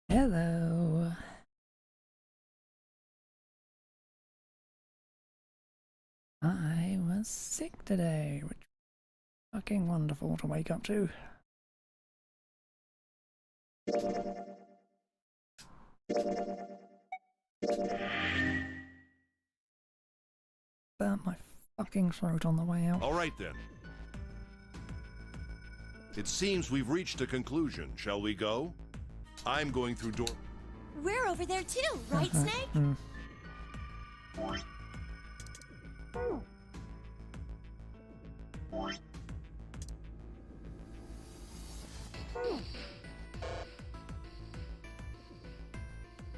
Hello. I was sick today, which was fucking wonderful to wake up to. Burnt my fucking throat on the way out. All right then. It seems we've reached a conclusion. Shall we go? I'm going through door... We're over there too, right, Snake?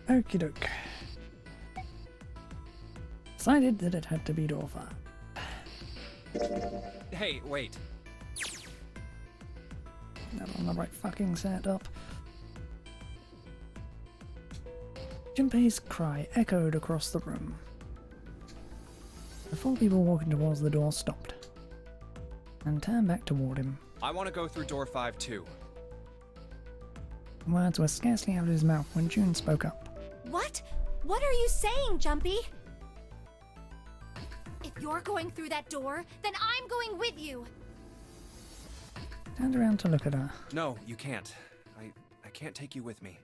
Okie doke. Decided that it had to be door 5. Hey, wait. Not on the right fucking setup. Junpei's cry echoed across the room. The 4 people walking towards the door stopped and turned back toward him. I want to go through door 5 too. The words were scarcely out of his mouth when June spoke up. What? What are you saying, Jumpy? If you're going through that door, then I'm going with you. Turned around to look at her. No, you can't. I can't take you with me.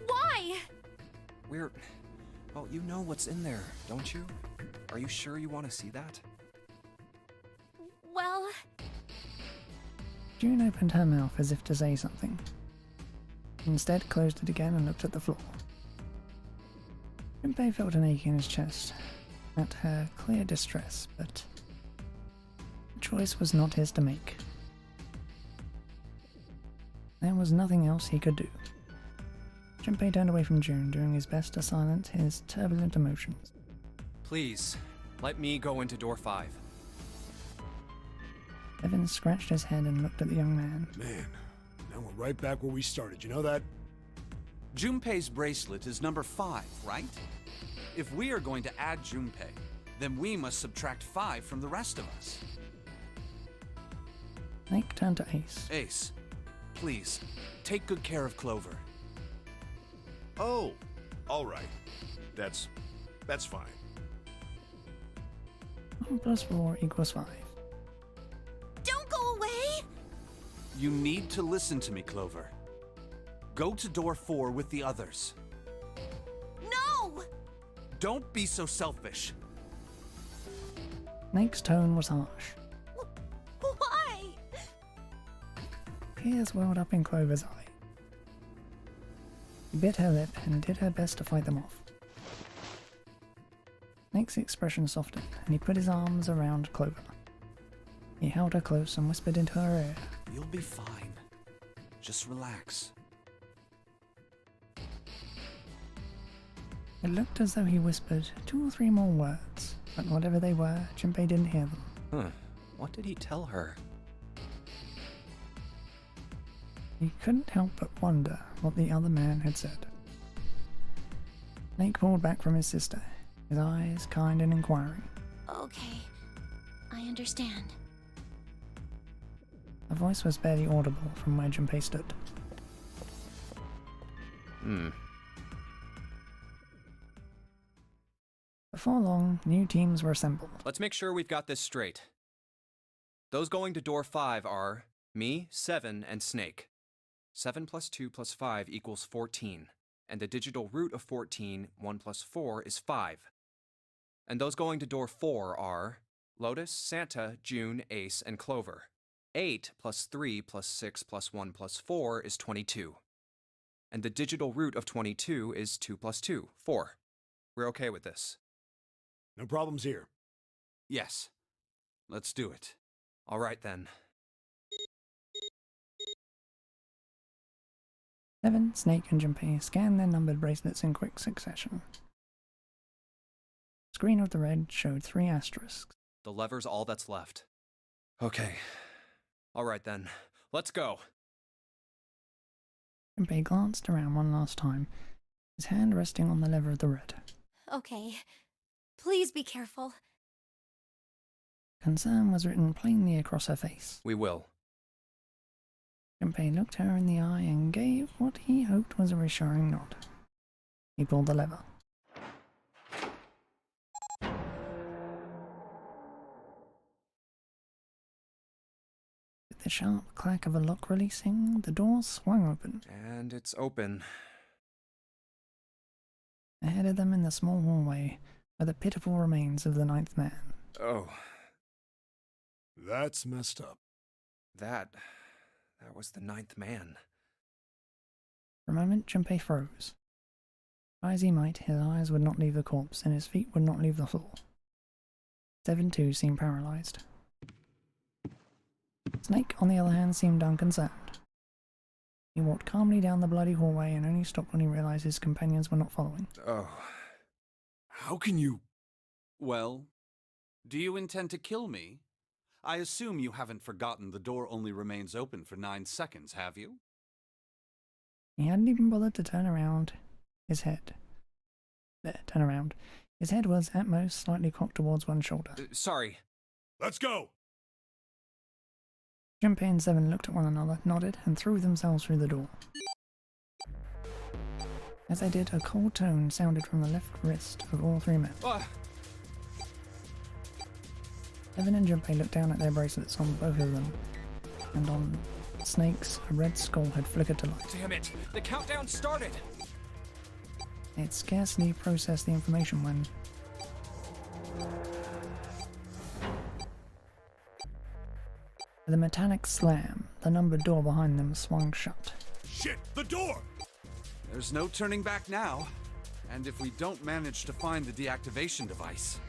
Why? Well, you know what's in there, don't you? Are you sure you want to see that? Well... June opened her mouth as if to say something. Instead closed it again and looked at the floor. Junpei felt an ache in his chest at her clear distress, but the choice was not his to make. There was nothing else he could do. Junpei turned away from June, doing his best to silence his turbulent emotions. Please, let me go into door 5. Evan scratched his head and looked at the young man. Man, now we're right back where we started, you know that? Junpei's bracelet is number 5, right? If we are going to add Junpei, then we must subtract 5 from the rest of us. Snake turned to Ace. Ace, please, take good care of Clover. Oh, all right. That's fine. 1 plus 4 equals 5. Don't go away! You need to listen to me, Clover. Go to door 4 with the others. No! Don't be so selfish. Snake's tone was harsh. Why? Tears welled up in Clover's eye. She bit her lip and did her best to fight them off. Snake's expression softened, and he put his arms around Clover. He held her close and whispered into her ear. You'll be fine. Just relax. It looked as though he whispered 2 or 3 more words, but whatever they were, Junpei didn't hear them. Huh. What did he tell her? He couldn't help but wonder what the other man had said. Snake pulled back from his sister, his eyes kind and inquiring. Okay, I understand. Her voice was barely audible from where Junpei stood. Before long, new teams were assembled. Let's make sure we've got this straight. Those going to door 5 are me, 7, and Snake. 7 plus 2 plus 5 equals 14, and the digital root of 14, 1 plus 4, is 5. And those going to door 4 are Lotus, Santa, June, Ace, and Clover. 8 plus 3 plus 6 plus 1 plus 4 is 22. And the digital root of 22 is 2 plus 2, 4. We're okay with this? No problems here. Yes, let's do it. All right then. 7, Snake, and Junpei scanned their numbered bracelets in quick succession. The screen of the red showed 3 asterisks. The lever's all that's left. Okay. All right then. Let's go. Junpei glanced around one last time, his hand resting on the lever of the red. Okay. Please be careful. Concern was written plainly across her face. We will. Junpei looked her in the eye and gave what he hoped was a reassuring nod. He pulled the lever. With the sharp clack of a lock releasing, the door swung open. And it's open. Ahead of them in the small hallway were the pitiful remains of the ninth man. Oh, That's messed up. that was the ninth man. For a moment, Junpei froze. Try as he might, his eyes would not leave the corpse, and his feet would not leave the floor. 7 too seemed paralyzed. Snake, on the other hand, seemed unconcerned. He walked calmly down the bloody hallway and only stopped when he realized his companions were not following. Oh, How can you... Well, do you intend to kill me? I assume you haven't forgotten the door only remains open for 9 seconds, have you? He hadn't even bothered to turn around his head. Turn around. His head was, at most, slightly cocked towards one shoulder. sorry. Let's go! Junpei and Seven looked at one another, nodded, and threw themselves through the door. As they did, a cold tone sounded from the left wrist of all 3 men. Seven and Junpei looked down at their bracelets on both of them, and on Snake's, a red skull had flickered to life. Damn it! The countdown started! They had scarcely processed the information when... With a metallic slam, the numbered door behind them swung shut. Shit! The door! There's no turning back now. And if we don't manage to find the deactivation device...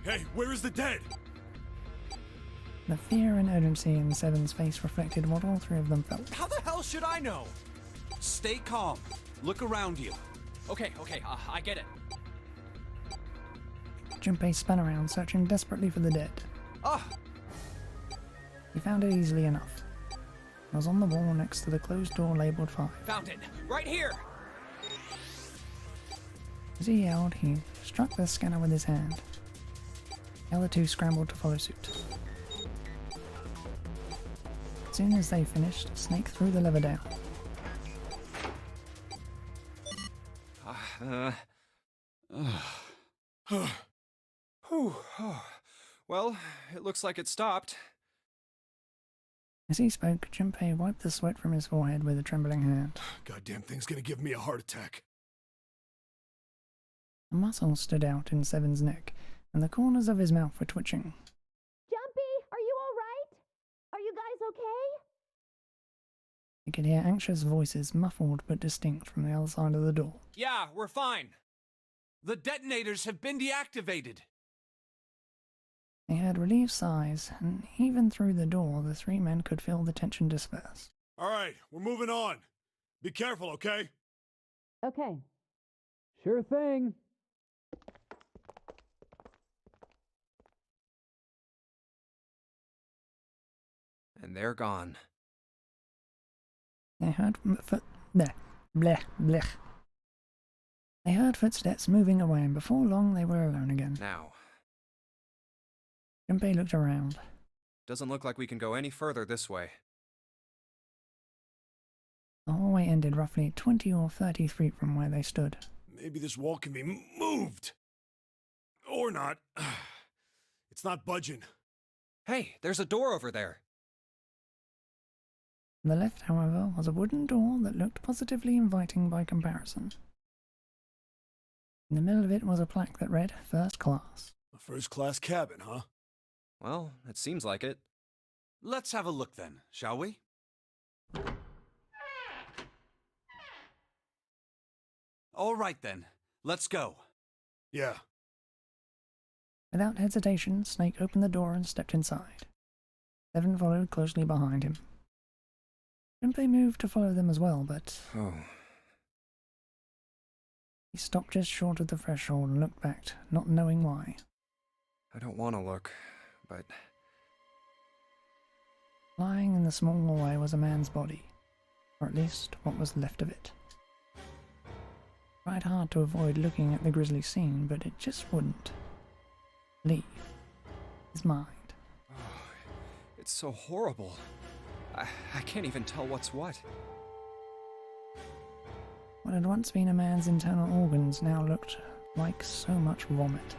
Hey, where is the dead? The fear and urgency in Seven's face reflected what all 3 of them felt. How the hell should I know? Stay calm. Look around you. Okay, I get it. Junpei spun around, searching desperately for the dead. Ah! He found it easily enough. It was on the wall next to the closed door labelled 5. Found it! Right here! As he yelled, he struck the scanner with his hand. The other 2 scrambled to follow suit. As soon as they finished, Snake threw the lever down. Well, it looks like it stopped. As he spoke, Junpei wiped the sweat from his forehead with a trembling hand. Goddamn thing's gonna give me a heart attack. A muscle stood out in Seven's neck, and the corners of his mouth were twitching. Jumpy, are you all right? Are you guys okay? He could hear anxious voices, muffled but distinct, from the other side of the door. Yeah, we're fine. The detonators have been deactivated. They heard relieved sighs, and even through the door, the 3 men could feel the tension disperse. Alright, we're moving on. Be careful, okay? Okay. Sure thing. And they're gone. They heard They heard footsteps moving away, and before long they were alone again. Now, Junpei looked around. doesn't look like we can go any further this way. The hallway ended roughly 20 or 30 feet from where they stood. Maybe this wall can be moved. Or not. It's not budging. Hey, there's a door over there. On the left, however, was a wooden door that looked positively inviting by comparison. In the middle of it was a plaque that read, First Class. A first-class cabin, huh? Well, it seems like it. Let's have a look then, shall we? All right then, let's go. Yeah. Without hesitation, Snake opened the door and stepped inside. Seven followed closely behind him. Junpei moved to follow them as well, but Oh. he stopped just short of the threshold and looked back, not knowing why. I don't want to look, but... Lying in the small hallway was a man's body, or at least what was left of it. Tried hard to avoid looking at the grisly scene, but it just wouldn't leave. his mind. It's so horrible. I can't even tell what's what. What had once been a man's internal organs now looked like so much vomit.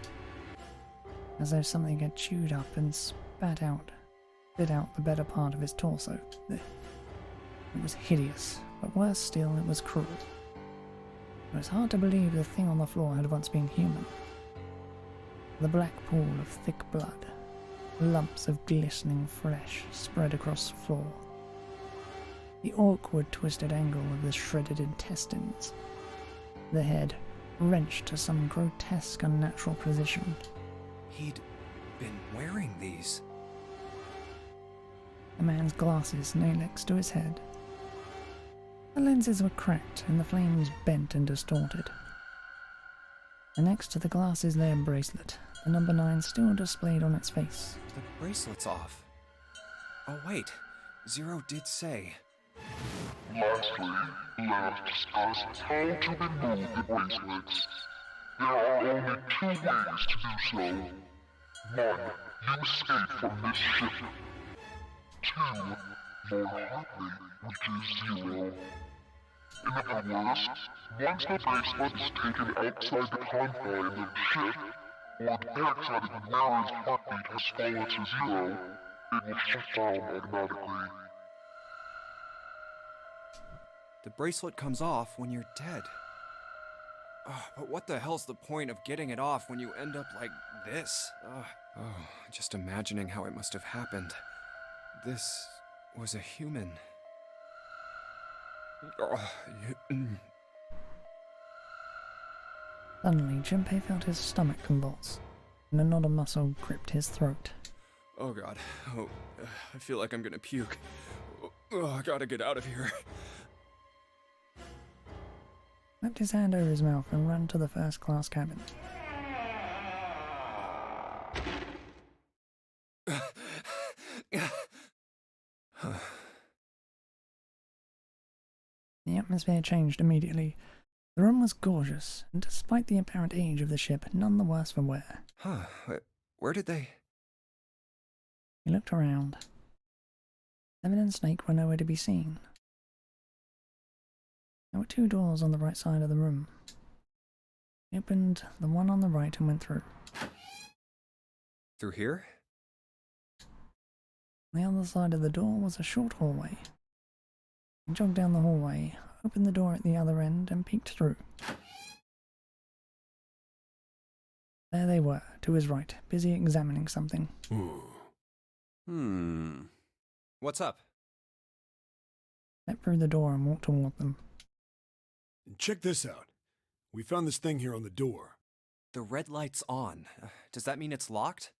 As though something had chewed up and spit out the better part of his torso. It was hideous, but worse still, it was cruel. It was hard to believe the thing on the floor had once been human. The black pool of thick blood, lumps of glistening flesh spread across the floor. The awkward twisted angle of the shredded intestines. The head wrenched to some grotesque unnatural position. He'd been wearing these. The man's glasses lay next to his head. The lenses were cracked and the flames bent and distorted. And next to the glasses lay a bracelet, the number 9 still displayed on its face. The bracelet's off. Oh wait, Zero did say. Lastly, let us discuss how to remove the bracelets. There are only 2 ways to do so. 1. You escape from this ship. 2. Your heart rate reaches 0. In other words, once the bracelet is taken outside the confines of the ship, or the backside of the wearer's heartbeat has fallen to 0, it will shut down automatically. The bracelet comes off when you're dead. But what the hell's the point of getting it off when you end up like this? Just imagining how it must have happened. This was a human. Suddenly, Junpei felt his stomach convulse, and a knot of muscle gripped his throat. Oh god. I feel like I'm gonna puke. I gotta get out of here. Slapped his hand over his mouth and ran to the first-class cabin. The atmosphere changed immediately. The room was gorgeous, and despite the apparent age of the ship, none the worse for wear. Where did they... He looked around. Seven and Snake were nowhere to be seen. There were 2 doors on the right side of the room. He opened the one on the right and went through. Through here? On the other side of the door was a short hallway. He jogged down the hallway, opened the door at the other end, and peeked through. There they were, to his right, busy examining something. What's up? Stepped through the door and walked toward them. Check this out. We found this thing here on the door. The red light's on. Does that mean it's locked?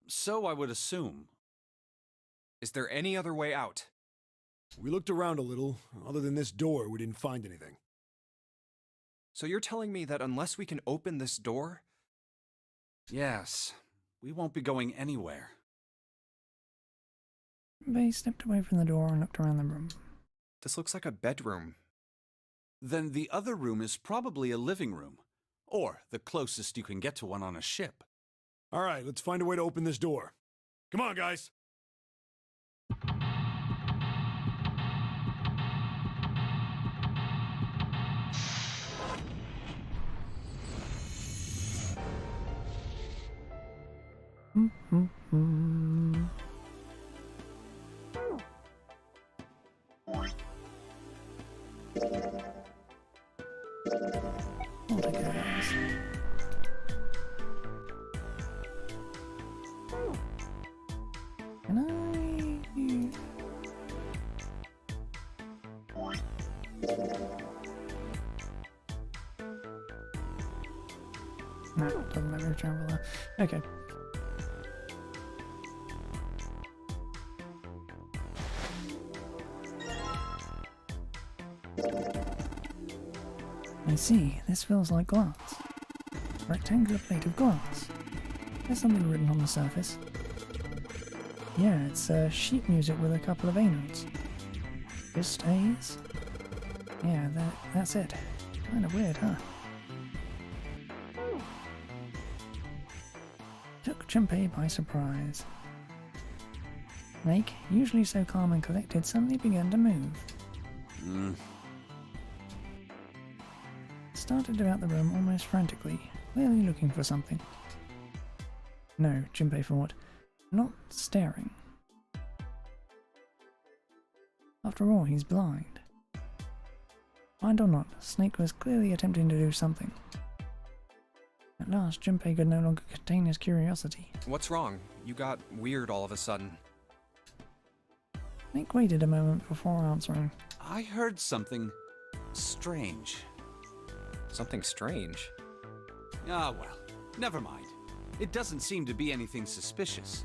So I would assume. Is there any other way out? We looked around a little. Other than this door, we didn't find anything. So you're telling me that unless we can open this door... Yes, we won't be going anywhere. Bay stepped away from the door and looked around the room. This looks like a bedroom. Then the other room is probably a living room, or the closest you can get to one on a ship. All right, let's find a way to open this door. Come on, guys. What a guys. Can I... No, doesn't let me travel there. Okay. I see, this feels like glass. Rectangular plate of glass. There's something written on the surface. Yeah, it's sheet music with a couple of A notes. Just A's? Yeah, that's it. Kinda weird, huh? Took Junpei by surprise. Snake, usually so calm and collected, suddenly began to move. Started about the room almost frantically, clearly looking for something. No, Junpei thought, not staring. After all, he's blind. Mind or not, Snake was clearly attempting to do something. At last, Junpei could no longer contain his curiosity. What's wrong? You got weird all of a sudden. Snake waited a moment before answering. I heard something strange. Something strange. Ah, well, never mind. It doesn't seem to be anything suspicious.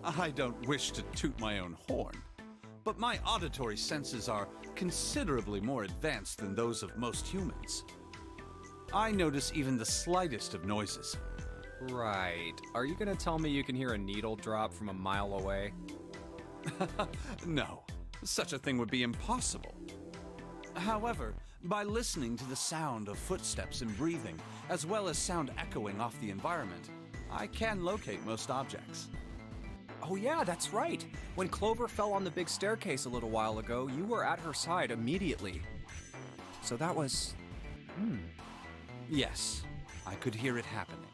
I don't wish to toot my own horn, but my auditory senses are considerably more advanced than those of most humans. I notice even the slightest of noises. Right. Are you gonna tell me you can hear a needle drop from a mile away? No, such a thing would be impossible. However, by listening to the sound of footsteps and breathing, as well as sound echoing off the environment, I can locate most objects. Oh yeah, that's right. When Clover fell on the big staircase a little while ago, you were at her side immediately. So that was... Yes, I could hear it happening.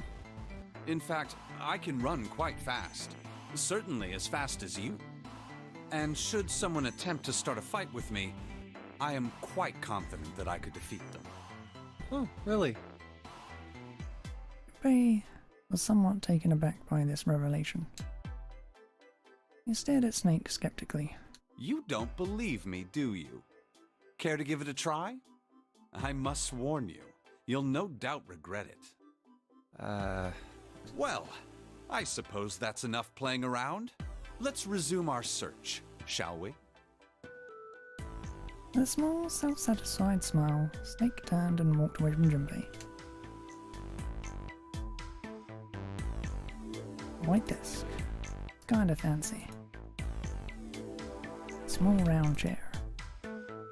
In fact, I can run quite fast. Certainly as fast as you. And should someone attempt to start a fight with me, I am quite confident that I could defeat them. Oh, really? Junpei was somewhat taken aback by this revelation. He stared at Snake skeptically. You don't believe me, do you? Care to give it a try? I must warn you, you'll no doubt regret it. Well, I suppose that's enough playing around. Let's resume our search, shall we? With a small, self-satisfied smile, Snake turned and walked away from Junpei. White desk. Kinda fancy. Small round chair.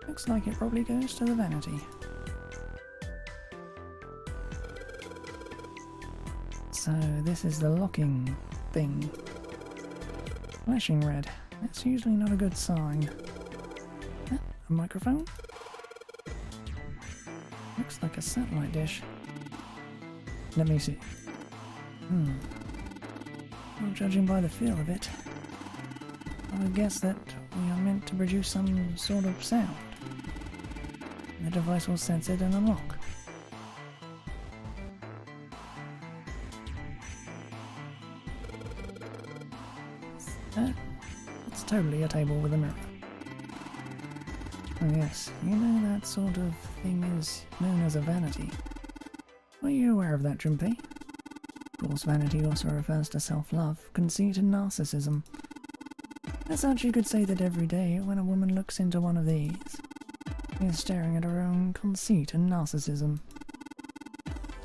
Looks like it probably goes to the vanity. So this is the locking thing. Flashing red. That's usually not a good sign. A microphone? Looks like a satellite dish. Let me see. Well, judging by the feel of it, I would guess that we are meant to produce some sort of sound. The device will sense it and unlock. It's totally a table with a mirror. Oh yes, you know that sort of thing is known as a vanity. Are you aware of that, Junpei? Of course, vanity also refers to self-love, conceit and narcissism. As such, you could say that every day when a woman looks into one of these, she is staring at her own conceit and narcissism.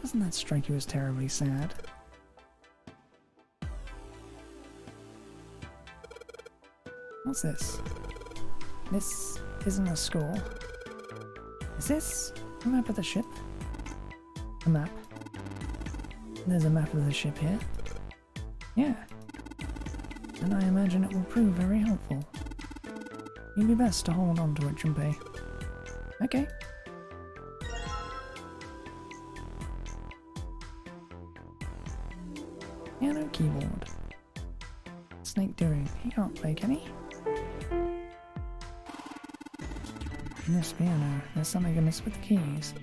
Doesn't that strike you as terribly sad? What's this? This isn't a score. Is this a map of the ship? A map? There's a map of the ship here. Yeah. And I imagine it will prove very helpful. You'd be best to hold on to it, Junpei. Okay. Piano keyboard. Snake doing? He can't play, can he? In this piano, there's something amiss with the keys.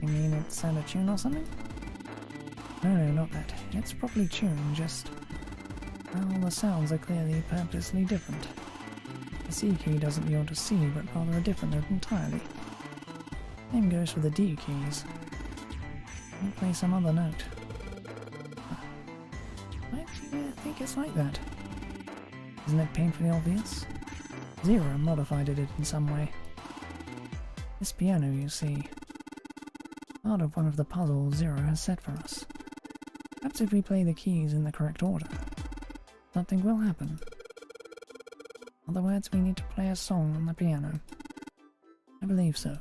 You mean it's out of tune or something? No, not that. It's properly tuned, just... well, the sounds are clearly purposely different. The C key doesn't yield to C, but rather a different note entirely. Same goes for the D keys. I'll play some other note. Why do you think it's like that? Isn't it painfully obvious? Zero modified it in some way. This piano, you see, part of one of the puzzles Zero has set for us. Perhaps if we play the keys in the correct order, something will happen. In other words, we need to play a song on the piano. I believe so.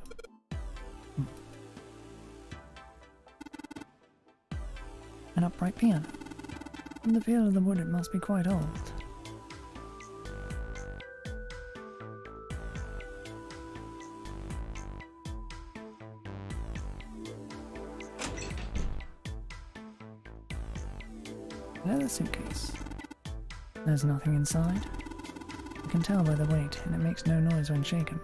An upright piano. From the feel of the wood, it must be quite old. Another suitcase. There's nothing inside. You can tell by the weight, and it makes no noise when shaken.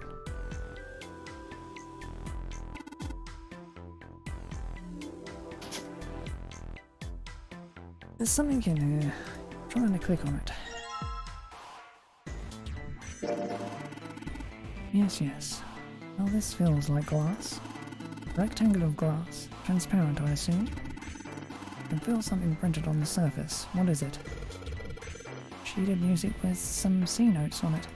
There's something in here. I'm trying to click on it. Yes, yes. Well, this feels like glass. Rectangle of glass. Transparent, I assume. I can feel something printed on the surface. What is it? Sheeted music with some C notes on it.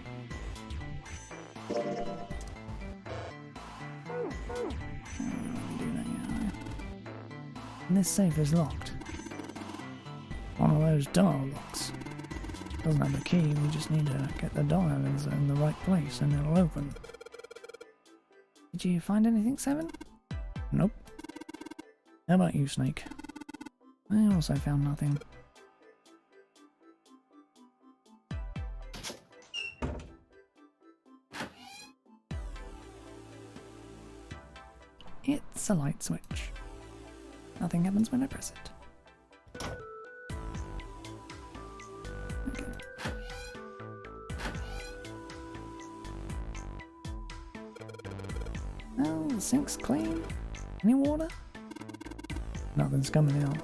And this safe is locked. One of those dial locks. Doesn't have a key, we just need to get the dial in the right place and it'll open. Did you find anything, Seven? Nope. How about you, Snake? I also found nothing. It's a light switch. Nothing happens when I press it. Okay. Well, the sink's clean. Any water? Nothing's coming out.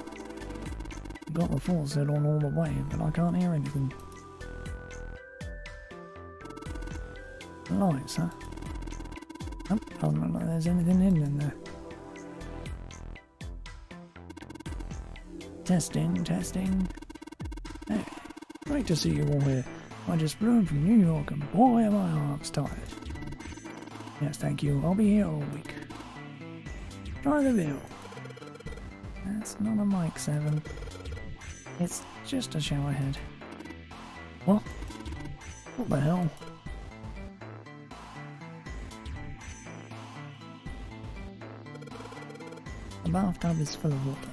Got the faucet on all the way, but I can't hear anything. Lights, huh? Nope, doesn't look like there's anything in there. Testing, testing. Hey, great to see you all here. I just flew in from New York and boy am my arms tired. Yes, thank you. I'll be here all week. Try the bill. That's not a mic, Seven. It's just a shower head. What? What the hell? The bathtub is full of water.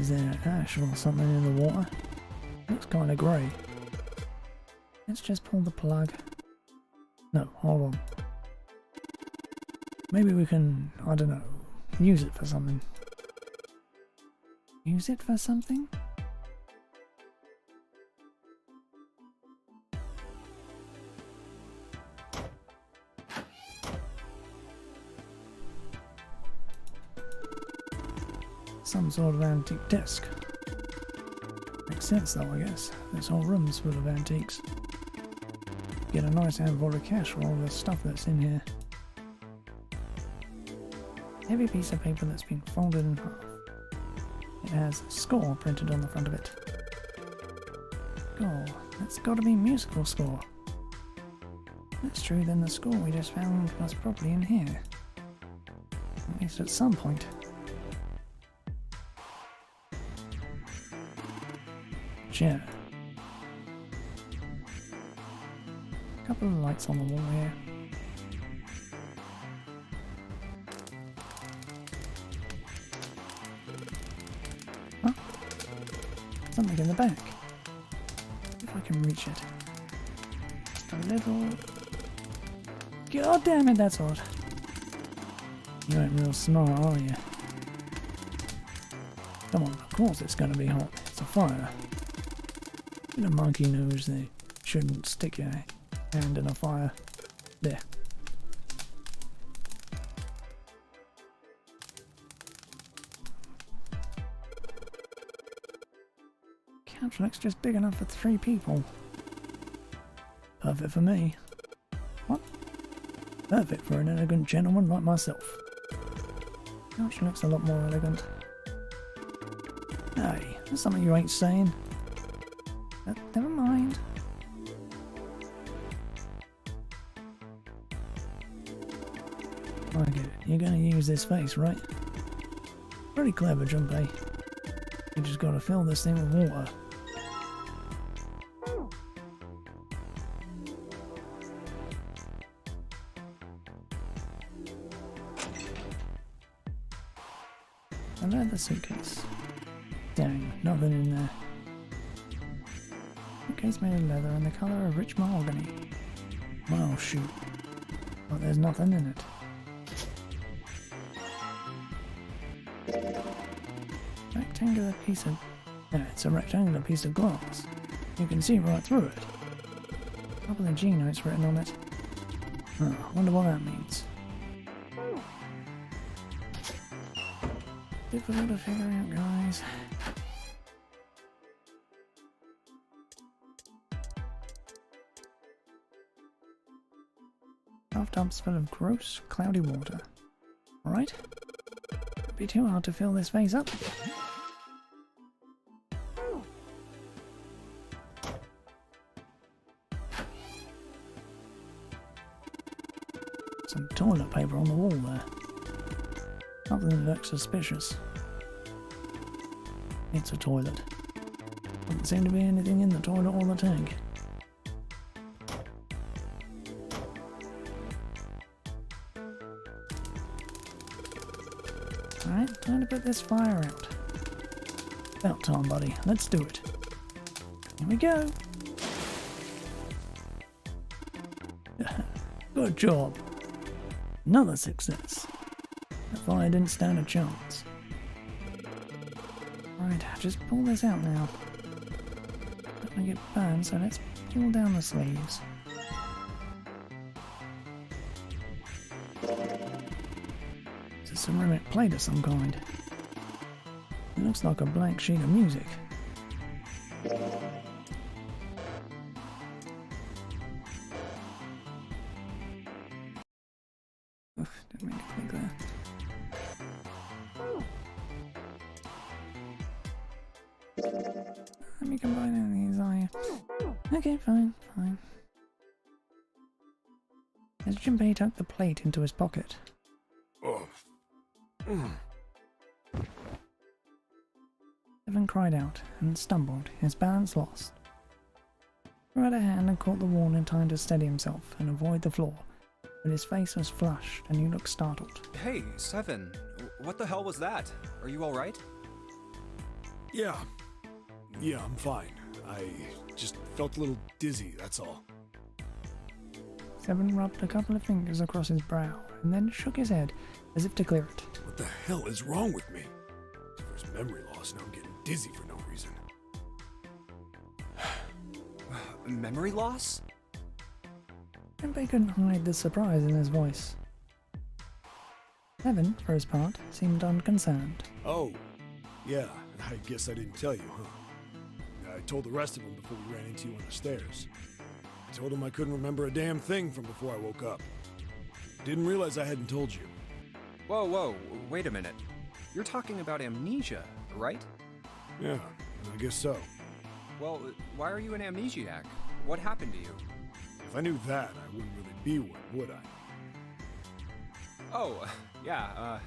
Is there ash or something in the water? Looks kind of grey. Let's just pull the plug. No, hold on. Maybe we can, I don't know, use it for something. Use it for something? Some sort of antique desk. Makes sense though, I guess. This whole room's full of antiques. Get a nice handful of cash for all the stuff that's in here. Heavy piece of paper that's been folded in half. It has score printed on the front of it. Score. That's got to be musical score. That's true, then the score we just found was probably in here. At least at some point. Chair. Couple of lights on the wall here. Huh? Something in the back. If I can reach it. Just a little... God damn it, that's odd. You ain't real smart, are you? Come on, of course it's gonna be hot. It's a fire. The monkey knows they shouldn't stick your hand in a fire. There. Couch looks just big enough for 3 people. Perfect for me. What? Perfect for an elegant gentleman like myself. Couch looks a lot more elegant. Hey, there's something you ain't saying. Never mind. I get it. You're gonna use this face, right? Pretty clever, Junpei. You just gotta fill this thing with water. A leather suitcase. Dang, nothing in there. The case made of leather and the colour of rich mahogany. Well, shoot. But there's nothing in it. Rectangular piece of... Yeah, it's a rectangular piece of glass. You can see right through it. A couple of G notes written on it. Oh, wonder what that means. Difficult to figure out, guys. Bathtubs full of gross, cloudy water. Alright? It'd be too hard to fill this vase up. Some toilet paper on the wall there. Nothing looks suspicious. It's a toilet. Doesn't seem to be anything in the toilet or the tank. Alright, time to put this fire out. About time, buddy. Let's do it. Here we go. Good job. Another success. The fire didn't stand a chance. Right, just pull this out now. Don't want to get burned, so let's pull down the sleeves. It's a ceramic plate of some kind. It looks like a blank sheet of music. Oof, didn't mean to click there. Let me combine these, are you? Okay, fine. As Jinbei tucked the plate into his pocket. Oh. Evan cried out and stumbled, his balance lost. He had a hand and caught the wall in time to steady himself and avoid the floor, but his face was flushed and he looked startled. Hey, Seven. What the hell was that? Are you alright? Yeah, I'm fine. I just felt a little dizzy, that's all. Seven rubbed a couple of fingers across his brow and then shook his head as if to clear it. What the hell is wrong with me? First memory loss, now I'm getting dizzy for no reason. Memory loss? Jinbei couldn't hide the surprise in his voice. Evan, for his part, seemed unconcerned. Oh, yeah, I guess I didn't tell you, huh? I told the rest of them before we ran into you on the stairs. I told them I couldn't remember a damn thing from before I woke up. Didn't realize I hadn't told you. Whoa, wait a minute. You're talking about amnesia, right? Yeah, I guess so. Well, why are you an amnesiac? What happened to you? If I knew that, I wouldn't really be one, would I? Oh, yeah,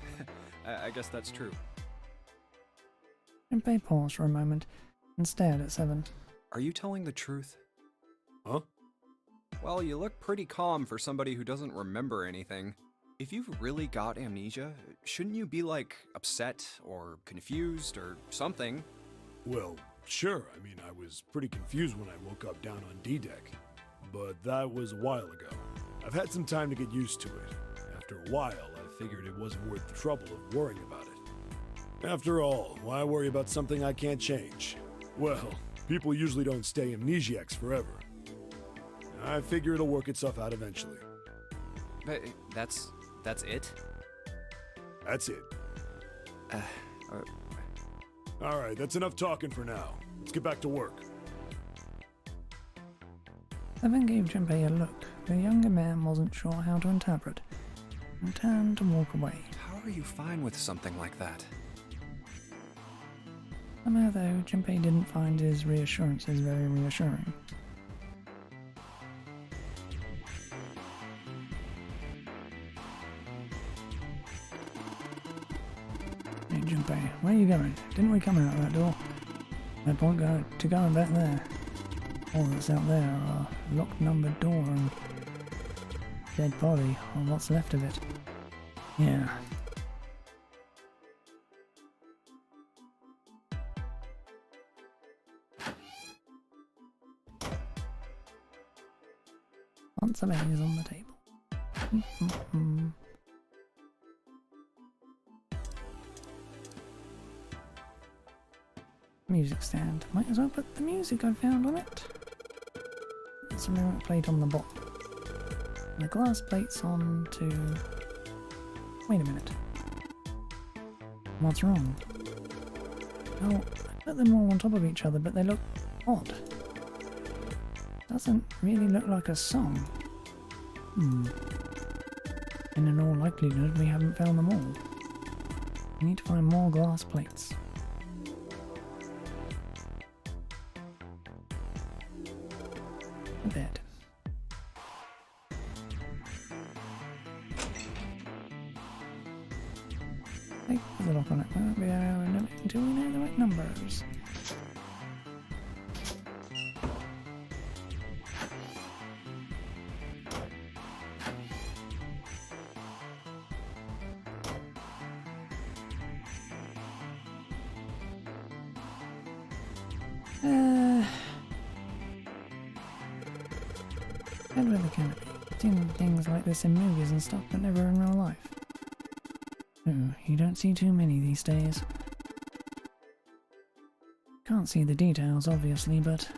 I guess that's true. Jinbei paused for a moment and stared at Seven. Are you telling the truth? Huh? Well, you look pretty calm for somebody who doesn't remember anything. If you've really got amnesia, shouldn't you be, like, upset or confused or something? Well, sure. I mean, I was pretty confused when I woke up down on D-Deck. But that was a while ago. I've had some time to get used to it. After a while, I figured it wasn't worth the trouble of worrying about it. After all, why worry about something I can't change? Well, people usually don't stay amnesiacs forever. I figure it'll work itself out eventually. But that's it? That's it. Alright, that's enough talking for now. Let's get back to work. Evan gave Jinbei a look the younger man wasn't sure how to interpret, and turned to walk away. How are you fine with something like that? Somehow, though, Jinbei didn't find his reassurances very reassuring. Hey, Jinbei, where are you going? Didn't we come out that door? No point to going back there. All that's out there are a locked numbered door and dead body, or what's left of it. Yeah. lots of A's on the table. Music stand. Might as well put the music I found on it. There's a remote plate on the bottom. And the glass plate's on to... Wait a minute. What's wrong? Oh, I put them all on top of each other, but they look odd. Doesn't really look like a song. And in all likelihood, we haven't found them all. We need to find more glass plates. A bed. Take the lock on it. Won't be able to know it until we know the right numbers. Bed with a canopy. Seen things like this in movies and stuff, but never in real life. Oh, you don't see too many these days. Can't see the details, obviously, but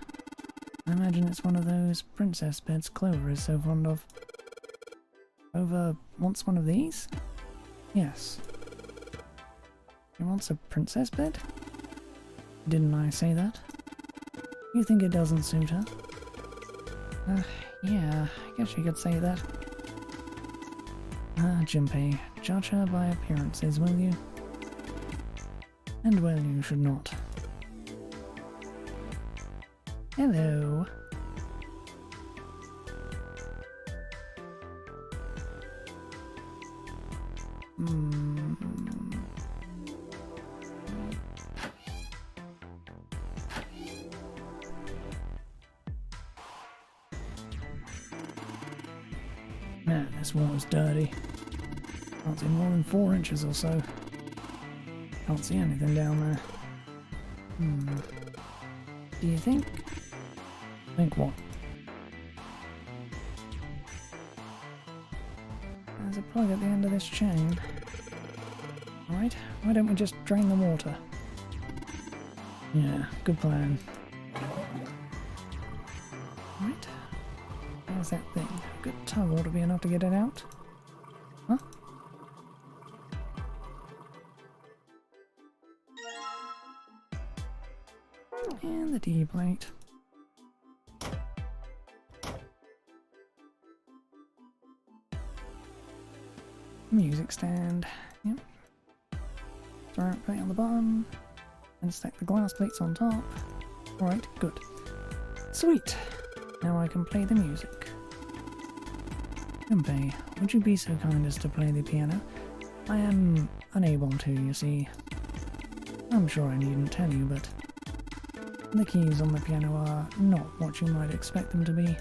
I imagine it's one of those princess beds Clover is so fond of. Clover wants one of these? Yes. She wants a princess bed? Didn't I say that? You think it doesn't suit her? Yeah, I guess you could say that. Junpei, judge her by appearances, will you? And well, you should not. Hello. Man, this water's dirty. Can't see more than 4 inches or so. Can't see anything down there. Do you think? Think what? There's a plug at the end of this chain. Alright, why don't we just drain the water? Yeah, good plan. Right. Where's that thing? A good tug ought to be enough to get it out. Huh? And the D plate. Music stand. Yep. Ceramic plate on the bottom. And stack the glass plates on top. Alright, good. Sweet! Now I can play the music. Junpei, would you be so kind as to play the piano? I am unable to, you see. I'm sure I needn't tell you, but the keys on the piano are not what you might expect them to be.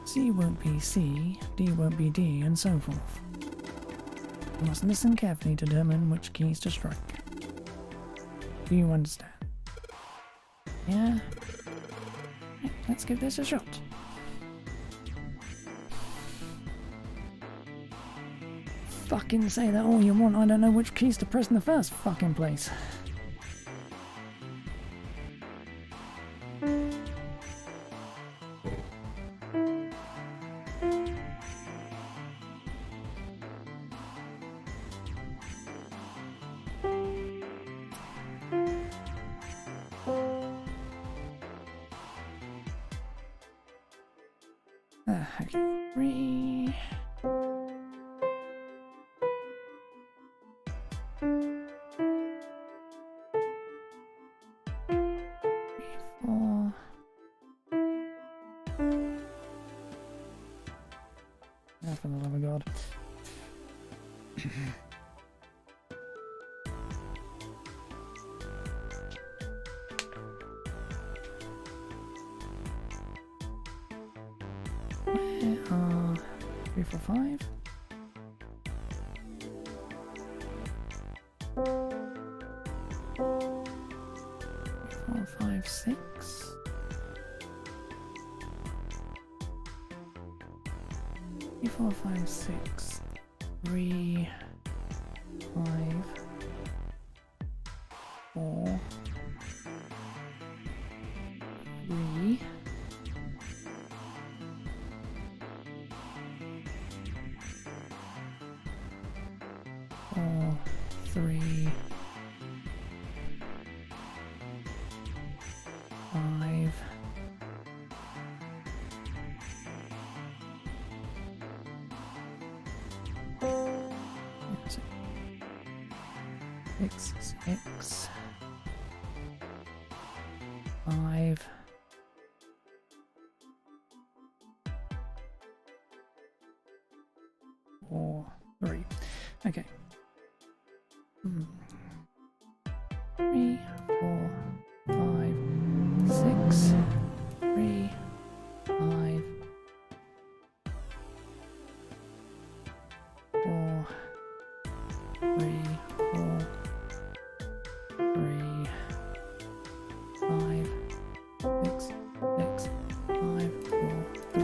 C won't be C, D won't be D, and so forth. You must listen carefully to determine which keys to strike. Do you understand? Yeah? Let's give this a shot. Fucking say that all you want, I don't know which keys to press in the first fucking place. Okay, 3. Oh, for the love of God. Where are 3, 4, 5? 4, 5, 6. 3, 4, 5, 6. 3, 5, 4, 3. 4, 3, 5. 6, 6, 5. 4, 3. Okay. 3, 4, 5, 6, 3, 5, 4, 3, 4, 3, 5, 6, 6, 5, 4, 3.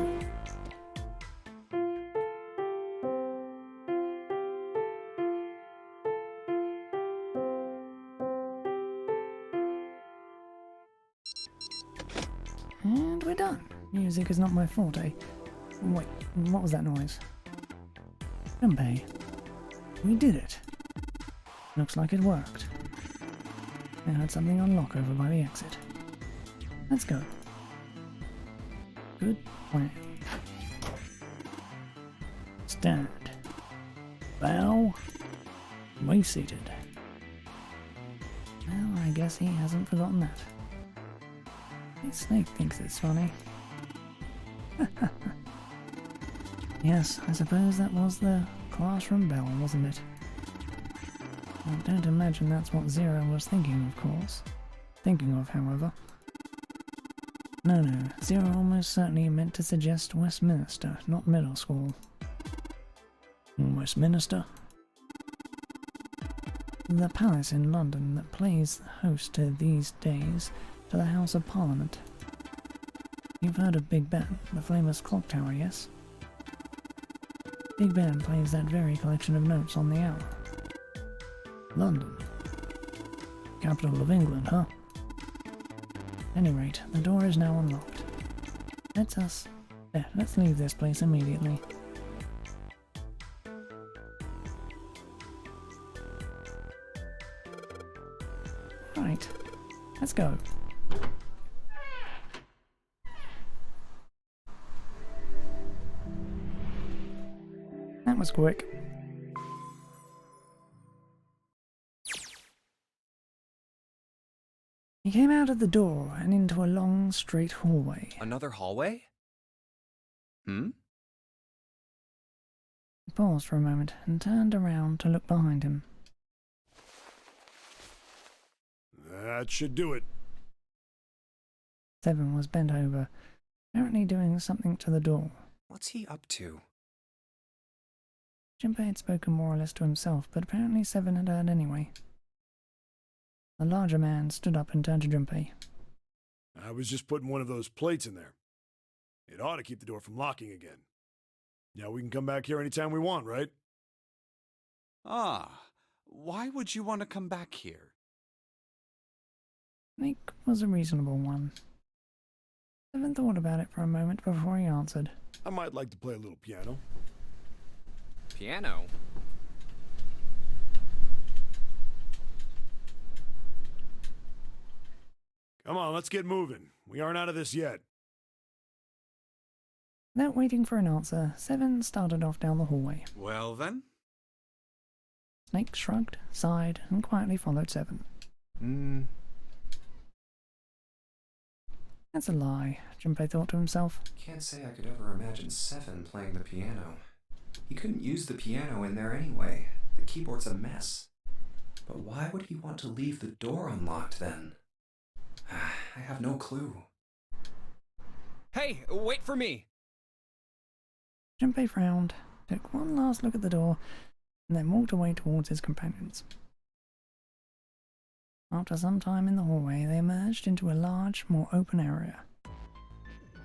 And we're done. Music is not my forte. Wait, what was that noise? Junpei. We did it. Looks like it worked. I heard something unlock over by the exit. Let's go. Good plan. Stand. Bow. Be seated. Well, I guess he hasn't forgotten that. This snake thinks it's funny. Yes, I suppose that was the classroom bell, wasn't it? I don't imagine that's what Zero was thinking, of course. Thinking of, however. No, Zero almost certainly meant to suggest Westminster, not middle school. Westminster? The palace in London that plays host to these days to the House of Parliament. You've heard of Big Ben, the famous clock tower, yes? Big Ben plays that very collection of notes on the hour. London. Capital of England, huh? At any rate, the door is now unlocked. Let's leave this place immediately. Right, let's go. That was quick. He came out of the door and into a long, straight hallway. Another hallway? Hmm? He paused for a moment and turned around to look behind him. That should do it. Seven was bent over, apparently doing something to the door. What's he up to? Junpei had spoken more or less to himself, but apparently Seven had heard anyway. The larger man stood up and turned to Junpei. I was just putting one of those plates in there. It ought to keep the door from locking again. Now we can come back here anytime we want, right? Ah, why would you want to come back here? Snake was a reasonable one. Seven thought about it for a moment before he answered. I might like to play a little piano. Piano? Come on, let's get moving. We aren't out of this yet. Without waiting for an answer, Seven started off down the hallway. Well then? Snake shrugged, sighed, and quietly followed Seven. That's a lie, Junpei thought to himself. Can't say I could ever imagine Seven playing the piano. He couldn't use the piano in there anyway. The keyboard's a mess. But why would he want to leave the door unlocked then? I have no clue. Hey, wait for me! Junpei frowned, took one last look at the door, and then walked away towards his companions. After some time in the hallway, they emerged into a large, more open area.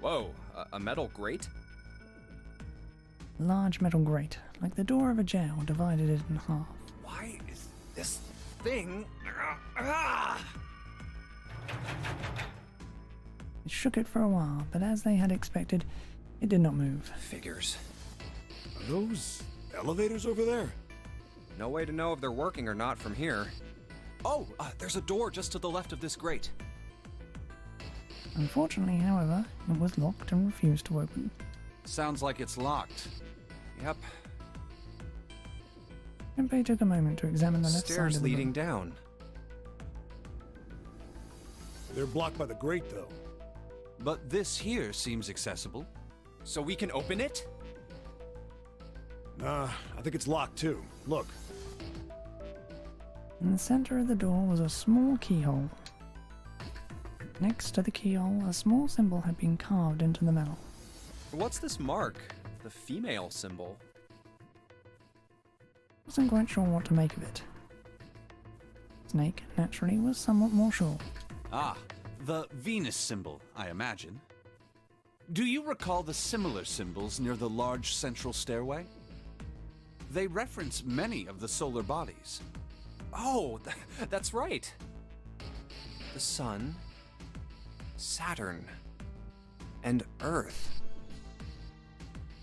Whoa, a metal grate? large metal grate, like the door of a jail, divided it in half. Why is this thing... Ah! It shook it for a while, but as they had expected, it did not move. Figures. Are those elevators over there? No way to know if they're working or not from here. Oh, there's a door just to the left of this grate. Unfortunately, however, it was locked and refused to open. Sounds like it's locked. Yep. Junpei took a moment to examine the left side Stairs of the leading room. down. They're blocked by the grate, though. But this here seems accessible. So we can open it? Nah, I think it's locked too. Look. In the center of the door was a small keyhole. Next to the keyhole, a small symbol had been carved into the metal. What's this mark? The female symbol. Wasn't quite sure what to make of it. Snake, naturally, was somewhat more sure. Ah, the Venus symbol, I imagine. Do you recall the similar symbols near the large central stairway? They reference many of the solar bodies. Oh, that's right. The Sun, Saturn, and Earth.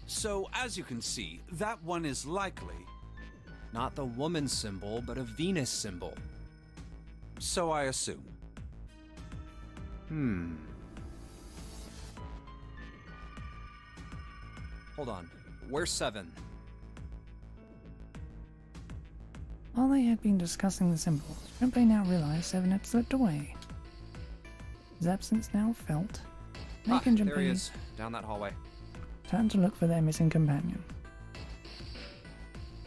So, as you can see, that one is likely. Not the woman symbol, but a Venus symbol. So I assume. Hold on. Where's 7? While they had been discussing the symbols, Junpei now realized 7 had slipped away. His absence now felt. Snake and There he Junpei is, down that hallway. turned to look for their missing companion.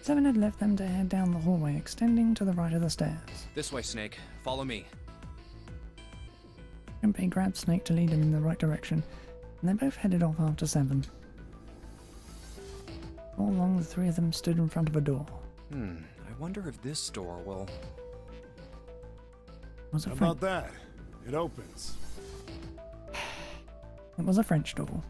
7 had left them to head down the hallway extending to the right of the stairs. This way, Snake. Follow me. Junpei grabbed Snake to lead him in the right direction, and they both headed off after 7. All along, the three of them stood in front of a door. I wonder if this door will... It was a How French. about that? It opens. It was a French door.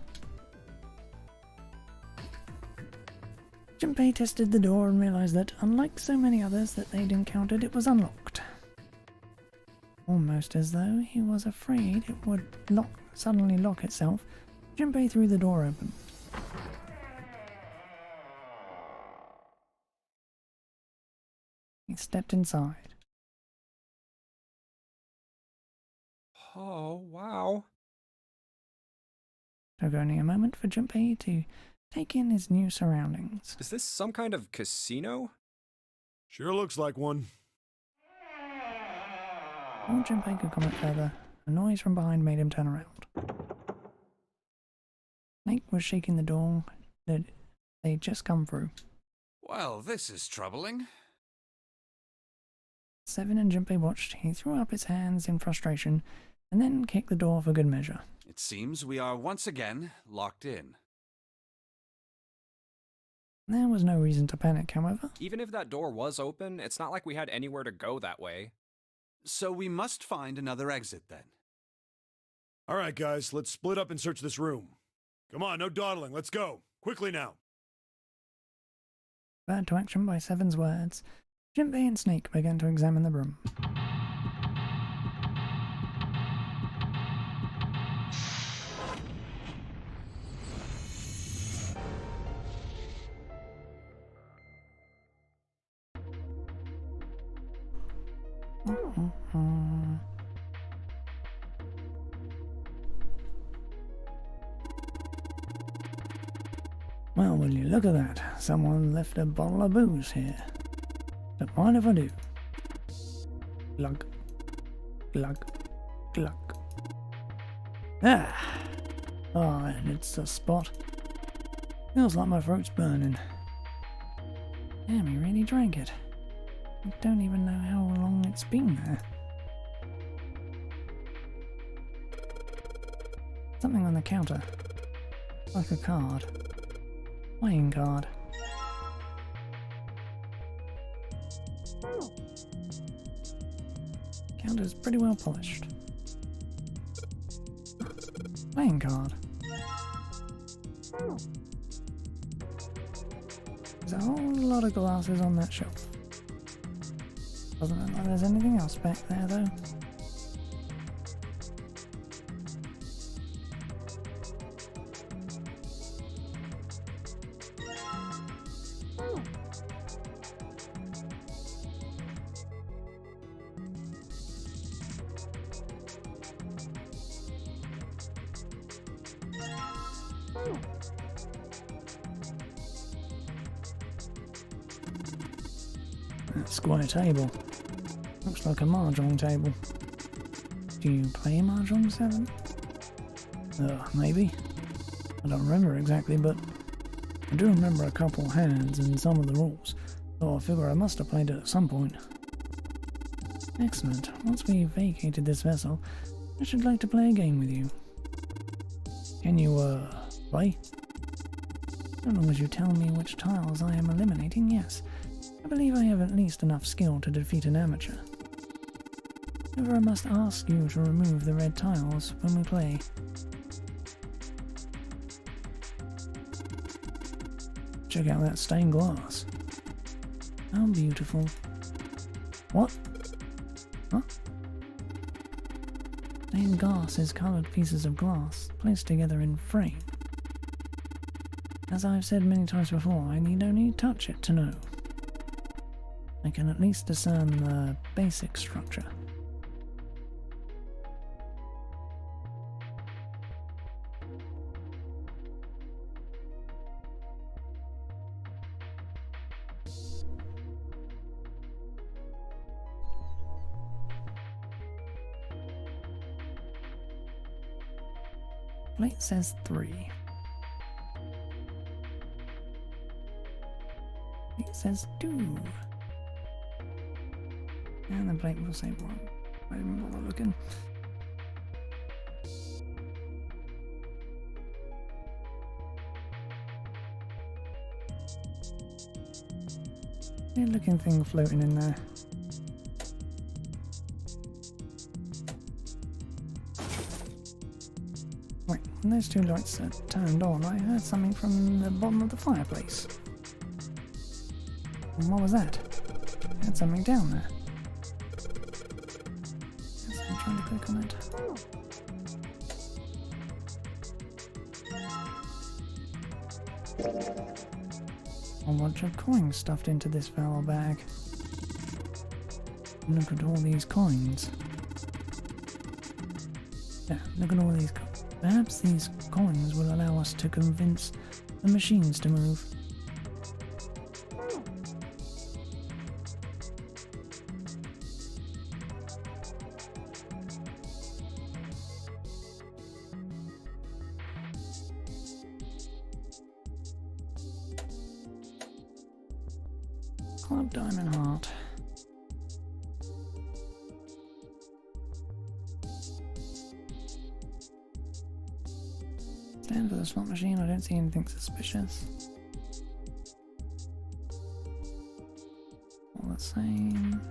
Junpei tested the door and realized that, unlike so many others that they'd encountered, it was unlocked. Almost as though he was afraid it would suddenly lock itself, Junpei threw the door open. He stepped inside. Oh, wow. Took only a moment for Junpei to take in his new surroundings. Is this some kind of casino? Sure looks like one. Before Junpei could comment further, a noise from behind made him turn around. Snake was shaking the door that they'd just come through. Well, this is troubling. 7 and Junpei watched. He threw up his hands in frustration and then kicked the door for good measure. It seems we are once again locked in. There was no reason to panic, however. Even if that door was open, it's not like we had anywhere to go that way. So we must find another exit then. All right, guys, let's split up and search this room. Come on, no dawdling. Let's go. Quickly now. Spurred to action by 7's words, Junpei and Snake began to examine the room. Well, will you look at that? Someone left a bottle of booze here. Don't mind if I do. Glug, glug, glug. Ah! Oh, and it's a spot. Feels like my throat's burning. Damn, he really drank it. I don't even know how long it's been there. Something on the counter. Like a card. Playing card. Counter's pretty well polished. Playing card. There's a whole lot of glasses on that shelf. Doesn't look like there's anything else back there, though. That square table. Looks like a mahjong table. Do you play mahjong, 7? Maybe. I don't remember exactly, but I do remember a couple hands and some of the rules, so I figure I must have played it at some point. Excellent. Once we've vacated this vessel, I should like to play a game with you. Can you, play? So long as you tell me which tiles I am eliminating, yes. I believe I have at least enough skill to defeat an amateur. However, I must ask you to remove the red tiles when we play. Check out that stained glass. How beautiful. What? Huh? Stained glass is coloured pieces of glass placed together in frame. As I've said many times before, I need only touch it to know. I can at least discern the basic structure. Plate says 3. It says 2. And the plate will say 1. I didn't bother looking. Weird looking thing floating in there. Wait, when those two lights are turned on, I heard something from the bottom of the fireplace. And what was that? I had something down there. Yes, I'm trying to click on it. A bunch of coins stuffed into this foul bag. Look at all these coins. Yeah, look at all these coins. Perhaps these coins will allow us to convince the machines to move. Club Diamond Heart. Stand for the slot machine, I don't see anything suspicious. All the same.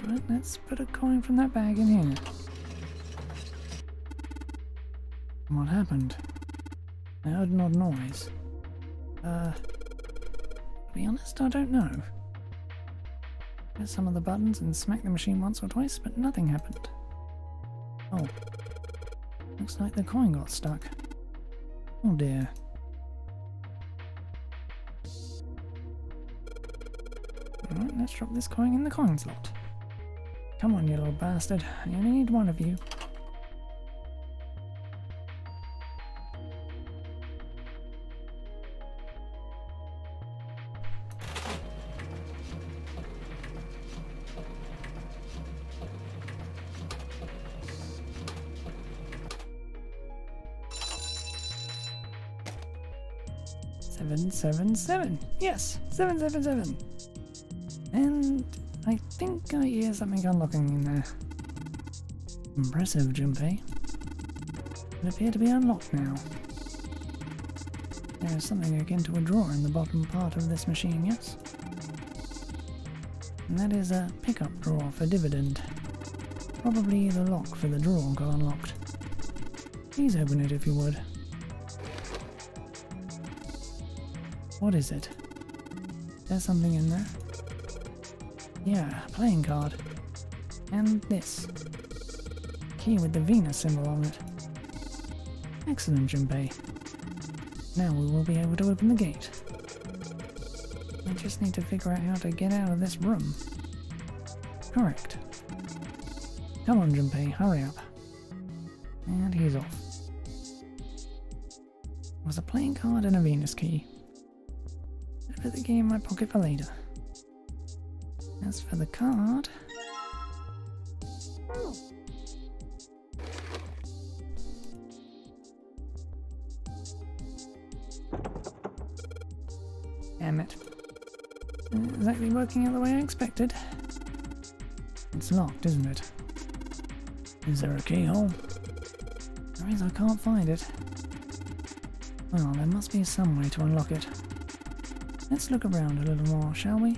Right, let's put a coin from that bag in here. What happened? I heard an odd noise. To be honest, I don't know. Press some of the buttons and smack the machine once or twice, but nothing happened. Oh. Looks like the coin got stuck. Oh dear. Alright, let's drop this coin in the coin slot. Come on, you little bastard. I only need one of you. Seven, 7, 7. Yes, 777. And I think I hear something unlocking in there. Impressive, Junpei. It appear to be unlocked now. There is something akin to a drawer in the bottom part of this machine, yes? And that is a pickup drawer for dividend. Probably the lock for the drawer got unlocked. Please open it if you would. What is it? There's something in there. Yeah, playing card. And this. Key with the Venus symbol on it. Excellent, Junpei. Now we will be able to open the gate. I just need to figure out how to get out of this room. Correct. Come on, Junpei, hurry up. And he's off. There was a playing card and a Venus key. I'll put the key in my pocket for later. As for the card... Damn it. Isn't exactly working out the way I expected. It's locked, isn't it? Is there a keyhole? There is, I can't find it. Well, there must be some way to unlock it. Let's look around a little more, shall we?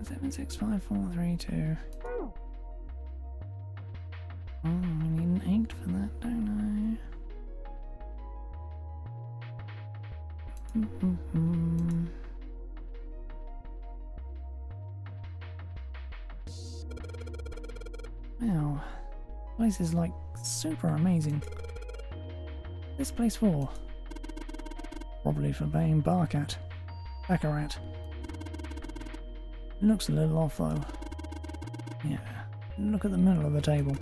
Seven, 6, 5, 4, 3, 2. Oh, I need an 8 for that, don't I? Wow, place is like super amazing. This place for? Probably for playing Baccarat. Looks a little off though. Yeah, look at the middle of the table.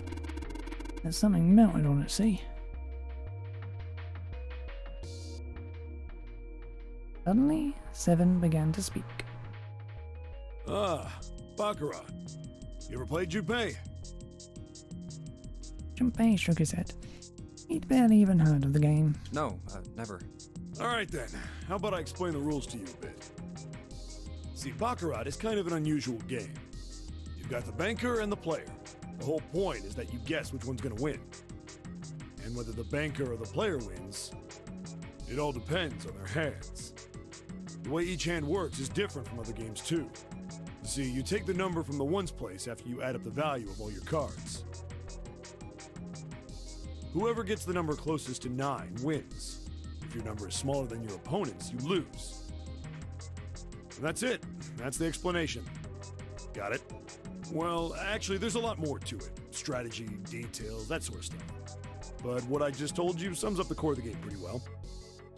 There's something melted on it, see? Suddenly, Seven began to speak. Ah, Baccarat. You ever played Junpei? Junpei shook his head. He'd barely even heard of the game. No, never. Alright then, how about I explain the rules to you a bit? See, Baccarat is kind of an unusual game. You've got the banker and the player. The whole point is that you guess which one's gonna win. And whether the banker or the player wins, it all depends on their hands. The way each hand works is different from other games too. You see, you take the number from the ones place after you add up the value of all your cards. Whoever gets the number closest to 9 wins. If your number is smaller than your opponent's, you lose. And that's it. That's the explanation. Got it? Well, actually, there's a lot more to it. Strategy, details, that sort of stuff. But what I just told you sums up the core of the game pretty well.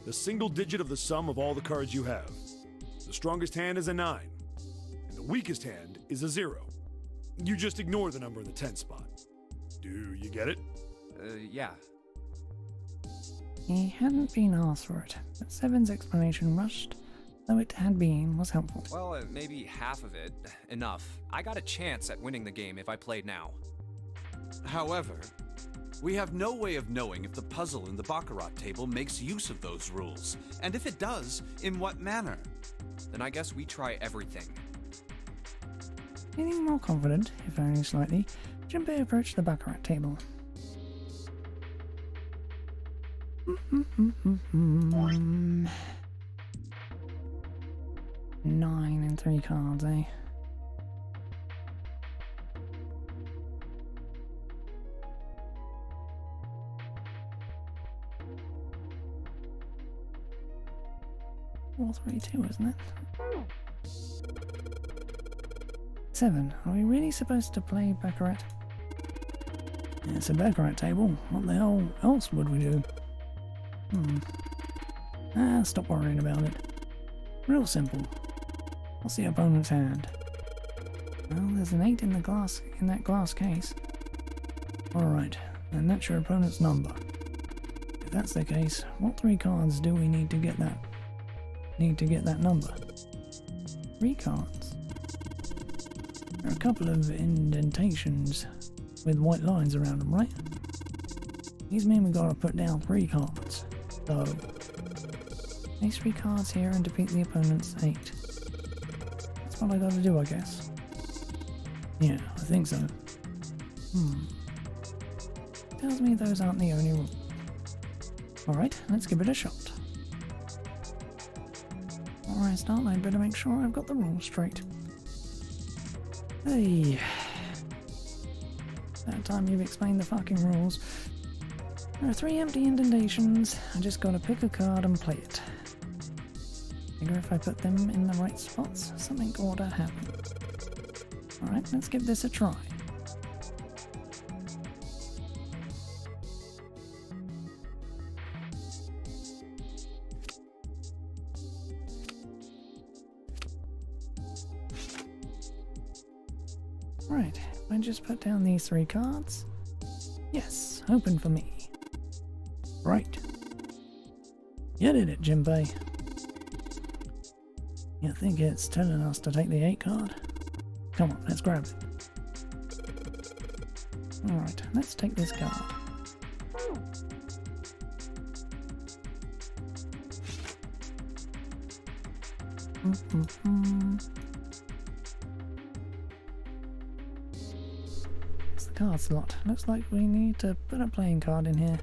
The single digit of the sum of all the cards you have. The strongest hand is a 9, and the weakest hand is a 0. You just ignore the number in the 10 spot. Do you get it? Yeah. He hadn't been asked for it, but Seven's explanation, rushed though it had been, was helpful. Well, maybe half of it. Enough. I got a chance at winning the game if I played now. However, we have no way of knowing if the puzzle in the Baccarat table makes use of those rules, and if it does, in what manner. Then I guess we try everything. Feeling more confident, if only slightly, Junpei approached the Baccarat table. 9 and 3 cards, eh? Four, 3, 2, isn't it? 7. Are we really supposed to play Baccarat? It's a Baccarat table. What the hell else would we do? Stop worrying about it. Real simple. What's the opponent's hand? Well, there's an 8 in that glass case. Alright, and that's your opponent's number. If that's the case, what 3 cards do we need to get that number? 3 cards. There are a couple of indentations with white lines around them, right? These mean we've got to put down 3 cards. So, place 3 cards here and defeat the opponent's 8. That's what I gotta do, I guess. Yeah, I think so. Tells me those aren't the only rules. Alright, let's give it a shot. Before I start, I'd better make sure I've got the rules straight. Hey. That time you've explained the fucking rules. There are 3 empty indentations. I just gotta pick a card and play it. Figure if I put them in the right spots, something ought to happen. Alright, let's give this a try. Right, if I just put down these 3 cards. Yes, open for me. Right. You did it, Jinpei. You think it's telling us to take the 8 card? Come on, let's grab it. Alright, let's take this card. It's the card slot. Looks like we need to put a playing card in here.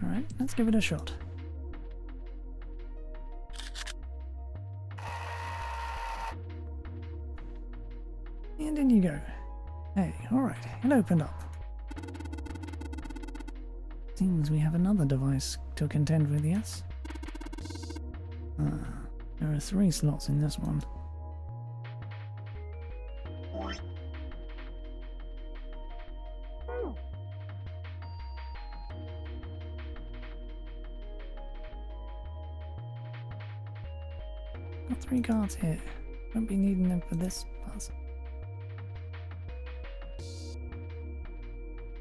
Alright, let's give it a shot. And in you go. Hey, alright, it opened up. Seems we have another device to contend with, yes? There are 3 slots in this one. Got 3 cards here. Won't be needing them for this puzzle.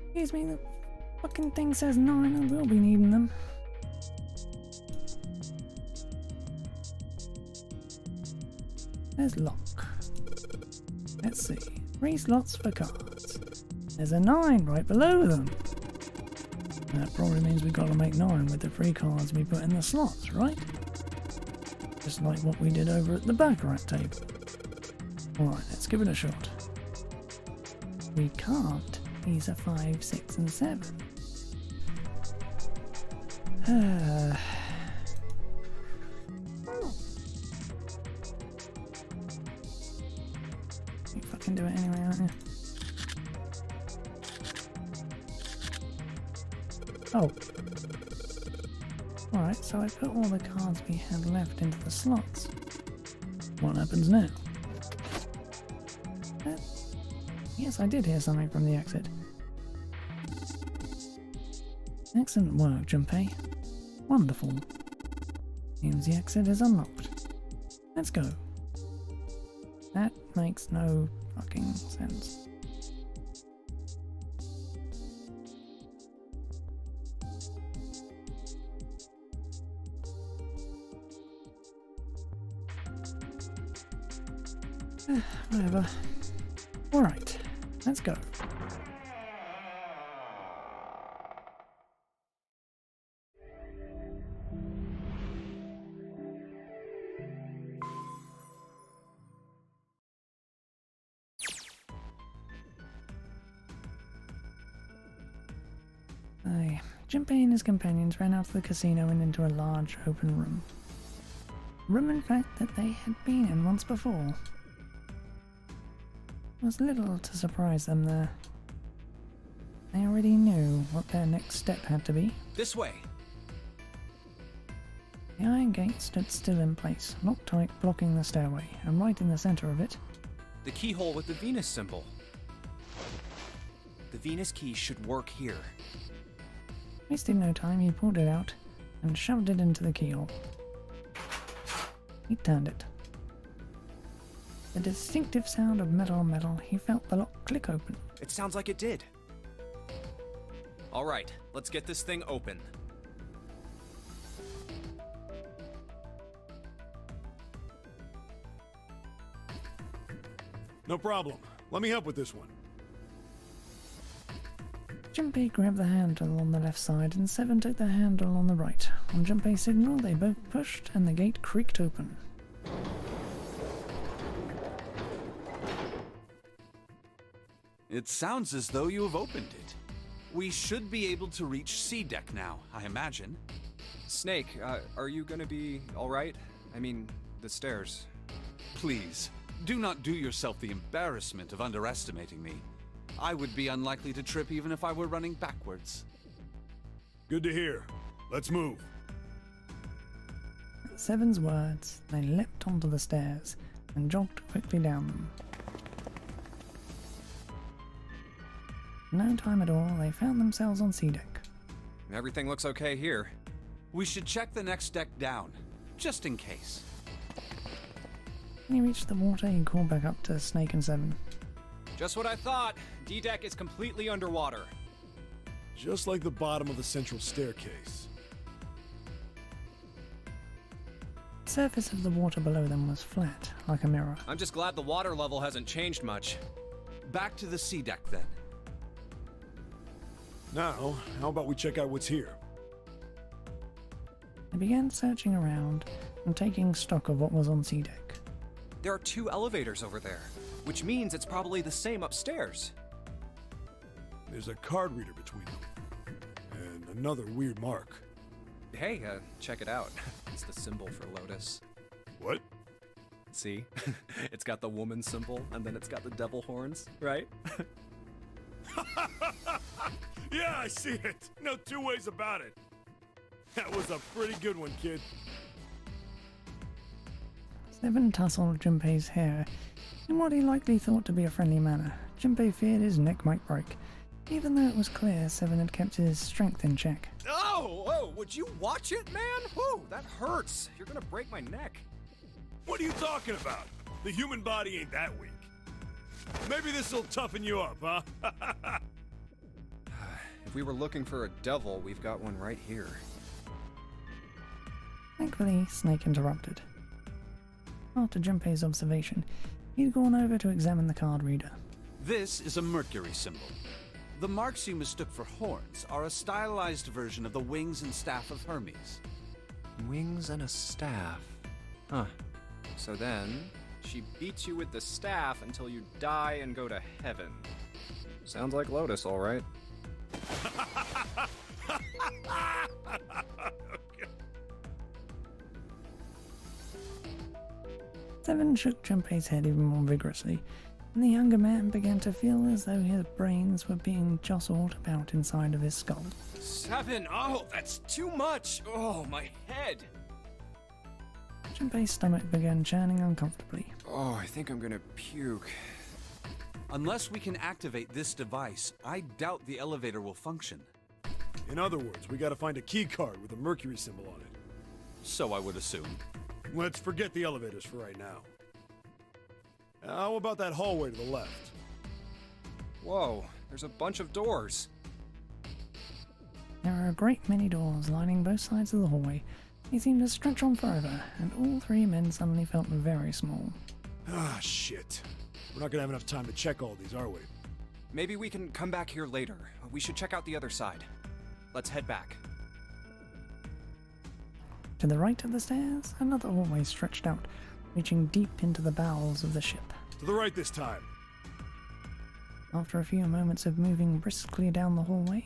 Excuse me, the fucking thing says 9, I will be needing them. There's lock. Let's see. 3 slots for cards. There's a 9 right below them. That probably means we've got to make 9 with the 3 cards we put in the slots, right? Just like what we did over at the baccarat table. Alright, let's give it a shot. We can't. These are 5, 6 and 7. You fucking do it anyway, aren't you? Oh. Alright, so I put all the cards we had left into the slots. What happens now? Yes, I did hear something from the exit. Excellent work, Junpei. Wonderful. Seems the exit is unlocked. Let's go. That makes no fucking sense. Whatever. Alright, let's go. Junpei and his companions ran out of the casino and into a large open room. Room, in fact, that they had been in once before. There was little to surprise them there. They already knew what their next step had to be. This way! The iron gate stood still in place, locked tight, blocking the stairway, and right in the center of it, The keyhole with the Venus symbol. The Venus key should work here. wasting no time, he pulled it out and shoved it into the keyhole. He turned it. The distinctive sound of metal on metal, he felt the lock click open. It sounds like it did. Alright, let's get this thing open. No problem. Let me help with this one. Junpei grabbed the handle on the left side and Seven took the handle on the right. On Junpei's signal, they both pushed and the gate creaked open. It sounds as though you have opened it. We should be able to reach C deck now, I imagine. Snake, are you gonna be alright? I mean, the stairs. Please, do not do yourself the embarrassment of underestimating me. I would be unlikely to trip even if I were running backwards. Good to hear. Let's move. At Seven's words, they leapt onto the stairs and jogged quickly down them. In no time at all, they found themselves on C deck. Everything looks okay here. We should check the next deck down, just in case. When he reached the water, he called back up to Snake and Seven. Just what I thought. D-deck is completely underwater. Just like the bottom of the central staircase. The surface of the water below them was flat, like a mirror. I'm just glad the water level hasn't changed much. Back to the C deck then. Now, how about we check out what's here? They began searching around and taking stock of what was on C deck. There are 2 elevators over there, which means it's probably the same upstairs. There's a card reader between them. And another weird mark. Hey, check it out. It's the symbol for Lotus. What? See? It's got the woman symbol, and then it's got the devil horns, right? Yeah, I see it. No two ways about it. That was a pretty good one, kid. Seven tousled Junpei's hair in what he likely thought to be a friendly manner. Junpei feared his neck might break, even though it was clear Seven had kept his strength in check. Oh, would you watch it, man? Whew, that hurts. You're gonna break my neck. What are you talking about? The human body ain't that weak. Maybe this'll toughen you up, huh? If we were looking for a devil, we've got one right here. Thankfully, Snake interrupted. After Junpei's observation, he'd gone over to examine the card reader. This is a Mercury symbol. The marks you mistook for horns are a stylized version of the wings and staff of Hermes. Wings and a staff. Huh. So then, she beats you with the staff until you die and go to heaven. Sounds like Lotus, all right. Seven shook Junpei's head even more vigorously, and the younger man began to feel as though his brains were being jostled about inside of his skull. 7! Oh, that's too much! Oh, my head! Junpei's stomach began churning uncomfortably. Oh, I think I'm gonna puke. Unless we can activate this device, I doubt the elevator will function. In other words, we gotta find a key card with a Mercury symbol on it. So I would assume. Let's forget the elevators for right now. How about that hallway to the left? Whoa, there's a bunch of doors. There are a great many doors lining both sides of the hallway. They seemed to stretch on forever, and all 3 men suddenly felt very small. Ah, shit. We're not gonna have enough time to check all these, are we? Maybe we can come back here later. We should check out the other side. Let's head back. To the right of the stairs, another hallway stretched out, reaching deep into the bowels of the ship. To the right this time. After a few moments of moving briskly down the hallway,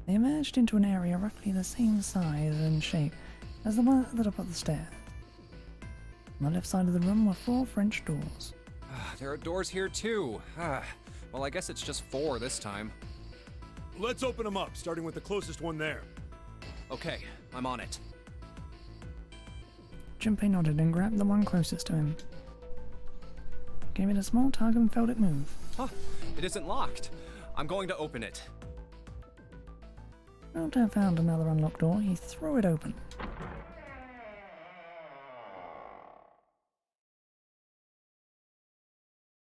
they emerged into an area roughly the same size and shape as the one at the top of the stairs. On the left side of the room were 4 French doors. There are doors here too. Well, I guess it's just 4 this time. Let's open them up, starting with the closest one there. Okay, I'm on it. Junpei nodded and grabbed the one closest to him. Gave it a small tug and felt it move. Huh, it isn't locked. I'm going to open it. After he found another unlocked door, he threw it open.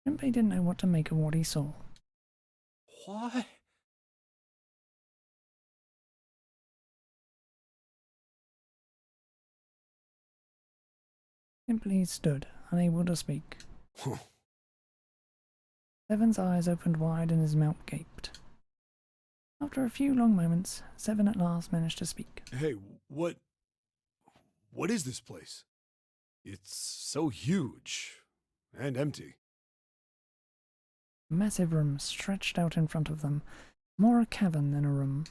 Junpei didn't know what to make of what he saw. What? Simply stood, unable to speak. Seven's eyes opened wide and his mouth gaped. After a few long moments, Seven at last managed to speak. Hey, what is this place? It's so huge and empty. A massive room stretched out in front of them, More a cavern than a room.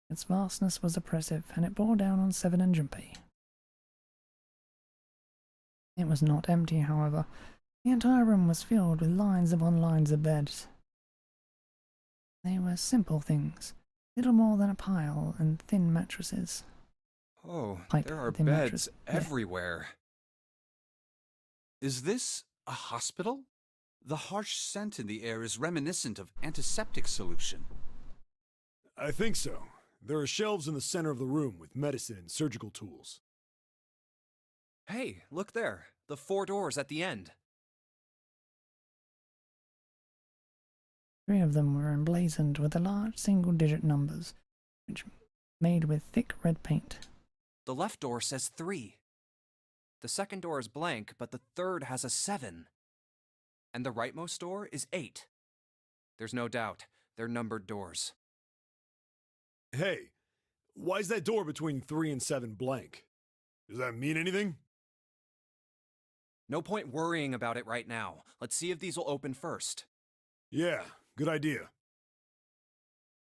Its vastness was oppressive, and it bore down on Seven and Junpei. It was not empty, however. The entire room was filled with lines upon lines of beds. They were simple things, little more than a pile and thin mattresses. Oh, Pipe there are thin beds mattress. Yeah. everywhere. Is this a hospital? The harsh scent in the air is reminiscent of antiseptic solution. I think so. There are shelves in the center of the room with medicine and surgical tools. Hey, look there. The 4 doors at the end. 3 of them were emblazoned with the large single-digit numbers, which made with thick red paint. The left door says 3. The second door is blank, but the third has a 7. And the rightmost door is 8. There's no doubt, they're numbered doors. Hey, why is that door between 3 and 7 blank? Does that mean anything? No point worrying about it right now. Let's see if these will open first. Yeah, good idea.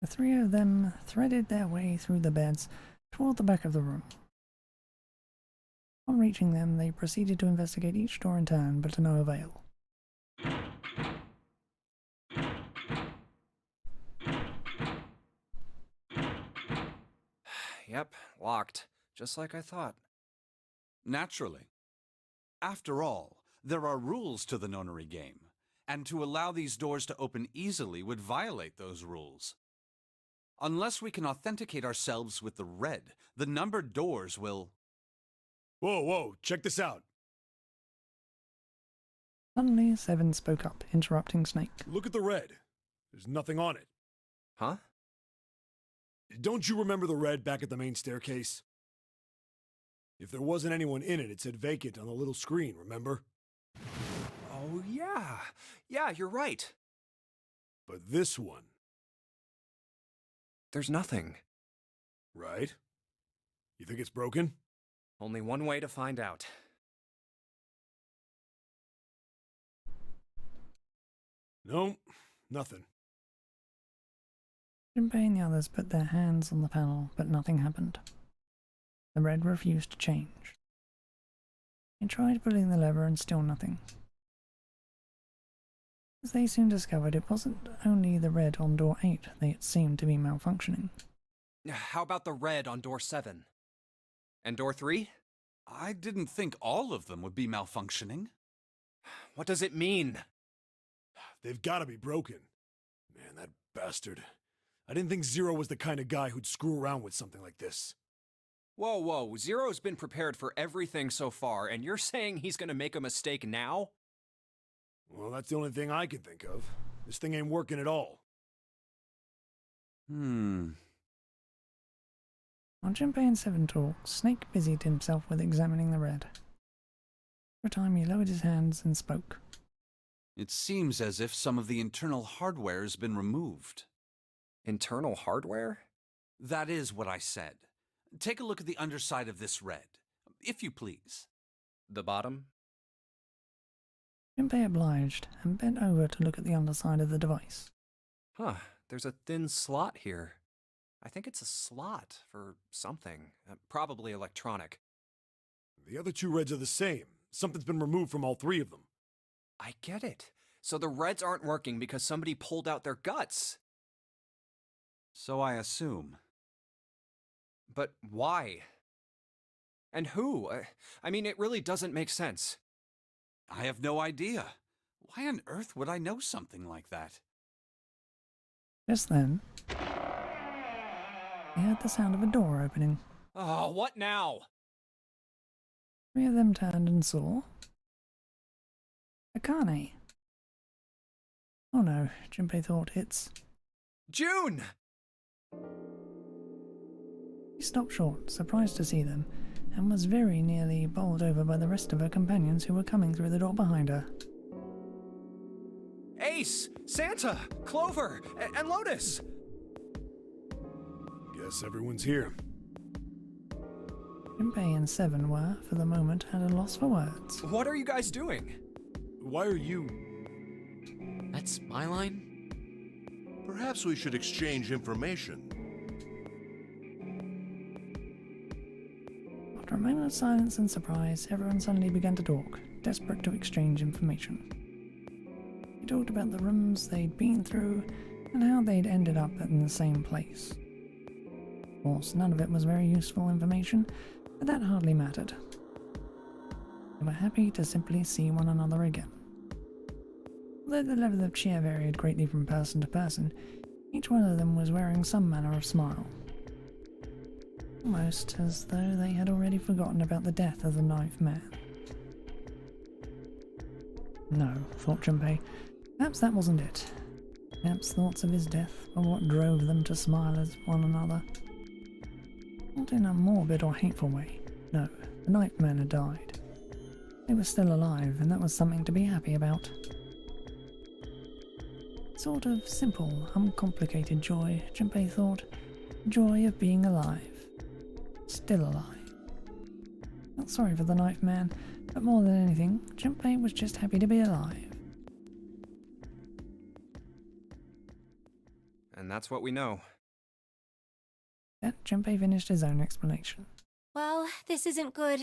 The 3 of them threaded their way through the beds toward the back of the room. On reaching them, they proceeded to investigate each door in turn, but to no avail. Yep, locked. Just like I thought. Naturally. After all, there are rules to the nonary game, and to allow these doors to open easily would violate those rules. Unless we can authenticate ourselves with the red, the numbered doors will... Whoa, check this out. Suddenly, Seven spoke up, interrupting Snake. Look at the red. There's nothing on it. Huh? Don't you remember the red back at the main staircase? If there wasn't anyone in it, it said vacant on the little screen, remember? Oh, yeah. Yeah, you're right. But this one, There's nothing. right? You think it's broken? Only one way to find out. No, nothing. Junpei and the others put their hands on the panel, but nothing happened. The red refused to change. They tried pulling the lever and still nothing. As they soon discovered, it wasn't only the red on door 8 that seemed to be malfunctioning. How about the red on door 7? And door 3? I didn't think all of them would be malfunctioning. What does it mean? They've got to be broken. Man, that bastard. I didn't think Zero was the kind of guy who'd screw around with something like this. Whoa, Zero's been prepared for everything so far, and you're saying he's gonna make a mistake now? Well, that's the only thing I can think of. This thing ain't working at all. While Junpei and Seven talked, Snake busied himself with examining the red. For a time he lowered his hands and spoke. It seems as if some of the internal hardware has been removed. Internal hardware? That is what I said. Take a look at the underside of this red, if you please. The bottom? Junpei obliged and bent over to look at the underside of the device. Huh, there's a thin slot here. I think it's a slot for something, probably electronic. The other 2 reds are the same. Something's been removed from all 3 of them. I get it. So the reds aren't working because somebody pulled out their guts. So I assume. But why? And who? I mean, it really doesn't make sense. I have no idea. Why on earth would I know something like that? Just then, they heard the sound of a door opening. Oh, what now? 3 of them turned and saw Akane. Oh no, Junpei thought, it's... June! He stopped short, surprised to see them, and was very nearly bowled over by the rest of her companions who were coming through the door behind her. Ace! Santa! Clover! And Lotus! Guess everyone's here. Junpei and Seven were, for the moment, at a loss for words. What are you guys doing? Why are you... That's my line? Perhaps we should exchange information. After a moment of silence and surprise, everyone suddenly began to talk, desperate to exchange information. They talked about the rooms they'd been through and how they'd ended up in the same place. Of course, none of it was very useful information, but that hardly mattered. They were happy to simply see one another again. Although the level of cheer varied greatly from person to person, each one of them was wearing some manner of smile. Almost as though they had already forgotten about the death of the ninth man. No, thought Junpei, perhaps that wasn't it. Perhaps thoughts of his death were what drove them to smile at one another. Not in a morbid or hateful way, no, the ninth man had died. They were still alive, and that was something to be happy about. Sort of simple, uncomplicated joy, Junpei thought. Joy of being alive. Still alive. Not sorry for the ninth man, but more than anything, Junpei was just happy to be alive. And that's what we know. Then Junpei finished his own explanation. Well, this isn't good.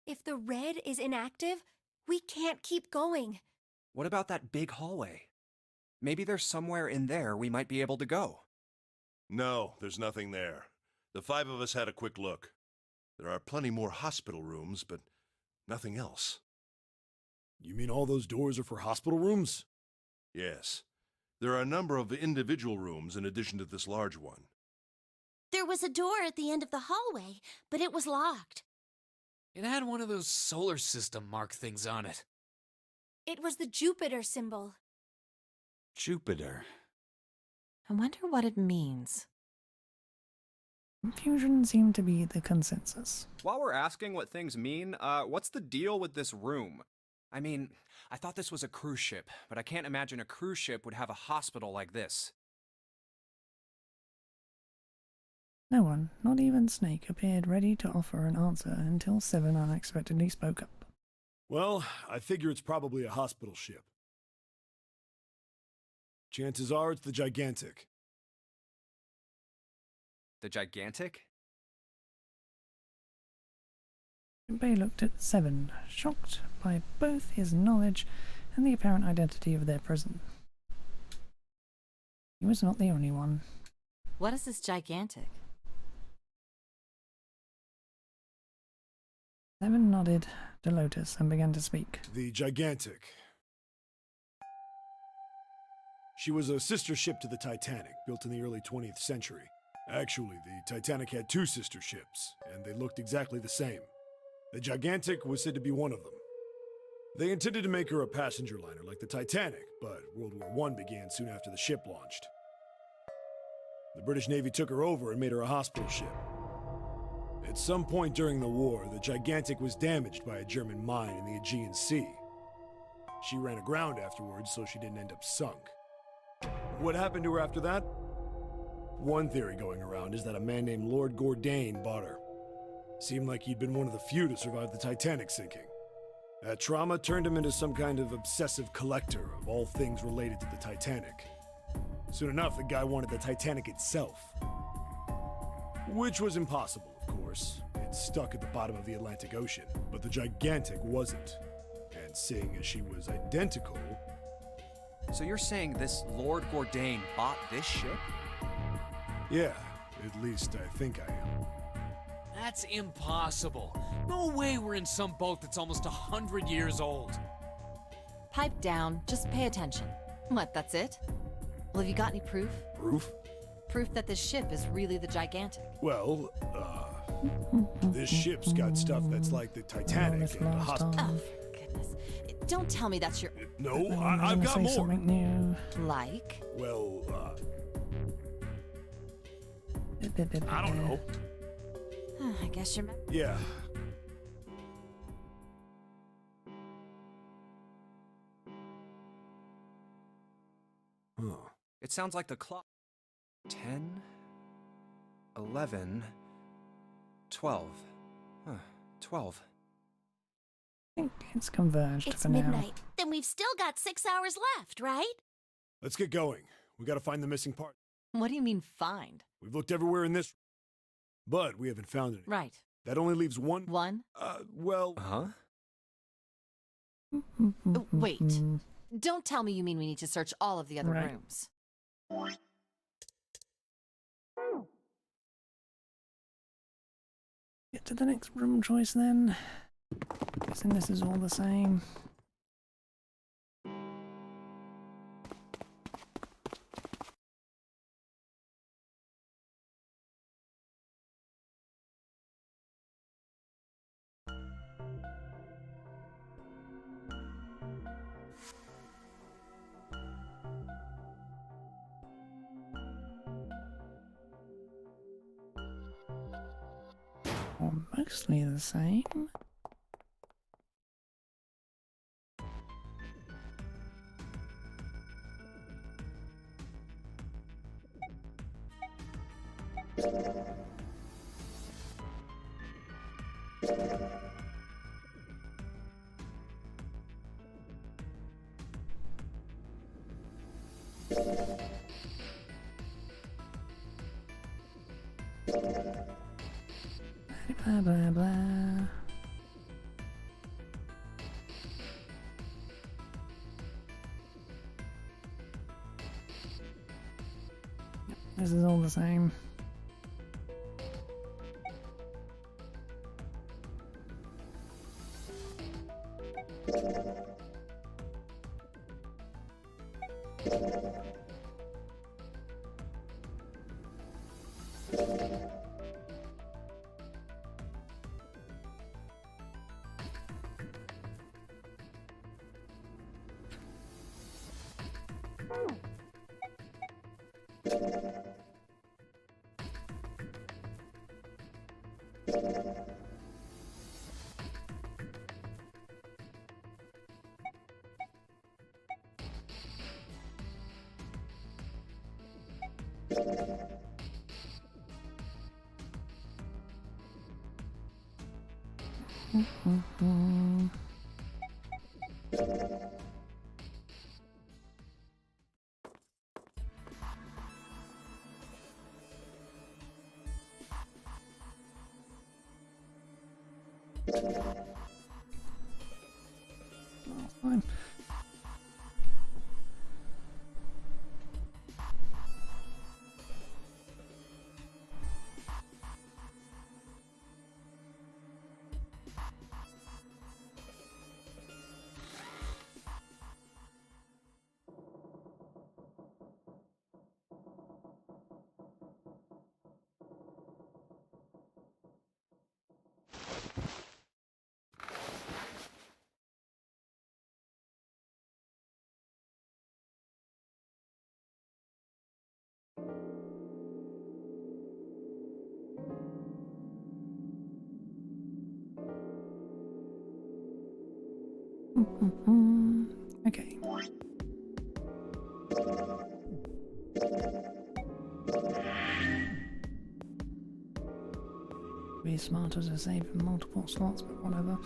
If the red is inactive, we can't keep going. What about that big hallway? Maybe there's somewhere in there we might be able to go. No, there's nothing there. The 5 of us had a quick look. There are plenty more hospital rooms, but nothing else. You mean all those doors are for hospital rooms? Yes. There are a number of individual rooms in addition to this large one. There was a door at the end of the hallway, but it was locked. It had one of those solar system mark things on it. It was the Jupiter symbol. Jupiter. I wonder what it means. Confusion seemed to be the consensus. While we're asking what things mean, what's the deal with this room? I mean, I thought this was a cruise ship, but I can't imagine a cruise ship would have a hospital like this. No one, not even Snake, appeared ready to offer an answer until Seven unexpectedly spoke up. Well, I figure it's probably a hospital ship. Chances are it's the Gigantic. The Gigantic? Junpei looked at Seven, shocked by both his knowledge and the apparent identity of their prison. He was not the only one. What is this gigantic? Seven nodded to Lotus and began to speak. The Gigantic. She was a sister ship to the Titanic, built in the early 20th century. Actually, the Titanic had 2 sister ships, and they looked exactly the same. The Gigantic was said to be one of them. They intended to make her a passenger liner like the Titanic, but World War I began soon after the ship launched. The British Navy took her over and made her a hospital ship. At some point during the war, the Gigantic was damaged by a German mine in the Aegean Sea. She ran aground afterwards, so she didn't end up sunk. What happened to her after that? One theory going around is that a man named Lord Gordain bought her. Seemed like he'd been one of the few to survive the Titanic sinking. That trauma turned him into some kind of obsessive collector of all things related to the Titanic. Soon enough, the guy wanted the Titanic itself. Which was impossible, of course. It's stuck at the bottom of the Atlantic Ocean. But the Gigantic wasn't. And seeing as she was identical... So you're saying this Lord Gordain bought this ship? Yeah, at least I think I am. That's impossible. No way we're in some boat that's almost 100 years old. Pipe down, just pay attention. What, that's it? Well, have you got any proof? Proof? Proof that this ship is really the gigantic. Well, this ship's got stuff that's like the Titanic and the hospital. Oh, for goodness. Don't tell me that's your... No, I'm I've gonna got say more. something new. Like? Well, I don't know. I guess you're... Yeah. Huh. It sounds like the clock. 10, 11, 12. Huh, 12. I think it's converged It's for midnight. now. Then we've still got 6 hours left, right? Let's get going. We gotta find the missing part. What do you mean, find? We've looked everywhere in this, but we haven't found it. Right. That only leaves one. One? Well. Huh? Wait. Don't tell me you mean we need to search all of the other Right. rooms. Get to the next room choice then. Guessing this is all the same. Or mostly the same. Blah blah blah. This is all the same. Fine. Okay. Be smarter to save in multiple slots, but whatever.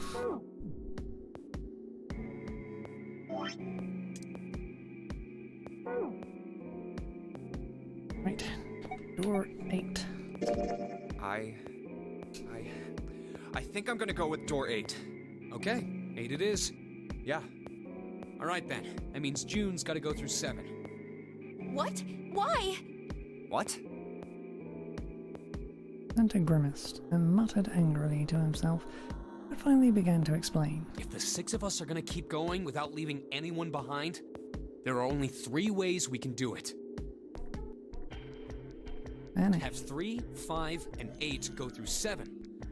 Right. Door 8. I think I'm gonna go with door 8. Okay, 8 it is. Yeah. All right then. That means June's got to go through 7. What? Why? What? Santa grimaced and muttered angrily to himself, but finally began to explain. If the 6 of us are gonna keep going without leaving anyone behind, there are only 3 ways we can do it. Annie. Have 3, 5, and 8 go through 7,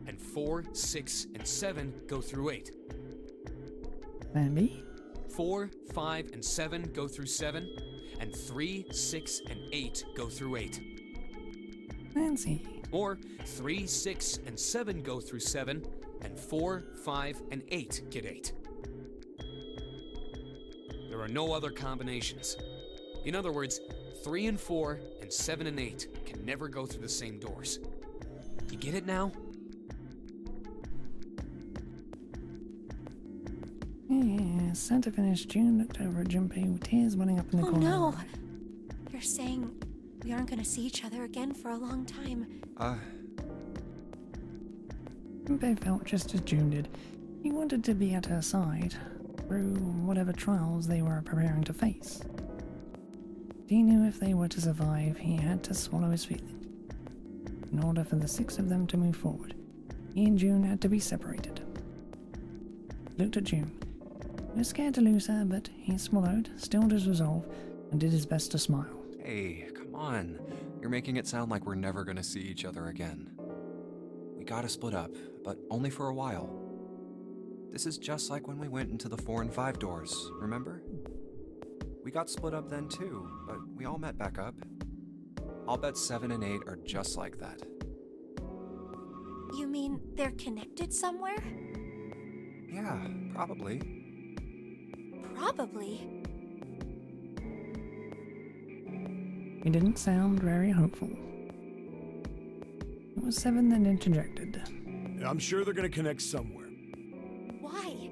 and 4, 6, and 7 go through 8. Bambi? 4, 5, and 7 go through 7, and 3, 6, and 8 go through 8. Nancy. Or 3, 6, and 7 go through 7, and 4, 5, and 8 get 8. There are no other combinations. In other words, 3 and 4 and 7 and 8 can never go through the same doors. You get it now? Yeah, Santa finished. June looked over at Junpei with tears welling up in the Oh corner. no! You're saying we aren't gonna see each other again for a long time. Junpei felt just as June did. He wanted to be at her side, through whatever trials they were preparing to face. He knew if they were to survive, he had to swallow his feelings. In order for the six of them to move forward, he and June had to be separated. He looked at June. He was scared to lose her, but he swallowed, stilled his resolve, and did his best to smile. Hey, come on. You're making it sound like we're never gonna see each other again. We gotta split up, but only for a while. This is just like when we went into the 4 and 5 doors, remember? We got split up then too, but we all met back up. I'll bet 7 and 8 are just like that. You mean they're connected somewhere? Yeah, probably. Probably. He didn't sound very hopeful. It was 7 that interjected. I'm sure they're gonna connect somewhere. Why?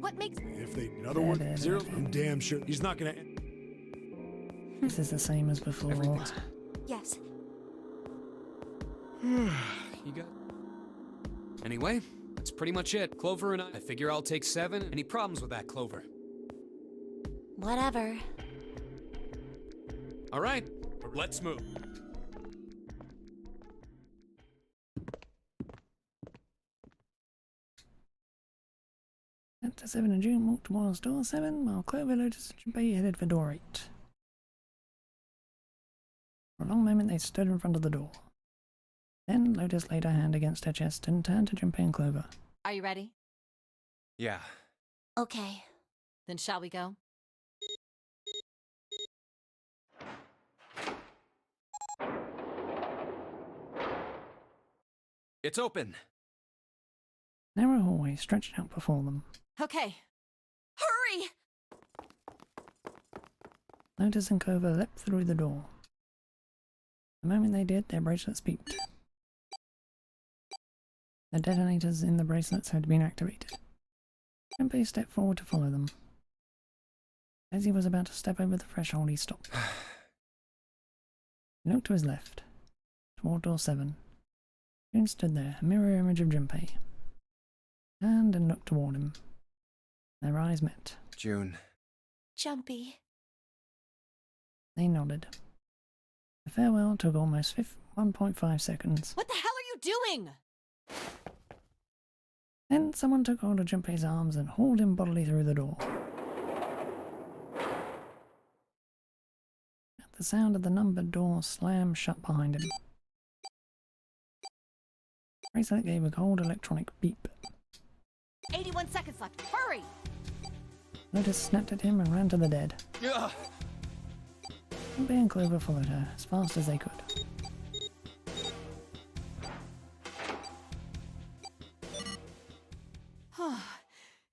What makes... If they, in other words, 0, I'm damn sure he's not gonna... This is the same as before. Everything's... Yes. You got... Anyway, that's pretty much it. Clover and I figure I'll take 7. Any problems with that, Clover? Whatever. All right, let's move. After 7 and June walked towards door 7, while Clover, Lotus, and Junpei headed for door 8. For a long moment they stood in front of the door. Then Lotus laid her hand against her chest and turned to Junpei and Clover. Are you ready? Yeah. Okay. Then shall we go? It's open! Narrow hallway stretched out before them. Okay. Hurry! Lotus and Clover leapt through the door. The moment they did, their bracelets beeped. The detonators in the bracelets had been activated. Junpei stepped forward to follow them. As he was about to step over the threshold, he stopped. He looked to his left, toward door 7. June stood there, a mirror image of Junpei. Turned and looked toward him. Their eyes met. June. Jumpy. They nodded. The farewell took almost 1.5 seconds. What the hell are you doing? Then someone took hold of Junpei's arms and hauled him bodily through the door. At the sound of the numbered door slam shut behind him, the bracelet gave a cold electronic beep. 81 seconds left. Hurry! Lotus snapped at him and ran to the dead. Ugh. Junpei and Clover followed her as fast as they could.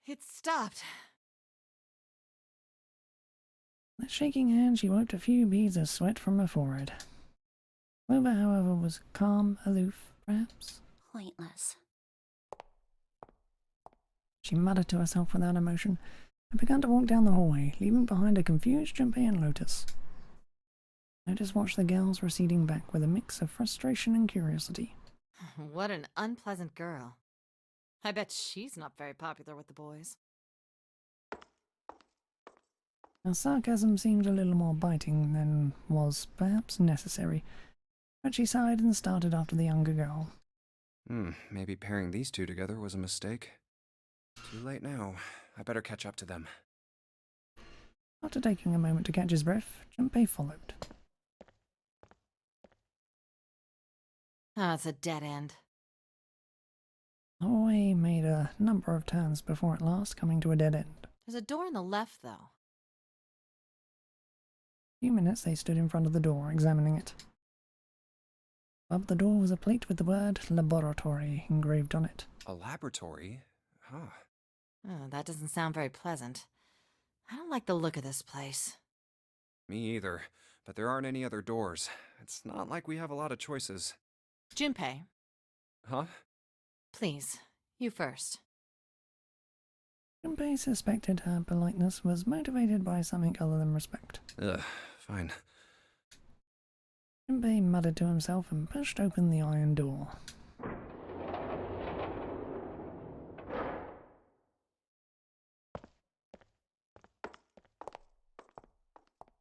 It stopped. With shaking hand, she wiped a few beads of sweat from her forehead. Clover, however, was calm, aloof, perhaps. Pointless. She muttered to herself without emotion and began to walk down the hallway, leaving behind a confused Junpei and Lotus. Lotus watched the girls receding back with a mix of frustration and curiosity. What an unpleasant girl. I bet she's not very popular with the boys. Her sarcasm seemed a little more biting than was perhaps necessary, but she sighed and started after the younger girl. Maybe pairing these two together was a mistake. Too late now. I better catch up to them. After taking a moment to catch his breath, Junpei followed. Ah, it's a dead end. The hallway made a number of turns before at last coming to a dead end. There's a door on the left, though. A few minutes they stood in front of the door, examining it. Above the door was a plate with the word laboratory engraved on it. A laboratory? Huh. Oh, that doesn't sound very pleasant. I don't like the look of this place. Me either. But there aren't any other doors. It's not like we have a lot of choices. Junpei, Huh? please, you first. Junpei suspected her politeness was motivated by something other than respect. Ugh, fine. Junpei muttered to himself and pushed open the iron door.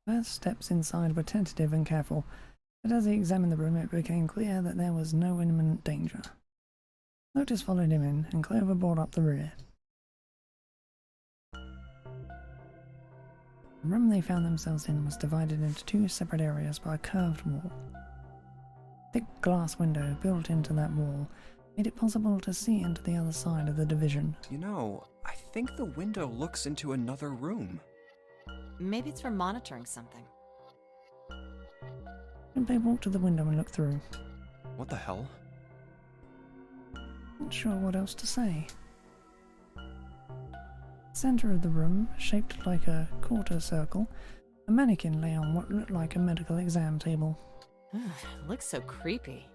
First steps inside were tentative and careful, but as he examined the room it became clear that there was no imminent danger. Lotus followed him in, and Clover brought up the rear. The room they found themselves in was divided into two separate areas by a curved wall. A thick glass window built into that wall made it possible to see into the other side of the division. You know, I think the window looks into another room. Maybe it's for monitoring something. Junpei walked to the window and looked through. What the hell? Not sure what else to say. Center of the room, shaped like a quarter circle, a mannequin lay on what looked like a medical exam table. Looks so creepy.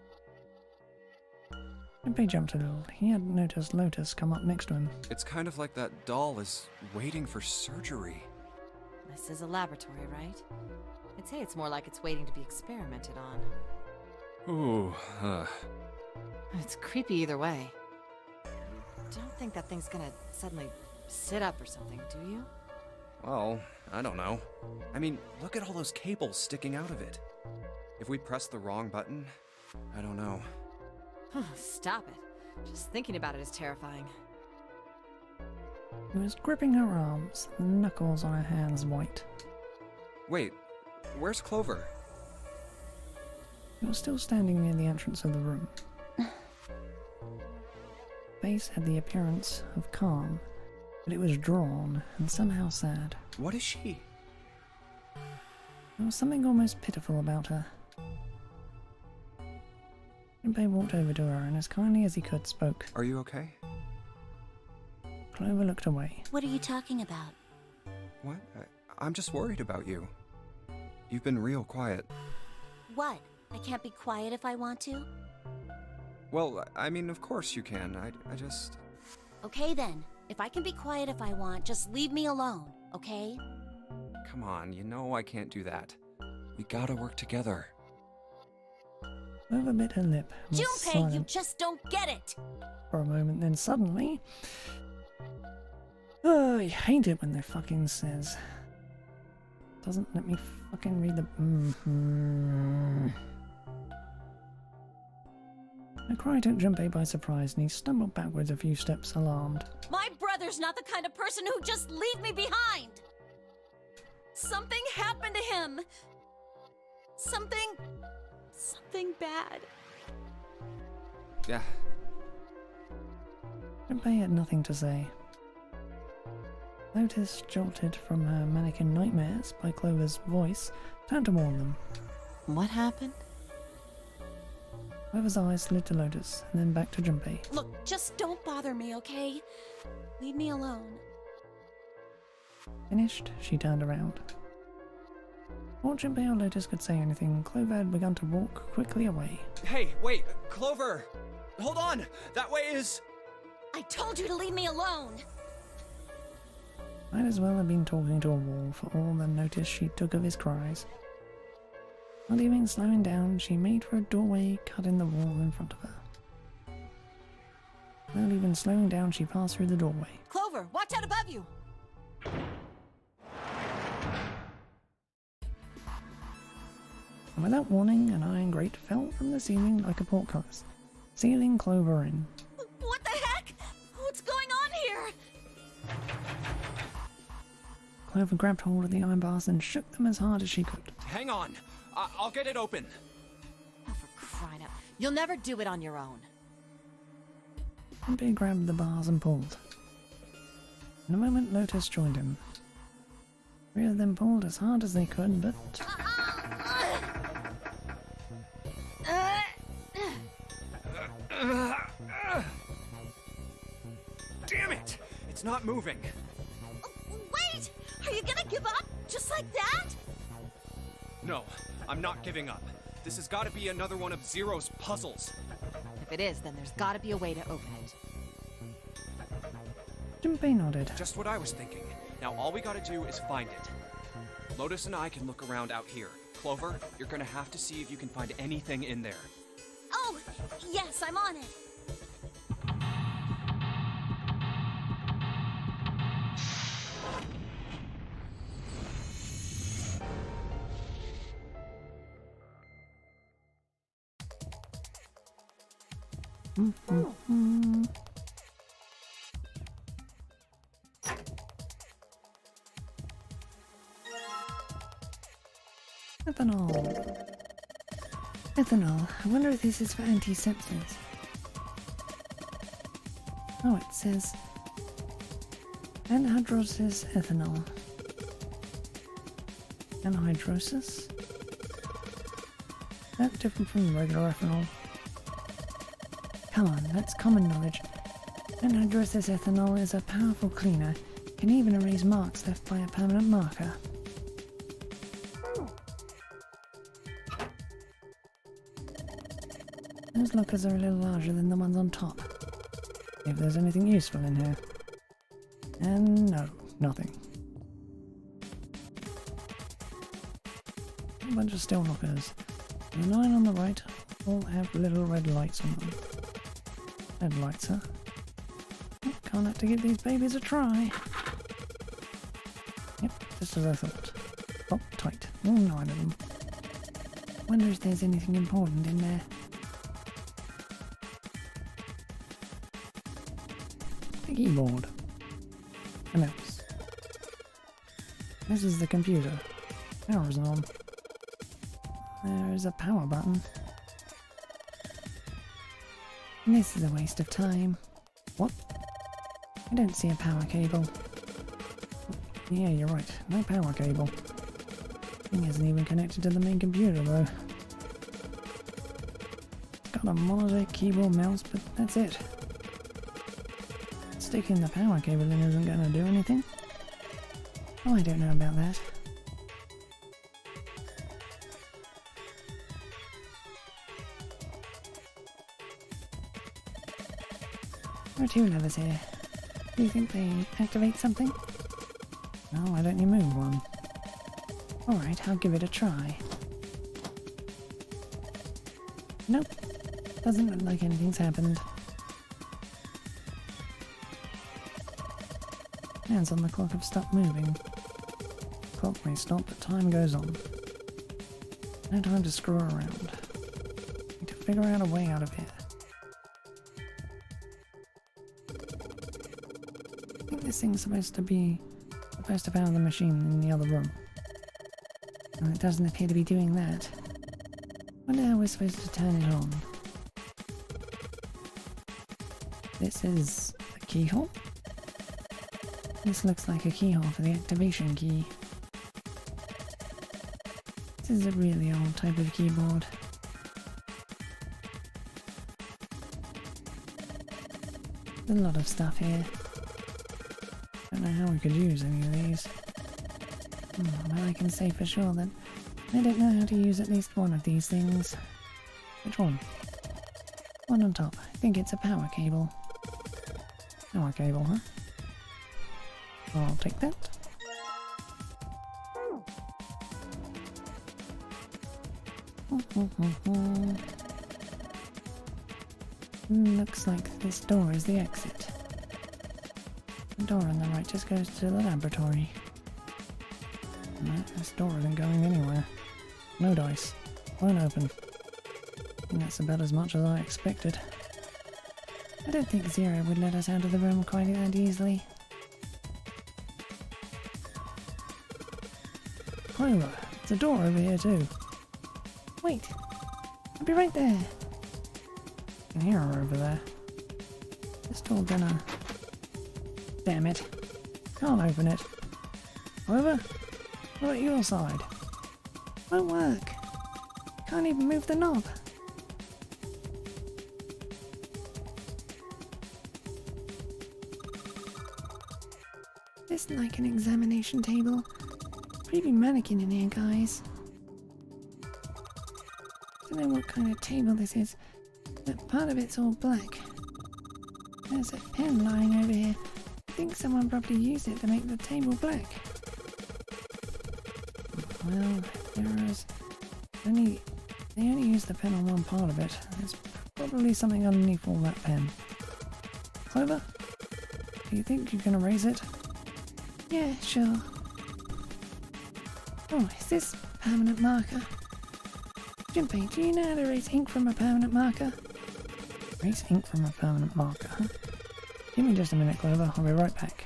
Junpei jumped a little. He hadn't noticed Lotus come up next to him. It's kind of like that doll is waiting for surgery. This is a laboratory, right? I'd say it's more like it's waiting to be experimented on. Ooh, It's creepy either way. Don't think that thing's gonna suddenly sit up or something, do you? Well, I don't know. I mean, look at all those cables sticking out of it. If we press the wrong button, I don't know. Stop it. Just thinking about it is terrifying. He was gripping her arms, the knuckles on her hands white. Wait, where's Clover? He was still standing near the entrance of the room. Face had the appearance of calm, but it was drawn and somehow sad. What is she? There was something almost pitiful about her. Junpei walked over to her and as kindly as he could spoke. Are you okay? Clover looked away. What are you talking about? What? I'm just worried about you. You've been real quiet. What? I can't be quiet if I want to? Well, I mean, of course you can. I just... Okay then. If I can be quiet if I want, just leave me alone, okay? Come on, you know I can't do that. We gotta work together. Clover bit her lip and was Junpei, silent you just don't get it! for a moment, then suddenly... Oh, I hate it when they fucking says. Doesn't let me fucking read the... A cry took Junpei by surprise and he stumbled backwards a few steps, alarmed. My brother's not the kind of person who'd just leave me behind! Something happened to him! Something bad. Yeah. Junpei had nothing to say. Lotus, jolted from her mannequin nightmares by Clover's voice, turned to warn them. What happened? Clover's eyes slid to Lotus, and then back to Junpei. Look, just don't bother me, okay? Leave me alone. Finished, she turned around. Before Junpei or Lotus could say anything, Clover had begun to walk quickly away. Hey, wait, Clover! Hold on! That way is... I told you to leave me alone! Might as well have been talking to a wall for all the notice she took of his cries. Not even slowing down, she made for a doorway cut in the wall in front of her. Not even slowing down, she passed through the doorway. Clover, watch out above you! And without warning, an iron grate fell from the ceiling like a portcullis, sealing Clover in. What the heck? What's going on here? Clover grabbed hold of the iron bars and shook them as hard as she could. Hang on! I'll get it open. Oh, for crying out. You'll never do it on your own. Junpei grabbed the bars and pulled. In a moment, Lotus joined him. Three of them pulled as hard as they could, but... Damn it! It's not moving. Wait! Are you gonna give up? Just like that? No, I'm not giving up. This has got to be another one of Zero's puzzles. If it is, then there's gotta be a way to open it. Junpei nodded. Just what I was thinking. Now all we gotta do is find it. Lotus and I can look around out here. Clover, you're gonna have to see if you can find anything in there. Oh, yes, I'm on it. Ethanol. Ethanol. I wonder if this is for antisepsis. Oh, it says anhydrosis ethanol. Anhydrosis? That different from regular ethanol? Come on, that's common knowledge. Anhydrosis ethanol is a powerful cleaner. Can even erase marks left by a permanent marker. Those lockers are a little larger than the ones on top. If there's anything useful in here. And no, nothing. A bunch of still lockers. The 9 on the right all have little red lights on them. Red lights, huh? Can't have to give these babies a try. Yep, just as I thought. Oh, tight. All 9 of them. Wonder if there's anything important in there. A keyboard. A mouse. This is the computer. Power is on. There is a power button. This is a waste of time. What? I don't see a power cable. Yeah, you're right. No power cable. Thing isn't even connected to the main computer though. It's got a monitor, keyboard, mouse, but that's it. Sticking the power cable in isn't going to do anything. Oh, I don't know about that. There are 2 levers here. Do you think they activate something? No, why don't you move one? Alright, I'll give it a try. Nope. Doesn't look like anything's happened. Hands on the clock have stopped moving. Clock may stop, but time goes on. No time to screw around. Need to figure out a way out of here. I think this thing's supposed to power the machine in the other room. And it doesn't appear to be doing that. Wonder how we're supposed to turn it on. This is a keyhole? This looks like a keyhole for the activation key. This is a really old type of keyboard. There's a lot of stuff here. Don't know how we could use any of these. But I can say for sure that I don't know how to use at least one of these things. Which one? One on top. I think it's a power cable. Power cable, huh? I'll take that. Looks like this door is the exit. The door on the right just goes to the laboratory. No, this door isn't going anywhere. No dice. Won't open. I think that's about as much as I expected. I don't think Zero would let us out of the room quite that easily. Clover, there's a door over here too. Wait, I'll be right there. I can hear her over there. This door gonna... Damn it. Can't open it. Clover, what about your side? Won't work. Can't even move the knob. This is like an examination table. Creepy mannequin in here, guys. Don't know what kind of table this is, but part of it's all black. There's a pen lying over here. I think someone probably used it to make the table black. Well, there is They only use the pen on one part of it. There's probably something underneath all that pen. Clover? Do you think you can erase it? Yeah, sure. Oh, is this permanent marker? Junpei, do you know how to erase ink from a permanent marker? Erase ink from a permanent marker, huh? Give me just a minute, Clover. I'll be right back.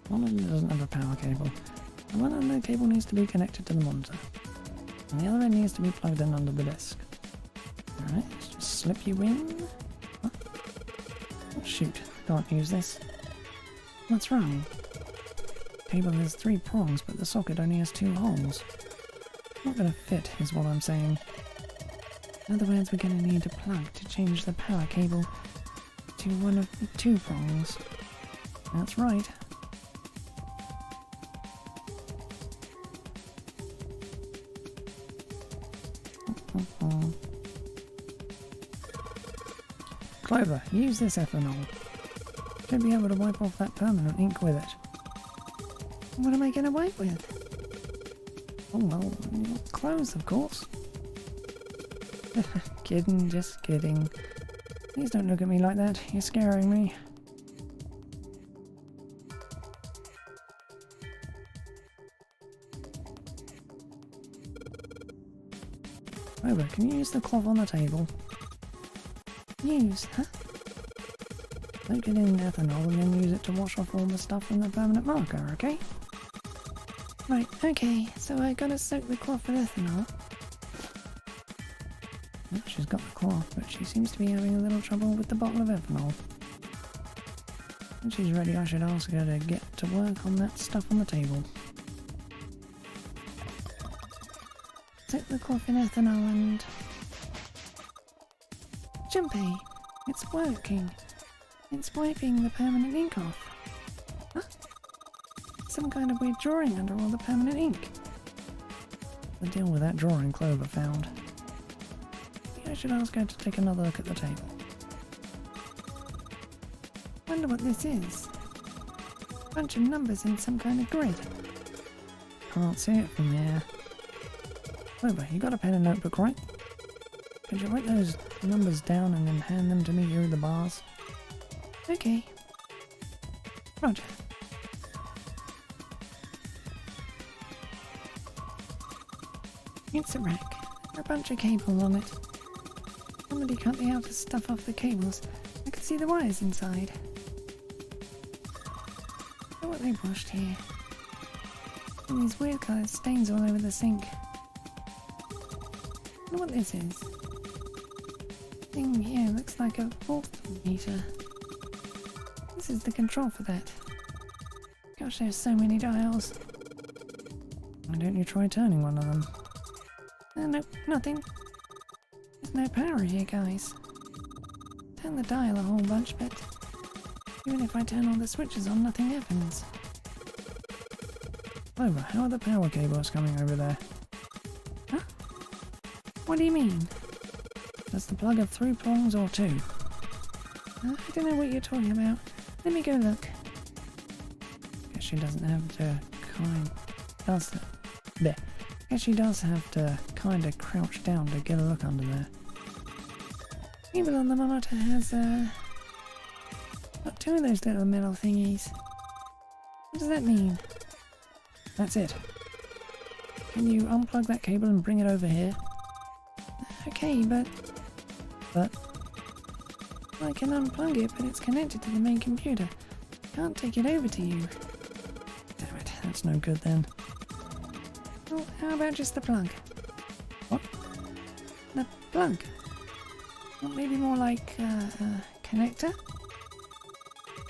One of them doesn't have a power cable. And one end of the cable needs to be connected to the monitor. And the other end needs to be plugged in under the disk. Alright, let's just slip you in. Huh? Oh shoot, can't use this. What's wrong? The cable has 3 prongs, but the socket only has 2 holes. Not gonna fit, is what I'm saying. In other words, we're gonna need a plug to change the power cable to one of the 2 prongs. That's right. Clover, use this ethanol. Should be able to wipe off that permanent ink with it. What am I gonna wipe with? Oh well, your clothes of course. Kidding, just kidding. Please don't look at me like that, you're scaring me. Clover, can you use the cloth on the table? Use, huh? Soak it in ethanol and then use it to wash off all the stuff from the permanent marker, okay? Right, okay, so I gotta soak the cloth with ethanol. Well, she's got the cloth, but she seems to be having a little trouble with the bottle of ethanol. When she's ready, I should ask her to get to work on that stuff on the table. Soak the cloth in ethanol and... Junpei, it's working. It's wiping the permanent ink off. Huh? Some kind of weird drawing under all the permanent ink. The deal with that drawing Clover found. Maybe I should ask her to take another look at the table. Wonder what this is. Bunch of numbers in some kind of grid. Can't see it from there. Clover, you got a pen and notebook, right? Could you write those numbers down and then hand them to me through the bars? Okay. Roger. It's a rack. A bunch of cables on it. Somebody cut the outer stuff off the cables. I could see the wires inside. Look what they washed here. And these weird coloured stains all over the sink. Look what this is. Thing here looks like a voltmeter. This is the control for that. Gosh, there's so many dials. Why don't you try turning one of them? Nope, nothing. There's no power here, guys. Turn the dial a whole bunch, but even if I turn all the switches on, nothing happens. Clover, how are the power cables coming over there? Huh? What do you mean? Does the plug have 3 prongs or 2? I don't know what you're talking about. Let me go look. Guess she doesn't have to Guess she does have to kind of crouch down to get a look under there. Cable on the monitor has got 2 of those little metal thingies. What does that mean? That's it. Can you unplug that cable and bring it over here? Okay, but But I can unplug it, but it's connected to the main computer. Can't take it over to you. damn it, that's no good then. Well, how about just the plug? What? The plug. Well, maybe more like a connector?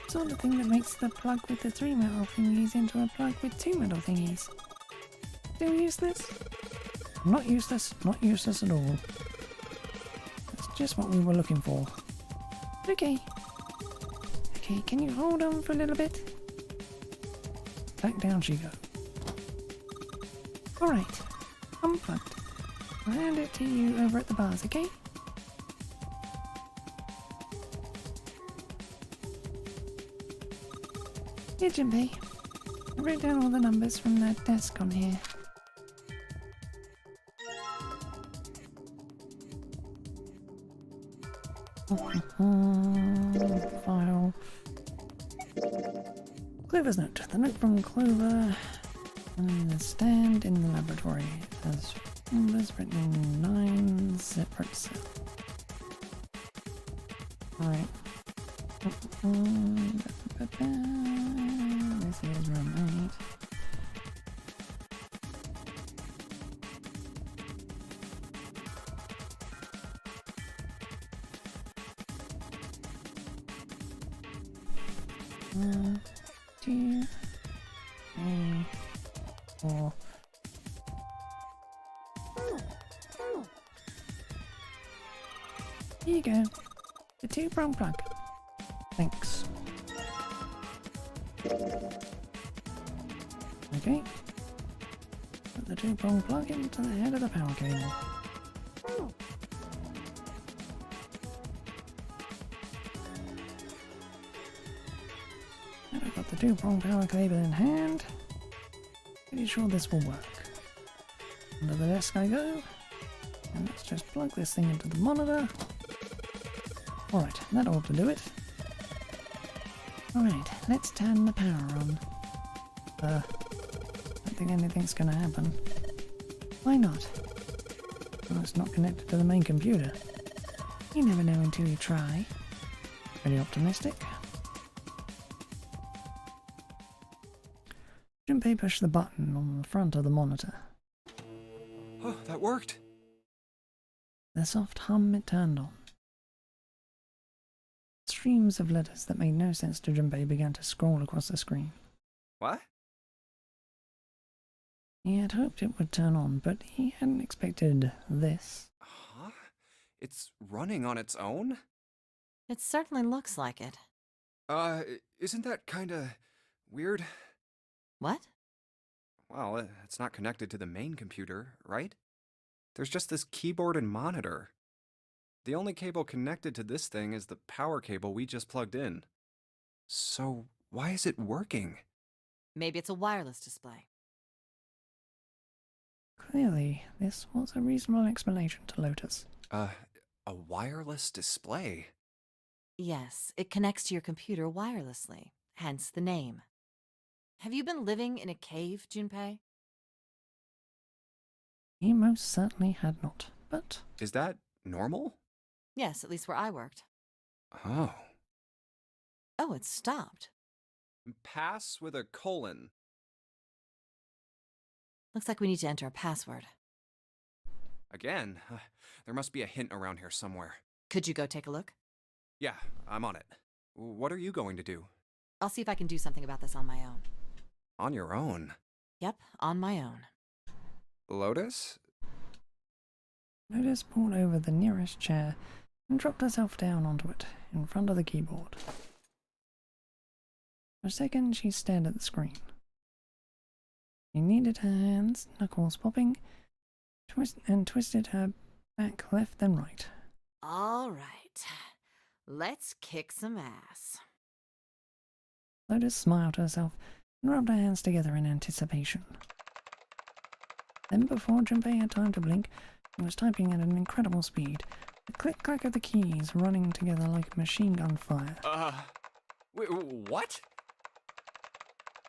Sort of thing that makes the plug with the 3 metal thingies into a plug with 2 metal thingies. Still useless? Not useless at all. That's just what we were looking for. Okay. Okay, can you hold on for a little bit? Back down she goes. Alright. Unplugged. I'll hand it to you over at the bars, okay? Here, Junpei. I wrote down all the numbers from that desk on here. File. Clover's note. The note from Clover on the stand in the laboratory has numbers written in 9 separate cells. Alright. This is room 8. One, 2, 3, 4. Here you go. The 2-prong plug. Thanks. Okay. Put the 2-prong plug into the head of the power cable. Now I've got the 2-prong power cable in hand. Pretty sure this will work. Under the desk I go. And let's just plug this thing into the monitor. Alright, that ought to do it. Alright, let's turn the power on. Don't think anything's gonna happen. Why not? Well, it's not connected to the main computer. You never know until you try. Pretty optimistic. Junpei pushed the button on the front of the monitor. Oh, that worked. The soft hum it turned on. Streams of letters that made no sense to Junpei began to scroll across the screen. What? He had hoped it would turn on, but he hadn't expected this. Huh? It's running on its own? It certainly looks like it. Isn't that kinda weird? What? Well, it's not connected to the main computer, right? There's just this keyboard and monitor. The only cable connected to this thing is the power cable we just plugged in. So, why is it working? Maybe it's a wireless display. Clearly, this was a reasonable explanation to Lotus. A wireless display? Yes, it connects to your computer wirelessly, hence the name. Have you been living in a cave, Junpei? He most certainly had not, but... Is that normal? Yes, at least where I worked. Oh. Oh, it stopped. Pass with a colon. Looks like we need to enter a password. Again? There must be a hint around here somewhere. Could you go take a look? Yeah, I'm on it. What are you going to do? I'll see if I can do something about this on my own. On your own? Yep, on my own. Lotus? Lotus pulled over the nearest chair and dropped herself down onto it, in front of the keyboard. For a second, she stared at the screen. She kneaded her hands, knuckles popping, twisted her back left and right. All right. Let's kick some ass. Lotus smiled to herself and rubbed her hands together in anticipation. Then, before Junpei had time to blink, she was typing at an incredible speed, the click-clack of the keys running together like machine gun fire. What?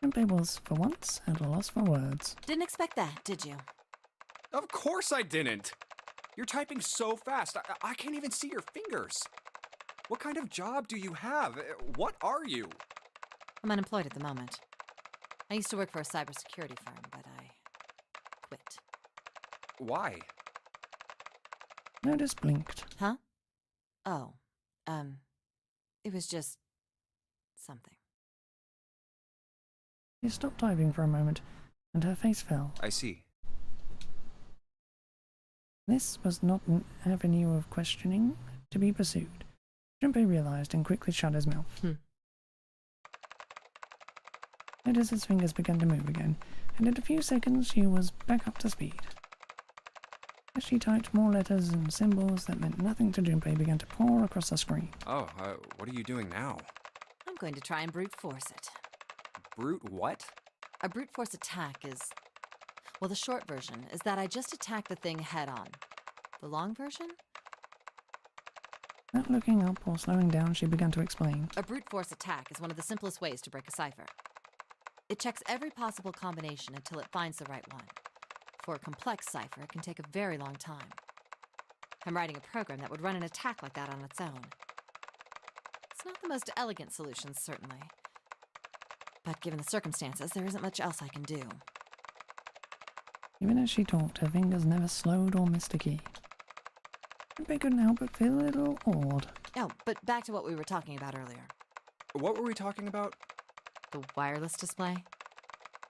Junpei was, for once, at a loss for words. Didn't expect that, did you? Of course I didn't! You're typing so fast, I can't even see your fingers. What kind of job do you have? What are you? I'm unemployed at the moment. I used to work for a cybersecurity firm, but I quit. Why? Lotus blinked. Huh? Oh, it was just something. She stopped typing for a moment, and her face fell. I see. This was not an avenue of questioning to be pursued. Junpei realized and quickly shut his mouth. Lotus's fingers began to move again, and in a few seconds she was back up to speed. As she typed, more letters and symbols that meant nothing to Junpei began to pour across the screen. Oh, what are you doing now? I'm going to try and brute force it. Brute what? A brute force attack is... Well, the short version is that I just attack the thing head on. The long version? Without looking up or slowing down, she began to explain. A brute force attack is one of the simplest ways to break a cipher. It checks every possible combination until it finds the right one. For a complex cipher, it can take a very long time. I'm writing a program that would run an attack like that on its own. It's not the most elegant solution, certainly. But given the circumstances, there isn't much else I can do. Even as she talked, her fingers never slowed or missed a key. They couldn't help but feel a little awed. Oh, but back to what we were talking about earlier. What were we talking about? The wireless display?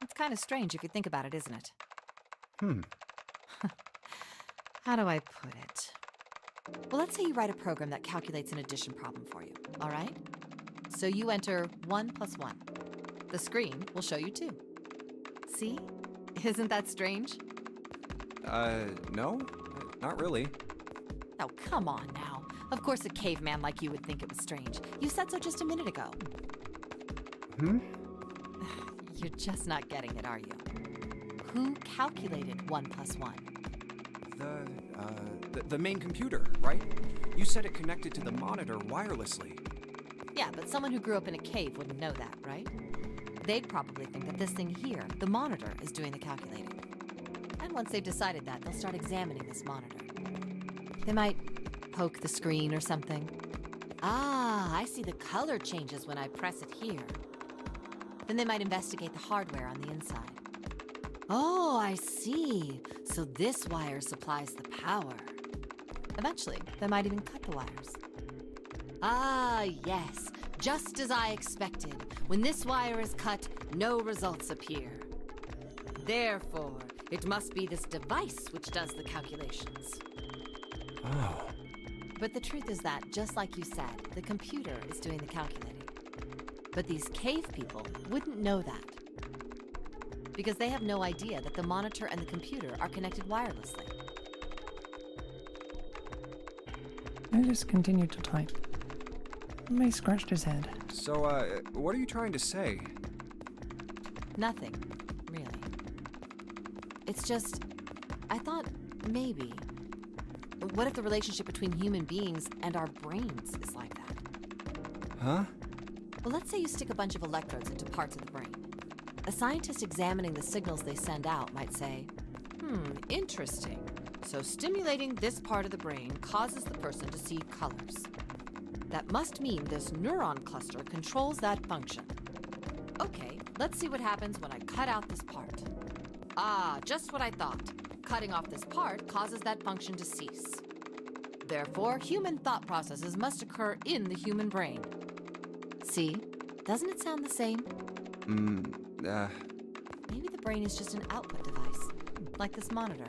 It's kind of strange if you think about it, isn't it? How do I put it? Well, let's say you write a program that calculates an addition problem for you, all right? So you enter 1 plus 1. The screen will show you 2. See? Isn't that strange? No, not really. Oh, come on now. Of course a caveman like you would think it was strange. You said so just a minute ago. You're just not getting it, are you? Who calculated 1 plus 1? The main computer, right? You said it connected to the monitor wirelessly. Yeah, but someone who grew up in a cave wouldn't know that, right? They'd probably think that this thing here, the monitor, is doing the calculating. And once they've decided that, they'll start examining this monitor. They might poke the screen or something. Ah, I see the color changes when I press it here. Then they might investigate the hardware on the inside. Oh, I see. So this wire supplies the power. Eventually, they might even cut the wires. Ah, yes. Just as I expected. When this wire is cut, no results appear. Therefore, it must be this device which does the calculations. Oh. But the truth is that, just like you said, the computer is doing the calculating. But these cave people wouldn't know that. Because they have no idea that the monitor and the computer are connected wirelessly. Otis continued to type. May scratched his head. So, what are you trying to say? Nothing, really. It's just, I thought maybe. What if the relationship between human beings and our brains is like that? Huh? Well, let's say you stick a bunch of electrodes into parts of the brain. A scientist examining the signals they send out might say, interesting. So stimulating this part of the brain causes the person to see colors. That must mean this neuron cluster controls that function. Okay, let's see what happens when I cut out this part. Ah, just what I thought. Cutting off this part causes that function to cease. Therefore, human thought processes must occur in the human brain. See? Doesn't it sound the same? Maybe the brain is just an output device, like this monitor.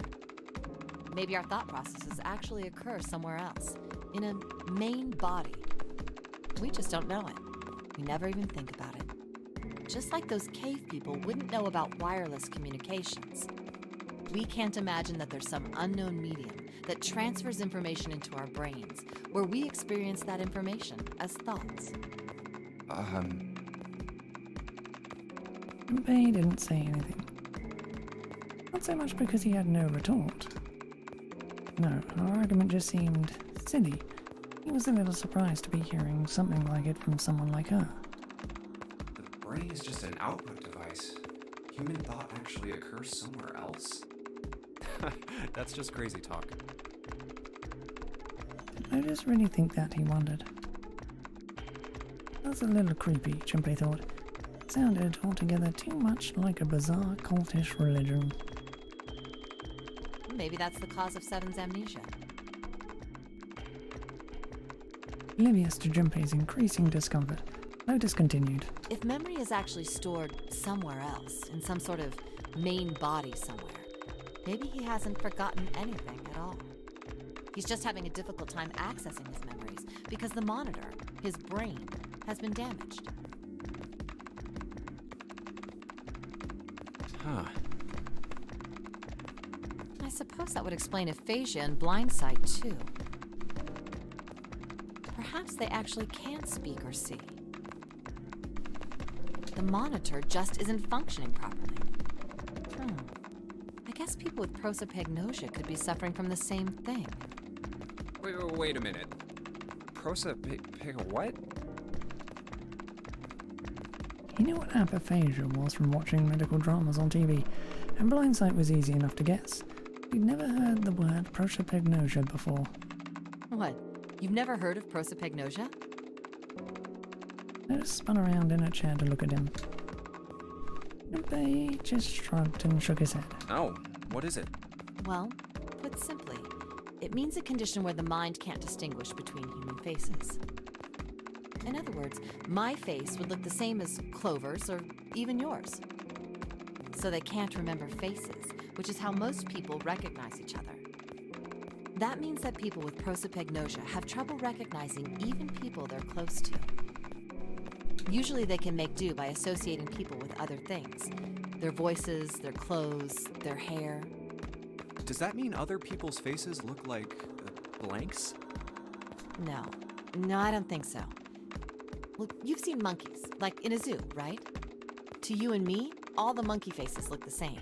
Maybe our thought processes actually occur somewhere else, in a main body. We just don't know it. We never even think about it. Just like those cave people wouldn't know about wireless communications. We can't imagine that there's some unknown medium that transfers information into our brains, where we experience that information as thoughts. Bay didn't say anything. Not so much because he had no retort. No, her argument just seemed silly. He was a little surprised to be hearing something like it from someone like her. The brain is just an output device. Human thought actually occurs somewhere else? That's just crazy talk. Did Otis really think that, he wondered? That's a little creepy, Junpei thought. It sounded altogether too much like a bizarre cultish religion. Maybe that's the cause of Seven's amnesia. Oblivious to Junpei's increasing discomfort, Otis continued. If memory is actually stored somewhere else, in some sort of main body somewhere, maybe he hasn't forgotten anything at all. He's just having a difficult time accessing his memories because the monitor, his brain, has been damaged. Huh. I suppose that would explain aphasia and blindsight, too. Perhaps they actually can't speak or see. the monitor just isn't functioning properly. I guess people with prosopagnosia could be suffering from the same thing. Wait a minute. What? He knew what apophagia was from watching medical dramas on TV, and blindsight was easy enough to guess. He'd never heard the word prosopagnosia before. What? You've never heard of prosopagnosia? Lotus spun around in a chair to look at him. Junpei just shrugged and shook his head. Oh, what is it? Well, put simply, it means a condition where the mind can't distinguish between human faces. In other words, my face would look the same as Clover's or even yours. So they can't remember faces, which is how most people recognize each other. That means that people with prosopagnosia have trouble recognizing even people they're close to. Usually they can make do by associating people with other things. Their voices, their clothes, their hair. Does that mean other people's faces look like blanks? No, I don't think so. Look, you've seen monkeys, like in a zoo, right? To you and me, all the monkey faces look the same.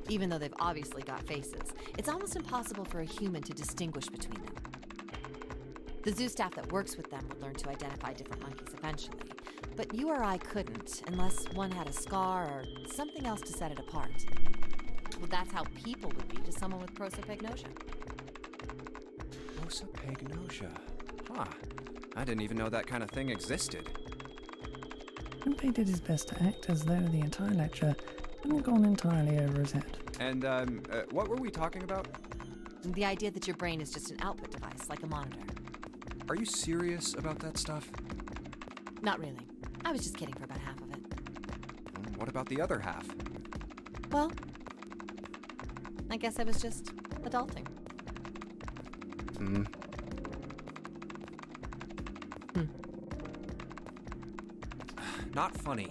Even though they've obviously got faces, it's almost impossible for a human to distinguish between them. The zoo staff that works with them would learn to identify different monkeys eventually, but you or I couldn't unless one had a scar or something else to set it apart. Well, that's how people would be to someone with prosopagnosia. Prosopagnosia? Huh. I didn't even know that kind of thing existed. Junpei did his best to act as though the entire lecture hadn't gone entirely over his head. And, what were we talking about? The idea that your brain is just an output device, like a monitor. Are you serious about that stuff? Not really. I was just kidding for about half of it. What about the other half? Well, I guess I was just adulting. Not funny.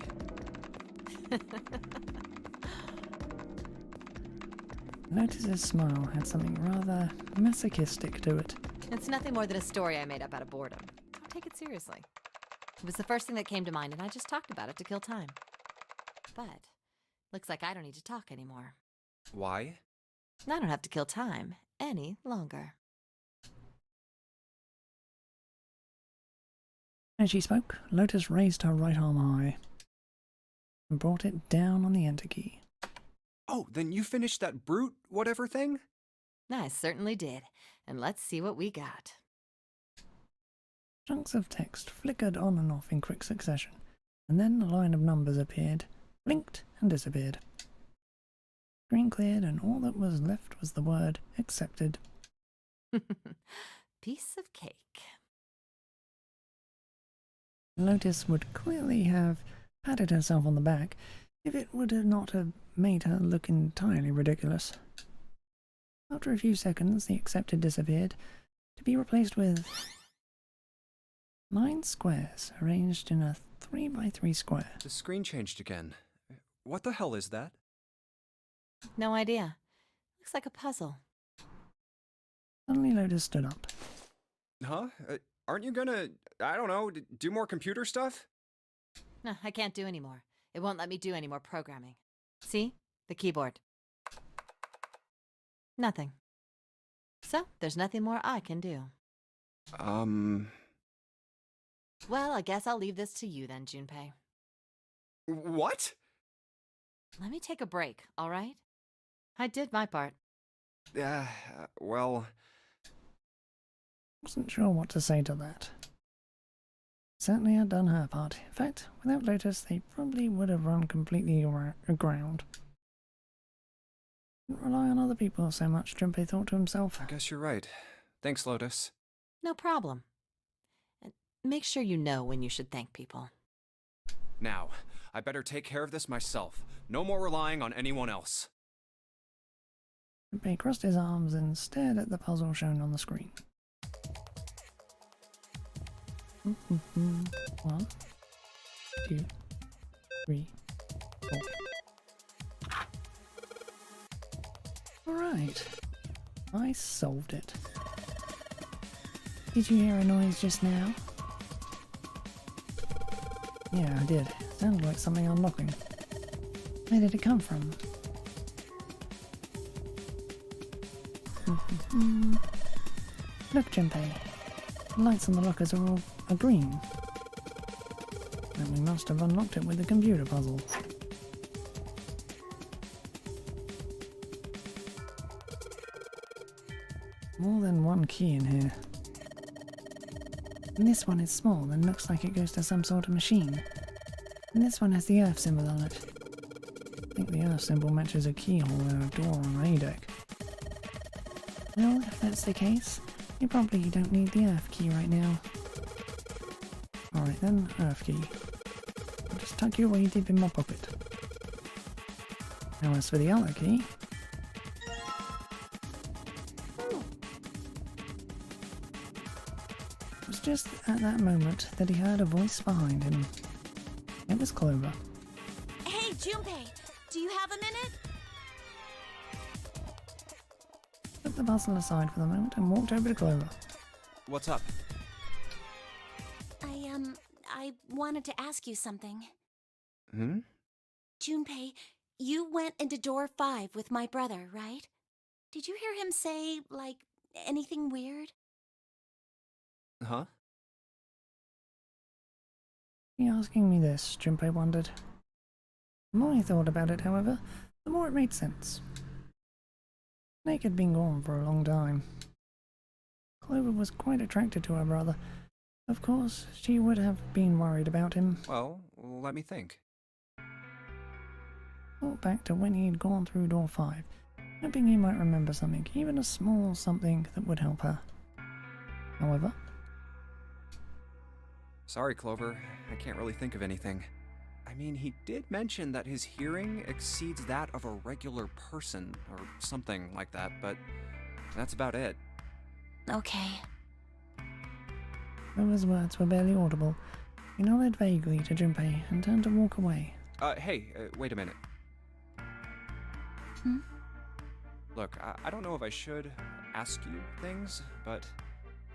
Lotus's smile had something rather masochistic to it. It's nothing more than a story I made up out of boredom. Don't take it seriously. It was the first thing that came to mind, and I just talked about it to kill time. But looks like I don't need to talk anymore. Why? I don't have to kill time any longer. As she spoke, Lotus raised her right arm high and brought it down on the enter key. Oh, then you finished that brute whatever thing? I certainly did. And let's see what we got. Chunks of text flickered on and off in quick succession, and then a line of numbers appeared, blinked, and disappeared. Screen cleared, and all that was left was the word accepted. Piece of cake. Lotus would clearly have patted herself on the back if it would not have made her look entirely ridiculous. After a few seconds, the accepted disappeared, to be replaced with 9 squares arranged in a 3x3 square. The screen changed again. What the hell is that? No idea. Looks like a puzzle. Suddenly Lotus stood up. Huh? Aren't you gonna, I don't know, do more computer stuff? No, I can't do any more. It won't let me do any more programming. See? The keyboard. Nothing. So, there's nothing more I can do. Well, I guess I'll leave this to you then, Junpei. What? Let me take a break, all right? I did my part. Well... Wasn't sure what to say to that. Certainly had done her part. In fact, without Lotus, they probably would have run completely aground. Didn't rely on other people so much, Junpei thought to himself. I guess you're right. Thanks, Lotus. No problem. And make sure you know when you should thank people. Now, I better take care of this myself. No more relying on anyone else. Junpei crossed his arms and stared at the puzzle shown on the screen. 1, 2, 3, 4. Alright, I solved it. Did you hear a noise just now? Yeah, I did. Sounded like something unlocking. Where did it come from? Look, Junpei. The lights on the lockers are all green. And we must have unlocked it with the computer puzzle. More than one key in here. And this one is small and looks like it goes to some sort of machine. And this one has the Earth symbol on it. I think the Earth symbol matches a keyhole in a door on A deck. Well, if that's the case, you probably don't need the Earth key right now. Alright then, Earth key. I'll just tuck you away deep in my pocket. Now as for the other key... It was just at that moment that he heard a voice behind him. It was Clover. Hey, Junpei, do you have a minute? Put the puzzle aside for the moment and walked over to Clover. What's up? I wanted to ask you something. Hmm? Junpei, you went into door 5 with my brother, right? Did you hear him say, like, anything weird? Huh? You asking me this, Junpei wondered. The more I thought about it, however, the more it made sense. Snake had been gone for a long time. Clover was quite attracted to her brother. Of course, she would have been worried about him. Well, let me think. Thought back to when he had gone through door 5, hoping he might remember something, even a small something that would help her. However... Sorry, Clover. I can't really think of anything. I mean, he did mention that his hearing exceeds that of a regular person, or something like that, but that's about it. Okay. Clover's words were barely audible. He nodded vaguely to Junpei and turned to walk away. Hey, wait a minute. Hmm? Look, I don't know if I should ask you things, but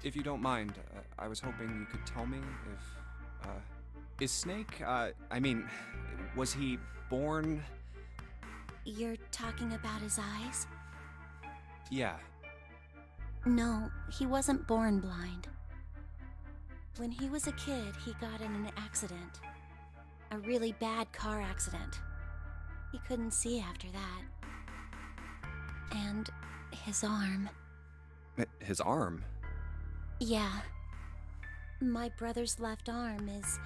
if you don't mind, I was hoping you could tell me if, is Snake, was he born... You're talking about his eyes? Yeah. No, he wasn't born blind. When he was a kid, he got in an accident. A really bad car accident. He couldn't see after that. And his arm. His arm? Yeah. My brother's left arm is,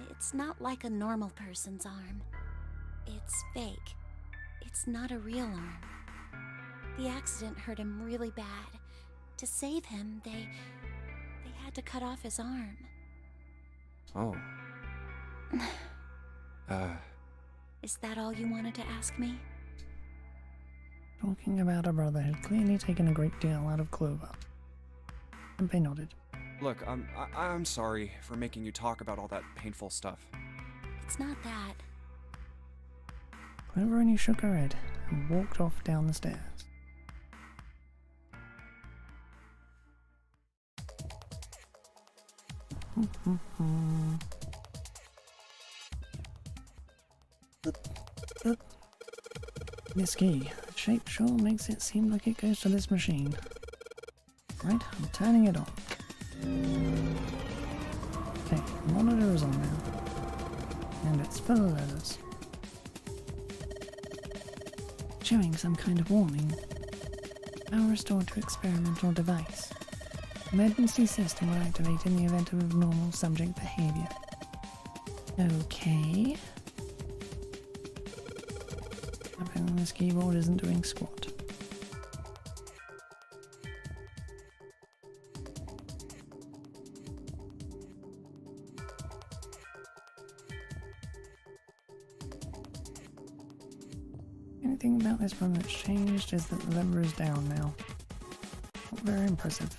it's not like a normal person's arm. It's fake. It's not a real arm. The accident hurt him really bad. To save him, they had to cut off his arm. Oh. Is that all you wanted to ask me? Talking about her brother had clearly taken a great deal out of Clover. Junpei nodded. Look, I'm sorry for making you talk about all that painful stuff. It's not that. Clover only shook her head and walked off down the stairs. This key, the shape sure makes it seem like it goes to this machine. Right, I'm turning it on. Okay, the monitor is on now. And it's full of letters. Showing some kind of warning. Power restored to experimental device. Emergency system will activate in the event of abnormal subject behavior. Okay. Apparently this keyboard isn't doing squat. Anything about this one that's changed is that the lever is down now. Not very impressive.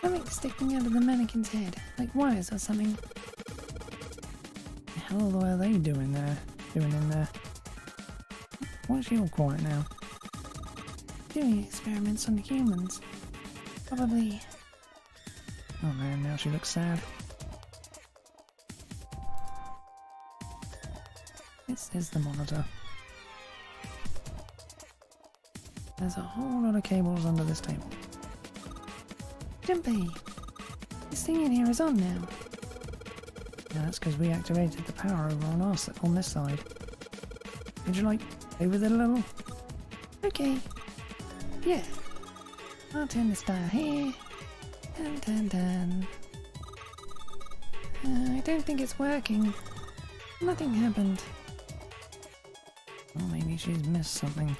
Something sticking out of the mannequin's head, like wires or something. The hell are they doing in there? Why is she all quiet now? doing experiments on humans. Probably. Oh man, now she looks sad. This is the monitor. There's a whole lot of cables under this table. Jumpy! This thing in here is on now. Yeah, that's because we activated the power over on this side. Would you like play with it a little? Okay. Yeah. I'll turn this dial here. Dun dun dun. I don't think it's working. Nothing happened. Well, maybe she's missed something.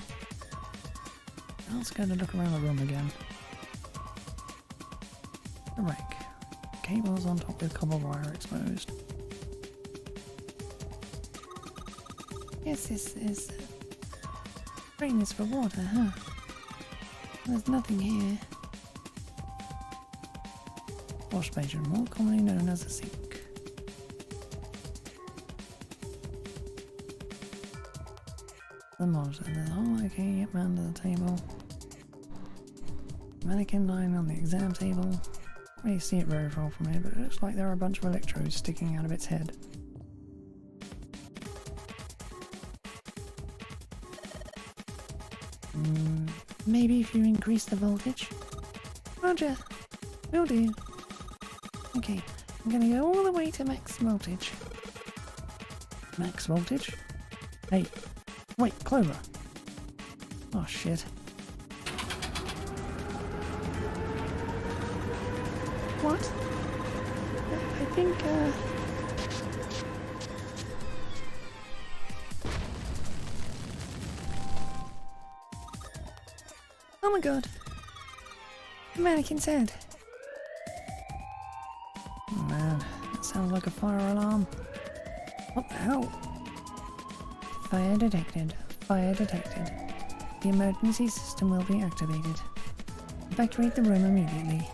Let's go to look around the room again. The rack. Cables on top with copper wire exposed. Yes, this is. Drain is for water, huh? There's nothing here. Wash basin, more commonly known as a sink. The monitor, there's a hole, okay, yep, under the table. Mannequin lying on the exam table. Can't really see it very far from here, but it looks like there are a bunch of electrodes sticking out of its head. Maybe if you increase the voltage. Roger. Will do. Okay, I'm gonna go all the way to max voltage. Max voltage? Hey, wait, Clover. Oh shit. What? I think, Oh my god. The mannequin's head. Oh man, that sounds like a fire alarm. What the hell? Fire detected. Fire detected. The emergency system will be activated. Evacuate the room immediately.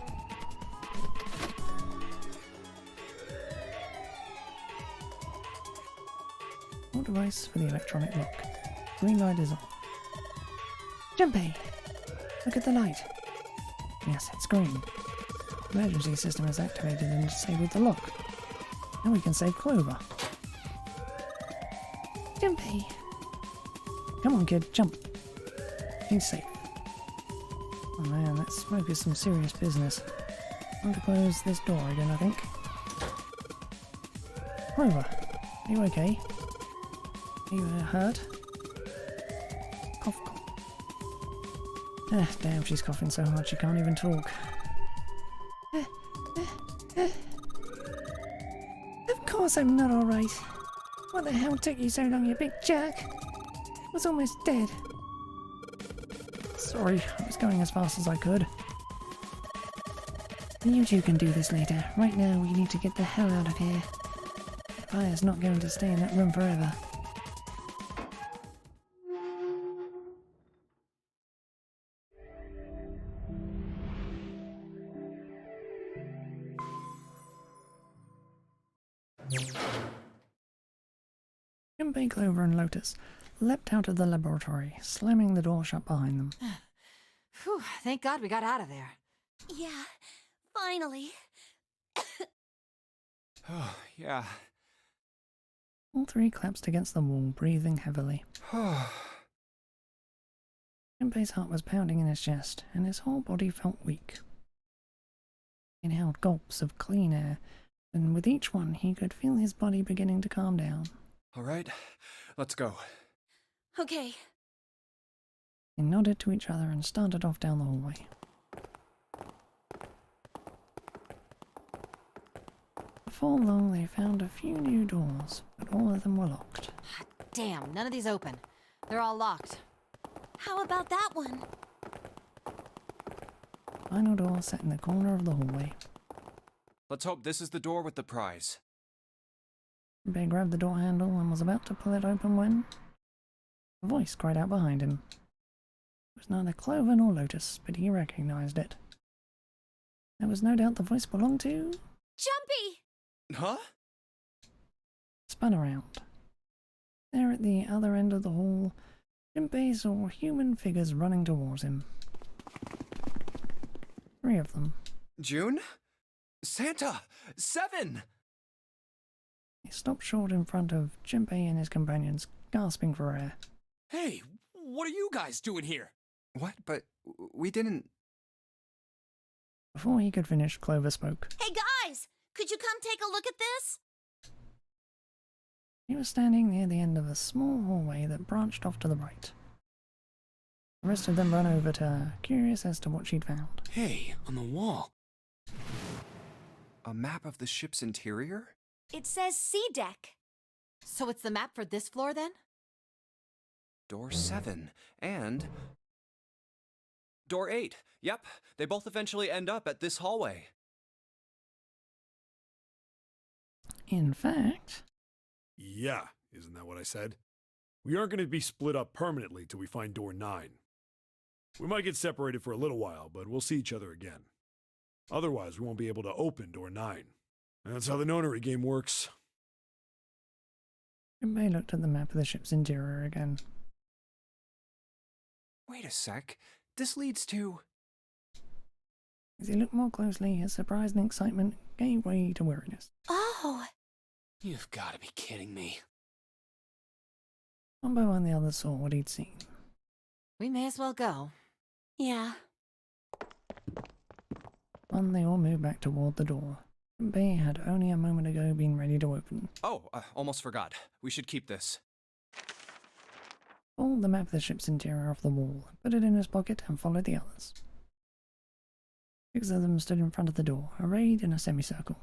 Hold device for the electronic lock. Green light is on. Jumpy! Look at the light. Yes, it's green. Emergency system is activated and disabled the lock. Now we can save Clover. Jumpy! Come on, kid, jump. He's safe. Oh man, that smoke is some serious business. Time to close this door again, I think. Clover, are you okay? Are you hurt? Cough, cough. Ah, damn, she's coughing so hard she can't even talk. Of course I'm not alright. What the hell took you so long, you big jerk? I was almost dead. Sorry, I was going as fast as I could. You two can do this later. Right now, we need to get the hell out of here. The fire's not going to stay in that room forever. Junpei, Clover and Lotus leapt out of the laboratory, slamming the door shut behind them. Whew, thank God we got out of there. Yeah, finally. Oh, yeah. All three collapsed against the wall, breathing heavily. Junpei's heart was pounding in his chest, and his whole body felt weak. He inhaled gulps of clean air, and with each one he could feel his body beginning to calm down. All right, let's go. Okay. They nodded to each other and started off down the hallway. Before long, they found a few new doors, but all of them were locked. Damn, none of these open. They're all locked. How about that one? Final door sat in the corner of the hallway. Let's hope this is the door with the prize. Junpei grabbed the door handle and was about to pull it open when a voice cried out behind him. It was neither Clover nor Lotus, but he recognized it. There was no doubt the voice belonged to... Jumpy! Huh? Spun around. There at the other end of the hall Jinbei saw human figures running towards him. 3 of them. June? Santa! 7! He stopped short in front of Jinbei and his companions, gasping for air. Hey, what are you guys doing here? What? But we didn't. Before he could finish, Clover spoke. Hey guys, could you come take a look at this? He was standing near the end of a small hallway that branched off to the right. The rest of them ran over to her, curious as to what she'd found. Hey, on the wall. A map of the ship's interior? It says C deck. So it's the map for this floor then? Door 7. And. Door 8. Yep, they both eventually end up at this hallway. In fact, Yeah, isn't that what I said? We aren't going to be split up permanently till we find door 9. We might get separated for a little while, but we'll see each other again. Otherwise, we won't be able to open door 9. That's how the nonary game works. Jinbei looked at the map of the ship's interior again. Wait a sec. This leads to. As he looked more closely, his surprise and excitement gave way to weariness. Oh, You've got to be kidding me. Wombo and the others saw what he'd seen. We may as well go. yeah. When they all moved back toward the door, Jinbei had only a moment ago been ready to open. Oh, almost forgot. We should keep this. Pulled the map of the ship's interior off the wall, put it in his pocket, and followed the others. 6 of them stood in front of the door, arrayed in a semicircle.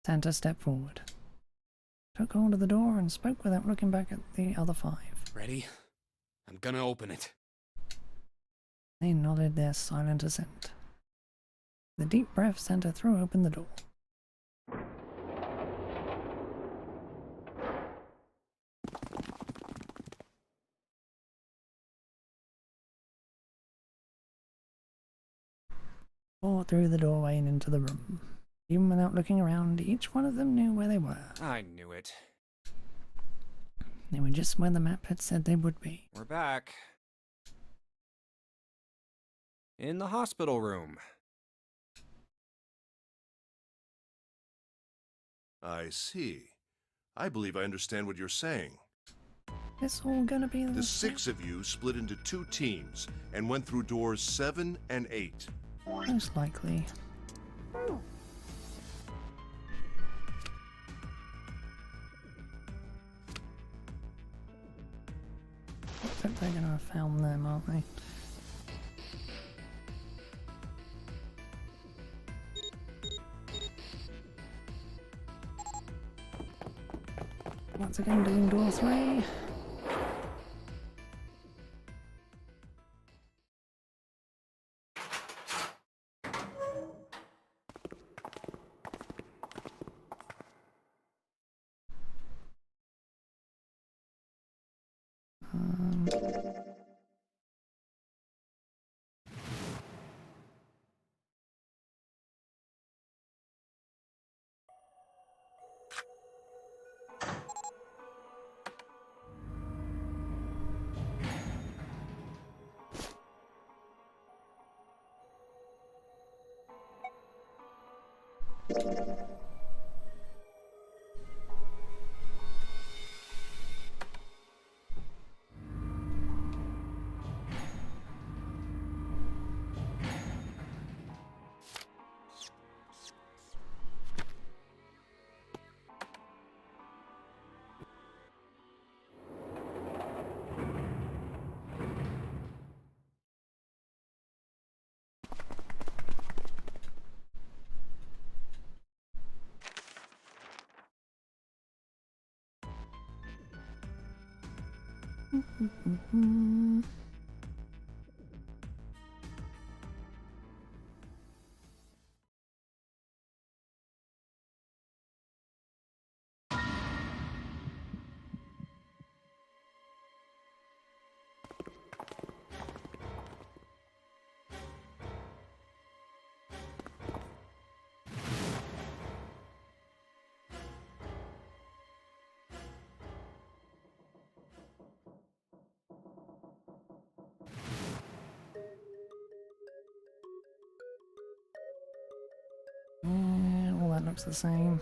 Santa stepped forward, took hold of the door, and spoke without looking back at the other 5. Ready? I'm gonna open it. They nodded their silent assent. With a deep breath, Santa threw open the door. Walked through the doorway and into the room. Even without looking around, each one of them knew where they were. I knew it. They were just where the map had said they would be. We're back. In the hospital room. I see. I believe I understand what you're saying. It's all gonna be The 6 of you split into 2 teams and went through doors 7 and 8. Most likely. Except they're gonna have found them, aren't they? Once again, doing door 3. looks the same.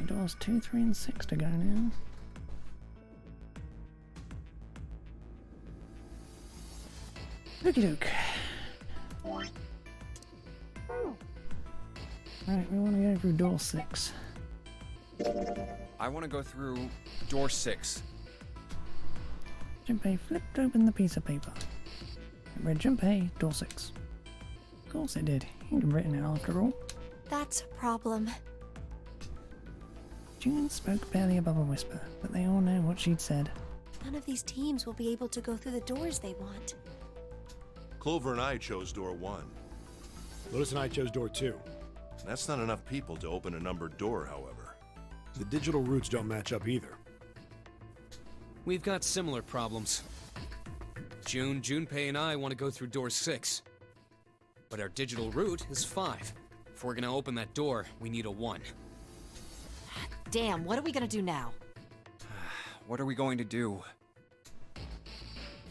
Doors 2, 3, and 6 to go now. Okie doke. Right, we want to go through door 6. I want to go through door 6. Junpei flipped open the piece of paper. It read Junpei, door 6. Of course it did. He'd written it after all. That's a problem. June spoke barely above a whisper, but they all know what she'd said. None of these teams will be able to go through the doors they want. Clover and I chose door 1. Lotus and I chose door 2. That's not enough people to open a numbered door, however. The digital routes don't match up either. We've got similar problems. Junpei and I want to go through door 6. But our digital route is 5. If we're gonna open that door, we need a 1. Damn, what are we gonna do now? What are we going to do?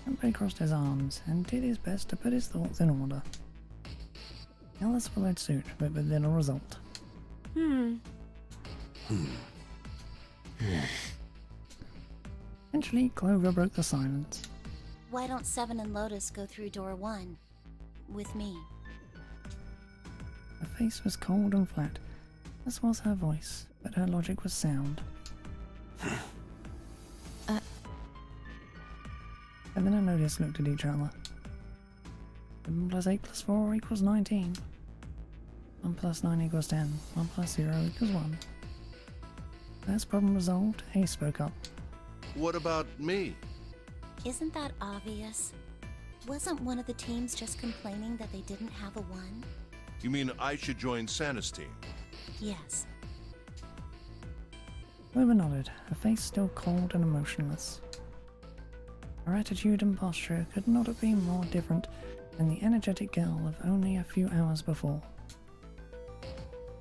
Junpei crossed his arms and did his best to put his thoughts in order. The others followed suit, but with little result. Eventually, Clover broke the silence. Why don't Seven and Lotus go through door 1? With me. Her face was cold and flat, as was her voice, but her logic was sound. Seven and Lotus looked at each other. 7 plus 8 plus 4 equals 19. 1 plus 9 equals 10. 1 plus 0 equals 1. First problem resolved, Ace spoke up. What about me? Isn't that obvious? Wasn't one of the teams just complaining that they didn't have a 1? You mean I should join Santa's team? Yes. Clover nodded, her face still cold and emotionless. Her attitude and posture could not have been more different than the energetic girl of only a few hours before.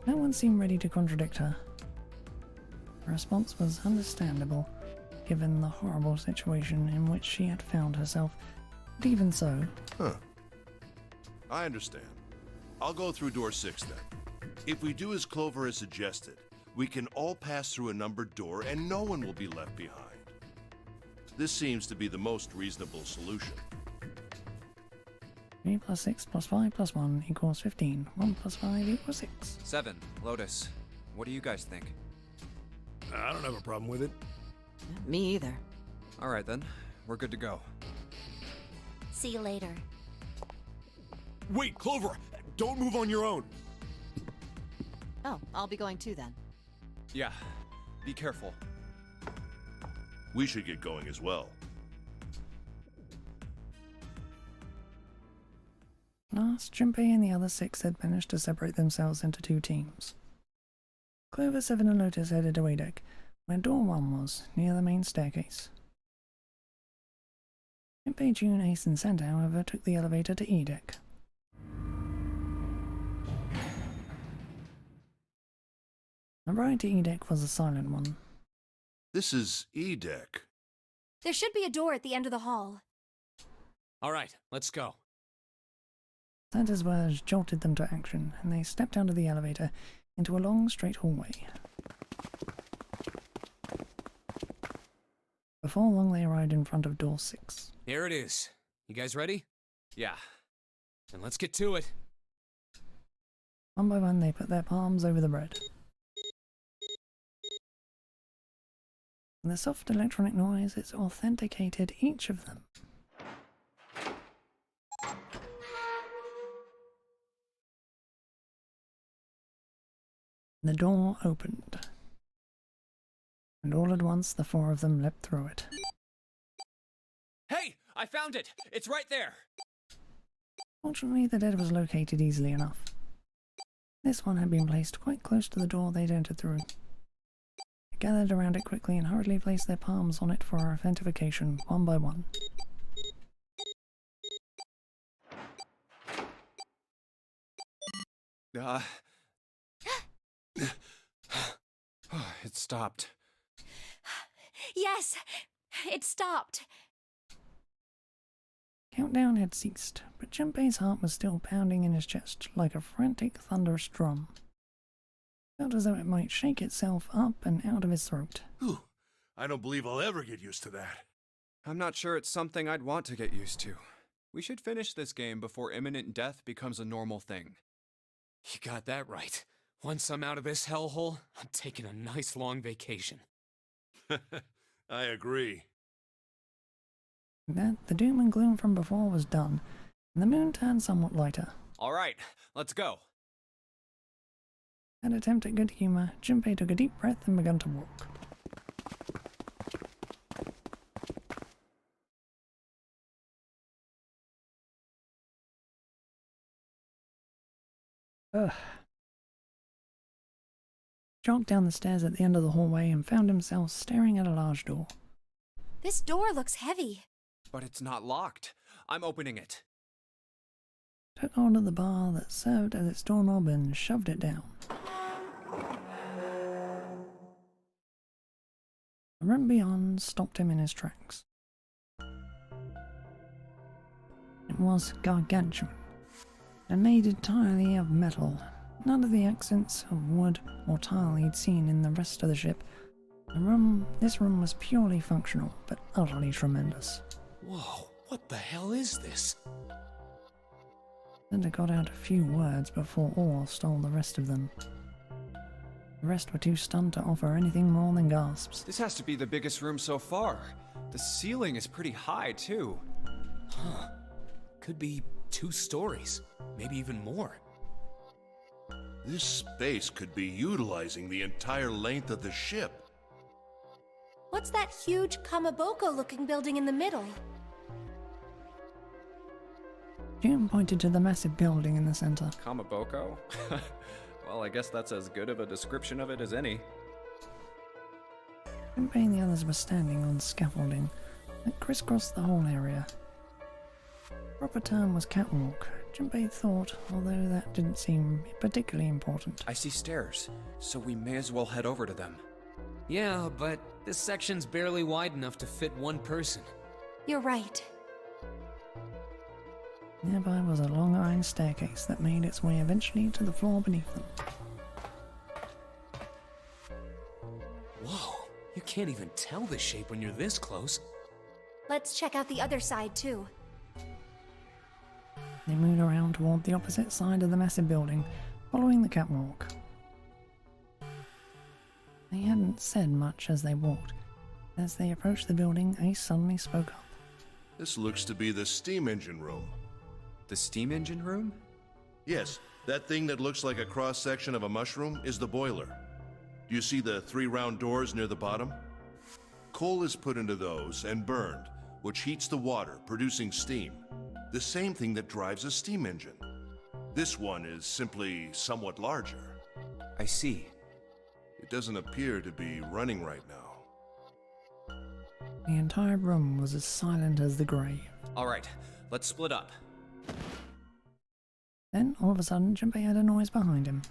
No one seemed ready to contradict her. Her response was understandable, given the horrible situation in which she had found herself, but even so... Huh. I understand. I'll go through door 6 then. If we do as Clover has suggested, we can all pass through a numbered door and no one will be left behind. This seems to be the most reasonable solution. 3 plus 6 plus 5 plus 1 equals 15. 1 plus 5 equals 6. 7, Lotus. What do you guys think? I don't have a problem with it. Me either. Alright then, we're good to go. See you later. Wait, Clover! Don't move on your own! Oh, I'll be going too then. Yeah, be careful. We should get going as well. Last, Junpei and the other 6 had managed to separate themselves into 2 teams. Clover, 7 and Lotus headed to A deck, where door 1 was, near the main staircase. Junpei, June, Ace and Santa, however, took the elevator to E deck. The ride to E deck was a silent one. This is E deck. There should be a door at the end of the hall. All right, let's go. Santa's words jolted them to action, and they stepped out of the elevator into a long, straight hallway. Before long, they arrived in front of door 6. Here it is. You guys ready? Yeah. Then let's get to it. One by one, they put their palms over the bread. And the soft electronic noise is authenticated each of them. The door opened, and all at once the 4 of them leapt through it. Hey! I found it! It's right there! Fortunately, the dead was located easily enough. This one had been placed quite close to the door they'd entered through. They gathered around it quickly and hurriedly placed their palms on it for authentication, one by one. It stopped. Yes! It stopped! Countdown had ceased, but Junpei's heart was still pounding in his chest like a frantic, thunderous drum. It felt as though it might shake itself up and out of his throat. Whew. I don't believe I'll ever get used to that. I'm not sure it's something I'd want to get used to. We should finish this game before imminent death becomes a normal thing. You got that right. Once I'm out of this hellhole, I'm taking a nice long vacation. I agree. With that, the doom and gloom from before was done, and the moon turned somewhat lighter. All right, let's go. An attempt at good humor, Junpei took a deep breath and began to walk. Ugh. Jogged down the stairs at the end of the hallway and found himself staring at a large door. This door looks heavy. But it's not locked. I'm opening it. Took hold of the bar that served as its doorknob and shoved it down. The room beyond stopped him in his tracks. It was gargantuan, and made entirely of metal. None of the accents of wood or tile he'd seen in the rest of the ship. This room was purely functional, but utterly tremendous. Whoa, what the hell is this? Linda got out a few words before awe stole the rest of them. The rest were too stunned to offer anything more than gasps. This has to be the biggest room so far. The ceiling is pretty high, too. Huh. Could be 2 stories, maybe even more. This space could be utilizing the entire length of the ship. What's that huge Kamaboko-looking building in the middle? June pointed to the massive building in the center. Kamaboko? Well, I guess that's as good of a description of it as any. Junpei and the others were standing on scaffolding that crisscrossed the whole area. The proper term was catwalk, Junpei thought, although that didn't seem particularly important. I see stairs, so we may as well head over to them. Yeah, but this section's barely wide enough to fit 1 person. You're right. Nearby was a long iron staircase that made its way eventually to the floor beneath them. Whoa, you can't even tell the shape when you're this close. Let's check out the other side, too. They moved around toward the opposite side of the massive building, following the catwalk. They hadn't said much as they walked. As they approached the building, Ace suddenly spoke up. This looks to be the steam engine room. The steam engine room? Yes, that thing that looks like a cross-section of a mushroom is the boiler. Do you see the 3 round doors near the bottom? Coal is put into those and burned, which heats the water, producing steam. The same thing that drives a steam engine. This one is simply somewhat larger. I see. It doesn't appear to be running right now. The entire room was as silent as the grave. All right, let's split up. Then, all of a sudden, Junpei heard a noise behind him.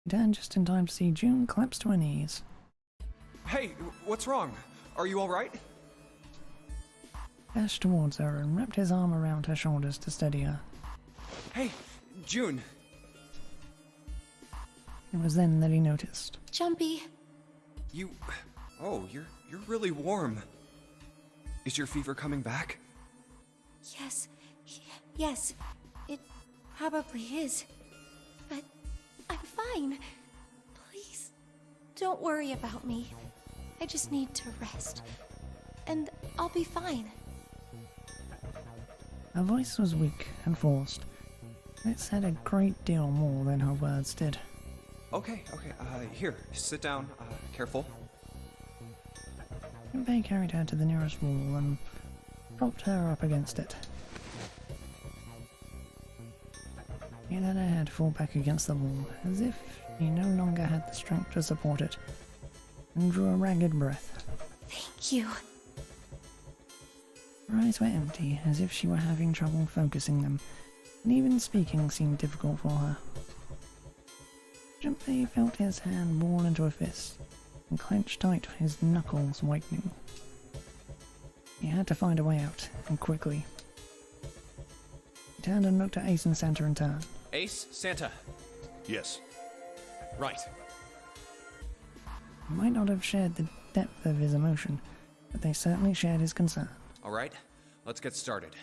He turned just in time to see June collapse to her knees. Hey, what's wrong? Are you all right? Dashed towards her and wrapped his arm around her shoulders to steady her. Hey, June. It was then that he noticed. Jumpy. Oh, you're really warm. Is your fever coming back? Yes. Yes. It probably is. But I'm fine. Please, don't worry about me. I just need to rest. And I'll be fine. Her voice was weak and forced. It said a great deal more than her words did. Okay, here, sit down, careful. Junpei carried her to the nearest wall and propped her up against it. He let her head fall back against the wall, as if he no longer had the strength to support it, and drew a ragged breath. Thank you. Her eyes were empty, as if she were having trouble focusing them, and even speaking seemed difficult for her. Junpei felt his hand ball into a fist, and clenched tight, his knuckles whitening. He had to find a way out, and quickly. He turned and looked at Ace and Santa in turn. Ace, Santa. Yes. Right. He might not have shared the depth of his emotion, but they certainly shared his concern. Alright, let's get started.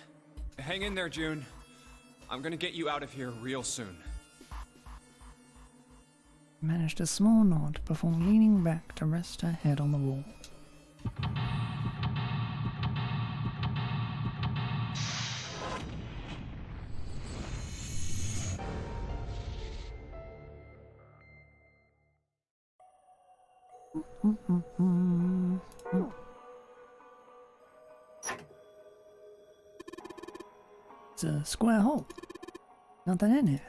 Hang in there, June. I'm gonna get you out of here real soon. He managed a small nod before leaning back to rest her head on the wall. It's a square hole. Nothing in here.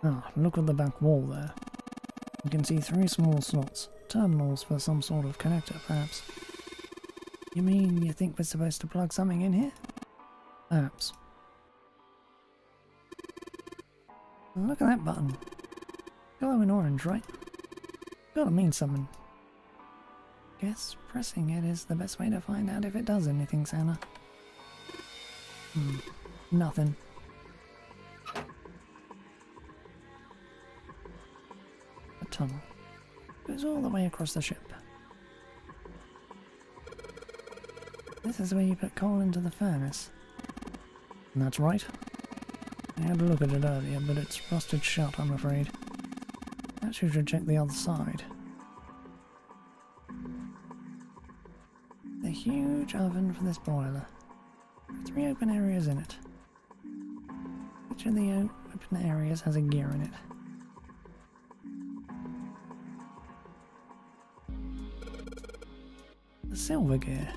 Oh, look at the back wall there. You can see 3 small slots, terminals for some sort of connector, perhaps. You mean you think we're supposed to plug something in here? Perhaps. Look at that button. Glowing orange, right? Gotta mean something. Guess pressing it is the best way to find out if it does anything, Santa. Nothing. A tunnel. Goes all the way across the ship. This is where you put coal into the furnace. And that's right. I had a look at it earlier, but it's rusted shut, I'm afraid. Perhaps you should check the other side. The huge oven for this boiler. 3 open areas in it. Each of the open areas has a gear in it. The silver gear.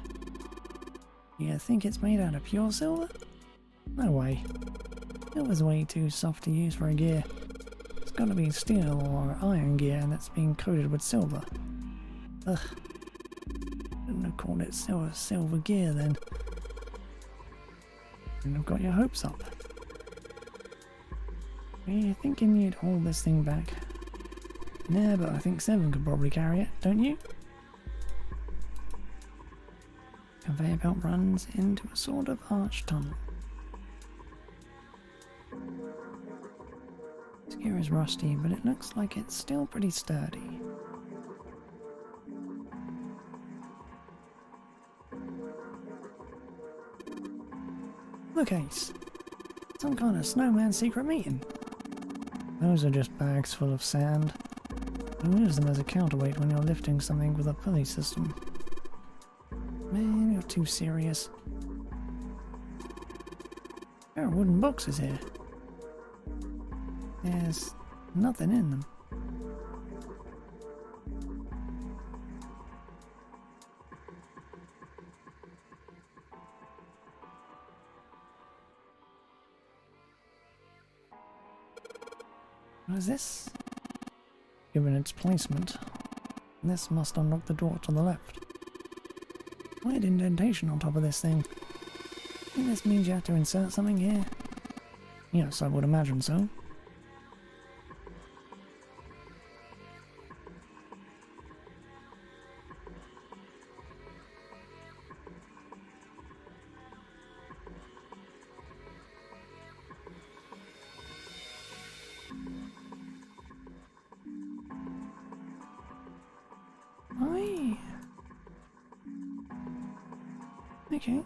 You think it's made out of pure silver? No way. Silver's way too soft to use for a gear. It's gotta be steel or iron gear that's being coated with silver. Ugh. Shouldn't have called it silver gear then. And I've got your hopes up. Were you thinking you'd hold this thing back? Nah, but I think 7 could probably carry it, don't you? Conveyor belt runs into a sort of arch tunnel. This gear is rusty, but it looks like it's still pretty sturdy. Look, Ace. Some kind of snowman secret meeting. Those are just bags full of sand. You use them as a counterweight when you're lifting something with a pulley system. Man, you're too serious. There are wooden boxes here. There's nothing in them. What is this? Given its placement, this must unlock the door to the left. Weird indentation on top of this thing. I think this means you have to insert something here. Yes, I would imagine so. Okay.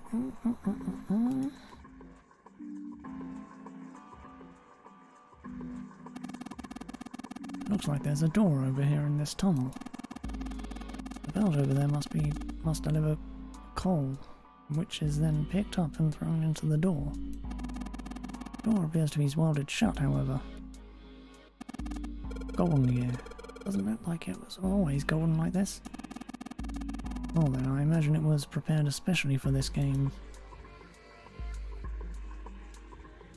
Looks like there's a door over here in this tunnel. The belt over there must deliver coal, which is then picked up and thrown into the door. The door appears to be welded shut, however. Golden gear. Doesn't look like it was always golden like this. Well then, I imagine it was prepared especially for this game.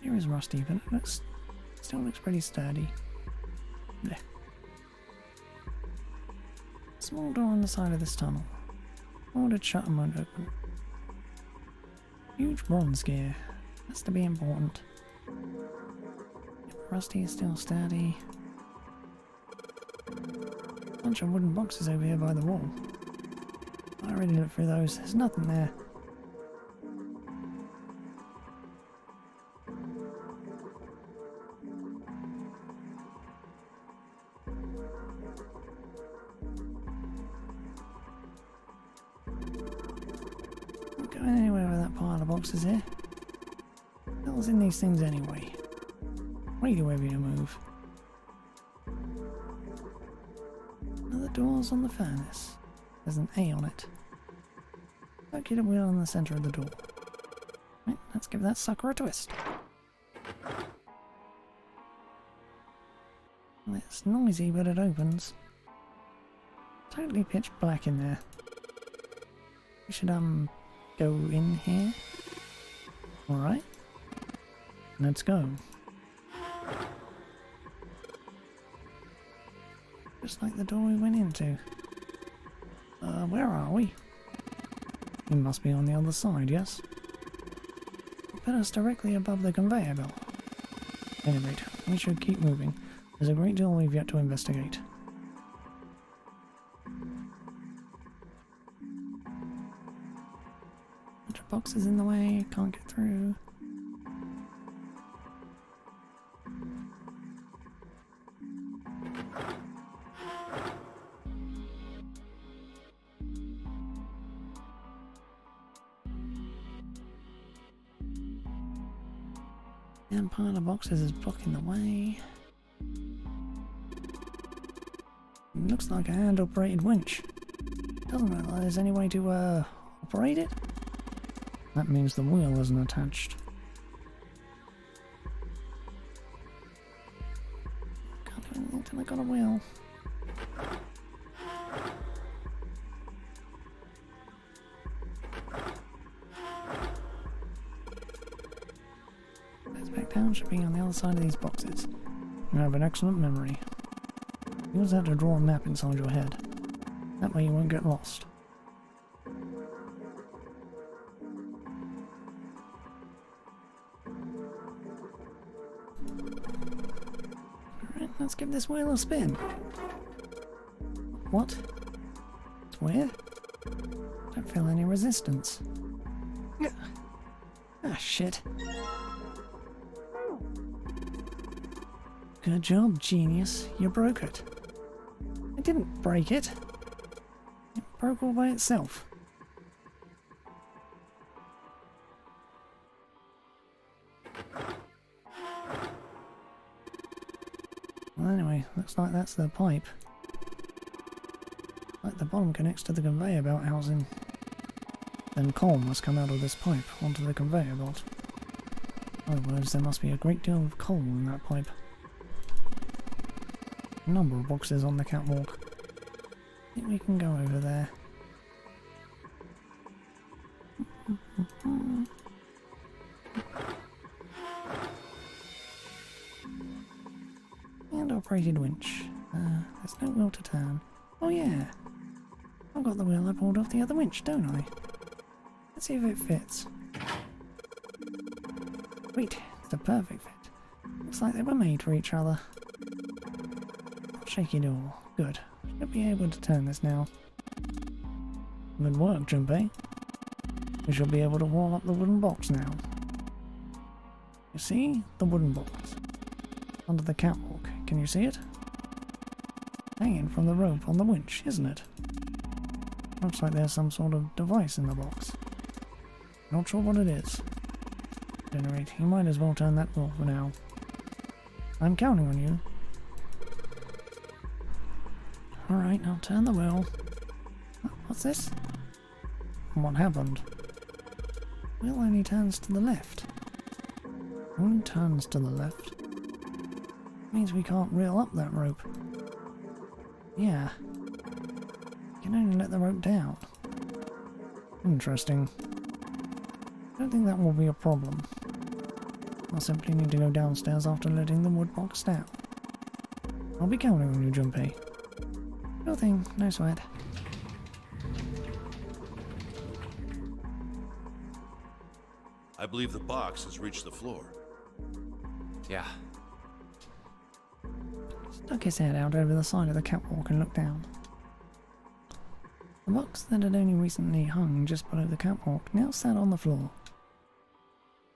Here is rusty, but it still looks pretty sturdy. Blech. Small door on the side of this tunnel. Welded shut and won't open. Huge bronze gear. Has to be important. Rusty is still sturdy. Bunch of wooden boxes over here by the wall. I already looked through those. There's nothing there. Not going anywhere with that pile of boxes here. What the hell's in these things anyway? Radio to move. Another doors on the furnace. There's an A on it. Circular wheel in the center of the door. Right, let's give that sucker a twist. It's noisy, but it opens. Totally pitch black in there. We should go in here. Alright. Let's go. Just like the door we went into. Where are we? We must be on the other side, yes? Put us directly above the conveyor belt. At any rate, we should keep moving. There's a great deal we've yet to investigate. Bunch of boxes in the way, can't get through. And pile of boxes is blocking the way. It looks like a hand-operated winch. Doesn't look like there's any way to operate it. That means the wheel isn't attached. Can't do anything until I got a wheel. Down should be on the other side of these boxes. You have an excellent memory. You also have to draw a map inside your head. That way you won't get lost. Alright, let's give this wheel a spin. What? It's weird. Don't feel any resistance. Ah, shit. Good job, genius. You broke it. I didn't break it. It broke all by itself. Well, anyway, looks like that's the pipe. Like the bottom connects to the conveyor belt housing. Then coal must come out of this pipe onto the conveyor belt. In other words, there must be a great deal of coal in that pipe. A number of boxes on the catwalk. I think we can go over there. And operated winch. There's no wheel to turn. Oh yeah! I've got the wheel I pulled off the other winch, don't I? Let's see if it fits. Wait, it's a perfect fit. Looks like they were made for each other. Shaky door. Good. Should be able to turn this now. Good work, Junpei. We should be able to wall up the wooden box now. You see? The wooden box. Under the catwalk. Can you see it? Hanging from the rope on the winch, isn't it? Looks like there's some sort of device in the box. Not sure what it is. At any rate, you might as well turn that wheel for now. I'm counting on you. Alright, I'll turn the wheel. What's this? What happened? Wheel only turns to the left. Only turns to the left. Means we can't reel up that rope. Yeah. You can only let the rope down. Interesting. I don't think that will be a problem. I'll simply need to go downstairs after letting the wood box down. I'll be counting on you, Junpei. Sure thing, no sweat. I believe the box has reached the floor. Yeah. Stuck his head out over the side of the catwalk and looked down. The box that had only recently hung just below the catwalk now sat on the floor,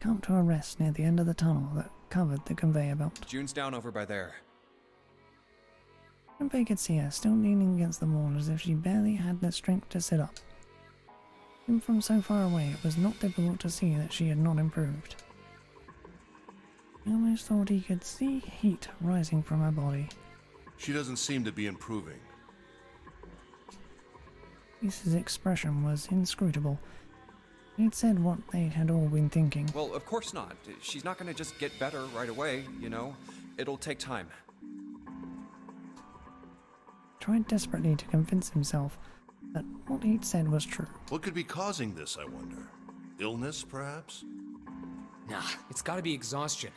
come to a rest near the end of the tunnel that covered the conveyor belt. June's down over by there. Junpei could see her still leaning against the wall as if she barely had the strength to sit up. Even from so far away, it was not difficult to see that she had not improved. He almost thought he could see heat rising from her body. She doesn't seem to be improving. Lisa's expression was inscrutable. He'd said what they had all been thinking. Well, of course not. She's not gonna just get better right away, you know? It'll take time. Tried desperately to convince himself that what he'd said was true. What could be causing this, I wonder? Illness, perhaps? Nah, it's gotta be exhaustion.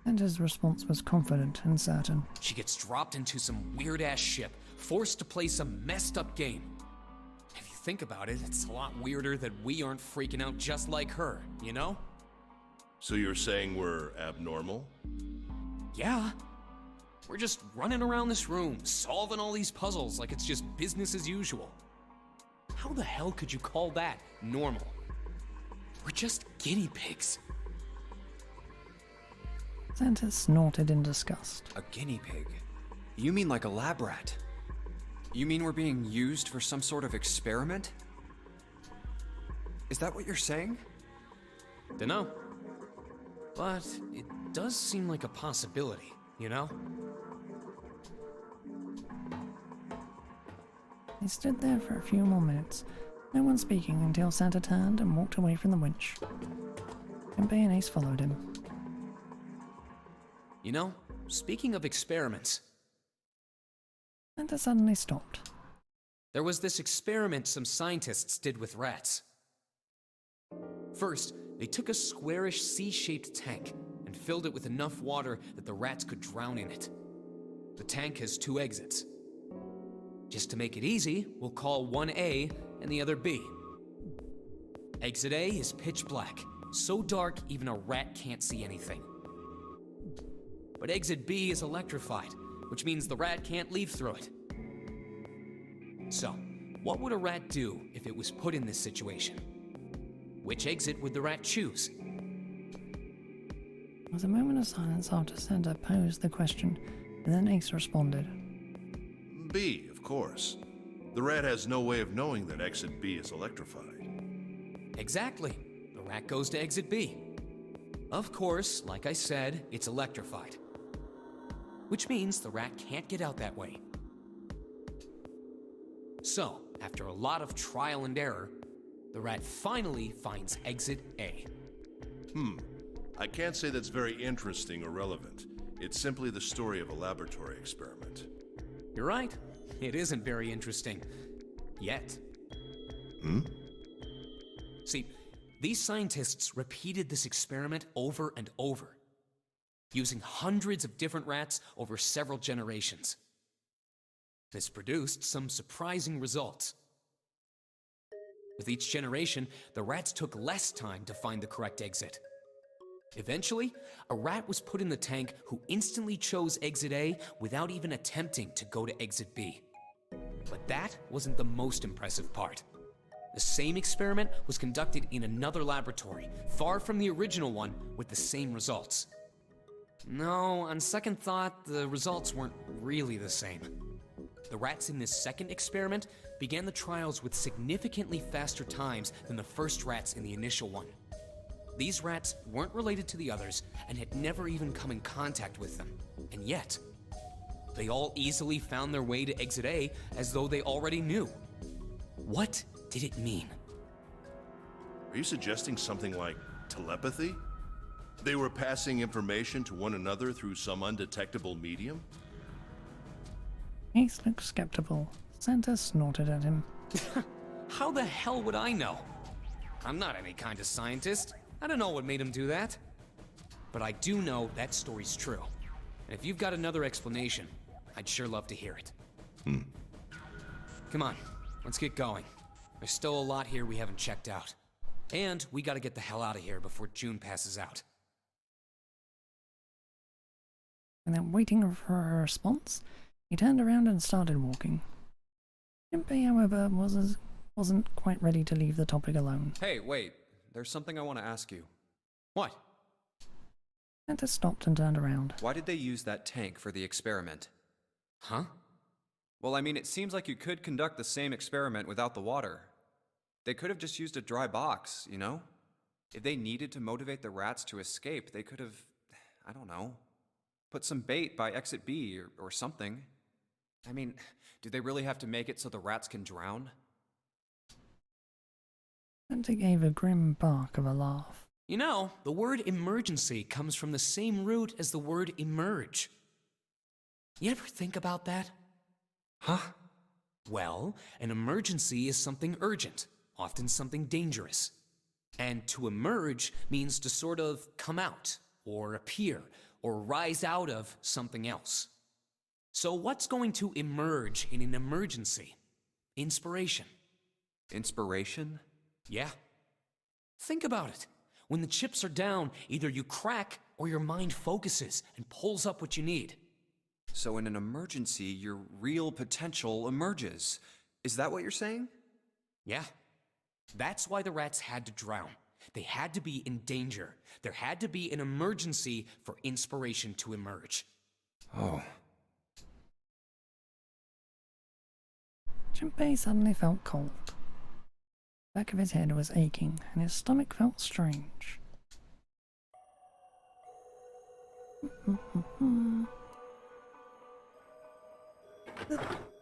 And his response was confident and certain. She gets dropped into some weird-ass ship, forced to play some messed-up game. If you think about it, it's a lot weirder that we aren't freaking out just like her, you know? So you're saying we're abnormal? Yeah. We're just running around this room, solving all these puzzles like it's just business as usual. How the hell could you call that normal? We're just guinea pigs. Santa snorted in disgust. A guinea pig? You mean like a lab rat? You mean we're being used for some sort of experiment? Is that what you're saying? Dunno. But it does seem like a possibility, you know? They stood there for a few more minutes, no one speaking until Santa turned and walked away from the winch. Junpei and Ace followed him. You know, speaking of experiments, Santa suddenly stopped. there was this experiment some scientists did with rats. First, they took a squarish C-shaped tank and filled it with enough water that the rats could drown in it. The tank has 2 exits. Just to make it easy, we'll call one A and the other B. Exit A is pitch black, so dark even a rat can't see anything. But exit B is electrified, which means the rat can't leave through it. So, what would a rat do if it was put in this situation? Which exit would the rat choose? There was a moment of silence after Santa posed the question, and then Ace responded. B, of course. The rat has no way of knowing that exit B is electrified. Exactly. The rat goes to exit B. Of course, like I said, it's electrified. Which means the rat can't get out that way. So, after a lot of trial and error, the rat finally finds exit A. I can't say that's very interesting or relevant. It's simply the story of a laboratory experiment. You're right. It isn't very interesting. Yet. See, these scientists repeated this experiment over and over, using hundreds of different rats over several generations. This produced some surprising results. With each generation, the rats took less time to find the correct exit. Eventually, a rat was put in the tank who instantly chose exit A without even attempting to go to exit B. But that wasn't the most impressive part. The same experiment was conducted in another laboratory, far from the original one, with the same results. No, on second thought, the results weren't really the same. The rats in this second experiment began the trials with significantly faster times than the first rats in the initial one. These rats weren't related to the others and had never even come in contact with them. And yet, they all easily found their way to Exit A as though they already knew. What did it mean? Are you suggesting something like telepathy? They were passing information to one another through some undetectable medium? Ace looked skeptical. Santa snorted at him. How the hell would I know? I'm not any kind of scientist. I don't know what made him do that. But I do know that story's true. And if you've got another explanation, I'd sure love to hear it. Come on, let's get going. There's still a lot here we haven't checked out. And we gotta get the hell out of here before June passes out. Without waiting for a response, he turned around and started walking. Junpei, however, wasn't quite ready to leave the topic alone. Hey, wait. There's something I want to ask you. What? Santa stopped and turned around. Why did they use that tank for the experiment? Huh? Well, I mean, it seems like you could conduct the same experiment without the water. They could have just used a dry box, you know? If they needed to motivate the rats to escape, they could have, I don't know, put some bait by exit B or something. I mean, do they really have to make it so the rats can drown? Santa gave a grim bark of a laugh. You know, the word emergency comes from the same root as the word emerge. You ever think about that? Huh? Well, an emergency is something urgent, often something dangerous. And to emerge means to sort of come out, or appear, or rise out of something else. So what's going to emerge in an emergency? Inspiration. Inspiration? Yeah. Think about it. When the chips are down, either you crack or your mind focuses and pulls up what you need. So in an emergency, your real potential emerges. Is that what you're saying? Yeah. That's why the rats had to drown. They had to be in danger. There had to be an emergency for inspiration to emerge. Oh. Junpei suddenly felt cold. The back of his head was aching, and his stomach felt strange.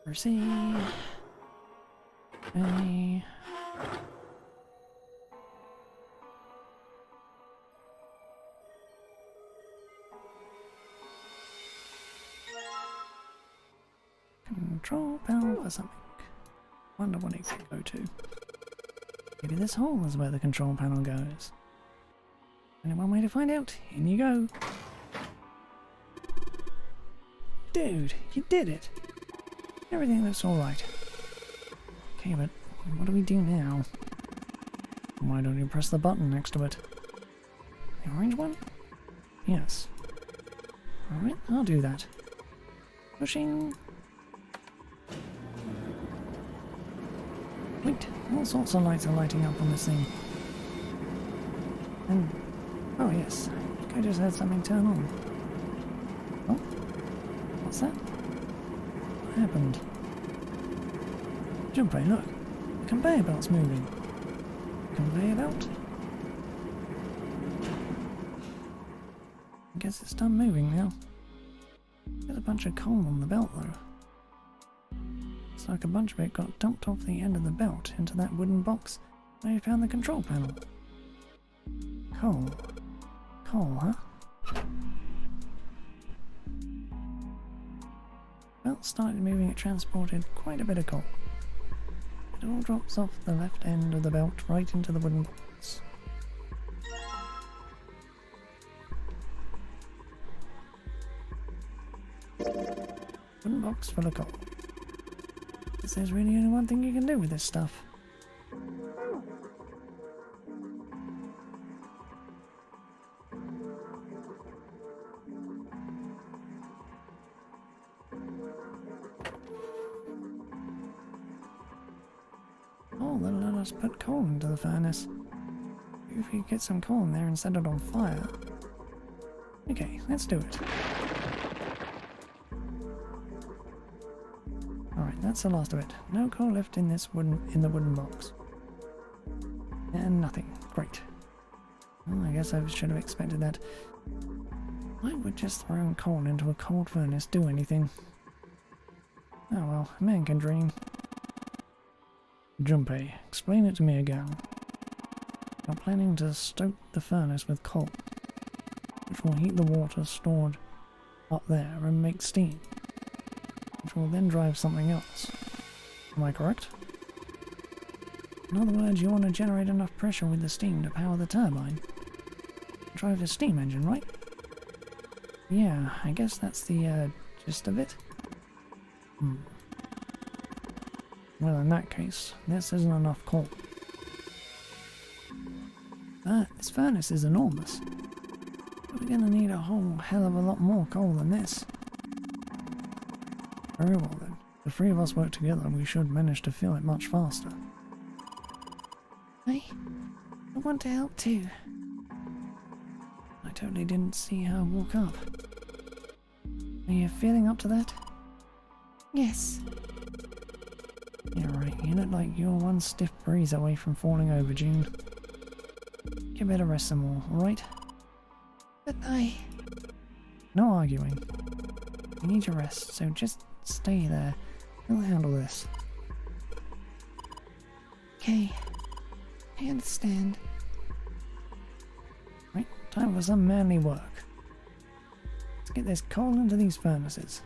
Proceed. A. Control panel for something. Wonder what it could go to. Maybe this hole is where the control panel goes. Only one way to find out. In you go. Dude, you did it. Everything looks alright. Okay, but what do we do now? Why don't you press the button next to it? The orange one? Yes. Alright, I'll do that. Pushing. Wait, all sorts of lights are lighting up on this thing. And, oh yes, I think I just heard something turn on. Oh, what's that? What happened? Junpei, look, the conveyor belt's moving. Conveyor belt? I guess it's done moving now. There's a bunch of coal on the belt though. Looks like a bunch of it got dumped off the end of the belt into that wooden box where you found the control panel. Coal. Coal, huh? Belt started moving, it transported quite a bit of coal. It all drops off the left end of the belt right into the wooden box. Wooden box full of coal. Guess there's really only one thing you can do with this stuff. Oh, that'll let us put coal into the furnace. Maybe if we get some coal in there and set it on fire. Okay, let's do it. that's the last of it. No coal left in the wooden box. And nothing. Great. Well, I guess I should have expected that. Why would just throwing coal into a cold furnace do anything? Oh well, a man can dream. Junpei, explain it to me again. You're planning to stoke the furnace with coal, which will heat the water stored up there and make steam, which will then drive something else. Am I correct? In other words, you want to generate enough pressure with the steam to power the turbine. Drive the steam engine, right? Yeah, I guess that's the gist of it. Well, in that case, this isn't enough coal. But this furnace is enormous. We're gonna need a whole hell of a lot more coal than this. Very well then. If the three of us work together, we should manage to fill it much faster. I want to help too. I totally didn't see her walk up. Are you feeling up to that? Yes. Yeah, right. You look like you're one stiff breeze away from falling over, June. You better rest some more, alright? But No arguing. You need your rest, so just stay there. We'll handle this. Okay. I understand. Right, time for some manly work. Let's get this coal into these furnaces.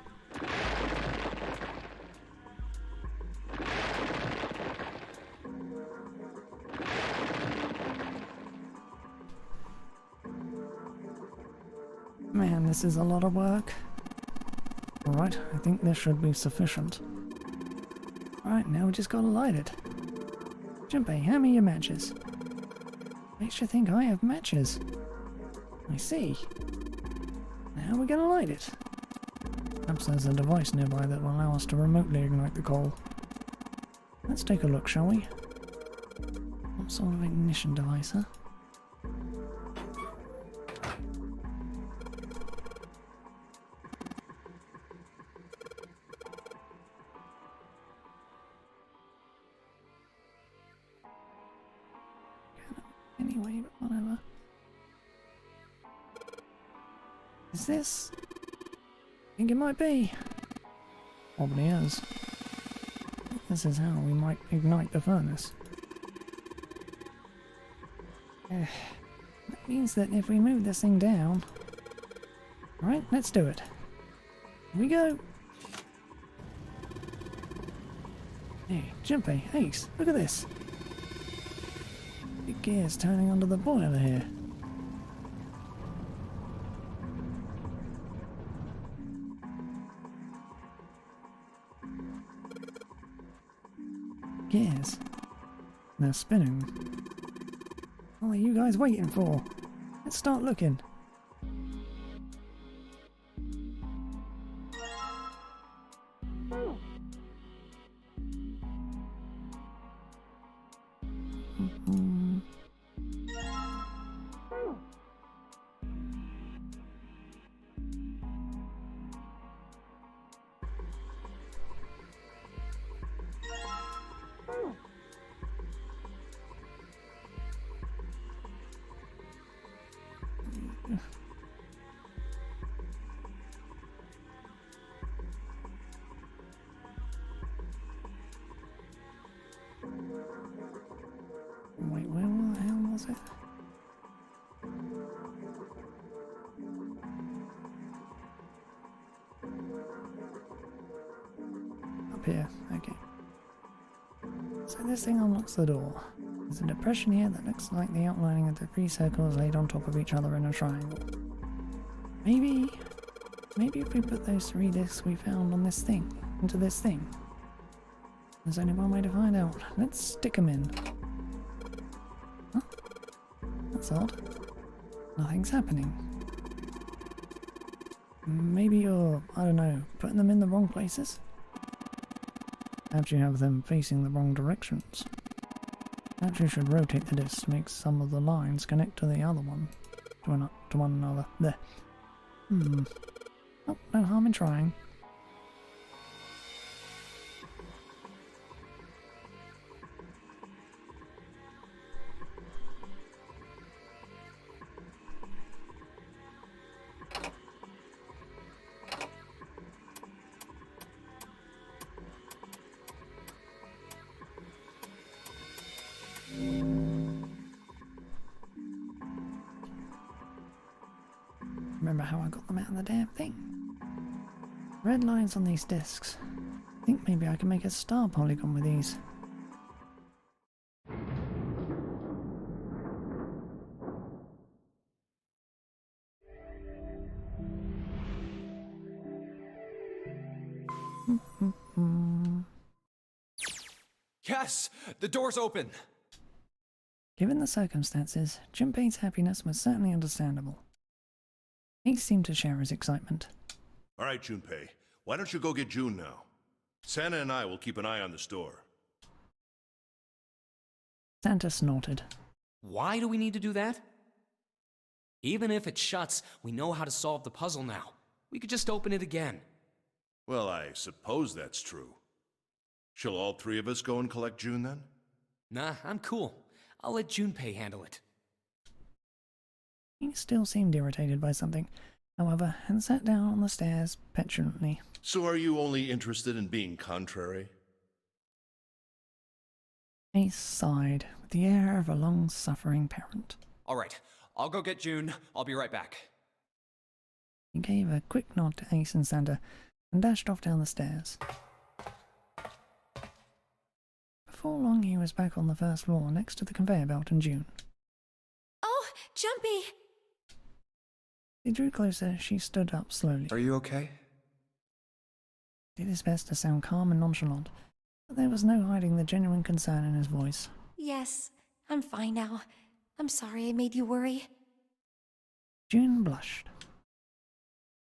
Man, this is a lot of work. Alright, I think this should be sufficient. Alright, now we just gotta light it. Junpei, hand me your matches. Makes you think I have matches. I see. Now we're gonna light it. Perhaps there's a device nearby that will allow us to remotely ignite the coal. Let's take a look, shall we? What sort of ignition device, huh? Anyway, but whatever. Is this? I think it might be. Probably is. This is how we might ignite the furnace. That means that if we move this thing down... Right, let's do it. Here we go! Hey, Junpei, Ace, look at this! Big gears turning under the boiler here. Gears. They're spinning. What are you guys waiting for? Let's start looking. Wait, where the hell was it? Up here, okay. So this thing unlocks the door. There's a depression here that looks like the outlining of the three circles laid on top of each other in a triangle. Maybe if we put those 3 discs we found on this thing into this thing. There's only one way to find out. Let's stick them in. Huh? That's odd. Nothing's happening. Maybe you're, I don't know, putting them in the wrong places? Perhaps you have them facing the wrong directions. Perhaps you should rotate the disc to make some of the lines connect to the other one. To one another. There. Oh, no harm in trying. remember how I got them out of the damn thing. Red lines on these discs. I think maybe I can make a star polygon with these. Yes! The door's open! Given the circumstances, Junpei's happiness was certainly understandable. He seemed to share his excitement. All right, Junpei. Why don't you go get June now? Santa and I will keep an eye on the store. Santa snorted. Why do we need to do that? Even if it shuts, we know how to solve the puzzle now. We could just open it again. Well, I suppose that's true. Shall all three of us go and collect June then? Nah, I'm cool. I'll let Junpei handle it. He still seemed irritated by something, however, and sat down on the stairs petulantly. So are you only interested in being contrary? Ace sighed, with the air of a long-suffering parent. All right, I'll go get June. I'll be right back. He gave a quick nod to Ace and Santa, and dashed off down the stairs. Before long, he was back on the first floor next to the conveyor belt and June. Oh, Jumpy! He drew closer. She stood up slowly. Are you okay? Did his best to sound calm and nonchalant, but there was no hiding the genuine concern in his voice. Yes, I'm fine now. I'm sorry I made you worry. June blushed.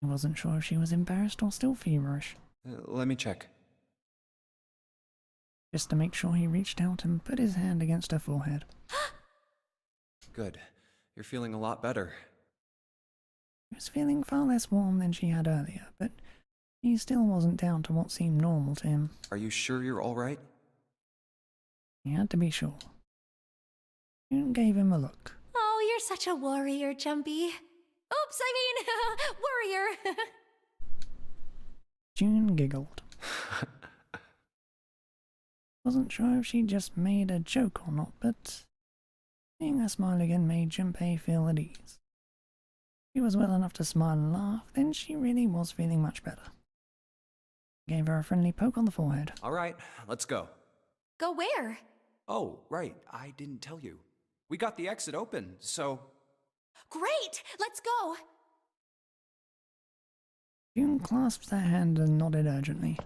He wasn't sure if she was embarrassed or still feverish. Let me check. Just to make sure, he reached out and put his hand against her forehead. Good. You're feeling a lot better. She was feeling far less warm than she had earlier, but he still wasn't down to what seemed normal to him. Are you sure you're all right? He had to be sure. June gave him a look. Oh, you're such a warrior, Jumpy. Oops, I mean, warrior. June giggled. Wasn't sure if she just made a joke or not, but seeing her smile again made Junpei feel at ease. She was well enough to smile and laugh, then she really was feeling much better. Gave her a friendly poke on the forehead. All right, let's go. Go where? Oh, right. I didn't tell you. We got the exit open, so... Great! Let's go! June clasped her hand and nodded urgently.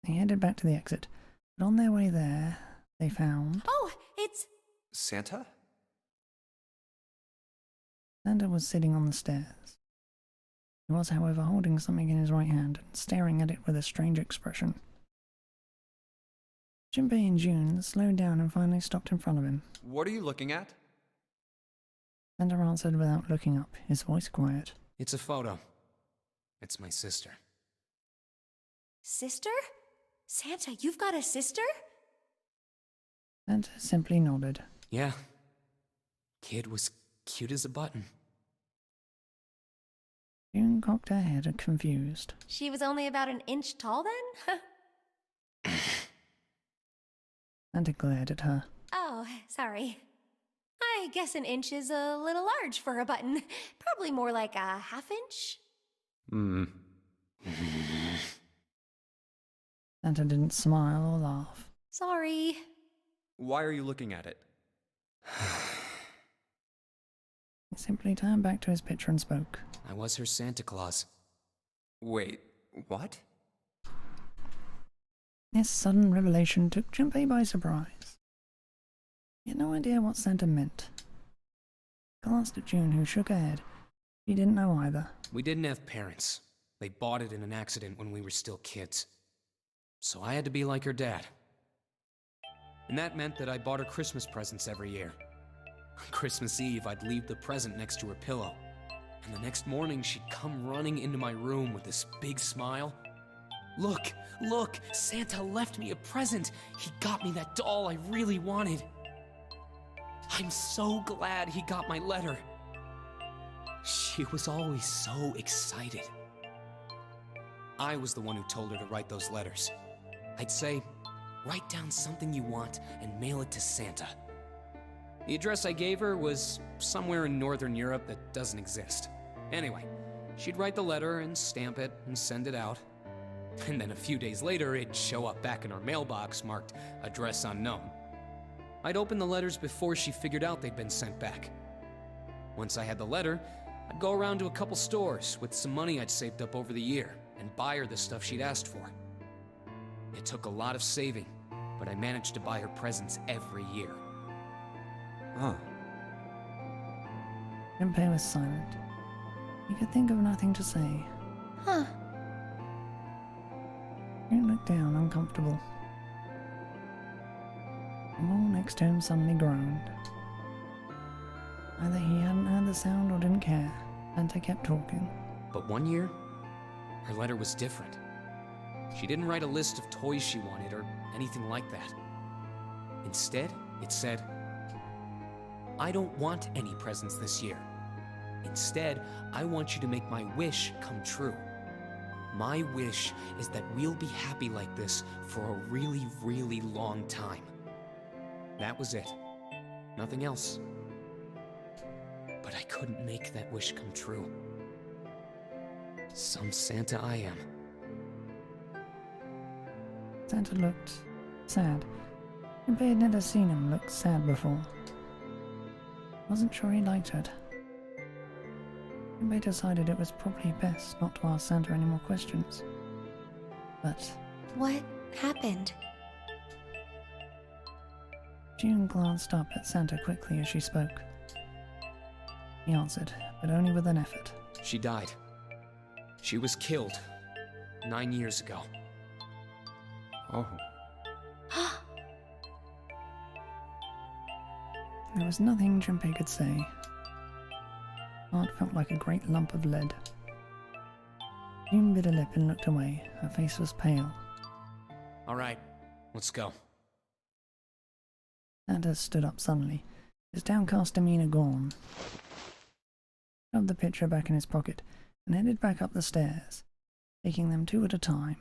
They headed back to the exit, but on their way there, they found... Oh, it's... Santa? Santa was sitting on the stairs. He was, however, holding something in his right hand and staring at it with a strange expression. Junpei and June slowed down and finally stopped in front of him. What are you looking at? Santa answered without looking up, his voice quiet. It's a photo. It's my sister. Sister? Santa, you've got a sister? Santa simply nodded. Yeah. Kid was cute as a button. June cocked her head, confused. She was only about an inch tall then? Santa glared at her. Oh, sorry. I guess an inch is a little large for a button. Probably more like a half inch. Santa didn't smile or laugh. Sorry. Why are you looking at it? He simply turned back to his picture and spoke. I was her Santa Claus. Wait, what? This sudden revelation took Junpei by surprise. He had no idea what Santa meant. He glanced at June, who shook her head. She didn't know either. We didn't have parents. They bought it in an accident when we were still kids. So I had to be like her dad. And that meant that I bought her Christmas presents every year. On Christmas Eve, I'd leave the present next to her pillow. And the next morning, she'd come running into my room with this big smile. Look, look, Santa left me a present. He got me that doll I really wanted. I'm so glad he got my letter. She was always so excited. I was the one who told her to write those letters. I'd say, write down something you want and mail it to Santa. The address I gave her was somewhere in Northern Europe that doesn't exist. Anyway, she'd write the letter and stamp it and send it out. And then a few days later, it'd show up back in her mailbox marked address unknown. I'd open the letters before she figured out they'd been sent back. Once I had the letter, I'd go around to a couple stores with some money I'd saved up over the year and buy her the stuff she'd asked for. It took a lot of saving, but I managed to buy her presents every year. Huh. Junpei was silent. He could think of nothing to say. Huh. June looked down, uncomfortable. The wall next to him suddenly groaned. Either he hadn't heard the sound or didn't care, and they kept talking. But one year, her letter was different. She didn't write a list of toys she wanted or anything like that. Instead, it said, "I don't want any presents this year. Instead, I want you to make my wish come true. My wish is that we'll be happy like this for a really, really long time." That was it. Nothing else. But I couldn't make that wish come true. Some Santa I am. Santa looked sad. Junpei had never seen him look sad before. Wasn't sure he liked it. Junpei decided it was probably best not to ask Santa any more questions. But What happened? June glanced up at Santa quickly as she spoke. He answered, but only with an effort. She died. She was killed 9 years ago. Oh. There was nothing Junpei could say. Heart felt like a great lump of lead. June bit her lip and looked away. Her face was pale. All right, let's go. Santa stood up suddenly, his downcast demeanor gone. Shoved the picture back in his pocket and headed back up the stairs, taking them two at a time.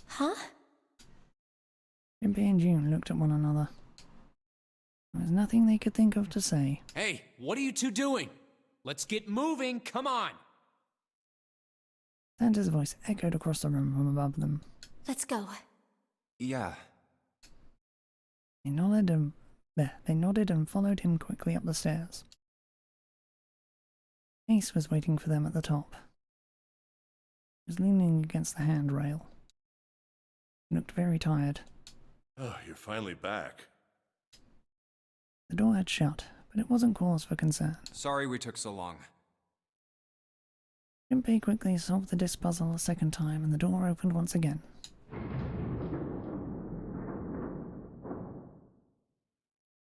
Huh? Junpei and June looked at one another. There was nothing they could think of to say. Hey, what are you two doing? Let's get moving, come on! Santa's voice echoed across the room from above them. Let's go. Yeah. They nodded and followed him quickly up the stairs. Ace was waiting for them at the top. He was leaning against the handrail. He looked very tired. Oh, you're finally back. The door had shut, but it wasn't cause for concern. Sorry we took so long. Junpei quickly solved the disc puzzle a second time and the door opened once again.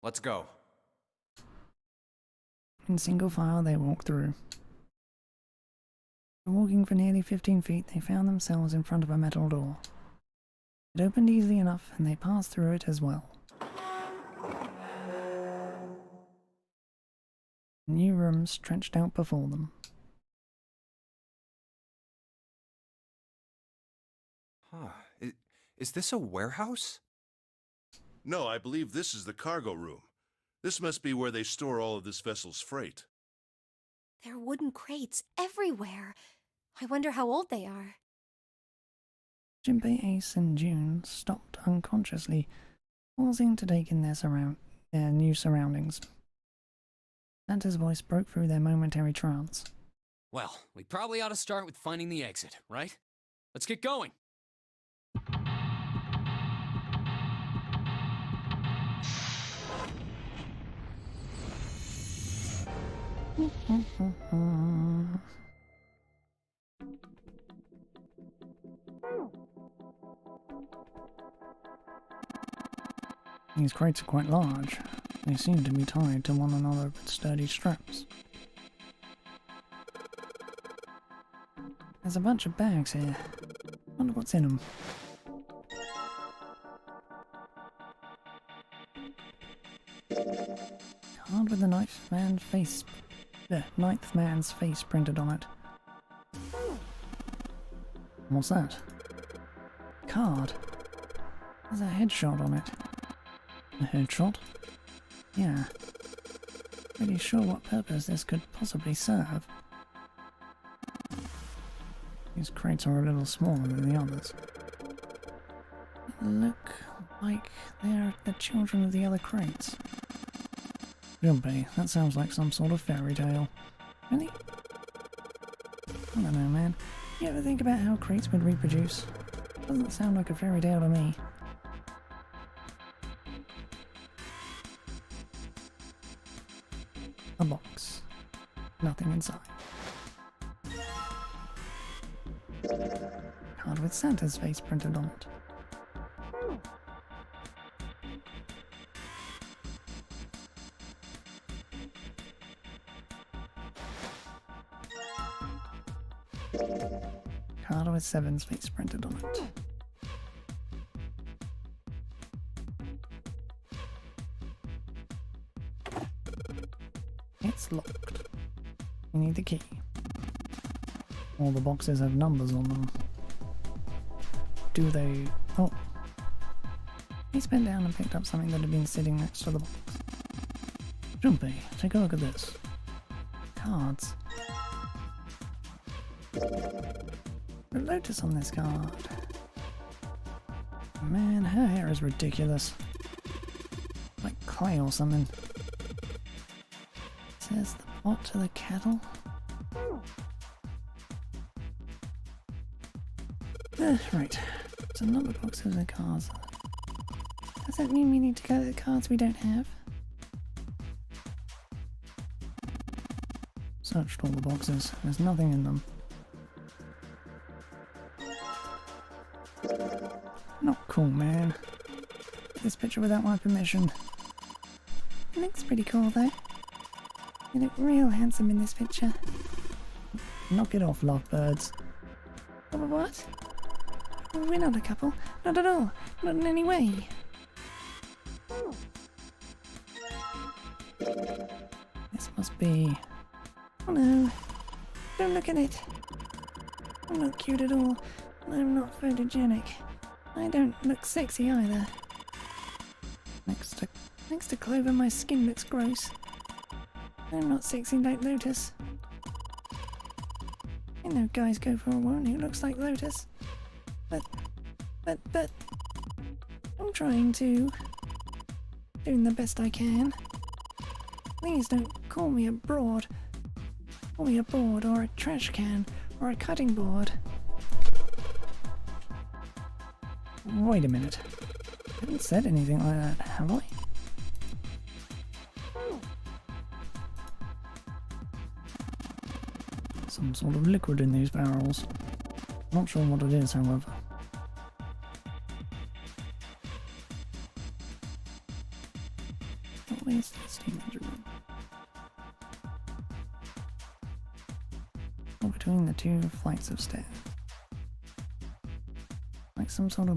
Let's go. In single file they walked through. After walking for nearly 15 feet, they found themselves in front of a metal door. It opened easily enough and they passed through it as well. A new room stretched out before them. Huh. Is this a warehouse? No, I believe this is the cargo room. This must be where they store all of this vessel's freight. There are wooden crates everywhere. I wonder how old they are. Junpei, Ace and June stopped unconsciously, pausing to take in their new surroundings. Santa's voice broke through their momentary trance. Well, we probably ought to start with finding the exit, right? Let's get going! These crates are quite large. They seem to be tied to one another with sturdy straps. There's a bunch of bags here. Wonder what's in them. Card with the ninth man's face printed on it. What's that? Card. There's a headshot on it. A headshot? Yeah. Pretty sure what purpose this could possibly serve. These crates are a little smaller than the others. They look like they're the children of the other crates. Jumpy, that sounds like some sort of fairy tale. Really? I don't know, man. You ever think about how crates would reproduce? Doesn't sound like a fairy tale to me. A box. Nothing inside. Card with Santa's face printed on it. Card with 7's face printed on it. It's locked. We need the key. All the boxes have numbers on them. Do they... Oh. He bent down and picked up something that had been sitting next to the box. Jumpy, take a look at this. Cards. A lotus on this card. Man, her hair is ridiculous. Like clay or something. It says the pot to the kettle. Right. So number boxes and cards. Does that mean we need to go to the cards we don't have? Searched all the boxes. There's nothing in them. Not cool, man. Get this picture without my permission. It looks pretty cool, though. You look real handsome in this picture. Knock it off, lovebirds. What? We're not a couple. Not at all. Not in any way. This must be... Oh no. Don't look at it. I'm not cute at all. I'm not photogenic. I don't look sexy either. Next to Clover, my skin looks gross. I'm not sexy like Lotus. I know guys go for a woman who looks like Lotus. But... I'm trying to... Doing the best I can. Please don't call me a broad. Call me a board or a trash can or a cutting board. Wait a minute. I haven't said anything like that, have I? Some sort of liquid in these barrels. Not sure what it is, however. What is this teenager room? Or between the two flights of stairs. Like some sort of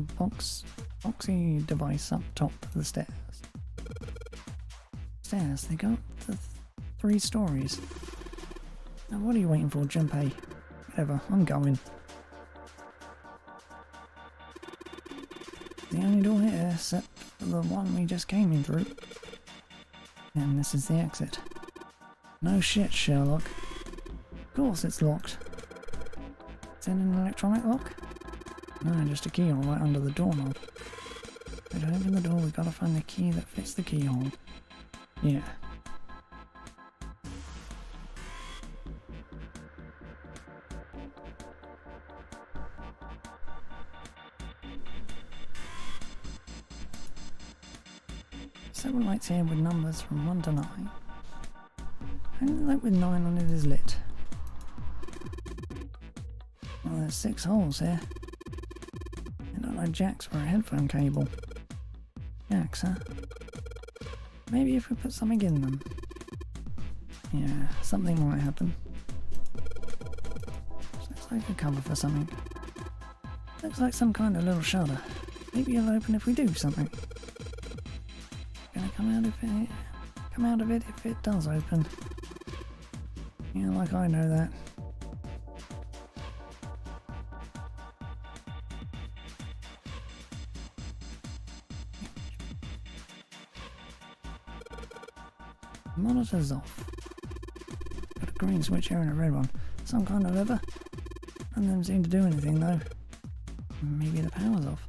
boxy device up top of the stairs. Stairs, they got the 3 stories. Now what are you waiting for, Junpei? Whatever, I'm going. The only door here, except for the one we just came in through. And this is the exit. No shit, Sherlock. Of course it's locked. Is it an electronic lock? No, just a keyhole right under the doorknob. To open the door, we've got to find the key that fits the keyhole. Yeah. Several lights here with numbers from 1 to 9. Only the light with 9 on it is lit. Well, there's 6 holes here. They look like jacks for a headphone cable. Jacks, huh? Maybe if we put something in them. Yeah, something might happen. Looks like a cover for something. Looks like some kind of little shutter. Maybe it'll open if we do something. Gonna come out of it if it does open. Yeah, like I know that. Monitor's off. Got a green switch here and a red one. Some kind of lever. None of them seem to do anything though. Maybe the power's off.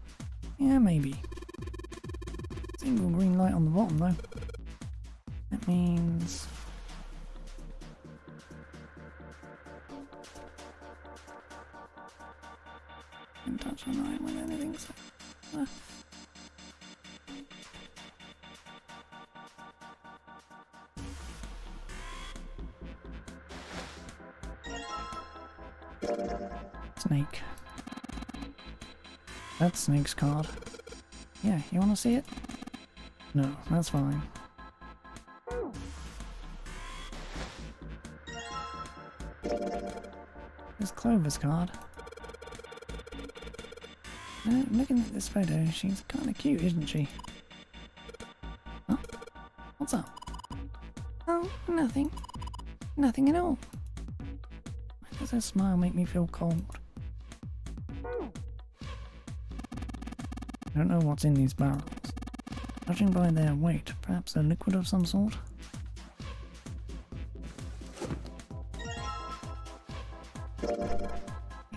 Yeah, maybe. Single green light on the bottom though. That means... Can't touch the light with anything, so... Snake. That's Snake's card. Yeah, you wanna see it? No, that's fine. There's Clover's card. Looking at this photo, she's kinda cute, isn't she? Huh? What's up? Oh, nothing. Nothing at all. Why does her smile make me feel cold? I don't know what's in these barrels. Judging by their weight, perhaps a liquid of some sort?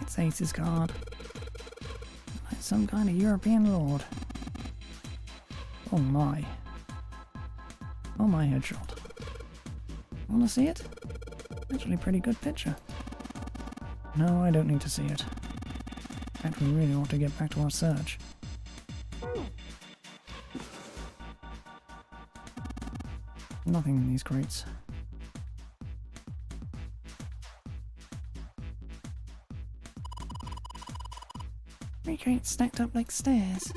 It's Ace's card. Like some kind of European lord. Oh my. Oh my headshot. Wanna see it? Actually a pretty good picture. No, I don't need to see it. In fact, we really ought to get back to our search. Nothing in these crates. Three crates stacked up like stairs.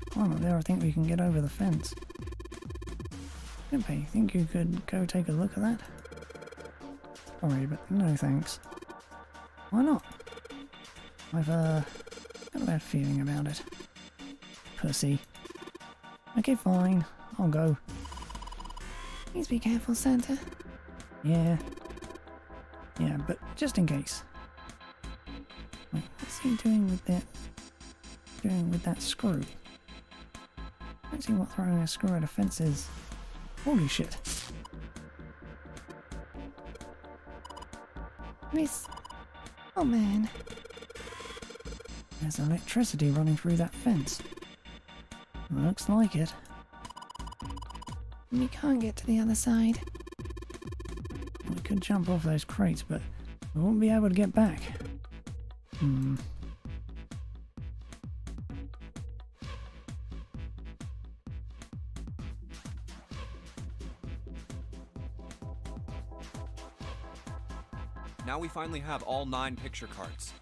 Climb up there, I think we can get over the fence. Ginpei, think you could go take a look at that? Sorry, but no thanks. Why not? I've got a bad feeling about it. Pussy. Okay, fine. I'll go. Please be careful, Santa. Yeah. Yeah, but just in case. Wait, what's he doing with that? Doing with that screw? I don't see what throwing a screw at a fence is. Holy shit. Miss... Oh man. There's electricity running through that fence. Looks like it. We can't get to the other side. We could jump off those crates, but we won't be able to get back. Now we finally have all 9 picture cards.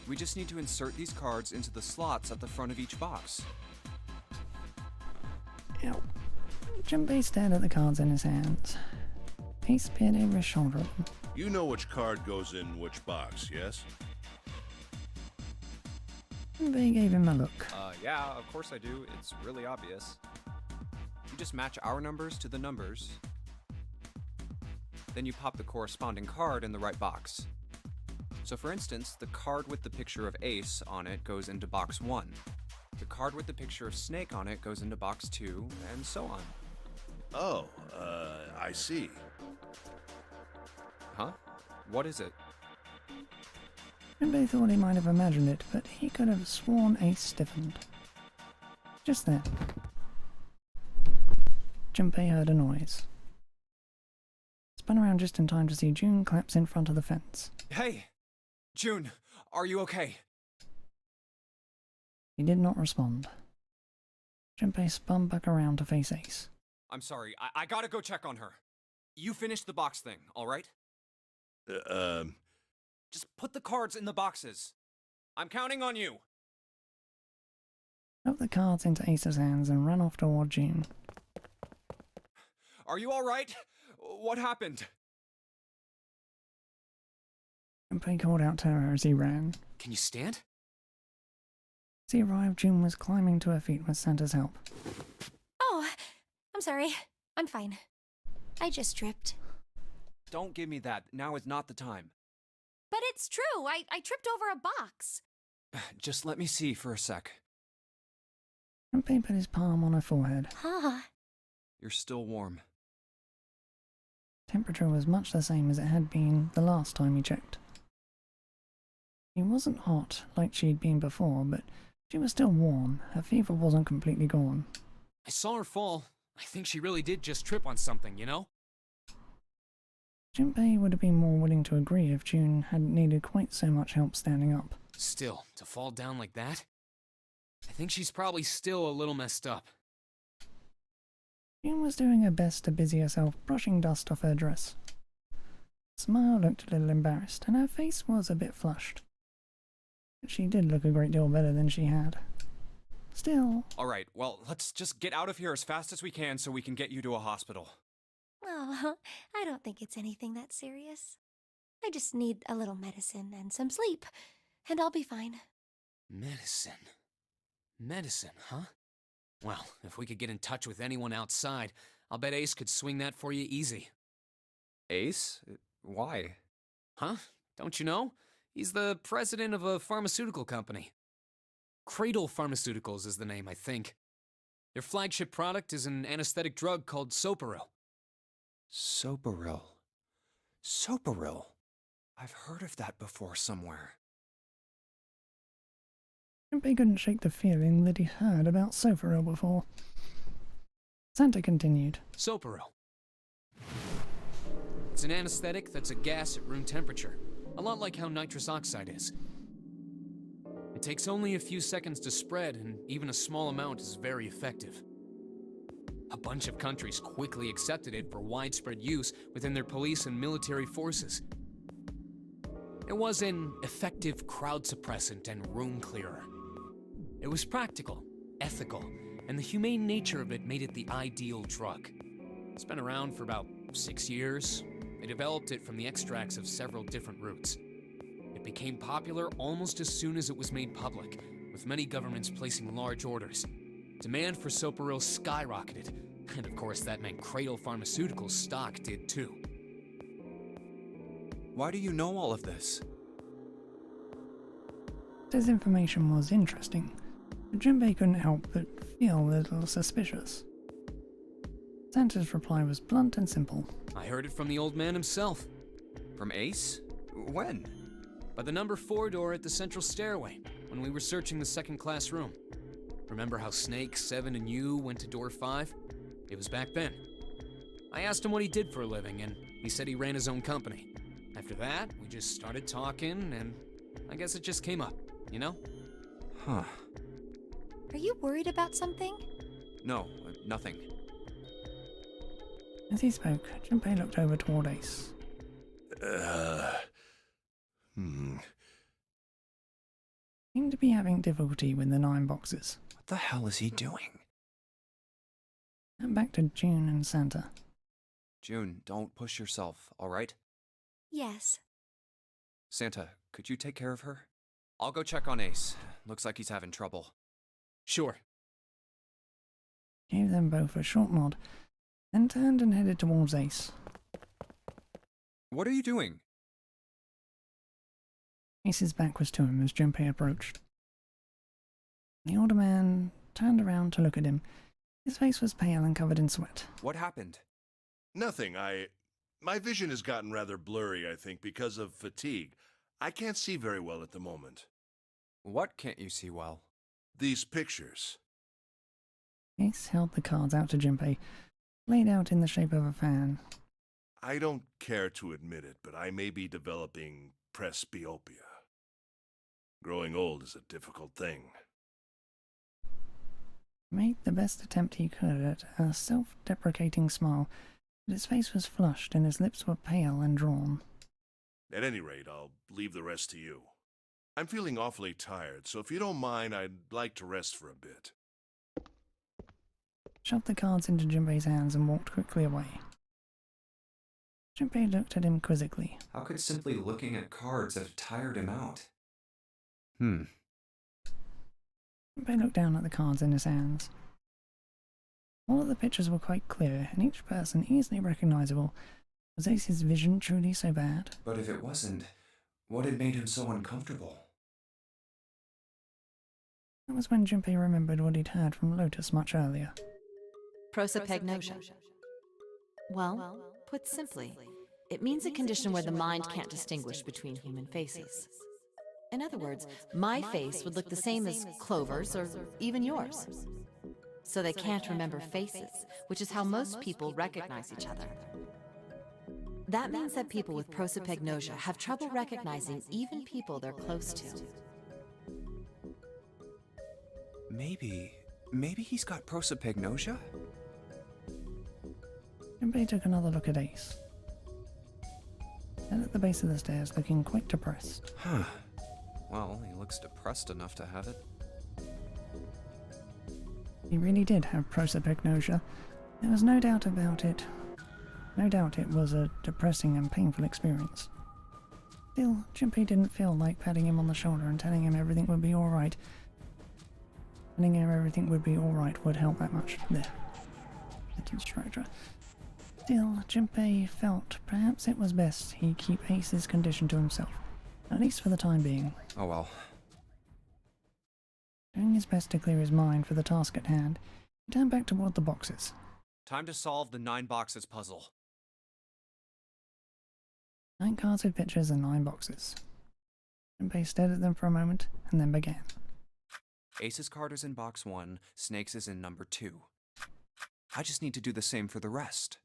We just need to insert these cards into the slots at the front of each box. Ow. Ginpei stared at the cards in his hands. Ace peered over his shoulder at them. You know which card goes in which box, yes? Ginpei gave him a look. Yeah, of course I do. It's really obvious. You just match our numbers to the numbers. Then you pop the corresponding card in the right box. So for instance, the card with the picture of Ace on it goes into box 1. The card with the picture of Snake on it goes into box 2, and so on. Oh, I see. Huh? What is it? Ginpei thought he might have imagined it, but he could have sworn Ace stiffened. Just then, Ginpei heard a noise. Spun around just in time to see June collapse in front of the fence. Hey! June, are you okay? He did not respond. Ginpei spun back around to face Ace. I'm sorry, I gotta go check on her. You finish the box thing, alright? Just put the cards in the boxes. I'm counting on you. Shoved the cards into Ace's hands and ran off toward June. Are you alright? What happened? Ginpei called out to her as he ran. Can you stand? As he arrived, June was climbing to her feet with Santa's help. Oh, I'm sorry. I'm fine. I just tripped. Don't give me that. Now is not the time. But it's true. I tripped over a box. Just let me see for a sec. Ginpei put his palm on her forehead. Huh. You're still warm. Temperature was much the same as it had been the last time he checked. She wasn't hot like she'd been before, but she was still warm. Her fever wasn't completely gone. I saw her fall. I think she really did just trip on something, you know? Junpei would have been more willing to agree if June hadn't needed quite so much help standing up. Still, to fall down like that? I think she's probably still a little messed up. June was doing her best to busy herself brushing dust off her dress. Smile looked a little embarrassed, and her face was a bit flushed. But she did look a great deal better than she had. Still... Alright, well, let's just get out of here as fast as we can so we can get you to a hospital. Oh, I don't think it's anything that serious. I just need a little medicine and some sleep, and I'll be fine. Medicine? Medicine, huh? Well, if we could get in touch with anyone outside, I'll bet Ace could swing that for you easy. Ace? Why? Huh? Don't you know? He's the president of a pharmaceutical company. Cradle Pharmaceuticals is the name, I think. Their flagship product is an anesthetic drug called Soparil. Soparil. Soparil. I've heard of that before somewhere. Junpei couldn't shake the feeling that he'd heard about Sofaril before. Santa continued. Soparil. It's an anesthetic that's a gas at room temperature, a lot like how nitrous oxide is. It takes only a few seconds to spread, and even a small amount is very effective. A bunch of countries quickly accepted it for widespread use within their police and military forces. It was an effective crowd suppressant and room clearer. It was practical, ethical, and the humane nature of it made it the ideal drug. It's been around for about 6 years. They developed it from the extracts of several different roots. It became popular almost as soon as it was made public, with many governments placing large orders. Demand for Soparil skyrocketed, and of course that meant Cradle Pharmaceuticals' stock did too. Why do you know all of this? His information was interesting, but Junpei couldn't help but feel a little suspicious. Santa's reply was blunt and simple. I heard it from the old man himself. From Ace? When? By the number 4 door at the central stairway, when we were searching the second-class room. Remember how Snake, 7, and you went to door 5? It was back then. I asked him what he did for a living, and he said he ran his own company. After that, we just started talking, and I guess it just came up, you know? Huh. Are you worried about something? No, nothing. As he spoke, Junpei looked over toward Ace. Seemed to be having difficulty with the 9 boxes. What the hell is he doing? And back to June and Santa. June, don't push yourself, alright? Yes. Santa, could you take care of her? I'll go check on Ace. Looks like he's having trouble. Sure. Gave them both a short nod, then turned and headed towards Ace. What are you doing? Ace's back was to him as Junpei approached. The older man turned around to look at him. His face was pale and covered in sweat. What happened? Nothing. My vision has gotten rather blurry, I think, because of fatigue. I can't see very well at the moment. What can't you see well? These pictures. Ace held the cards out to Junpei, laid out in the shape of a fan. I don't care to admit it, but I may be developing presbyopia. Growing old is a difficult thing. Made the best attempt he could at a self-deprecating smile, but his face was flushed and his lips were pale and drawn. At any rate, I'll leave the rest to you. I'm feeling awfully tired, so if you don't mind, I'd like to rest for a bit. Shoved the cards into Junpei's hands and walked quickly away. Junpei looked at him quizzically. How could simply looking at cards have tired him out? Junpei looked down at the cards in his hands. All of the pictures were quite clear, and each person easily recognizable. Was Ace's vision truly so bad? But if it wasn't, what had made him so uncomfortable? That was when Junpei remembered what he'd heard from Lotus much earlier. Prosopagnosia. Well, Put simply, it means a condition where the mind can't distinguish between human faces. In other words, my face would look the same as Clover's or even yours. So they can't remember faces, which is how most people recognize each other. That means that people with prosopagnosia have trouble recognizing even people they're close to. Maybe he's got prosopagnosia? Junpei took another look at Ace. And at the base of the stairs, looking quite depressed. Huh. Well, he looks depressed enough to have it. He really did have prosopagnosia. There was no doubt about it. No doubt it was a depressing and painful experience. Still, Junpei didn't feel like patting him on the shoulder and telling him everything would be alright. Telling him everything would be alright would help that much. There. That distracted her. Still, Junpei felt perhaps it was best he keep Ace's condition to himself, at least for the time being. Oh well. Doing his best to clear his mind for the task at hand, he turned back toward the boxes. Time to solve the 9 boxes puzzle. 9 cards with pictures and 9 boxes. Junpei stared at them for a moment, and then began. Ace's card is in box 1, Snake's is in number 2. I just need to do the same for the rest.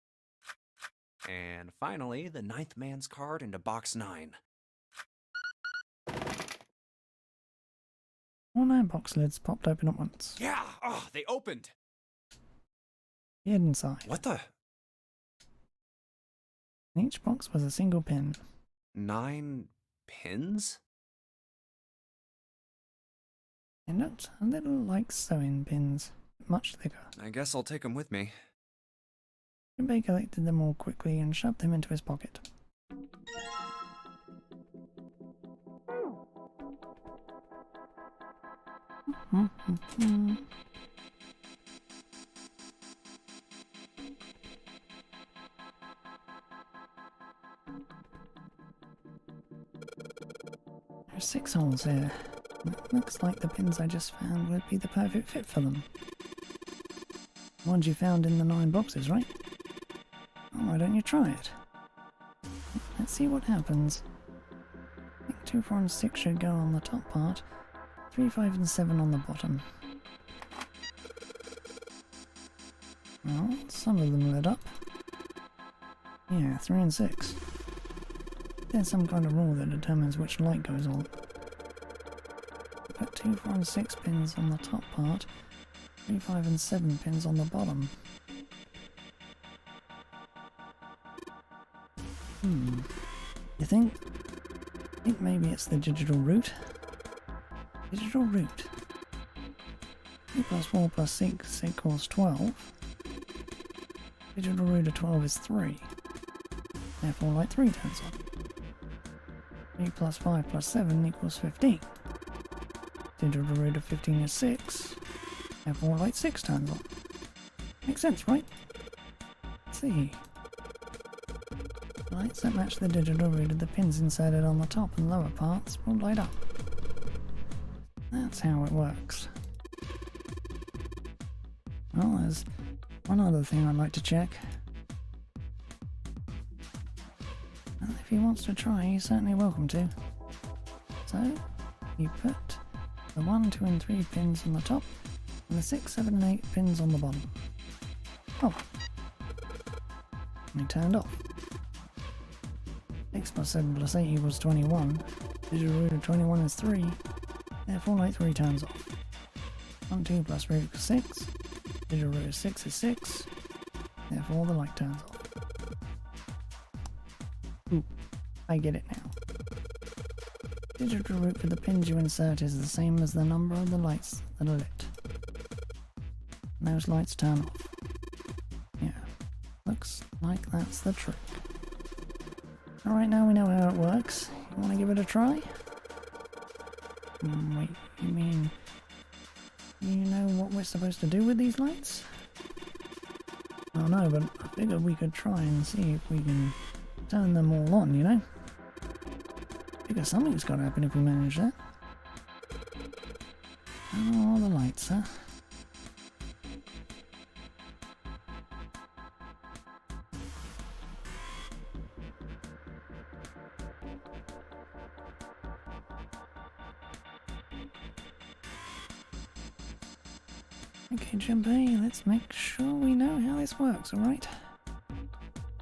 And finally, the 9th man's card into box 9. All 9 box lids popped open at once. Yeah! Oh, they opened! He hid inside. What the? In each box was a single pin. 9 pins? They looked a little like sewing pins, but much thicker. I guess I'll take them with me. Junpei collected them all quickly and shoved them into his pocket. There are 6 holes here. It looks like the pins I just found would be the perfect fit for them. The ones you found in the 9 boxes, right? Oh, why don't you try it? Let's see what happens. I think 2, 4, and 6 should go on the top part. 3, 5, and 7 on the bottom. Well, some of them lit up. Yeah, 3 and 6. There's some kind of rule that determines which light goes on. Put 2, 4, and 6 pins on the top part, 3, 5, and 7 pins on the bottom. You think? I think maybe it's the digital root. Digital root. 2 plus 4 plus 6 equals 12. Digital root of 12 is 3. Therefore light 3 turns on. 3 plus 5 plus 7 equals 15. Digital root of 15 is 6. Therefore light 6 turns on. Makes sense, right? Let's see. Lights that match the digital root of the pins inserted on the top and lower parts will light up. That's how it works. Well, there's one other thing I'd like to check. Well, if he wants to try, he's certainly welcome to. So, you put the 1, 2, and 3 pins on the top, and the 6, 7, and 8 pins on the bottom. Oh. And he turned off. 6 plus 7 plus 8 equals 21. Digital root of 21 is 3. Therefore light 3 turns off. 1, 2 plus root equals 6. Digital root of 6 is 6. Therefore the light turns off. Ooh, I get it now. Digital root for the pins you insert is the same as the number of the lights that are lit. And those lights turn off. Yeah, looks like that's the trick. Alright, now we know how it works. You want to give it a try? Wait, you mean... you know what we're supposed to do with these lights? Oh no, but I figured we could try and see if we can turn them all on, you know? I figure something's got to happen if we manage that. Turn on all the lights, huh? Okay, Junpei, let's make sure we know how this works, alright?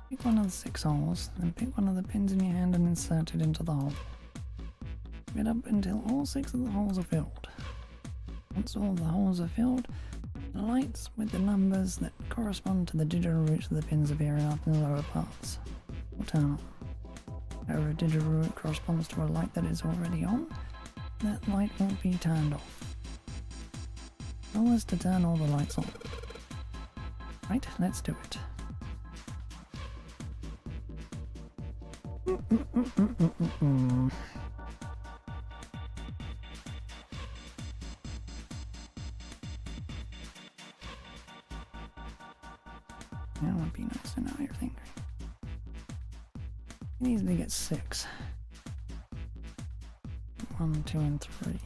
Pick one of the 6 holes, then pick one of the pins in your hand and insert it into the hole. Get up until all 6 of the holes are filled. Once all the holes are filled, the lights with the numbers that correspond to the digital roots of the pins appearing up in the lower parts will turn on. However, a digital root corresponds to a light that is already on, that light won't be turned off. The goal is to turn all the lights on. Right, let's do it. That would be nice to know everything. He needs to get 6. 1, 2, and 3.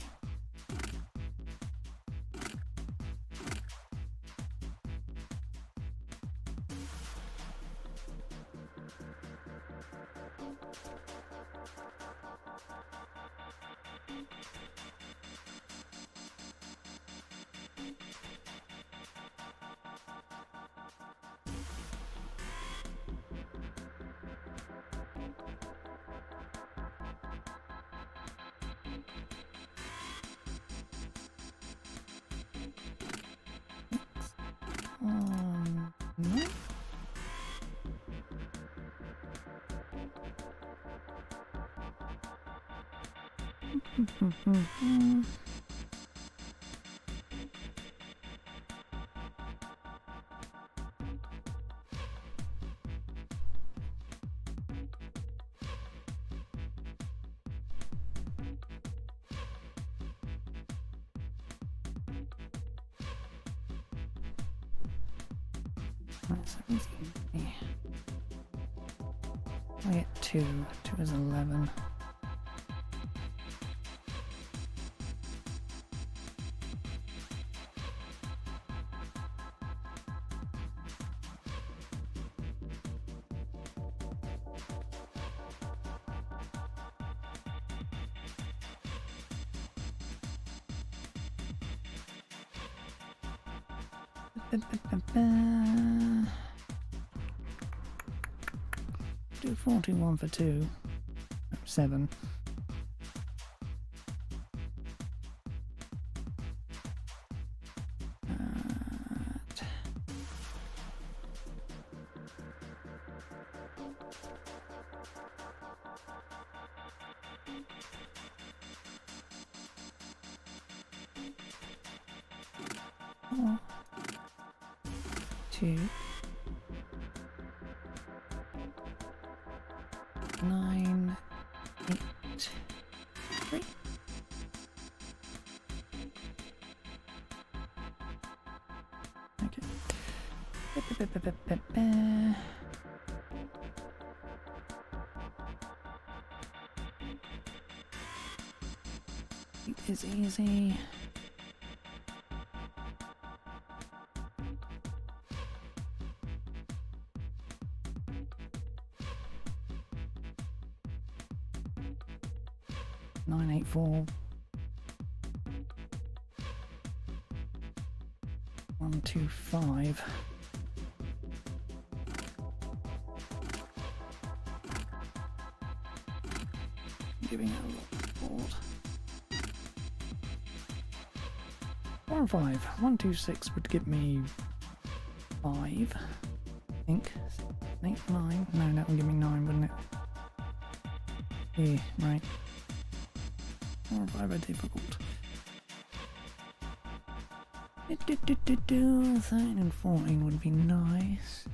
No. That's 17. I get 2. 2 is 11. Do 41 for 2. 7. Oh. 2. 9, 8, 3. Okay. It is easy. Nine, 8, 4. 1, 2, 5. Giving out a lot of board. 4 and 5. 1, 2, 6 would give me 5. I think. 8, 9. No, that would give me 9, wouldn't it? Yeah, right. 4 and 5 are difficult. 13 and 14 would be nice.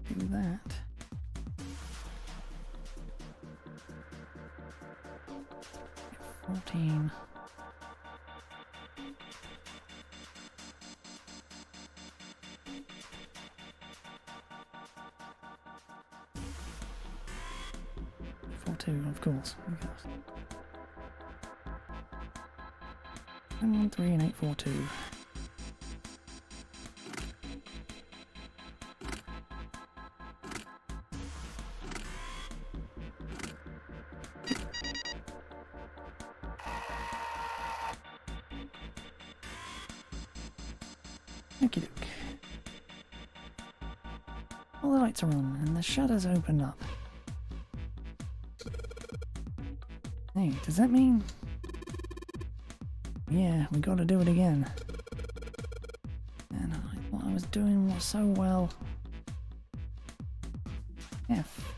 Do that. Get 14. Of course. 1, 3 and 8, 4, 2. Okie doke. All the lights are on and the shutters opened up. Hey, does that mean... Yeah, we gotta do it again. And what I was doing was so well. F.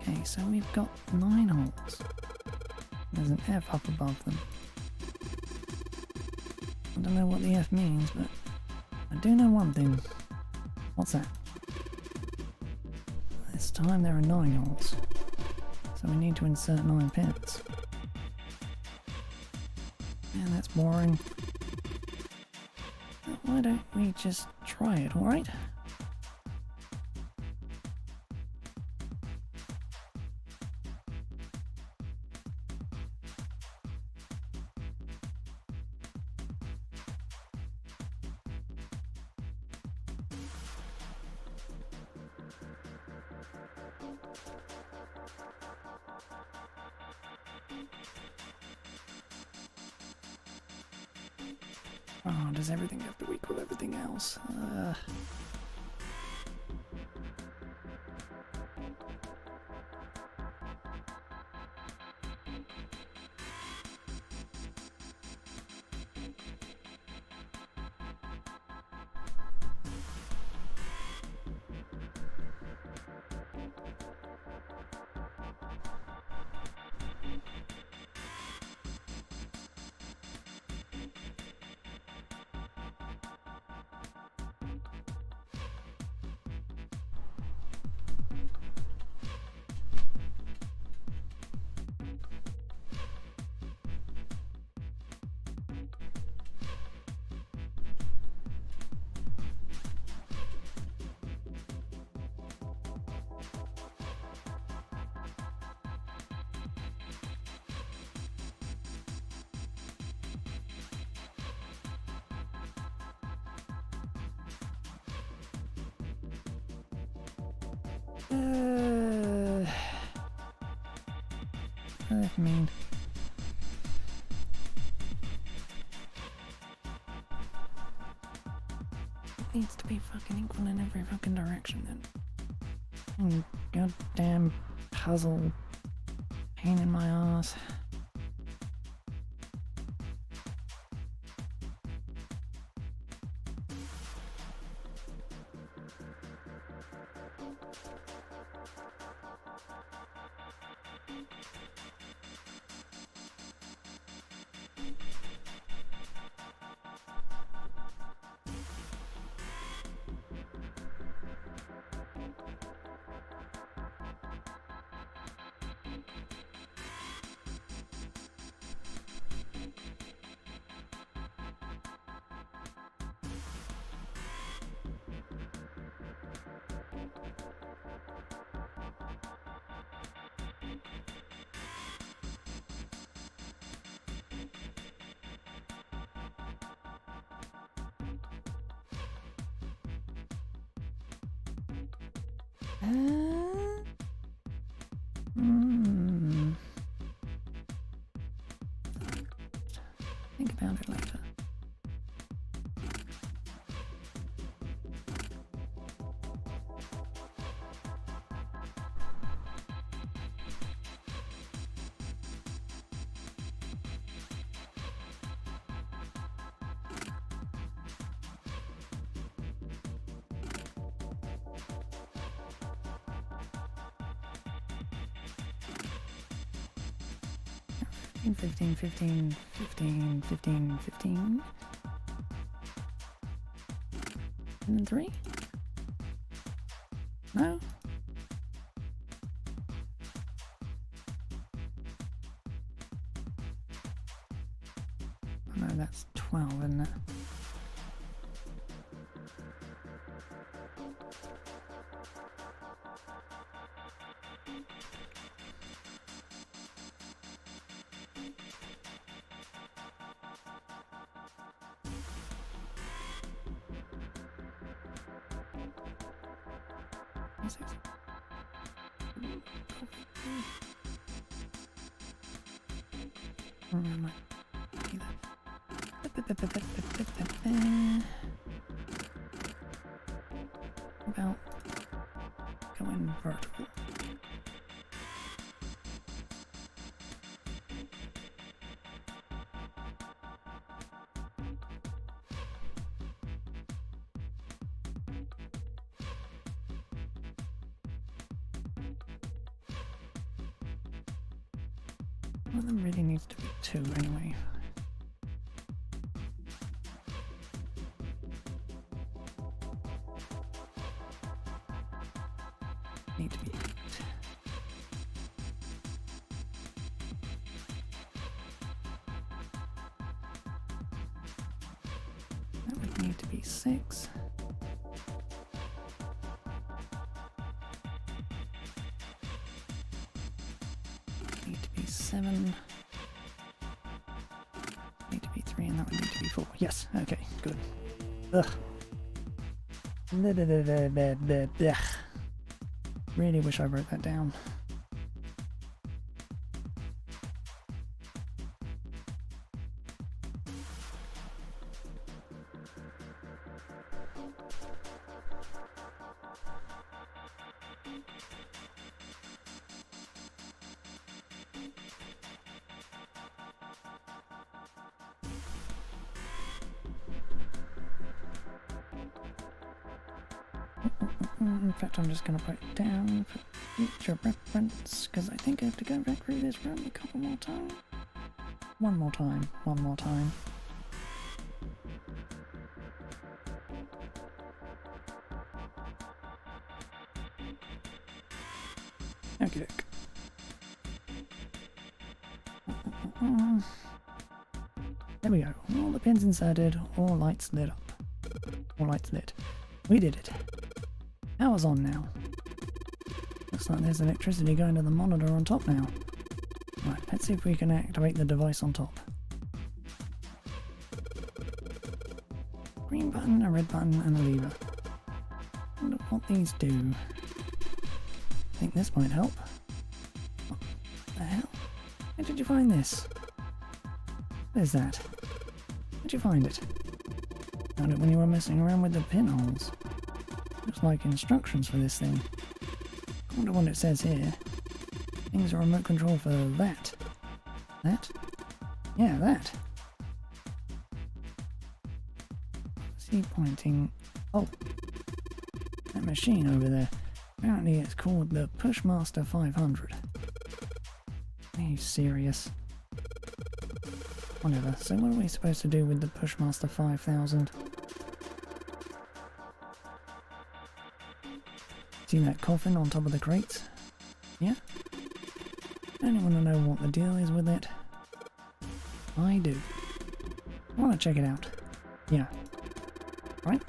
Okay, so we've got 9 holes. There's an F up above them. I don't know what the F means, but I do know one thing. What's that? This time there are 9 holes. So we need to insert 9 pins. Man, that's boring. Why don't we just try it, alright? Oh, does everything have to equal everything else? I mean... It needs to be fucking equal in every fucking direction then. Goddamn puzzle pain in my ass. Think about it later. Fifteen, 15, 15, 15, 15. And then 3? No? Oh, no, that's 12, isn't it? About going vertical. Well, there really needs to be 2 anyway. Need to be 8. That would need to be 6. Need to be 7. Need to be 3, and that would need to be 4. Yes, okay, good. Ugh. Really wish I wrote that down. In fact, I'm just going to put it down for future reference, because I think I have to go back through this room a couple more times. One more time. Okay. There we go. All the pins inserted, all lights lit up. All lights lit. We did it. Power's on now. Looks like there's electricity going to the monitor on top now. Right, let's see if we can activate the device on top. Green button, a red button, and a lever. Wonder what these do. I think this might help. What the hell? Where did you find this? What is that? Where'd you find it? Found it when you were messing around with the pinholes. Looks like instructions for this thing. I wonder what it says here. Things a remote control for that. That? Yeah, that. See pointing. Oh! That machine over there. Apparently it's called the Pushmaster 500. Are you serious? Whatever. So what are we supposed to do with the Pushmaster 5000? See that coffin on top of the crates? Yeah? I don't want to know what the deal is with it. I do. I want to check it out. Yeah. Right?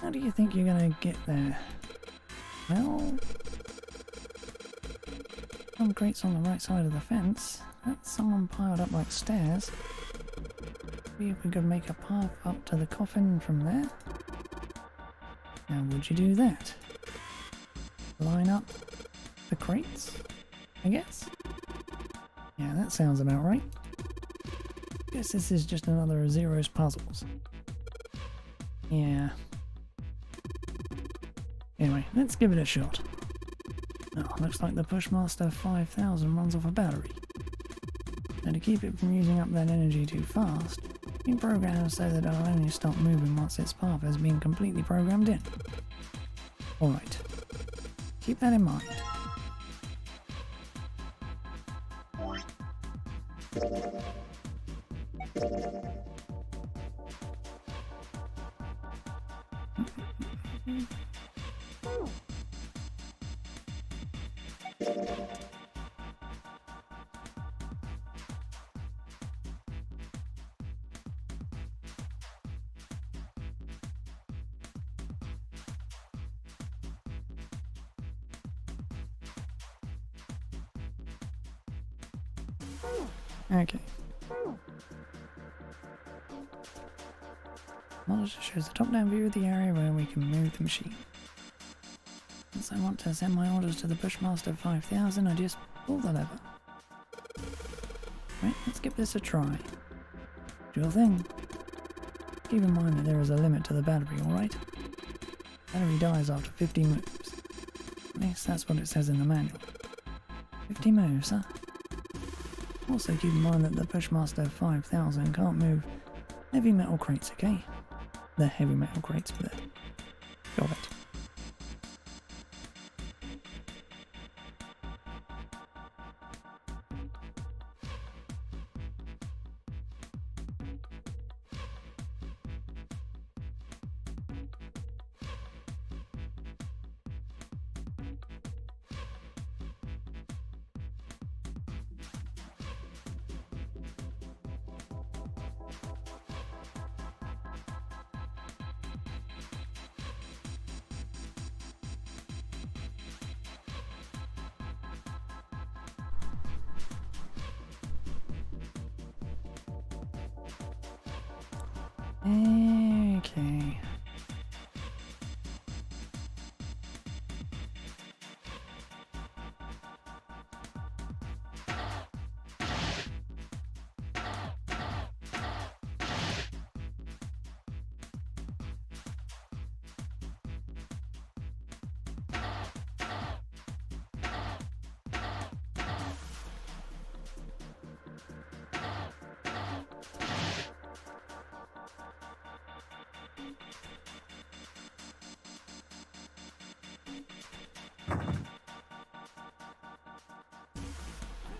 How do you think you're gonna get there? Well... some crates on the right side of the fence. That's someone piled up like stairs. Maybe if we could make a path up to the coffin from there? Now would you do that? Line up the crates, I guess? Yeah, that sounds about right. Guess this is just another of Zero's puzzles. Yeah. Anyway, let's give it a shot. Oh, looks like the Pushmaster 5000 runs off a battery. And to keep it from using up that energy too fast, you can program it so that it'll only stop moving once its path has been completely programmed in. Alright. Keep that in mind. Okay. Monitor shows a top-down view of the area where we can move the machine. Since I want to send my orders to the Pushmaster 5000, I just pull the lever. Right, let's give this a try. Sure thing. Keep in mind that there is a limit to the battery, alright? Battery dies after 50 moves. At least that's what it says in the manual. 50 moves, huh? Also keep in mind that the Pushmaster 5000 can't move heavy metal crates, okay? The heavy metal crates, but got it. Okay.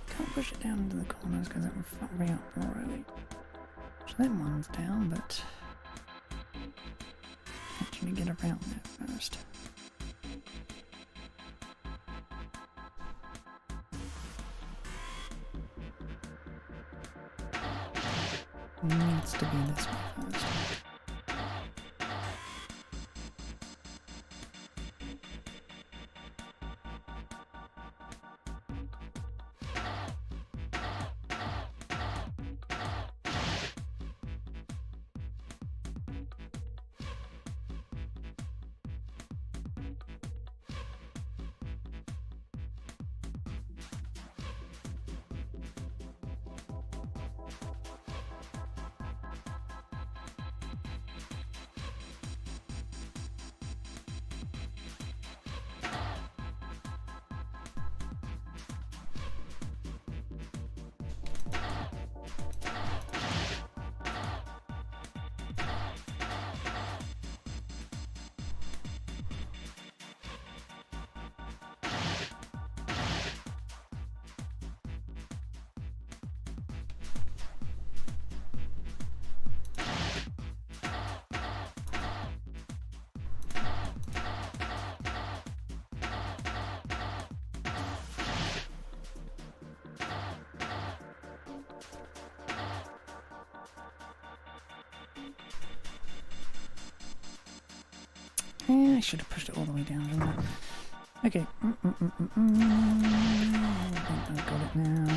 Can't push it down into the corners because it will fuck me up already. So that one's down, but actually get around there first. Needs to be this way first. Yeah, I should have pushed it all the way down, shouldn't I? Okay. I think I've got it now.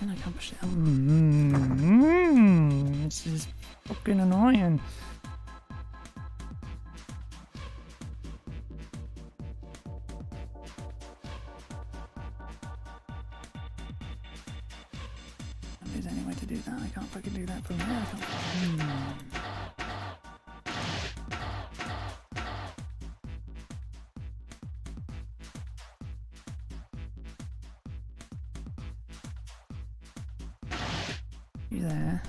But then I can't push it. This is fucking annoying. If there's any way to do that, I can't fucking do that from here. I can't. You there?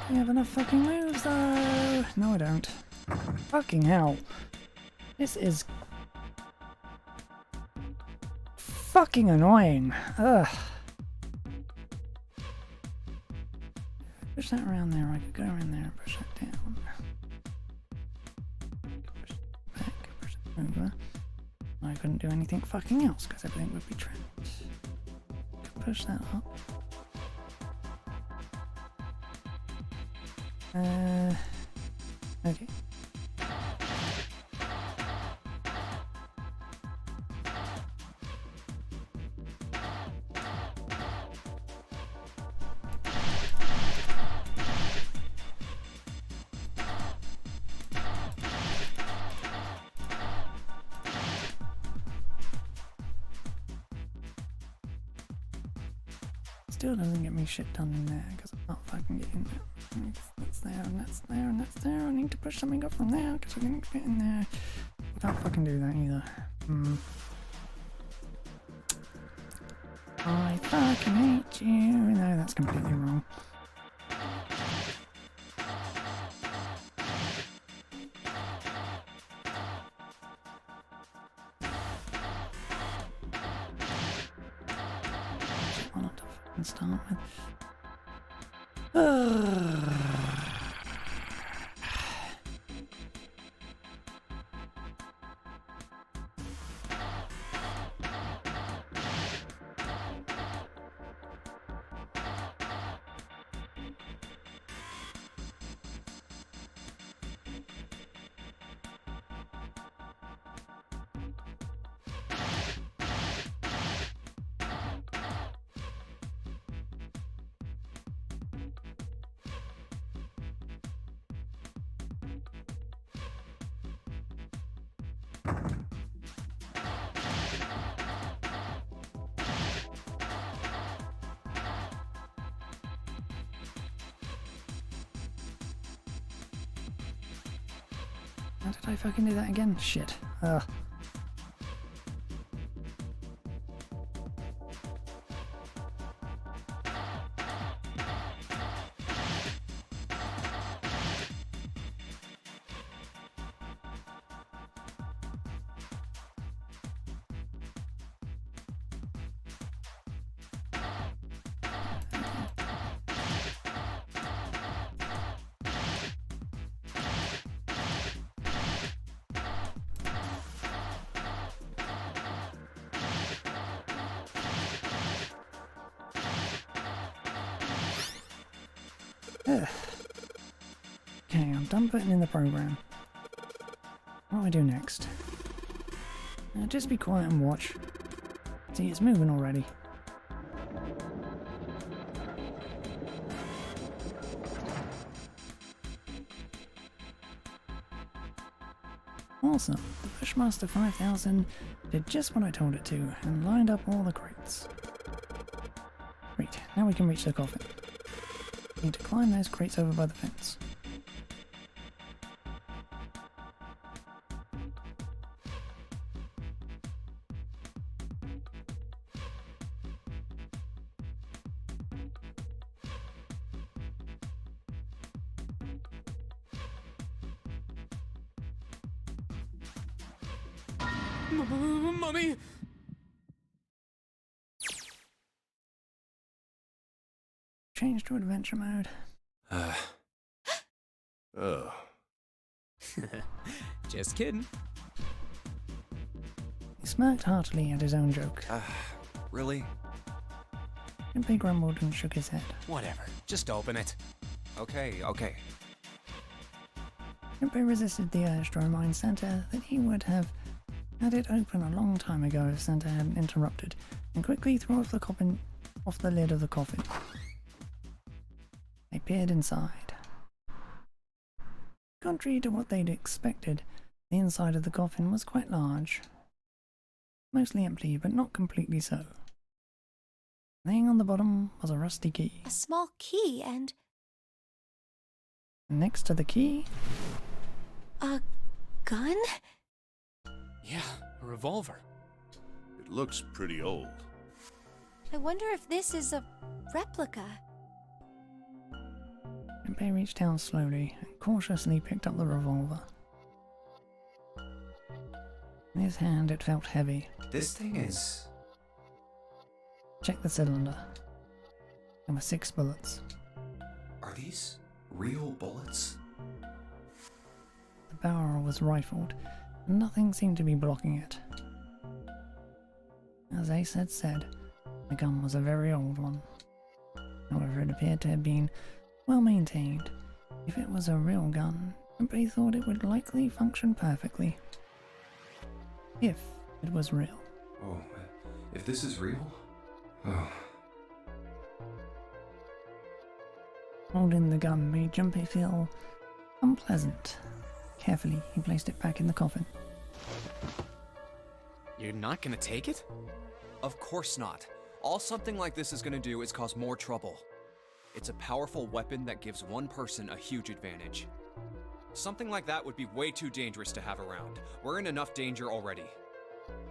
We have enough fucking moves though. No, I don't. Fucking hell. This is fucking annoying. Ugh. Push that around there. I could go around there and push that down. Push it back, push it over. I couldn't do anything fucking else because everything would be trapped. Could push that up. Okay. Still doesn't get me shit done in there because I can't fucking get in there. That's there and that's there and that's there. I need to push something up from there because I can't get in there. I can't fucking do that either. I fucking hate you. No, that's completely wrong. One up to fucking start with. How did I fucking do that again? Shit. Ugh. Ugh. Okay, I'm done putting in the program. What do I do next? Just be quiet and watch. See, it's moving already. Awesome. The Bushmaster 5000 did just what I told it to and lined up all the crates. Great, now we can reach the coffin. Need to climb those crates over by the fence. Mummy! Change to adventure mode. Oh. Just kidding. He smirked heartily at his own joke. Really? Ginpei grumbled and shook his head. Whatever. Just open it. Okay, okay. Ginpei resisted the urge to remind Santa that he would have had it open a long time ago if Santa hadn't interrupted, and quickly threw off the lid of the coffin. They peered inside. Contrary to what they'd expected, the inside of the coffin was quite large. Mostly empty, but not completely so. Laying on the bottom was a rusty key. A small key and Next to the key, a gun? Yeah, a revolver. It looks pretty old. I wonder if this is a replica. Junpei reached down slowly and cautiously picked up the revolver. In his hand it felt heavy. This thing is... Check the cylinder. There were 6 bullets. Are these real bullets? The barrel was rifled, and nothing seemed to be blocking it. As Ace had said, the gun was a very old one. However, it appeared to have been well maintained. If it was a real gun, Junpei thought it would likely function perfectly. If it was real. Oh, if this is real? Oh. Holding the gun made Junpei feel unpleasant. Carefully, he placed it back in the coffin. You're not gonna take it? Of course not. All something like this is gonna do is cause more trouble. It's a powerful weapon that gives one person a huge advantage. Something like that would be way too dangerous to have around. We're in enough danger already.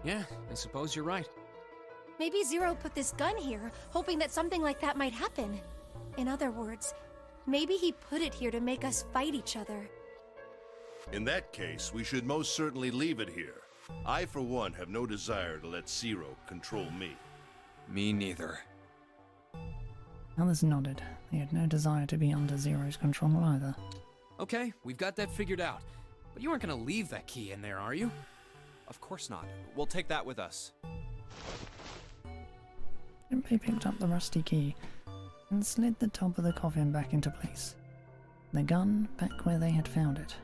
Yeah, I suppose you're right. Maybe Zero put this gun here, hoping that something like that might happen. In other words, maybe he put it here to make us fight each other. In that case, we should most certainly leave it here. I, for one, have no desire to let Zero control me. Me neither. Others nodded. They had no desire to be under Zero's control either. Okay, we've got that figured out. But you aren't gonna leave that key in there, are you? Of course not. We'll take that with us. Junpei picked up the rusty key and slid the top of the coffin back into place. The gun back where they had found it.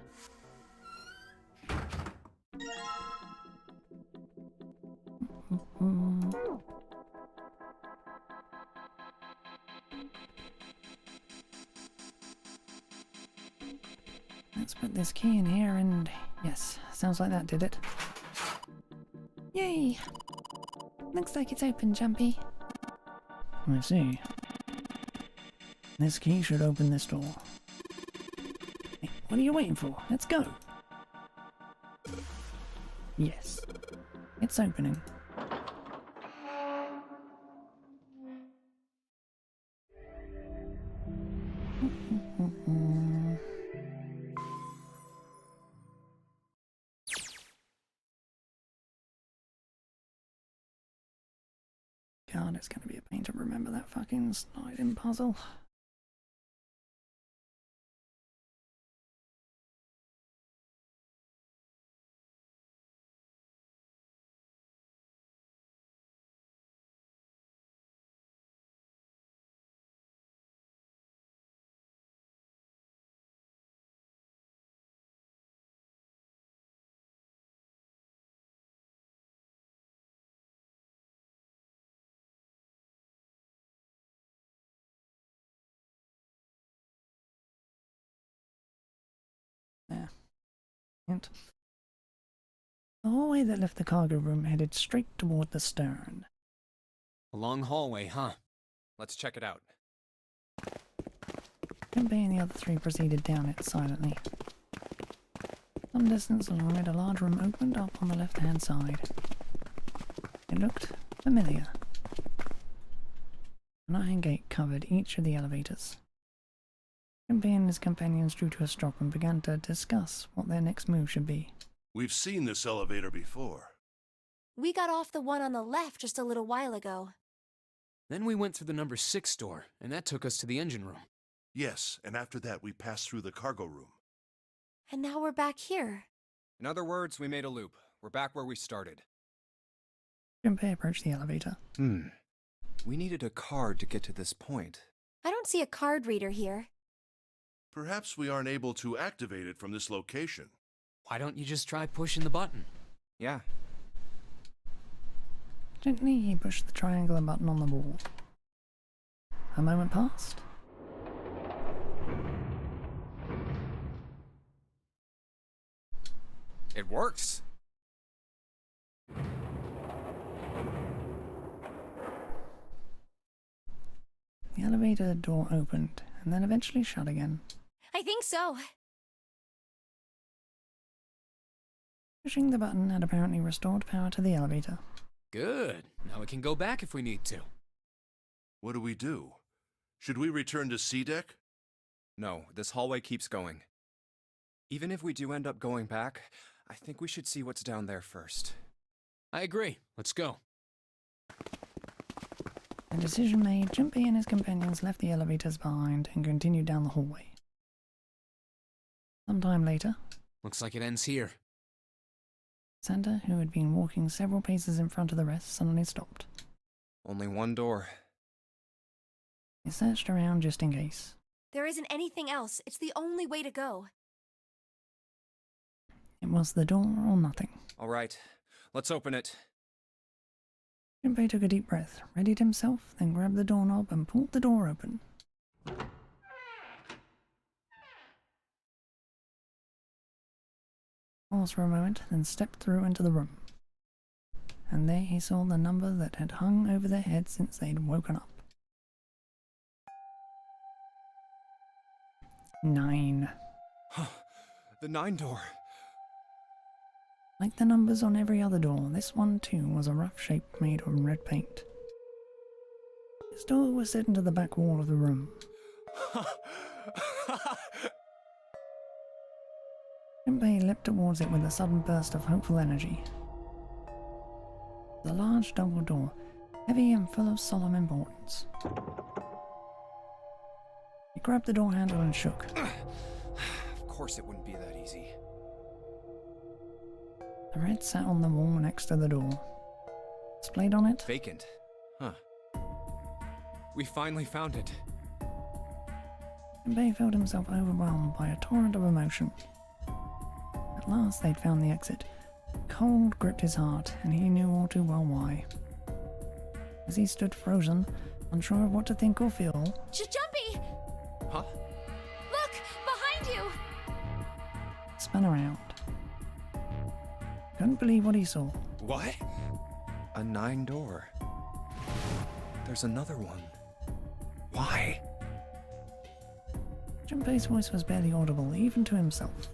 Let's put this key in here and... yes, sounds like that did it. Yay! Looks like it's open, Jumpy. I see. This key should open this door. Hey, what are you waiting for? Let's go! Yes. It's opening. God, it's gonna be a pain to remember that fucking sliding puzzle. There. Hint. The hallway that left the cargo room headed straight toward the stern. A long hallway, huh? Let's check it out. Junpei and the other 3 proceeded down it silently. Some distance along it, a large room opened up on the left-hand side. It looked familiar. An iron gate covered each of the elevators. Junpei and his companions drew to a stop and began to discuss what their next move should be. We've seen this elevator before. We got off the one on the left just a little while ago. Then we went through the number 6 door, and that took us to the engine room. Yes, and after that we passed through the cargo room. And now we're back here. In other words, we made a loop. We're back where we started. Junpei approached the elevator. We needed a card to get to this point. I don't see a card reader here. Perhaps we aren't able to activate it from this location. Why don't you just try pushing the button? Yeah. Gently, he pushed the triangular button on the wall. A moment passed. It works! The elevator door opened, and then eventually shut again. I think so. Pushing the button had apparently restored power to the elevator. Good. Now we can go back if we need to. What do we do? Should we return to C deck? No, this hallway keeps going. Even if we do end up going back, I think we should see what's down there first. I agree. Let's go. A decision made, Junpei and his companions left the elevators behind and continued down the hallway. Sometime later, Looks like it ends here. Santa, who had been walking several paces in front of the rest, suddenly stopped. Only one door. He searched around just in case. There isn't anything else. It's the only way to go. It was the door or nothing. All right, let's open it. Junpei took a deep breath, readied himself, then grabbed the doorknob and pulled the door open. Paused for a moment, then stepped through into the room. And there he saw the number that had hung over their heads since they'd woken up. 9. The 9 door. Like the numbers on every other door, this one too was a rough shape made of red paint. This door was set into the back wall of the room. Junpei leapt towards it with a sudden burst of hopeful energy. The large double door, heavy and full of solemn importance. He grabbed the door handle and shook. Of course it wouldn't be that easy. The red sat on the wall next to the door. Displayed on it, Vacant. Huh. We finally found it. Junpei felt himself overwhelmed by a torrent of emotion. At last they'd found the exit. Cold gripped his heart, and he knew all too well why. As he stood frozen, unsure of what to think or feel, Jumpy! Huh? Look! Behind you! spun around. Couldn't believe what he saw. What? A 9 door. There's another one. Why? Junpei's voice was barely audible, even to himself.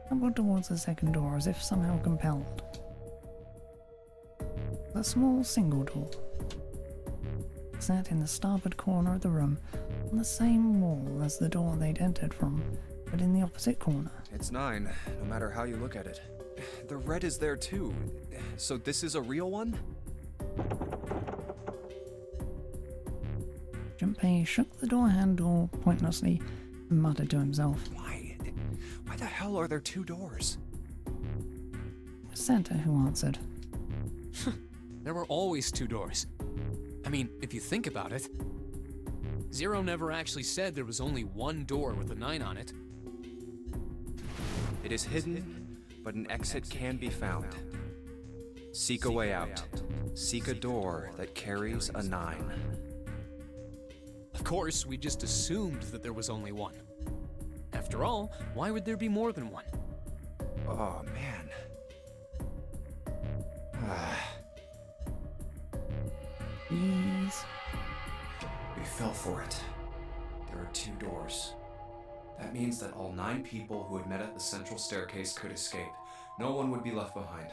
Stumbled towards the second door as if somehow compelled. A small single door. Sat in the starboard corner of the room, on the same wall as the door they'd entered from, but in the opposite corner. It's 9, no matter how you look at it. The red is there too. So this is a real one? Junpei shook the door handle pointlessly and muttered to himself. Why the hell are there 2 doors? It was Santa who answered. There were always 2 doors. I mean, if you think about it. Zero never actually said there was only one door with a 9 on it. It is hidden, but an exit can be found. Seek a way out. Seek a door that carries a 9. Of course, we just assumed that there was only one. After all, why would there be more than one? Oh, man. Please. We fell for it. There are 2 doors. That means that all 9 people who had met at the central staircase could escape. No one would be left behind.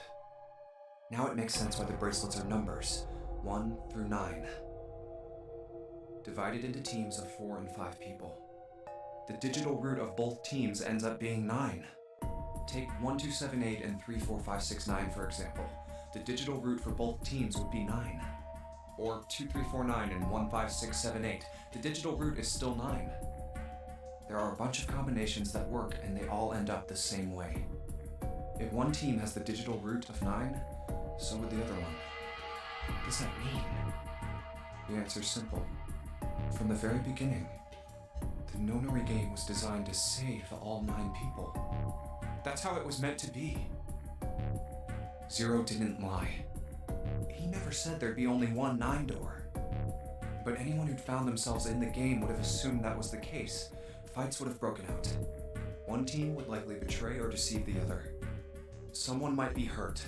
Now it makes sense why the bracelets are numbers, 1 through 9. Divided into teams of 4 and 5 people. The digital root of both teams ends up being 9. Take 1278 and 34569 for example. The digital root for both teams would be 9. Or 2349 and 15678. The digital root is still 9. There are a bunch of combinations that work and they all end up the same way. If one team has the digital root of 9, so would the other one. What does that mean? The answer's simple. From the very beginning, the Nonori game was designed to save all 9 people. That's how it was meant to be. Zero didn't lie. He never said there'd be only one 9 door. But anyone who'd found themselves in the game would have assumed that was the case. Fights would have broken out. One team would likely betray or deceive the other. Someone might be hurt.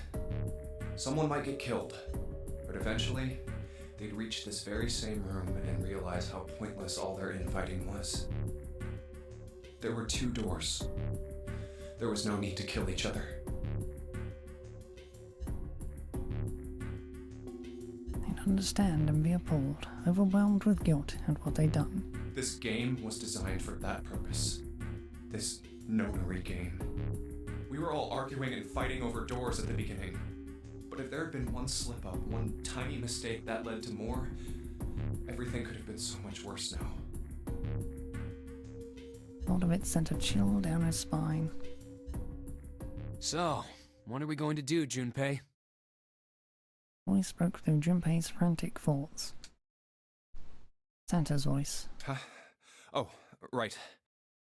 Someone might get killed. But eventually, they'd reach this very same room and realize how pointless all their infighting was. There were 2 doors. There was no need to kill each other. They'd understand and be appalled, overwhelmed with guilt at what they'd done. This game was designed for that purpose. This notary game. We were all arguing and fighting over doors at the beginning. But if there had been one slip up, one tiny mistake that led to more, everything could have been so much worse now. Thought of it sent a chill down his spine. So, what are we going to do, Junpei? Voice broke through Junpei's frantic thoughts. Santa's voice. Oh, right.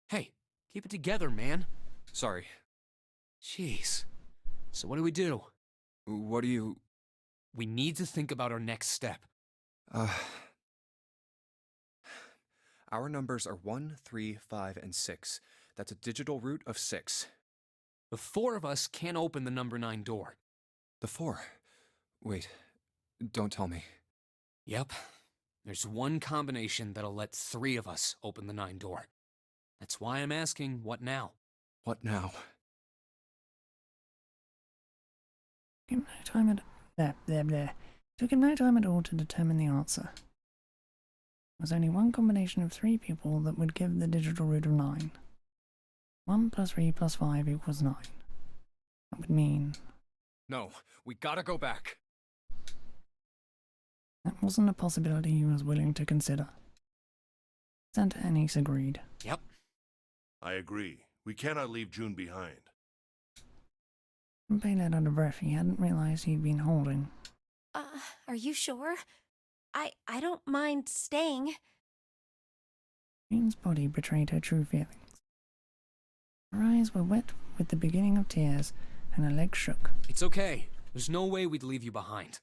Hey, keep it together, man. Sorry. Jeez. So what do we do? What do you... We need to think about our next step. Our numbers are 1, 3, 5, and 6. That's a digital root of 6. The 4 of us can't open the number 9 door. The 4? Wait, don't tell me. Yep. There's one combination that'll let 3 of us open the 9 door. That's why I'm asking, what now? What now? Took him no time at Took him no time at all to determine the answer. There was only one combination of 3 people that would give the digital root of 9. 1 plus 3 plus 5 equals 9. That would mean... No, we gotta go back. That wasn't a possibility he was willing to consider. Santa and Ace agreed. Yep. I agree. We cannot leave June behind. Junpei let out a breath he hadn't realized he'd been holding. Are you sure? I don't mind staying. June's body betrayed her true feelings. Her eyes were wet with the beginning of tears, and her legs shook. It's okay. There's no way we'd leave you behind.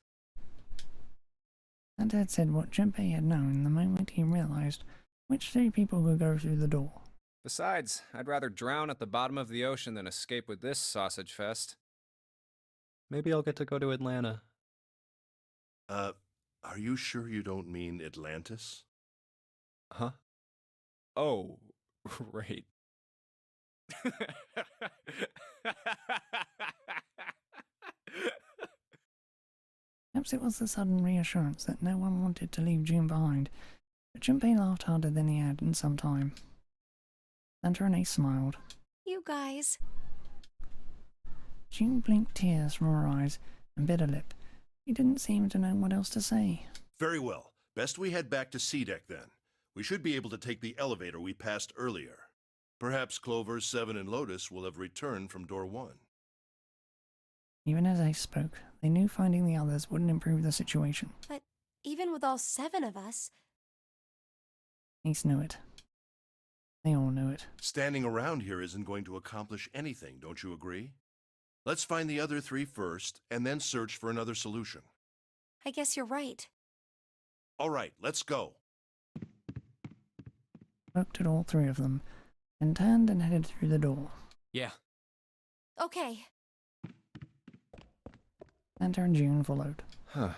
Santa had said what Junpei had known the moment he realized which 3 people could go through the door. Besides, I'd rather drown at the bottom of the ocean than escape with this sausage fest. Maybe I'll get to go to Atlanta. Are you sure you don't mean Atlantis? Huh? Oh, right. Perhaps it was the sudden reassurance that no one wanted to leave June behind, but Junpei laughed harder than he had in some time. Santa and Ace smiled. You guys. June blinked tears from her eyes and bit her lip. She didn't seem to know what else to say. Very well. Best we head back to C deck then. We should be able to take the elevator we passed earlier. Perhaps Clover, 7, and Lotus will have returned from door 1. Even as Ace spoke, they knew finding the others wouldn't improve the situation. But even with all 7 of us... Ace knew it. They all knew it. Standing around here isn't going to accomplish anything, don't you agree? Let's find the other 3 first, and then search for another solution. I guess you're right. All right, let's go. Looked at all 3 of them, then turned and headed through the door. Yeah. Okay. Santa and June followed. Huh.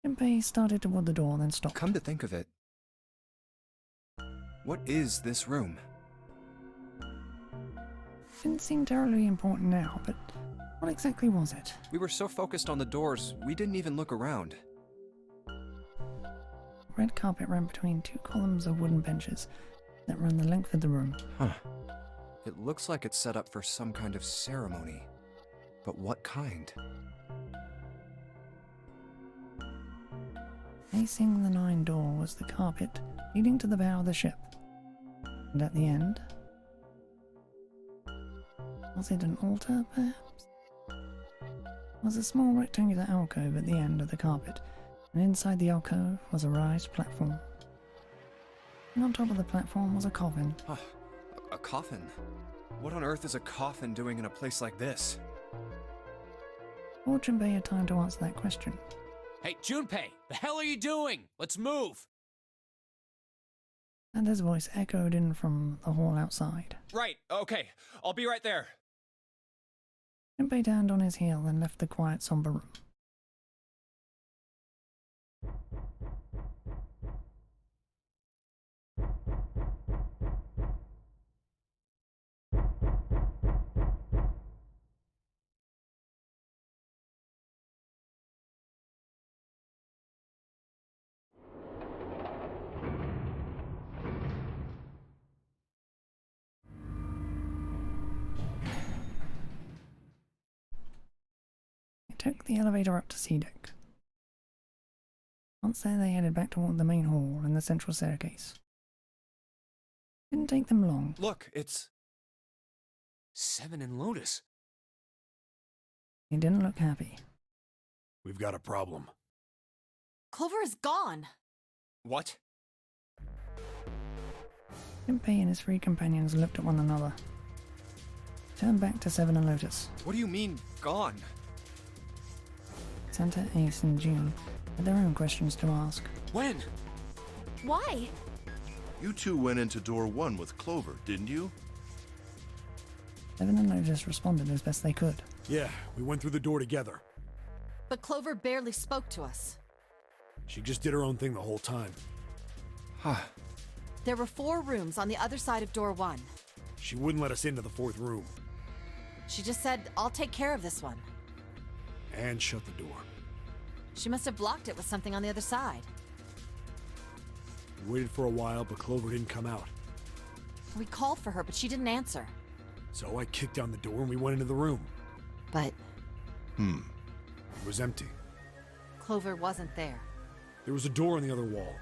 Junpei started toward the door, then stopped. Come to think of it, what is this room? Didn't seem terribly important now, but what exactly was it? We were so focused on the doors, we didn't even look around. A red carpet ran between 2 columns of wooden benches that ran the length of the room. Huh. It looks like it's set up for some kind of ceremony. But what kind? Facing the 9 door was the carpet leading to the bow of the ship. And at the end... was it an altar, perhaps? There was a small rectangular alcove at the end of the carpet, and inside the alcove was a raised platform. And on top of the platform was a coffin. Oh, a coffin? What on earth is a coffin doing in a place like this? Before Junpei had time to answer that question, Hey, Junpei! The hell are you doing? Let's move! Santa's voice echoed in from the hall outside. Right, okay. I'll be right there. Junpei turned on his heel and left the quiet, somber room. took the elevator up to C deck. Once there, they headed back toward the main hall and the central staircase. Didn't take them long. Look, it's... Seven and Lotus. He didn't look happy. We've got a problem. Clover is gone! What? Junpei and his three companions looked at one another. Turned back to Seven and Lotus. What do you mean, gone? Santa, Ace, and June had their own questions to ask. When? Why? You two went into door 1 with Clover, didn't you? Seven and Lotus responded as best they could. Yeah, we went through the door together. But Clover barely spoke to us. She just did her own thing the whole time. Huh. There were 4 rooms on the other side of door 1. She wouldn't let us into the 4th room. She just said, I'll take care of this one. And shut the door. She must have blocked it with something on the other side. We waited for a while, but Clover didn't come out. We called for her, but she didn't answer. So I kicked down the door and we went into the room. But It was empty. Clover wasn't there. There was a door on the other wall.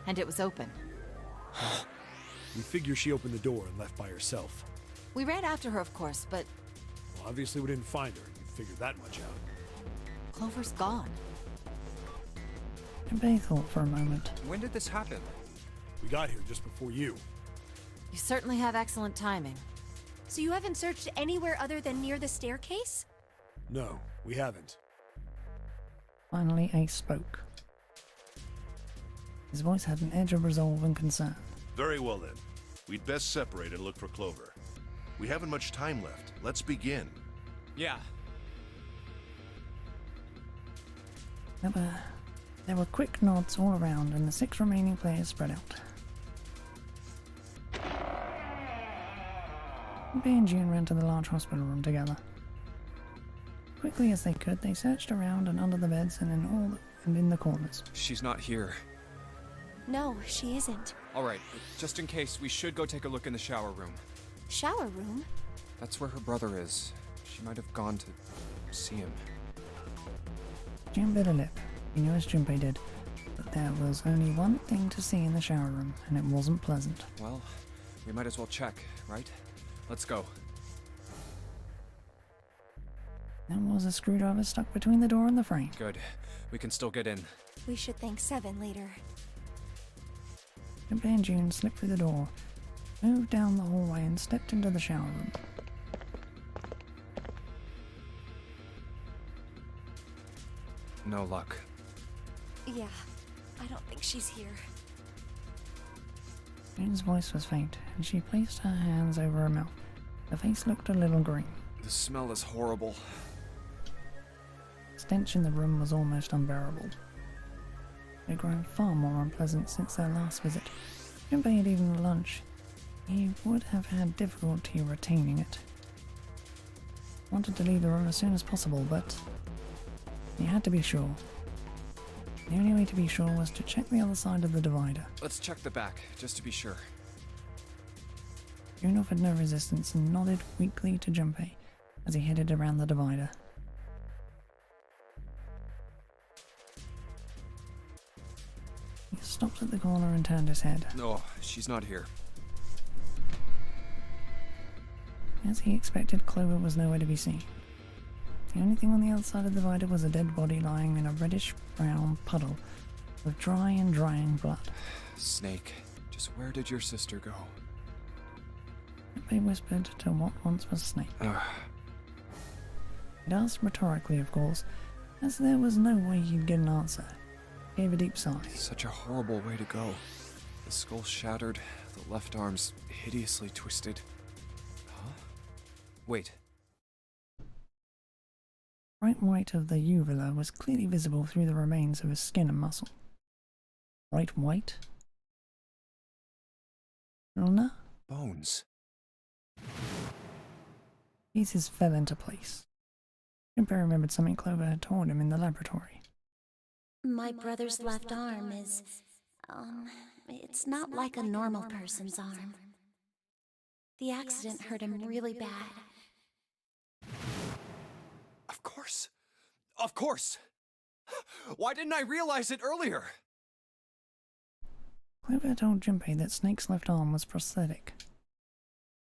And it was open. We figure she opened the door and left by herself. We ran after her, of course, but Well, obviously we didn't find her. You figured that much out. Clover's gone. Junpei thought for a moment. When did this happen? We got here just before you. You certainly have excellent timing. So you haven't searched anywhere other than near the staircase? No, we haven't. Finally, Ace spoke. His voice had an edge of resolve and concern. Very well then. We'd best separate and look for Clover. We haven't much time left. Let's begin. Yeah. There were quick nods all around, and the 6 remaining players spread out. Junpei and June ran to the large hospital room together. Quickly as they could, they searched around and under the beds and in the corners. She's not here. No, she isn't. Alright, just in case, we should go take a look in the shower room. Shower room? That's where her brother is. She might have gone to see him. June bit a lip. He knew as Junpei did, but there was only one thing to see in the shower room, and it wasn't pleasant. Well, we might as well check, right? Let's go. There was a screwdriver stuck between the door and the frame. Good. We can still get in. We should thank Seven later. Junpei and June slipped through the door, moved down the hallway, and stepped into the shower room. No luck. Yeah, I don't think she's here. June's voice was faint, and she placed her hands over her mouth. Her face looked a little green. The smell is horrible. The stench in the room was almost unbearable. It had grown far more unpleasant since their last visit. Junpei had eaten lunch. He would have had difficulty retaining it. Wanted to leave the room as soon as possible, but he had to be sure. The only way to be sure was to check the other side of the divider. Let's check the back, just to be sure. June offered no resistance and nodded weakly to Junpei as he headed around the divider. He stopped at the corner and turned his head. No, she's not here. As he expected, Clover was nowhere to be seen. The only thing on the other side of the divider was a dead body lying in a reddish-brown puddle of dry and drying blood. Snake, just where did your sister go? Junpei whispered to what once was Snake. He'd asked rhetorically, of course, as there was no way he'd get an answer. He gave a deep sigh. Such a horrible way to go. The skull shattered, the left arm's hideously twisted. Huh? Wait. Bright white of the uvula was clearly visible through the remains of his skin and muscle. Bright white? Ulna? Bones. Pieces fell into place. Junpei remembered something Clover had told him in the laboratory. My brother's left arm is, it's not like a normal person's arm. The accident hurt him really bad. Of course. Of course! Why didn't I realize it earlier? Clover told Junpei that Snake's left arm was prosthetic.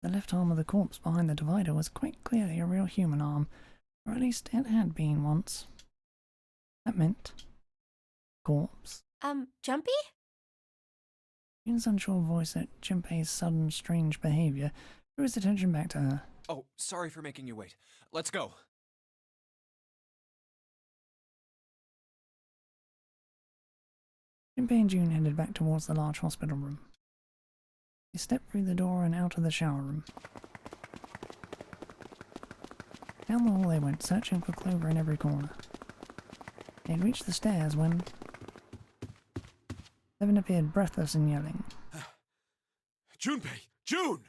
The left arm of the corpse behind the divider was quite clearly a real human arm, or at least it had been once. That meant... corpse. Jumpy? Jun's unsure voice at Junpei's sudden strange behavior drew his attention back to her. Oh, sorry for making you wait. Let's go. Junpei and June headed back towards the large hospital room. They stepped through the door and out of the shower room. Down the hall they went, searching for Clover in every corner. They had reached the stairs when... Seven appeared breathless and yelling. Junpei! June!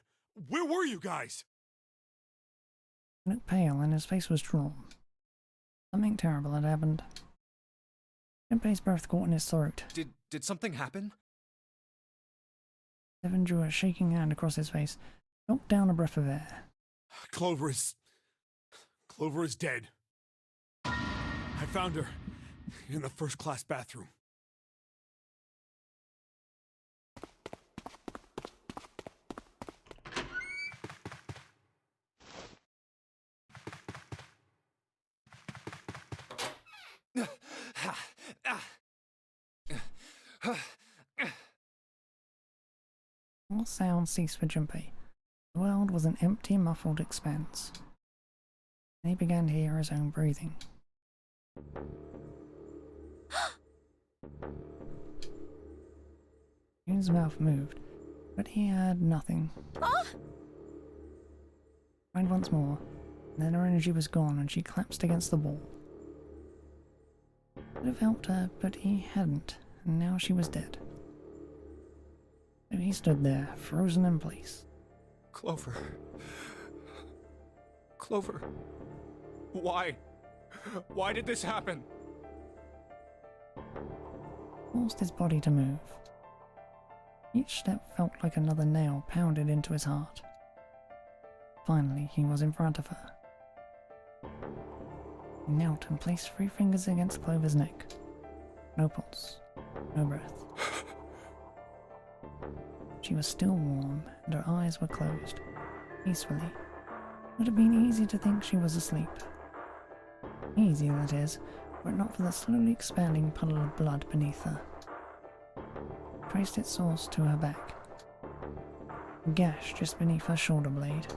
Where were you guys? He looked pale and his face was drawn. Something terrible had happened. Junpei's breath caught in his throat. Did something happen? Seven drew a shaking hand across his face, gulped down a breath of air. Clover is dead. I found her in the first-class bathroom. All sound ceased for Junpei. The world was an empty, muffled expanse. And he began to hear his own breathing. June's mouth moved, but he heard nothing. Tried once more, and then her energy was gone and she collapsed against the wall. Could have helped her, but he hadn't, and now she was dead. So he stood there, frozen in place. Clover. Clover. Why? Why did this happen? Forced his body to move. Each step felt like another nail pounded into his heart. Finally, he was in front of her. He knelt and placed 3 fingers against Clover's neck. No pulse, no breath. She was still warm, and her eyes were closed, peacefully. It would have been easy to think she was asleep. Easy, that is, were it not for the slowly expanding puddle of blood beneath her. Traced its source to her back. A gash just beneath her shoulder blade.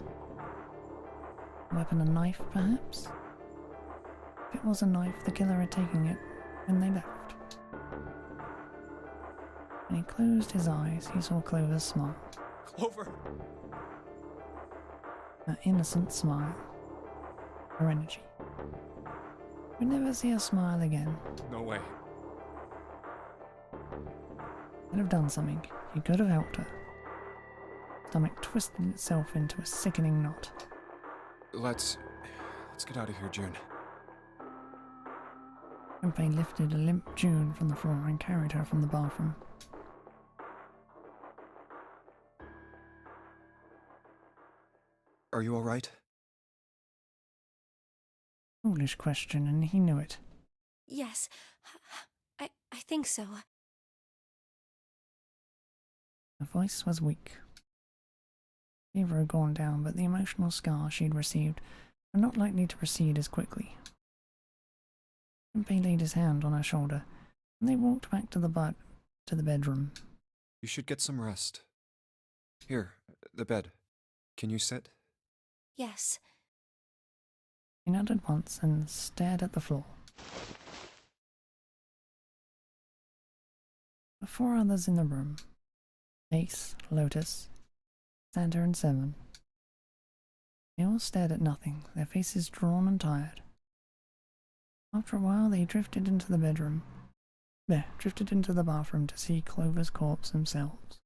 A weapon, a knife, perhaps? If it was a knife, the killer had taken it when they left. When he closed his eyes, he saw Clover's smile. Clover! Her innocent smile. Her energy. We'd never see her smile again. No way. He could have done something. He could have helped her. Stomach twisted itself into a sickening knot. Let's get out of here, June. Junpei lifted a limp June from the floor and carried her from the bathroom. Are you all right? Foolish question, and he knew it. Yes, I think so. Her voice was weak. Fever had gone down, but the emotional scars she'd received were not likely to recede as quickly. Junpei laid his hand on her shoulder, and they walked back to the bedroom. You should get some rest. Here, the bed. Can you sit? Yes. He nodded once and stared at the floor. The 4 others in the room, Ace, Lotus, Santa and Seven, they all stared at nothing, their faces drawn and tired. After a while they drifted into the bathroom to see Clover's corpse themselves.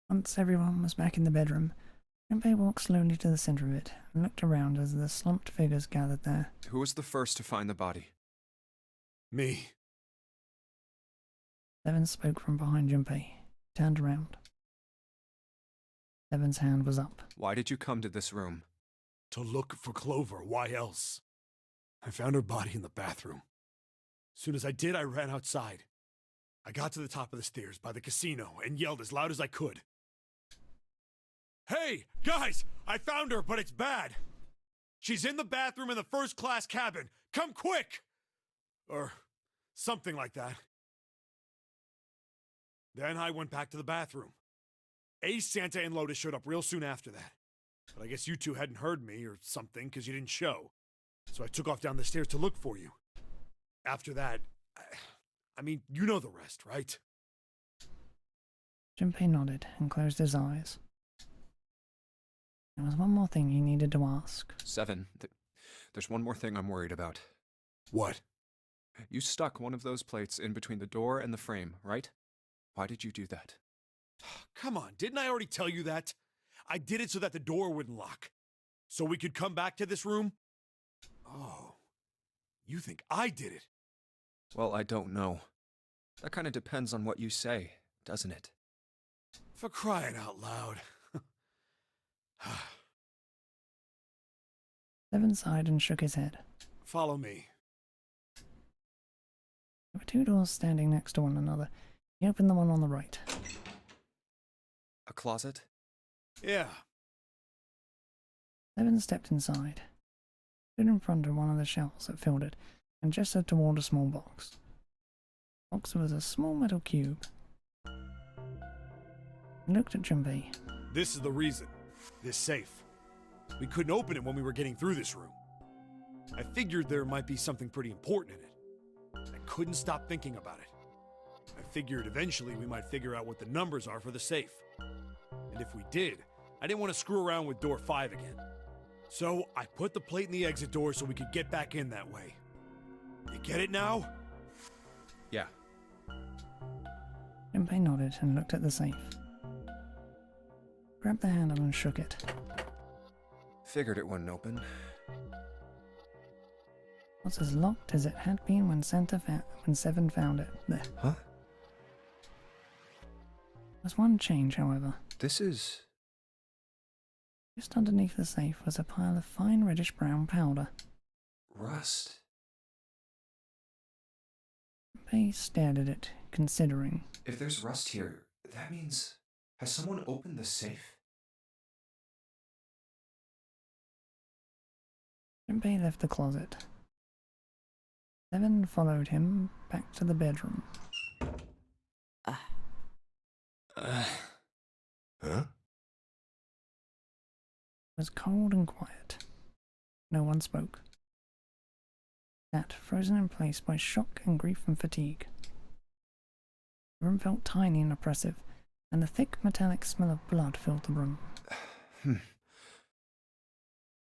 Once everyone was back in the bedroom, Junpei walked slowly to the center of it and looked around as the slumped figures gathered there. Who was the first to find the body? Me. Seven spoke from behind Junpei. He turned around. Seven's hand was up. Why did you come to this room? To look for Clover, why else? I found her body in the bathroom. As soon as I did, I ran outside. I got to the top of the stairs by the casino and yelled as loud as I could. Hey, guys! I found her, but it's bad! She's in the bathroom in the first-class cabin! Come quick! Or something like that. Then I went back to the bathroom. Ace, Santa, and Lotus showed up real soon after that. But I guess you two hadn't heard me or something because you didn't show. So I took off down the stairs to look for you. After that, I mean, you know the rest, right? Junpei nodded and closed his eyes. There was one more thing he needed to ask. 7. There's one more thing I'm worried about. What? You stuck one of those plates in between the door and the frame, right? Why did you do that? Come on, didn't I already tell you that? I did it so that the door wouldn't lock. So we could come back to this room? Oh, you think I did it? Well, I don't know. That kind of depends on what you say, doesn't it? For crying out loud. Seven sighed and shook his head. Follow me. There were two doors standing next to one another. He opened the one on the right. A closet? Yeah. Seven stepped inside, stood in front of one of the shelves that filled it, and gestured toward a small box. The box was a small metal cube. He looked at Junpei. This is the reason. This safe. We couldn't open it when we were getting through this room. I figured there might be something pretty important in it. I couldn't stop thinking about it. I figured eventually we might figure out what the numbers are for the safe. And if we did, I didn't want to screw around with door 5 again. So I put the plate in the exit door so we could get back in that way. You get it now? Yeah. Junpei nodded and looked at the safe. Grabbed the handle and shook it. Figured it wouldn't open. It was as locked as it had been when Seven found it. There. Huh? There was one change, however. This is... Just underneath the safe was a pile of fine reddish-brown powder. rust. Junpei stared at it, considering. If there's rust here, that means... Has someone opened the safe? Junpei left the closet. Seven followed him back to the bedroom. Huh? It was cold and quiet. No one spoke. Sat frozen in place by shock and grief and fatigue. The room felt tiny and oppressive, and the thick metallic smell of blood filled the room.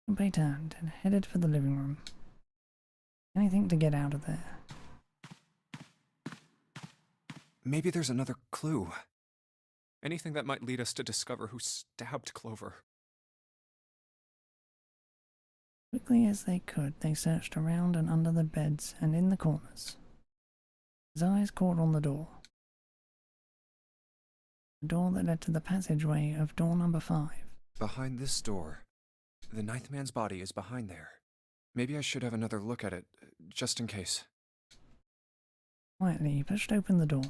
Junpei turned and headed for the living room. Anything to get out of there. Maybe there's another clue. Anything that might lead us to discover who stabbed Clover. Quickly as they could, they searched around and under the beds and in the corners. His eyes caught on the door. The door that led to the passageway of door number 5. Behind this door. The ninth man's body is behind there. Maybe I should have another look at it, just in case. Quietly, he pushed open the door.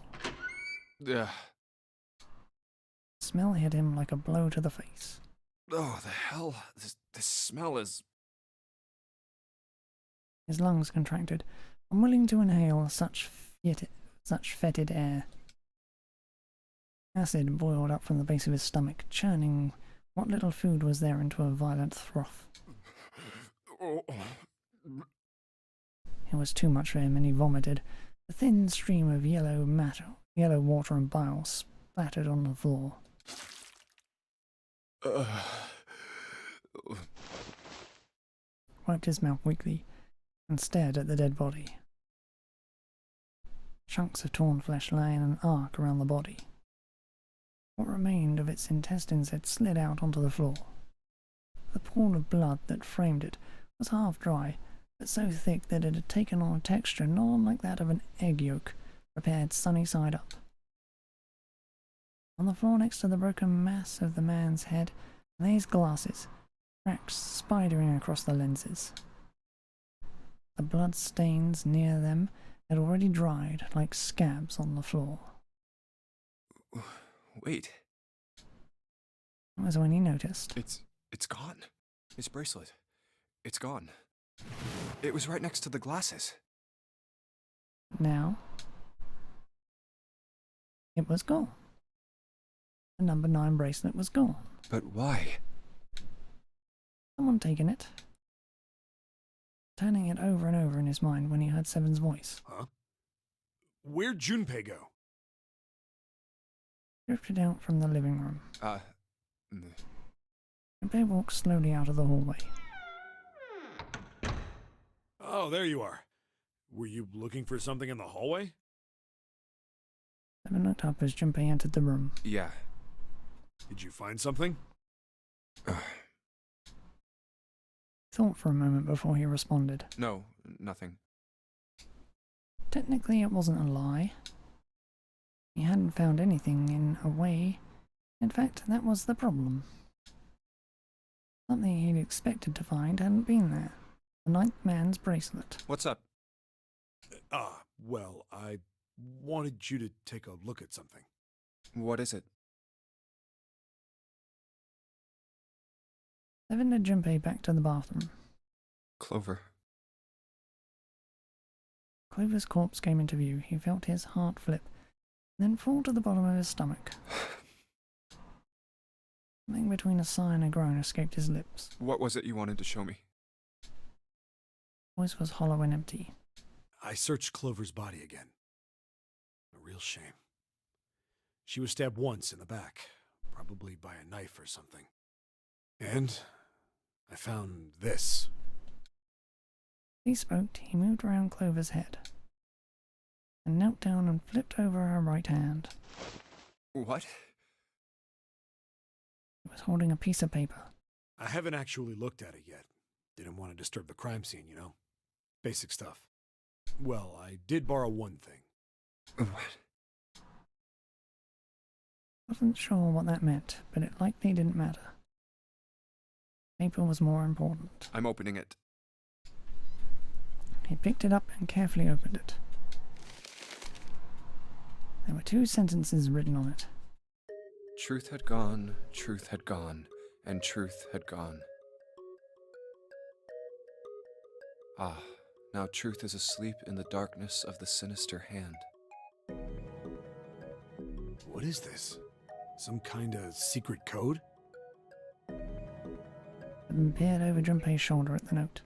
Ugh. The smell hit him like a blow to the face. Oh, the hell? This smell is... His lungs contracted, unwilling to inhale such fetid air. Acid boiled up from the base of his stomach, churning what little food was there into a violent froth. It was too much for him, and he vomited. A thin stream of yellow water and bile splattered on the floor. Wiped his mouth weakly and stared at the dead body. Chunks of torn flesh lay in an arc around the body. What remained of its intestines had slid out onto the floor. The pool of blood that framed it was half dry, but so thick that it had taken on a texture not unlike that of an egg yolk, prepared sunny side up. On the floor next to the broken mass of the man's head lay his glasses, cracks spidering across the lenses. The blood stains near them had already dried like scabs on the floor. Wait, That was when he noticed. it's gone. His bracelet. It's gone. It was right next to the glasses. Now, it was gone. The number 9 bracelet was gone. But why? Someone taken it, turning it over and over in his mind when he heard Seven's voice. Huh? Where'd Junpei go? Drifted out from the living room. Mm, Junpei walked slowly out of the hallway. Oh, there you are. Were you looking for something in the hallway? Seven looked up as Junpei entered the room. yeah. Did you find something? Thought for a moment before he responded. No, nothing. Technically, it wasn't a lie. He hadn't found anything in a way. In fact, that was the problem. Something he'd expected to find hadn't been there. The 9th man's bracelet. What's up? Well, I wanted you to take a look at something. What is it? Seven led Junpei back to the bathroom. Clover. Clover's corpse came into view. He felt his heart flip, then fall to the bottom of his stomach. Something between a sigh and a groan escaped his lips. What was it you wanted to show me? His voice was hollow and empty. I searched Clover's body again. A real shame. She was stabbed once in the back, probably by a knife or something. And I found this. As he spoke, he moved around Clover's head and knelt down and flipped over her right hand. What? He was holding a piece of paper. I haven't actually looked at it yet. Didn't want to disturb the crime scene, you know? Basic stuff. Well, I did borrow one thing. What? Wasn't sure what that meant, but it likely didn't matter. Paper was more important. I'm opening it. He picked it up and carefully opened it. There were 2 sentences written on it. Truth had gone, and truth had gone. Ah, now truth is asleep in the darkness of the sinister hand. What is this? Some kind of secret code? And peered over Junpei's shoulder at the note.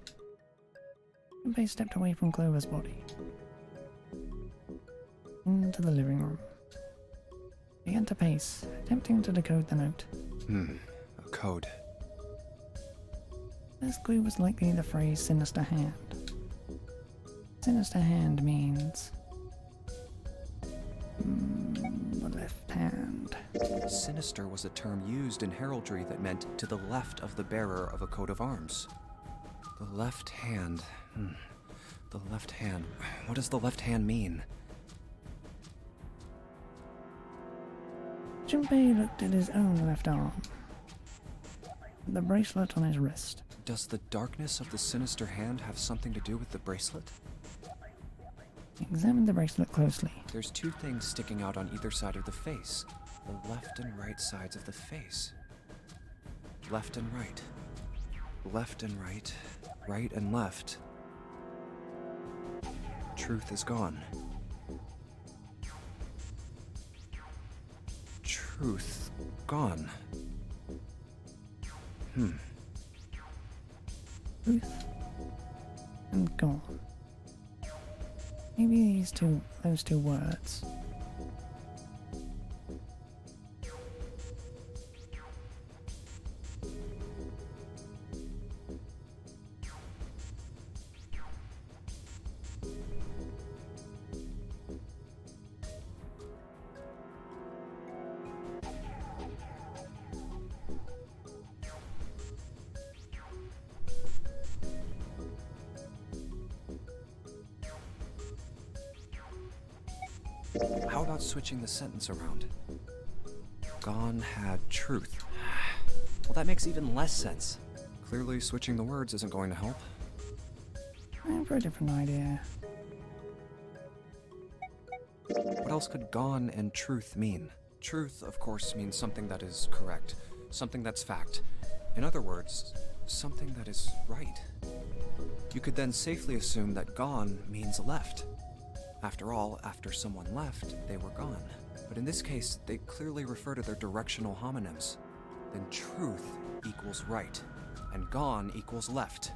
Junpei stepped away from Clover's body. Into the living room. Began to pace, attempting to decode the note. A code. First clue was likely the phrase sinister hand. Sinister hand means... the left hand. Sinister was a term used in heraldry that meant to the left of the bearer of a coat of arms. The left hand. The left hand. What does the left hand mean? Junpei looked at his own left arm. The bracelet on his wrist. Does the darkness of the sinister hand have something to do with the bracelet? He examined the bracelet closely. There's 2 things sticking out on either side of the face. The left and right sides of the face. Left and right. Left and right. Right and left. Truth is gone. Truth gone. Truth and gone. Maybe those two words. How about switching the sentence around? Gone had truth. Well, that makes even less sense. Clearly, switching the words isn't going to help. For a different idea. What else could gone and truth mean? Truth, of course, means something that is correct, something that's fact. In other words, something that is right. You could then safely assume that gone means left. After all, after someone left, they were gone. But in this case, they clearly refer to their directional homonyms. Then truth equals right, and gone equals left.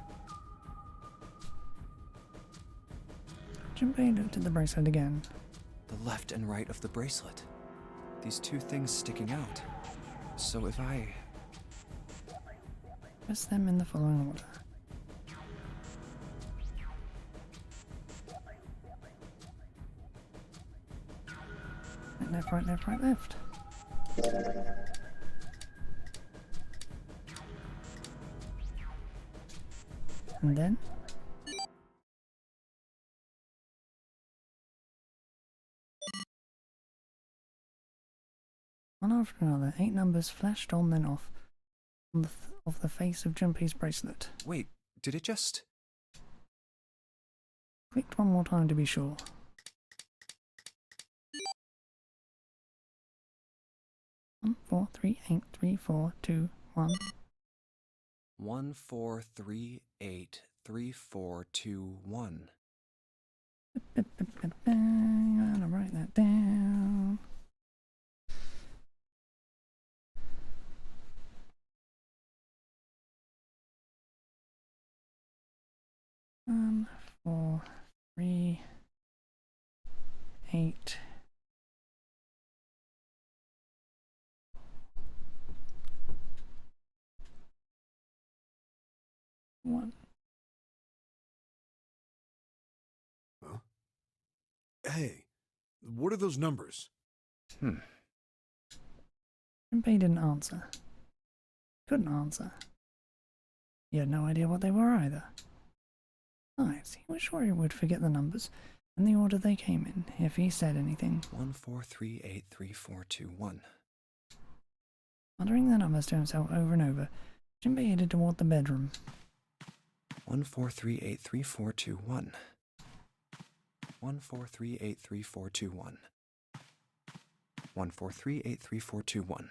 Junpei looked at the bracelet again. The left and right of the bracelet. These two things sticking out. So if I... Press them in the following order. Left, right, left, right, left. And then... one after another, 8 numbers flashed on then off of the face of Junpei's bracelet. Wait, did it just... Clicked one more time to be sure. 1, 4, 3, 8, 3, 4, 2, 1. 1, 4, 3, 8, 3, 4, 2, 1. Gotta write that down. 1, 4, 3, 8. One. Huh? Hey, what are those numbers? Junpei didn't answer. Couldn't answer. He had no idea what they were either. Besides, he was sure he would forget the numbers and the order they came in if he said anything. 1, 4, 3, 8, 3, 4, 2, 1. Muttering the numbers to himself over and over, Junpei headed toward the bedroom. 1, 4, 3, 8, 3, 4, 2, 1. 1, 4, 3, 8, 3, 4, 2, 1. 1, 4, 3, 8, 3, 4, 2, 1.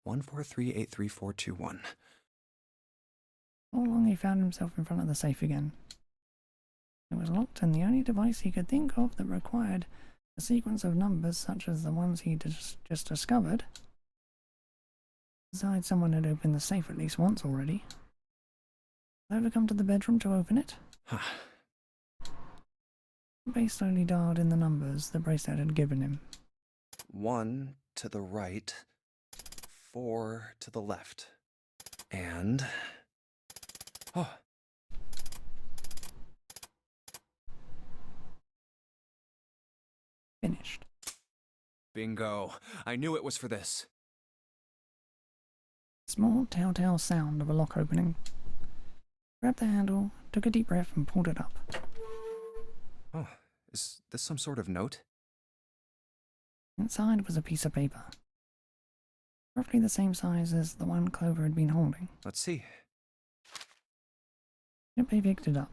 1, 4, 3, 8, 3, 4, 2, 1. All along he found himself in front of the safe again. It was locked, and the only device he could think of that required a sequence of numbers such as the ones he just discovered. Besides, someone had opened the safe at least once already. Had ever come to the bedroom to open it? Junpei slowly dialed in the numbers the bracelet had given him. 1 to the right, 4 to the left, and... oh. Finished. Bingo. I knew it was for this. Small telltale sound of a lock opening. Grabbed the handle, took a deep breath and pulled it up. Oh, is this some sort of note? Inside was a piece of paper. Roughly the same size as the one Clover had been holding. Let's see. Junpei picked it up.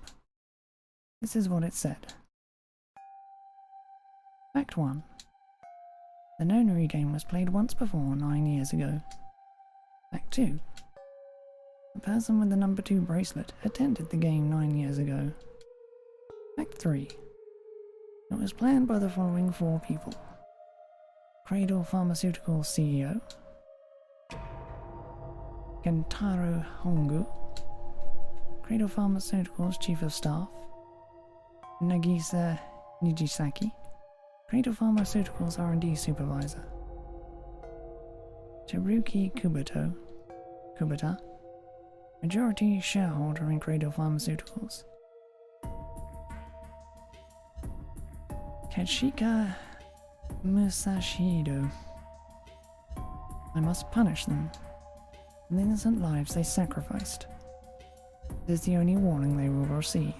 This is what it said. Fact 1. The Nonary game was played once before 9 years ago. Fact 2. The person with the number 2 bracelet attended the game 9 years ago. Fact 3. It was planned by the following 4 people. Cradle Pharmaceuticals CEO, Kentaro Hongu, Cradle Pharmaceuticals Chief of Staff, Nagisa Nijisaki, Cradle Pharmaceuticals R&D Supervisor, Teruki Kubota, majority shareholder in Cradle Pharmaceuticals, Kachika Musashido. I must punish them. The innocent lives they sacrificed. It is the only warning they will receive.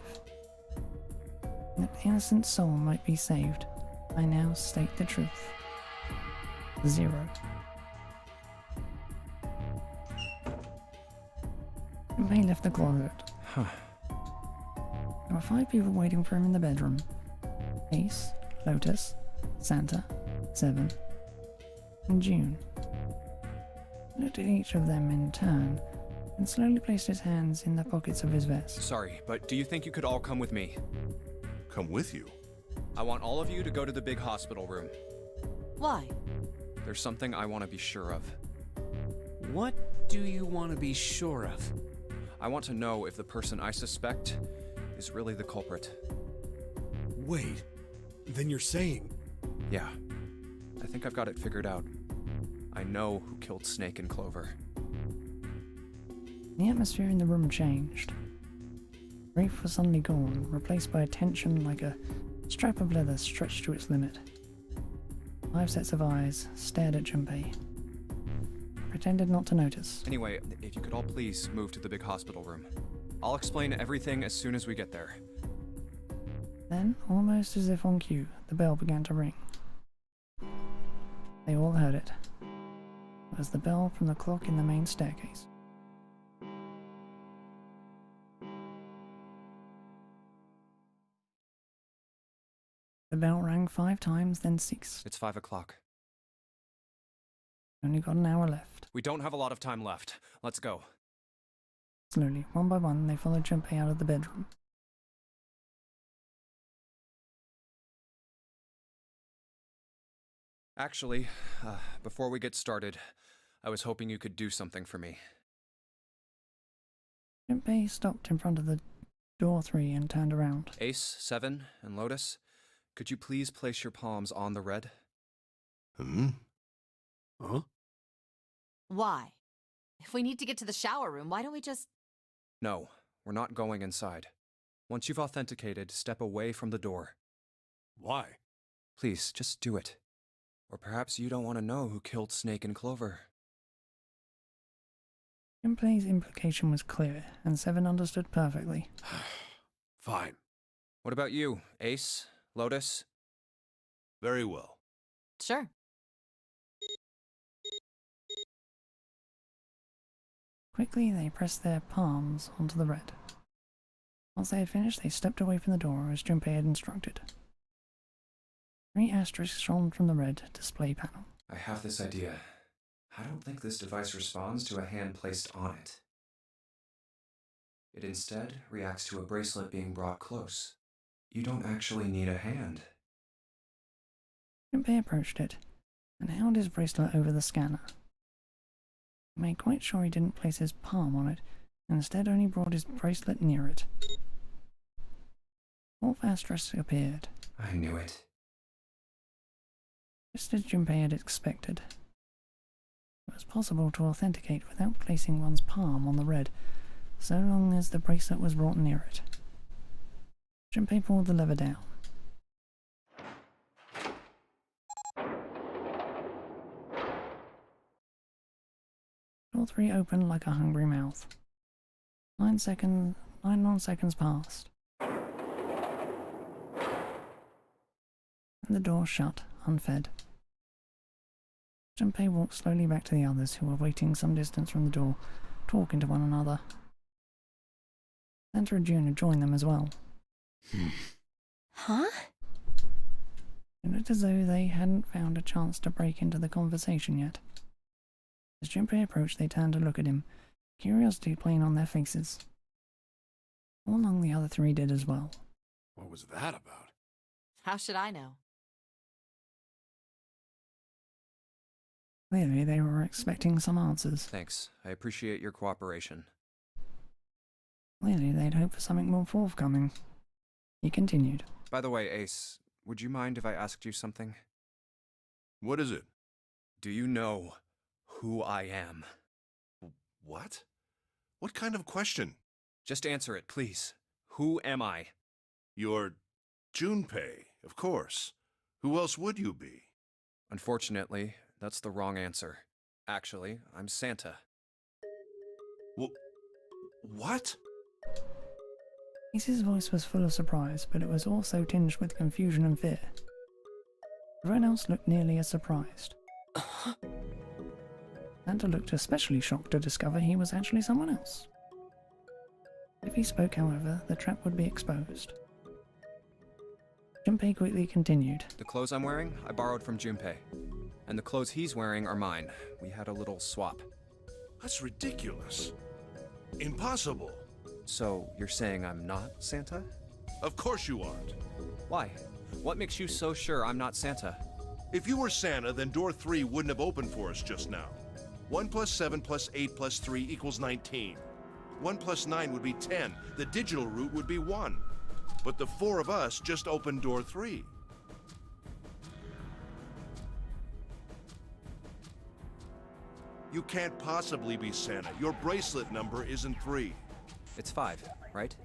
That innocent soul might be saved, I now state the truth. 0. Junpei left the closet. Huh. There were 5 people waiting for him in the bedroom. Ace, Lotus, Santa, Seven, and June. He looked at each of them in turn, and slowly placed his hands in the pockets of his vest. Sorry, but do you think you could all come with me? Come with you. I want all of you to go to the big hospital room. Why? There's something I want to be sure of. What do you want to be sure of? I want to know if the person I suspect is really the culprit. Wait, then you're saying... Yeah, I think I've got it figured out. I know who killed Snake and Clover. The atmosphere in the room changed. Grief was suddenly gone, replaced by a tension like a strap of leather stretched to its limit. 5 sets of eyes stared at Junpei. Pretended not to notice. Anyway, if you could all please move to the big hospital room. I'll explain everything as soon as we get there. Then, almost as if on cue, the bell began to ring. They all heard it. It was the bell from the clock in the main staircase. The bell rang 5 times, then 6. It's 5 o'clock. Only got an hour left. We don't have a lot of time left. Let's go. Slowly, one by one, they followed Junpei out of the bedroom. Actually, before we get started, I was hoping you could do something for me. Junpei stopped in front of the door 3 and turned around. Ace, Seven, and Lotus, could you please place your palms on the red? Huh? Why? If we need to get to the shower room, why don't we just... No, we're not going inside. Once you've authenticated, step away from the door. Why? Please, just do it. Or perhaps you don't want to know who killed Snake and Clover. Junpei's implication was clear, and Seven understood perfectly. Fine. What about you, Ace, Lotus? Very well. Sure. Quickly, they pressed their palms onto the red. Once they had finished, they stepped away from the door as Junpei had instructed. 3 asterisks shone from the red display panel. I have this idea. I don't think this device responds to a hand placed on it. It instead reacts to a bracelet being brought close. You don't actually need a hand. Junpei approached it and held his bracelet over the scanner. He made quite sure he didn't place his palm on it, and instead only brought his bracelet near it. 4th asterisk appeared. I knew it. Just as Junpei had expected. It was possible to authenticate without placing one's palm on the red, so long as the bracelet was brought near it. Junpei pulled the lever down. Door 3 opened like a hungry mouth. 9 long seconds passed. And the door shut, unfed. Junpei walked slowly back to the others, who were waiting some distance from the door, talking to one another. Santa and June had joined them as well. Huh? It looked as though they hadn't found a chance to break into the conversation yet. As Junpei approached, they turned to look at him, curiosity playing on their faces. All along the other 3 did as well. What was that about? How should I know? Clearly, they were expecting some answers. Thanks. I appreciate your cooperation. Clearly, they'd hoped for something more forthcoming. He continued. By the way, Ace, would you mind if I asked you something? What is it? Do you know who I am? What? What kind of question? Just answer it, please. Who am I? You're Junpei, of course. Who else would you be? Unfortunately, that's the wrong answer. Actually, I'm Santa. What? Ace's voice was full of surprise, but it was also tinged with confusion and fear. Everyone else looked nearly as surprised. Santa looked especially shocked to discover he was actually someone else. If he spoke, however, the trap would be exposed. Junpei quickly continued. The clothes I'm wearing, I borrowed from Junpei. And the clothes he's wearing are mine. We had a little swap. That's ridiculous. Impossible. So, you're saying I'm not Santa? Of course you aren't. Why? What makes you so sure I'm not Santa? If you were Santa, then door 3 wouldn't have opened for us just now. 1 plus 7 plus 8 plus 3 equals 19. 1 plus 9 would be 10. The digital route would be 1. But the 4 of us just opened door 3. You can't possibly be Santa. Your bracelet number isn't 3. It's 5, right?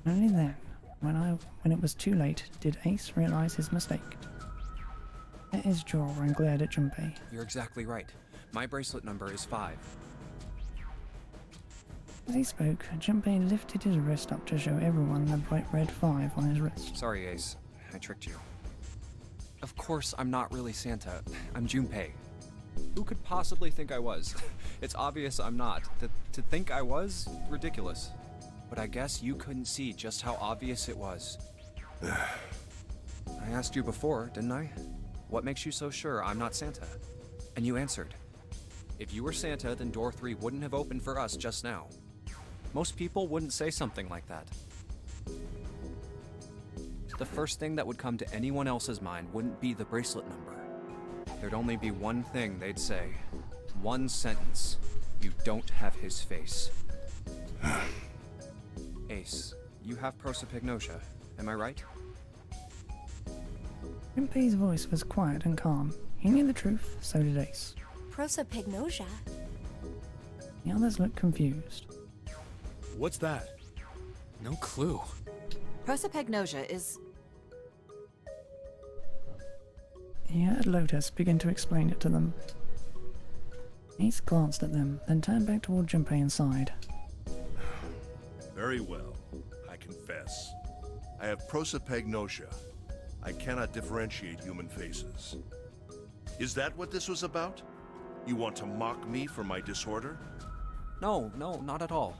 Only then, when it was too late, did Ace realize his mistake. Met his jaw and glared at Junpei. You're exactly right. My bracelet number is 5. As he spoke, Junpei lifted his wrist up to show everyone the bright red 5 on his wrist. Sorry, Ace. I tricked you. Of course, I'm not really Santa. I'm Junpei. Who could possibly think I was? It's obvious I'm not. To think I was? Ridiculous. But I guess you couldn't see just how obvious it was. I asked you before, didn't I? What makes you so sure I'm not Santa? And you answered. If you were Santa, then door 3 wouldn't have opened for us just now. Most people wouldn't say something like that. The first thing that would come to anyone else's mind wouldn't be the bracelet number. There'd only be one thing they'd say. One sentence. You don't have his face. Ace, you have prosopagnosia, am I right? Junpei's voice was quiet and calm. He knew the truth, so did Ace. Prosopagnosia? The others looked confused. What's that? No clue. Prosopagnosia is... He heard Lotus begin to explain it to them. Ace glanced at them, then turned back toward Junpei and sighed. Very well. I confess. I have prosopagnosia. I cannot differentiate human faces. Is that what this was about? You want to mock me for my disorder? No, not at all.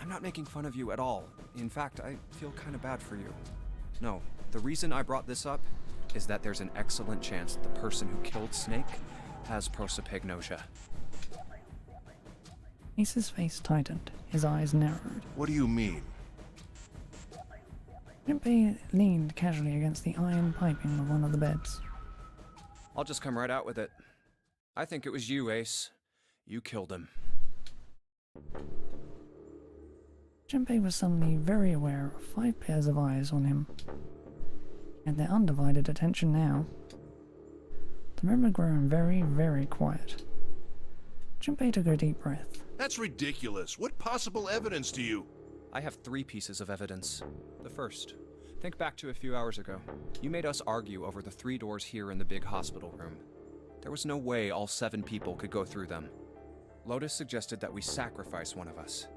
I'm not making fun of you at all. In fact, I feel kind of bad for you. No, the reason I brought this up is that there's an excellent chance the person who killed Snake has prosopagnosia. Ace's face tightened, his eyes narrowed. What do you mean? Junpei leaned casually against the iron piping of one of the beds. I'll just come right out with it. I think it was you, Ace. You killed him. Junpei was suddenly very aware of 5 pairs of eyes on him, and their undivided attention now. The room had grown very, very quiet. Junpei took a deep breath. That's ridiculous. What possible evidence do you... I have 3 pieces of evidence. The first, think back to a few hours ago. You made us argue over the 3 doors here in the big hospital room. There was no way all 7 people could go through them. Lotus suggested that we sacrifice one of us.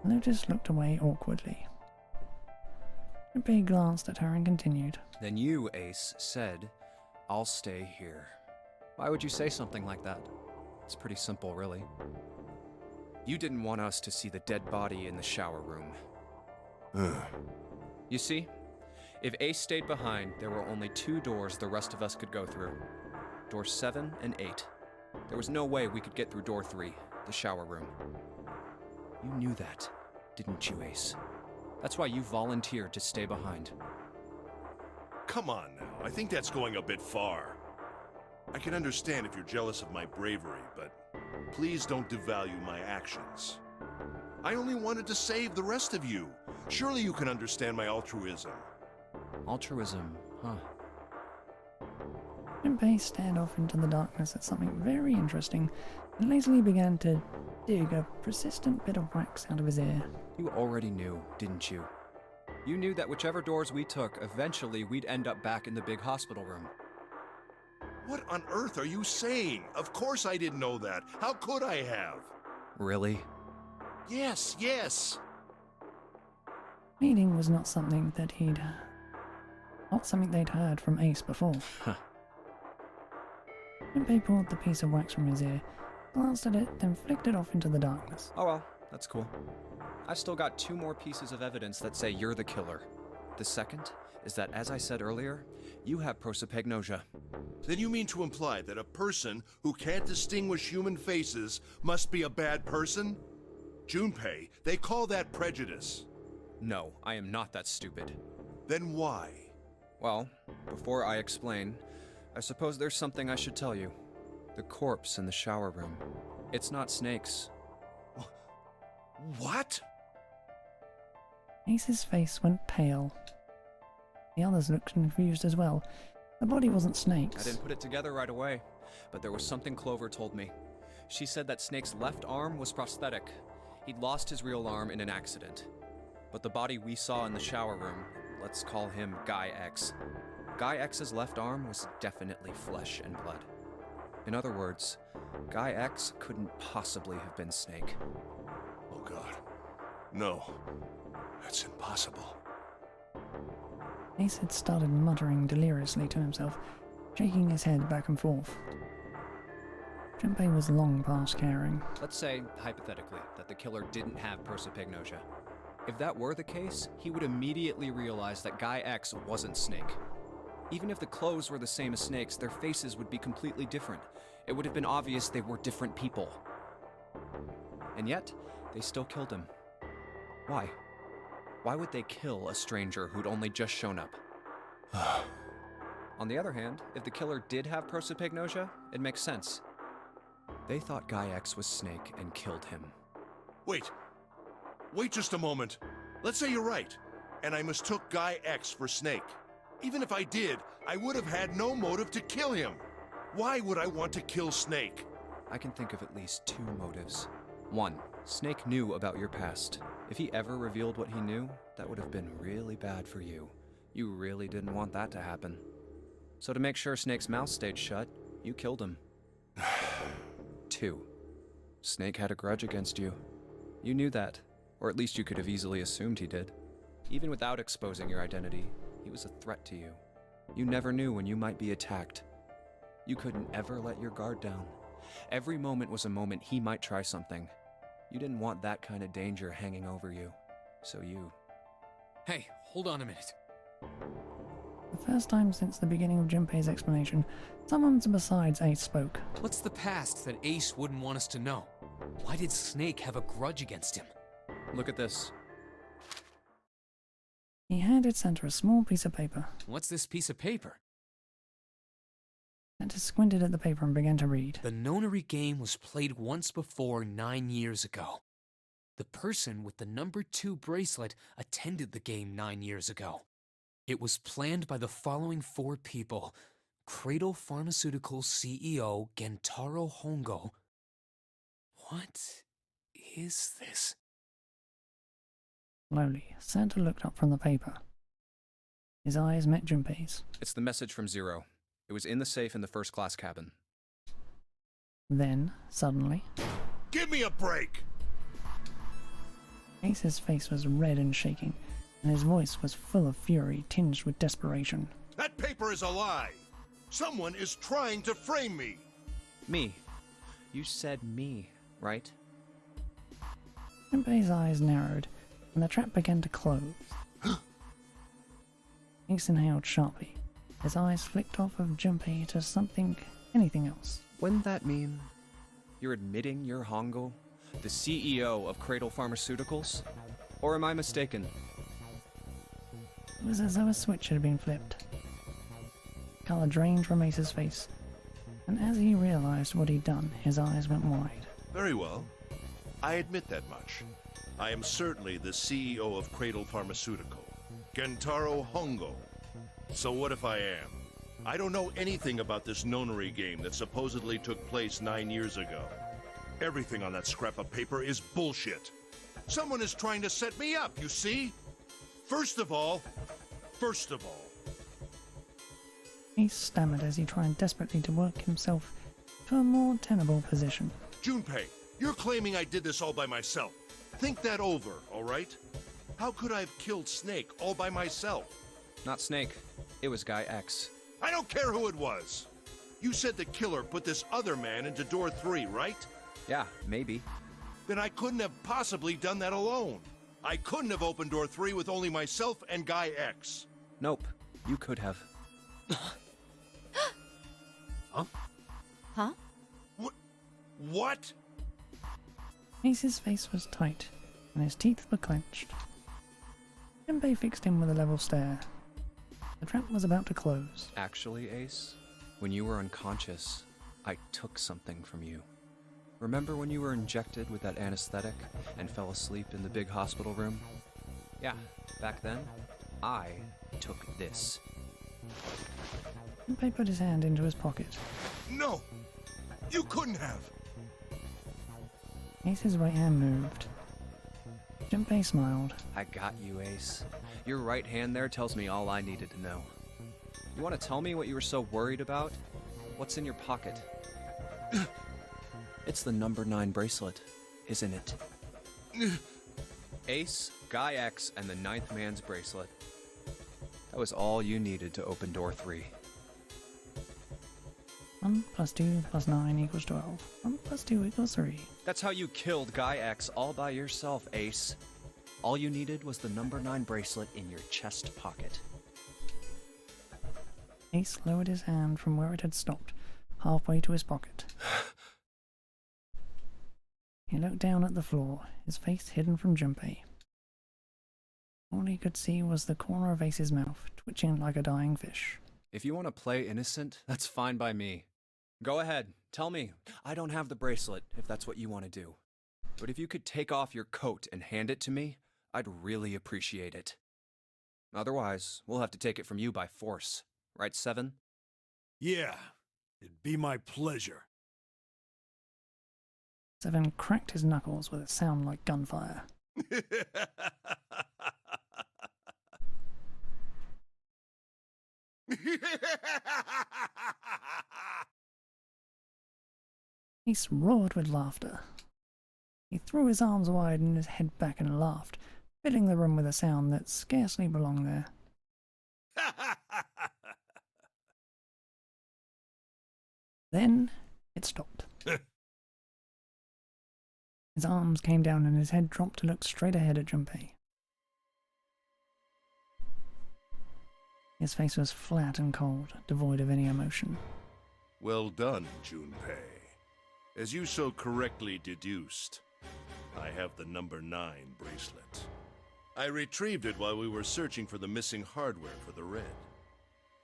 Lotus looked away awkwardly. Junpei glanced at her and continued. Then you, Ace, said, I'll stay here. Why would you say something like that? It's pretty simple, really. You didn't want us to see the dead body in the shower room. You see, if Ace stayed behind, there were only 2 doors the rest of us could go through. Doors 7 and 8. There was no way we could get through door 3, the shower room. You knew that, didn't you, Ace? That's why you volunteered to stay behind. Come on now, I think that's going a bit far. I can understand if you're jealous of my bravery, but please don't devalue my actions. I only wanted to save the rest of you. Surely you can understand my altruism. Altruism, huh? Junpei stared off into the darkness at something very interesting and lazily began to dig a persistent bit of wax out of his ear. You already knew, didn't you? You knew that whichever doors we took, eventually we'd end up back in the big hospital room. What on earth are you saying? Of course I didn't know that. How could I have? Really? Yes. Meeting was not something that they'd heard from Ace before. Huh. Junpei pulled the piece of wax from his ear, glanced at it, then flicked it off into the darkness. Oh well, that's cool. I've still got 2 more pieces of evidence that say you're the killer. The second is that, as I said earlier, you have prosopagnosia. Then you mean to imply that a person who can't distinguish human faces must be a bad person? Junpei, they call that prejudice. No, I am not that stupid. Then why? Well, before I explain, I suppose there's something I should tell you. The corpse in the shower room. It's not Snake's. What? Ace's face went pale. The others looked confused as well. The body wasn't Snake's. I didn't put it together right away, but there was something Clover told me. She said that Snake's left arm was prosthetic. He'd lost his real arm in an accident. But the body we saw in the shower room, let's call him Guy X. Guy X's left arm was definitely flesh and blood. In other words, Guy X couldn't possibly have been Snake. Oh God. No. That's impossible. Ace had started muttering deliriously to himself, shaking his head back and forth. Junpei was long past caring. Let's say, hypothetically, that the killer didn't have prosopagnosia. If that were the case, he would immediately realize that Guy X wasn't Snake. Even if the clothes were the same as Snake's, their faces would be completely different. It would have been obvious they were different people. And yet, they still killed him. Why? Why would they kill a stranger who'd only just shown up? On the other hand, if the killer did have prosopagnosia, it makes sense. They thought Guy X was Snake and killed him. Wait. Wait just a moment. Let's say you're right, and I mistook Guy X for Snake. Even if I did, I would have had no motive to kill him. Why would I want to kill Snake? I can think of at least 2 motives. 1, Snake knew about your past. If he ever revealed what he knew, that would have been really bad for you. You really didn't want that to happen. So to make sure Snake's mouth stayed shut, you killed him. 2, Snake had a grudge against you. You knew that, or at least you could have easily assumed he did. Even without exposing your identity, he was a threat to you. You never knew when you might be attacked. You couldn't ever let your guard down. Every moment was a moment he might try something. You didn't want that kind of danger hanging over you. So you... Hey, hold on a minute. The first time since the beginning of Junpei's explanation, someone besides Ace spoke. What's the past that Ace wouldn't want us to know? Why did Snake have a grudge against him? Look at this. He handed Santa a small piece of paper. What's this piece of paper? Santa squinted at the paper and began to read. The nonary game was played once before 9 years ago. The person with the number 2 bracelet attended the game 9 years ago. It was planned by the following 4 people: Cradle Pharmaceuticals CEO Gentaro Hongo. What is this? Slowly, Santa looked up from the paper. His eyes met Junpei's. It's the message from Zero. It was in the safe in the first class cabin. Then, suddenly... Give me a break! Ace's face was red and shaking, and his voice was full of fury tinged with desperation. That paper is a lie! Someone is trying to frame me! Me. You said me, right? Junpei's eyes narrowed, and the trap began to close. Ace inhaled sharply. His eyes flicked off of Junpei to anything else. Wouldn't that mean you're admitting you're Hongo, the CEO of Cradle Pharmaceuticals? Or am I mistaken? It was as though a switch had been flipped. Color drained from Ace's face, and as he realized what he'd done, his eyes went wide. Very well. I admit that much. I am certainly the CEO of Cradle Pharmaceutical, Gentaro Hongo. So what if I am? I don't know anything about this nonary game that supposedly took place 9 years ago. Everything on that scrap of paper is bullshit. Someone is trying to set me up, you see? First of all... He stammered as he tried desperately to work himself to a more tenable position. Junpei, you're claiming I did this all by myself. Think that over, all right? How could I have killed Snake all by myself? Not Snake. It was Guy X. I don't care who it was. You said the killer put this other man into door 3, right? Yeah, maybe. Then I couldn't have possibly done that alone. I couldn't have opened door 3 with only myself and Guy X. Nope, you could have. Huh? Huh? What? Ace's face was tight, and his teeth were clenched. Junpei fixed him with a level stare. The trap was about to close. Actually, Ace, when you were unconscious, I took something from you. Remember when you were injected with that anesthetic and fell asleep in the big hospital room? Yeah, back then, I took this. Junpei put his hand into his pocket. No! You couldn't have! Ace's right hand moved. Junpei smiled. I got you, Ace. Your right hand there tells me all I needed to know. You want to tell me what you were so worried about? What's in your pocket? It's the number 9 bracelet, isn't it? Ace, Guy X, and the 9th man's bracelet. That was all you needed to open door 3. 1 + 2 + 9 = 12. 1 + 2 = 3. That's how you killed Guy X all by yourself, Ace. All you needed was the number 9 bracelet in your chest pocket. Ace lowered his hand from where it had stopped, halfway to his pocket. He looked down at the floor, his face hidden from Junpei. All he could see was the corner of Ace's mouth, twitching like a dying fish. If you want to play innocent, that's fine by me. Go ahead, tell me. I don't have the bracelet, if that's what you want to do. But if you could take off your coat and hand it to me, I'd really appreciate it. Otherwise, we'll have to take it from you by force. Right, 7? Yeah, it'd be my pleasure. 7 cracked his knuckles with a sound like gunfire. Ace roared with laughter. He threw his arms wide and his head back and laughed, filling the room with a sound that scarcely belonged there. Then it stopped. His arms came down and his head dropped to look straight ahead at Junpei. His face was flat and cold, devoid of any emotion. Well done, Junpei. As you so correctly deduced, I have the number 9 bracelet. I retrieved it while we were searching for the missing hardware for the Red.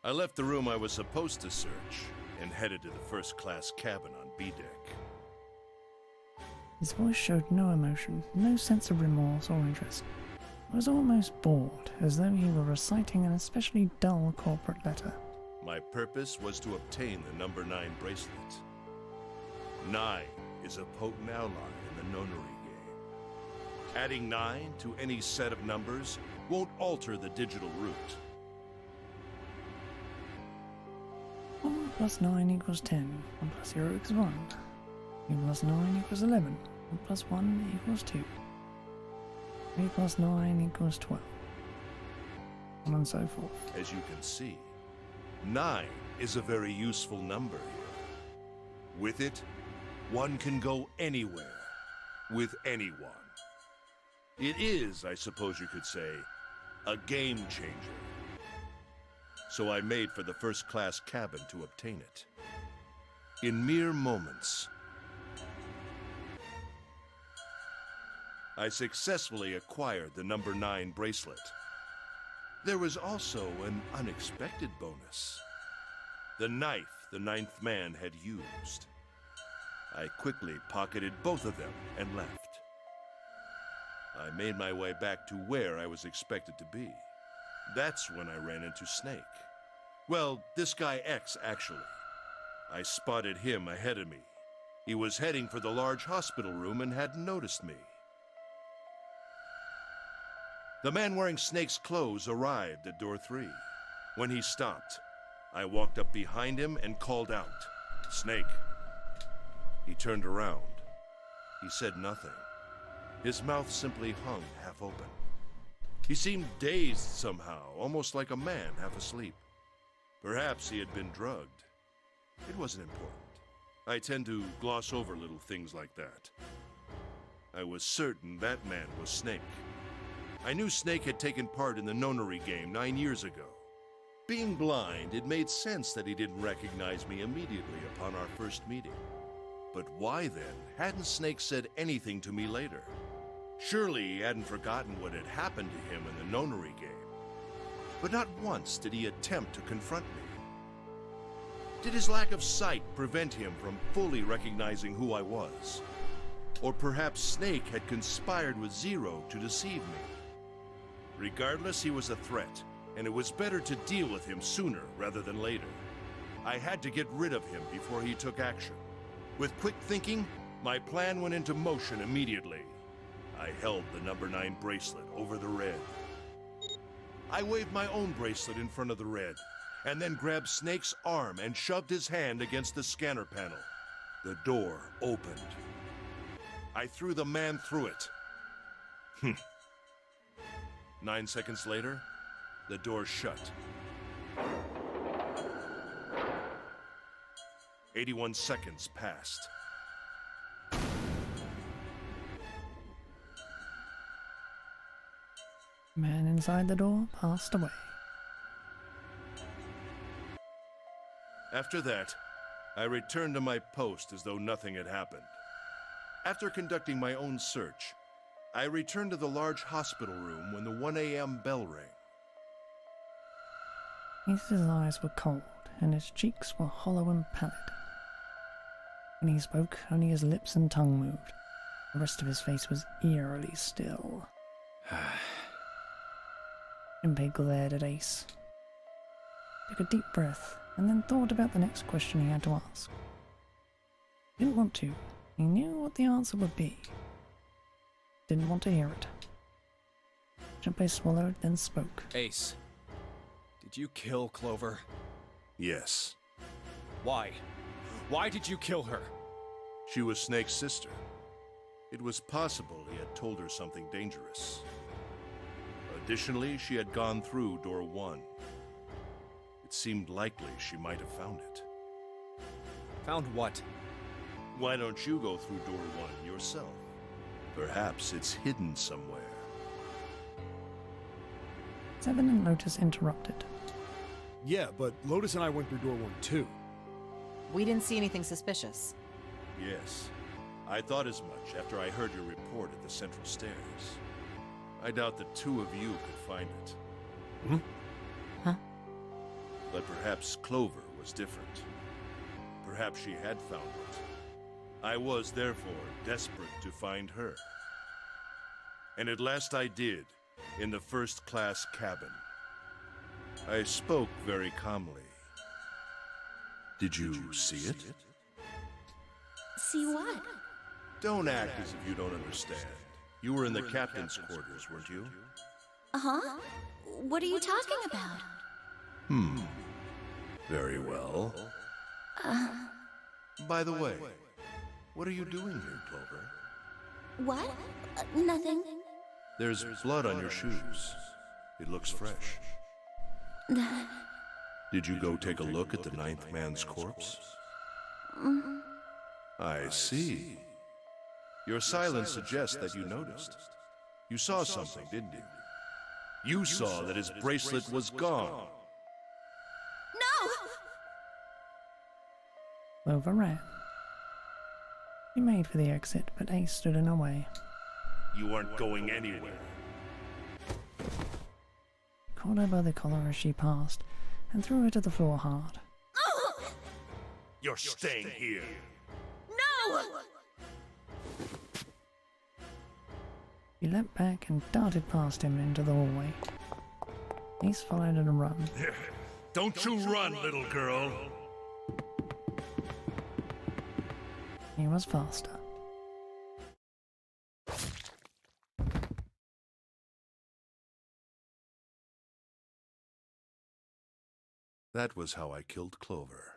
I left the room I was supposed to search and headed to the first-class cabin on B deck. His voice showed no emotion, no sense of remorse or interest. I was almost bored, as though he were reciting an especially dull corporate letter. My purpose was to obtain the number 9 bracelet. 9 is a potent ally in the nonary game. Adding 9 to any set of numbers won't alter the digital root. 1 + 9 = 10. 1 + 0 = 1. 2 + 9 = 11. 1 + 1 = 2. 3 + 9 = 12. On and so forth. As you can see, 9 is a very useful number here. With it, one can go anywhere, with anyone. It is, I suppose you could say, a game changer. So I made for the first-class cabin to obtain it. In mere moments, I successfully acquired the number 9 bracelet. There was also an unexpected bonus. The knife the 9th man had used. I quickly pocketed both of them and left. I made my way back to where I was expected to be. That's when I ran into Snake. Well, this guy X, actually. I spotted him ahead of me. He was heading for the large hospital room and hadn't noticed me. The man wearing Snake's clothes arrived at door 3. When he stopped, I walked up behind him and called out, "Snake." He turned around. He said nothing. His mouth simply hung half open. He seemed dazed somehow, almost like a man half asleep. Perhaps he had been drugged. It wasn't important. I tend to gloss over little things like that. I was certain that man was Snake. I knew Snake had taken part in the nonary game 9 years ago. Being blind, it made sense that he didn't recognize me immediately upon our first meeting. But why then hadn't Snake said anything to me later? Surely he hadn't forgotten what had happened to him in the nonary game. But not once did he attempt to confront me. Did his lack of sight prevent him from fully recognizing who I was? Or perhaps Snake had conspired with Zero to deceive me? Regardless, he was a threat, and it was better to deal with him sooner rather than later. I had to get rid of him before he took action. With quick thinking, my plan went into motion immediately. I held the number 9 bracelet over the red. I waved my own bracelet in front of the red, and then grabbed Snake's arm and shoved his hand against the scanner panel. The door opened. I threw the man through it. 9 seconds later, the door shut. 81 seconds passed. The man inside the door passed away. After that, I returned to my post as though nothing had happened. After conducting my own search, I returned to the large hospital room when the 1 a.m. bell rang. His eyes were cold, and his cheeks were hollow and pallid. When he spoke, only his lips and tongue moved. The rest of his face was eerily still. Junpei glared at Ace, took a deep breath, and then thought about the next question he had to ask. He didn't want to. He knew what the answer would be. Didn't want to hear it. Junpei swallowed, then spoke. Ace, did you kill Clover? Yes. Why? Why did you kill her? She was Snake's sister. It was possible he had told her something dangerous. Additionally, she had gone through door 1. It seemed likely she might have found it. Found what? Why don't you go through door 1 yourself? Perhaps it's hidden somewhere. Seven and Lotus interrupted. Yeah, but Lotus and I went through door 1 too. We didn't see anything suspicious. Yes. I thought as much after I heard your report at the central stairs. I doubt the two of you could find it. Hmm? Huh? But perhaps Clover was different. Perhaps she had found it. I was, therefore, desperate to find her. And at last I did, in the first-class cabin. I spoke very calmly. Did you see it? See what? Don't act as if you don't understand. You were in the captain's quarters, weren't you? Uh-huh. What are you talking about? Very well. By the way, what are you doing here, Clover? What? Nothing. There's blood on your shoes. It looks fresh. Did you go take a look at the 9th man's corpse? I see. Your silence suggests that you noticed. You saw something, didn't you? You saw that his bracelet was gone. No! Clover ran. He made for the exit, but Ace stood in her way. You aren't going anywhere. He caught her by the collar as she passed, and threw her to the floor hard. You're staying here. No! He leapt back and darted past him into the hallway. Ace followed at a run. Don't you run, little girl. He was faster. That was how I killed Clover.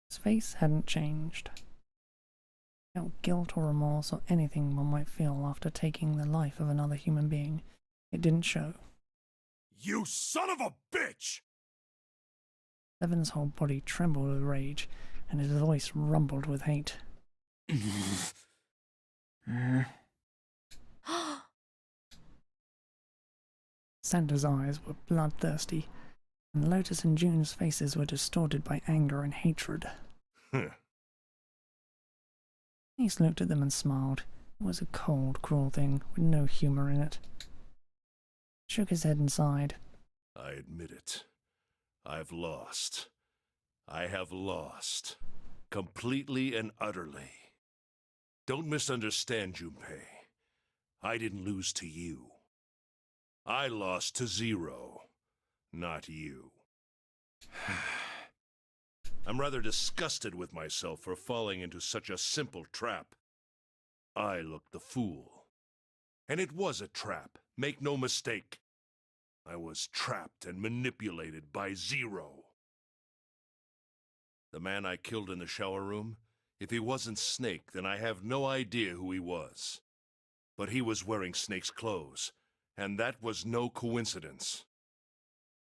His face hadn't changed. No guilt or remorse or anything one might feel after taking the life of another human being. It didn't show. You son of a bitch! Seven's whole body trembled with rage, and his voice rumbled with hate. Santa's eyes were bloodthirsty, and Lotus and June's faces were distorted by anger and hatred. Ace looked at them and smiled. It was a cold, cruel thing, with no humor in it. He shook his head and sighed. I admit it. I've lost. I have lost. Completely and utterly. Don't misunderstand, Junpei. I didn't lose to you. I lost to Zero, not you. I'm rather disgusted with myself for falling into such a simple trap. I looked the fool. And it was a trap, make no mistake. I was trapped and manipulated by Zero. The man I killed in the shower room, if he wasn't Snake, then I have no idea who he was. But he was wearing Snake's clothes, and that was no coincidence.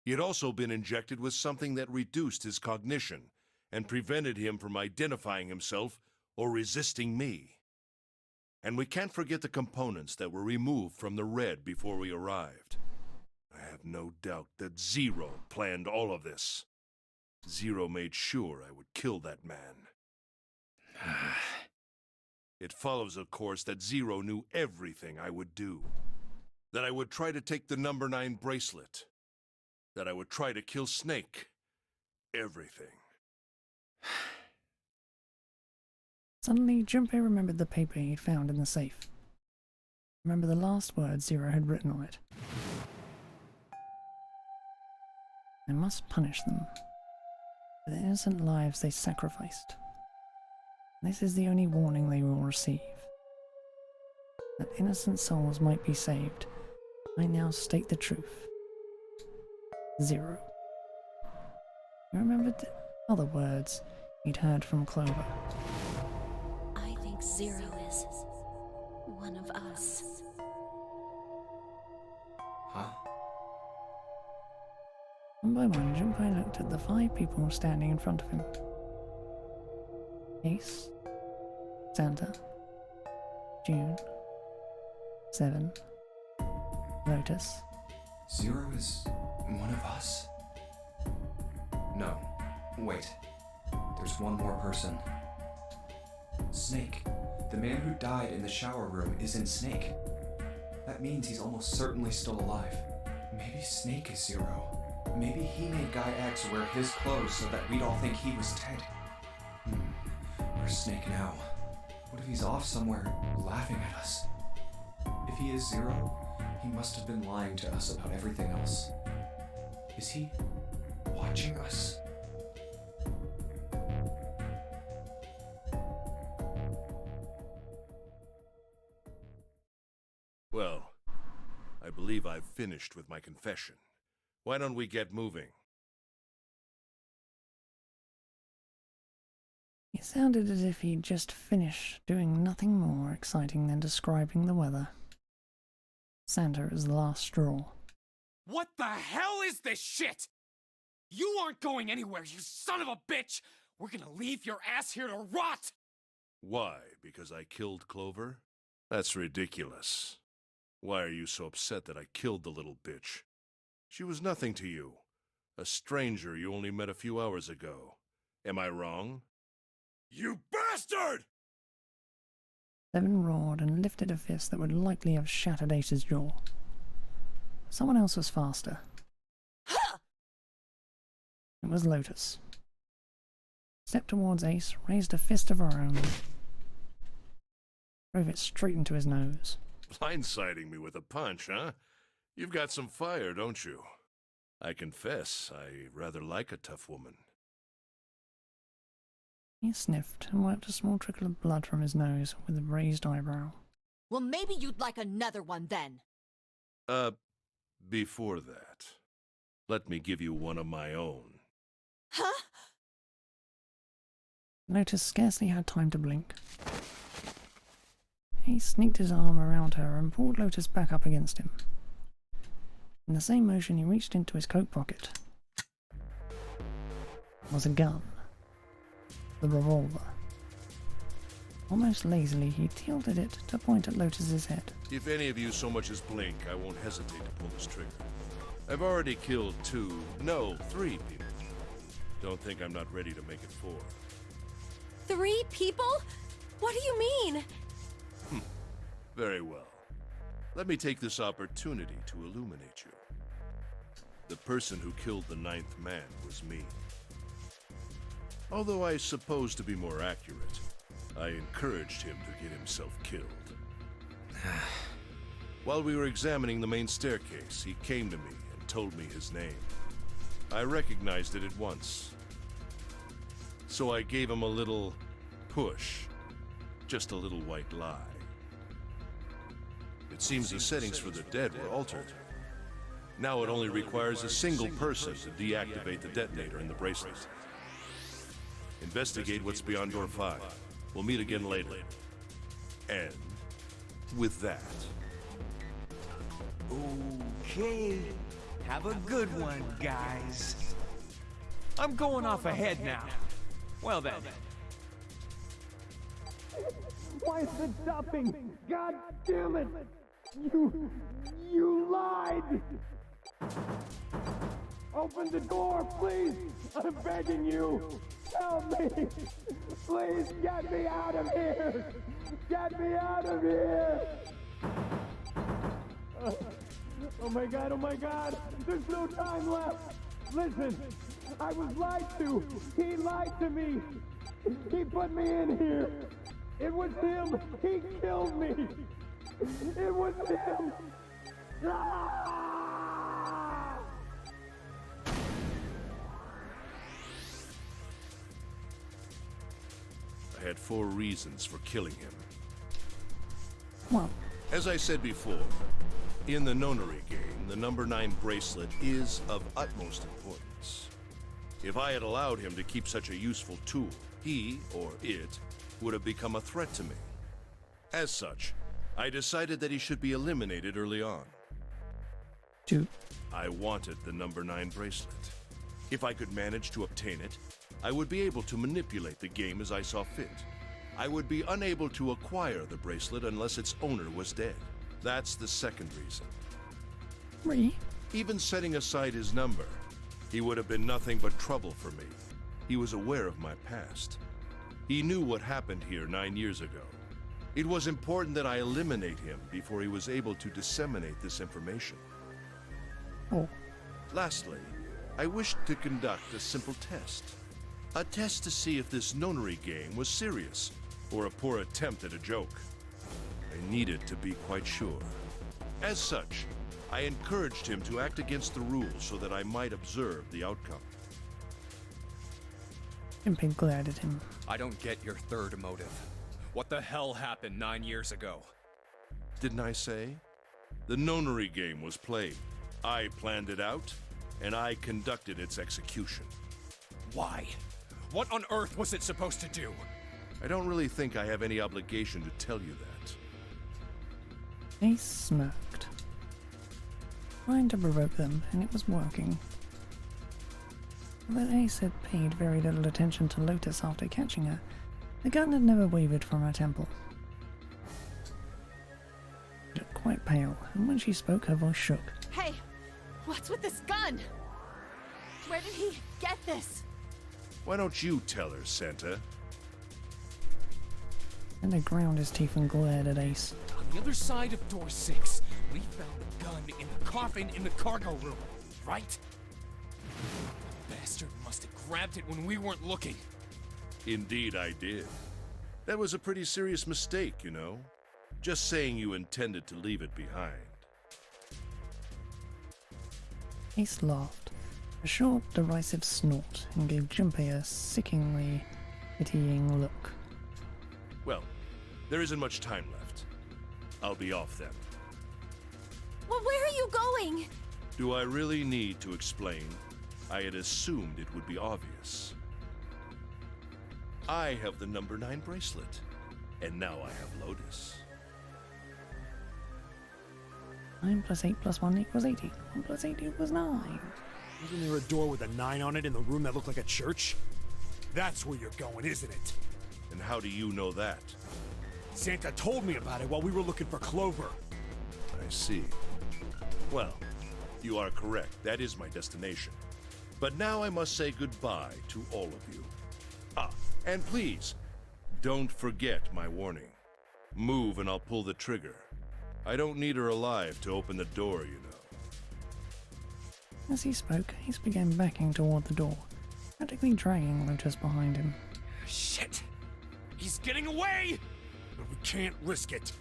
He had also been injected with something that reduced his cognition and prevented him from identifying himself or resisting me. And we can't forget the components that were removed from the red before we arrived. I have no doubt that Zero planned all of this. Zero made sure I would kill that man. It follows, of course, that Zero knew everything I would do. That I would try to take the number 9 bracelet. That I would try to kill Snake. Everything. Suddenly, Junpei remembered the paper he'd found in the safe. Remember the last words Zero had written on it. I must punish them for the innocent lives they sacrificed. This is the only warning they will receive. That innocent souls might be saved. I now state the truth. Zero. He remembered other words he'd heard from Clover. I think Zero is one of us. Huh? One by one, Junpei looked at the 5 people standing in front of him. Ace, Santa, June, Seven, Lotus. Zero is one of us? No. Wait. There's one more person. Snake. The man who died in the shower room isn't Snake. That means he's almost certainly still alive. Maybe Snake is Zero. Maybe he made Guy X wear his clothes so that we'd all think he was dead. Where's Snake now? What if he's off somewhere laughing at us? If he is Zero, he must have been lying to us about everything else. Is he watching us? Well, I believe I've finished with my confession. Why don't we get moving? It sounded as if he'd just finished doing nothing more exciting than describing the weather. Santa is the last straw. What the hell is this shit? You aren't going anywhere, you son of a bitch! We're gonna leave your ass here to rot! Why? Because I killed Clover? That's ridiculous. Why are you so upset that I killed the little bitch? She was nothing to you. A stranger you only met a few hours ago. Am I wrong? You bastard! Seven roared and lifted a fist that would likely have shattered Ace's jaw. Someone else was faster. It was Lotus. Stepped towards Ace, raised a fist of her own. Drove it straight into his nose. Blindsiding me with a punch, huh? You've got some fire, don't you? I confess, I rather like a tough woman. He sniffed and wiped a small trickle of blood from his nose with a raised eyebrow. Well, maybe you'd like another one then. Before that, let me give you one of my own. Huh? Lotus scarcely had time to blink. He sneaked his arm around her and pulled Lotus back up against him. In the same motion, he reached into his coat pocket. was a gun. The revolver. Almost lazily, he tilted it to point at Lotus's head. If any of you so much as blink, I won't hesitate to pull this trigger. I've already killed 3 people. Don't think I'm not ready to make it 4. 3 people? What do you mean? Very well. Let me take this opportunity to illuminate you. The person who killed the 9th man was me. Although I suppose to be more accurate, I encouraged him to get himself killed. While we were examining the main staircase, he came to me and told me his name. I recognized it at once. So I gave him a little push. Just a little white lie. It seems the settings for the dead were altered. Now it only requires a single person to deactivate the detonator in the bracelet. Investigate what's beyond door 5. We'll meet again later. And with that... Okay. Have a good one, guys. I'm going off ahead now. Well then. Why is it stopping? God damn it! You lied! Open the door, please! I'm begging you! Help me! Please get me out of here! Get me out of here! Oh my god! There's no time left! Listen! I was lied to! He lied to me! He put me in here! It was him! He killed me! It was him! Ah! I had 4 reasons for killing him. Well, As I said before, in the nonary game, the number 9 bracelet is of utmost importance. If I had allowed him to keep such a useful tool, he, or it, would have become a threat to me. As such, I decided that he should be eliminated early on. 2. I wanted the number 9 bracelet. If I could manage to obtain it, I would be able to manipulate the game as I saw fit. I would be unable to acquire the bracelet unless its owner was dead. That's the second reason. 3. Even setting aside his number, he would have been nothing but trouble for me. He was aware of my past. He knew what happened here 9 years ago. It was important that I eliminate him before he was able to disseminate this information. 4. Lastly, I wished to conduct a simple test. A test to see if this nonary game was serious, or a poor attempt at a joke. I needed to be quite sure. As such, I encouraged him to act against the rules so that I might observe the outcome. Junpei glared at him. I don't get your third motive. What the hell happened 9 years ago? Didn't I say? The nonary game was played. I planned it out, and I conducted its execution. Why? What on earth was it supposed to do? I don't really think I have any obligation to tell you that. Ace smirked, trying to provoke them, and it was working. Although Ace had paid very little attention to Lotus after catching her, the gun had never wavered from her temple. She looked quite pale, and when she spoke, her voice shook. Hey, what's with this gun? Where did he get this? Why don't you tell her, Santa? And he ground his teeth and glared at Ace. On the other side of door 6, we found the gun in the coffin in the cargo room, right? The bastard must have grabbed it when we weren't looking. Indeed I did. That was a pretty serious mistake, you know. Just saying you intended to leave it behind. Ace laughed, a short, derisive snort, and gave Junpei a sickeningly pitying look. Well, there isn't much time left. I'll be off then. Well, where are you going? Do I really need to explain? I had assumed it would be obvious. I have the number 9 bracelet, and now I have Lotus. 9 plus 8 plus 1 equals 80. 1 plus 8 equals 9. Isn't there a door with a 9 on it in the room that looked like a church? That's where you're going, isn't it? And how do you know that? Santa told me about it while we were looking for Clover. I see. Well, you are correct. That is my destination. But now I must say goodbye to all of you. Ah, and please, don't forget my warning. Move and I'll pull the trigger. I don't need her alive to open the door, you know. As he spoke, Ace began backing toward the door, practically dragging Lotus behind him. Shit! He's getting away! But we can't risk it.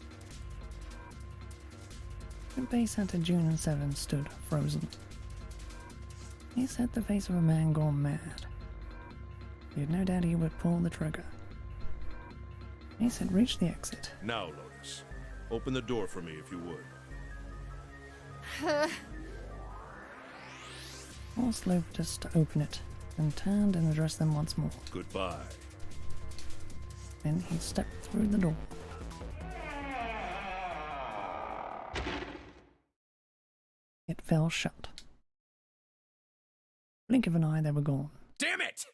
Junpei, Santa, June, and Seven stood, frozen. Ace had the face of a man gone mad. He had no doubt he would pull the trigger. Ace had reached the exit. Now, Lotus, open the door for me if you would. Forced Lotus to open it, then turned and addressed them once more. Goodbye. Then he stepped through the door. It fell shut. Blink of an eye, they were gone. Damn it!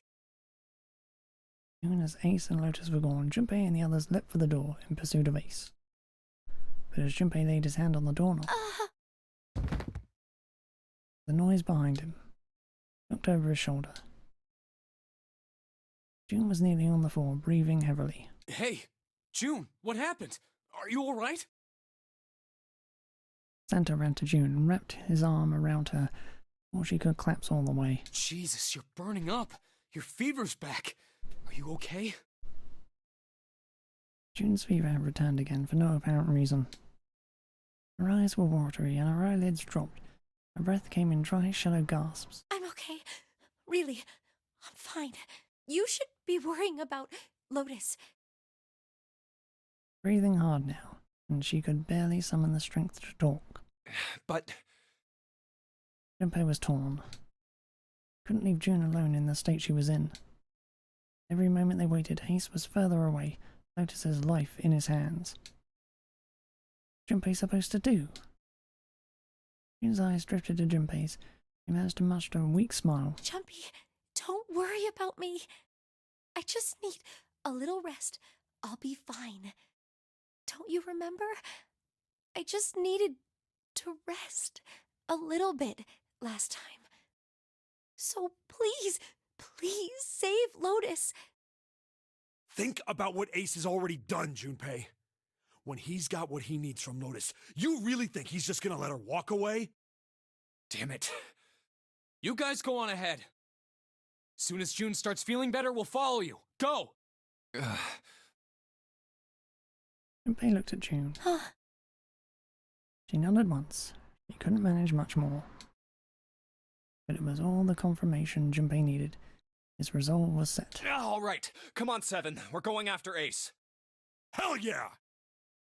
As soon as Ace and Lotus were gone, Junpei and the others leapt for the door in pursuit of Ace. But as Junpei laid his hand on the doorknob, the noise behind him looked over his shoulder. June was kneeling on the floor, breathing heavily. Hey, June, what happened? Are you alright? Santa ran to June and wrapped his arm around her before she could collapse all the way. Jesus, you're burning up. Your fever's back. Are you okay? June's fever had returned again for no apparent reason. Her eyes were watery and her eyelids dropped. Her breath came in dry, shallow gasps. I'm okay. Really, I'm fine. You should be worrying about Lotus. Breathing hard now, and she could barely summon the strength to talk. But... Junpei was torn. Couldn't leave June alone in the state she was in. Every moment they waited, Ace was further away, Lotus's life in his hands. What was Junpei supposed to do? June's eyes drifted to Junpei's. He managed to muster a weak smile. Jumpy, don't worry about me. I just need a little rest. I'll be fine. Don't you remember? I just needed to rest a little bit last time. So please, please save Lotus. Think about what Ace has already done, Junpei. When he's got what he needs from Lotus, you really think he's just gonna let her walk away? Damn it. You guys go on ahead. Soon as June starts feeling better, we'll follow you. Go! Junpei looked at June. She nodded once. She couldn't manage much more. But it was all the confirmation Junpei needed. His resolve was set. All right. Come on, Seven. We're going after Ace. Hell yeah!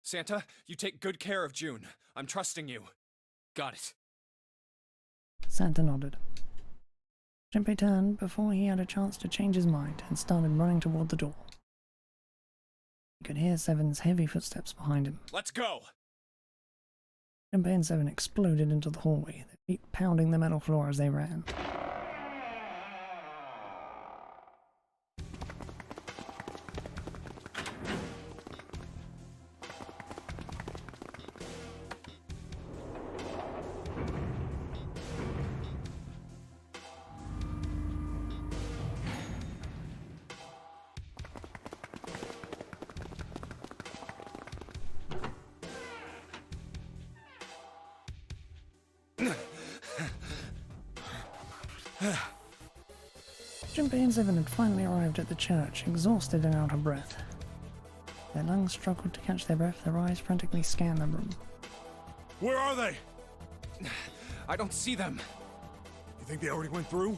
Santa, you take good care of June. I'm trusting you. Got it. Santa nodded. Junpei turned before he had a chance to change his mind and started running toward the door. He could hear Seven's heavy footsteps behind him. Let's go! Junpei and Seven exploded into the hallway, their feet pounding the metal floor as they ran. Junpei and Seven had finally arrived at the church, exhausted and out of breath. Their lungs struggled to catch their breath, their eyes frantically scanned the room. Where are they? I don't see them. You think they already went through?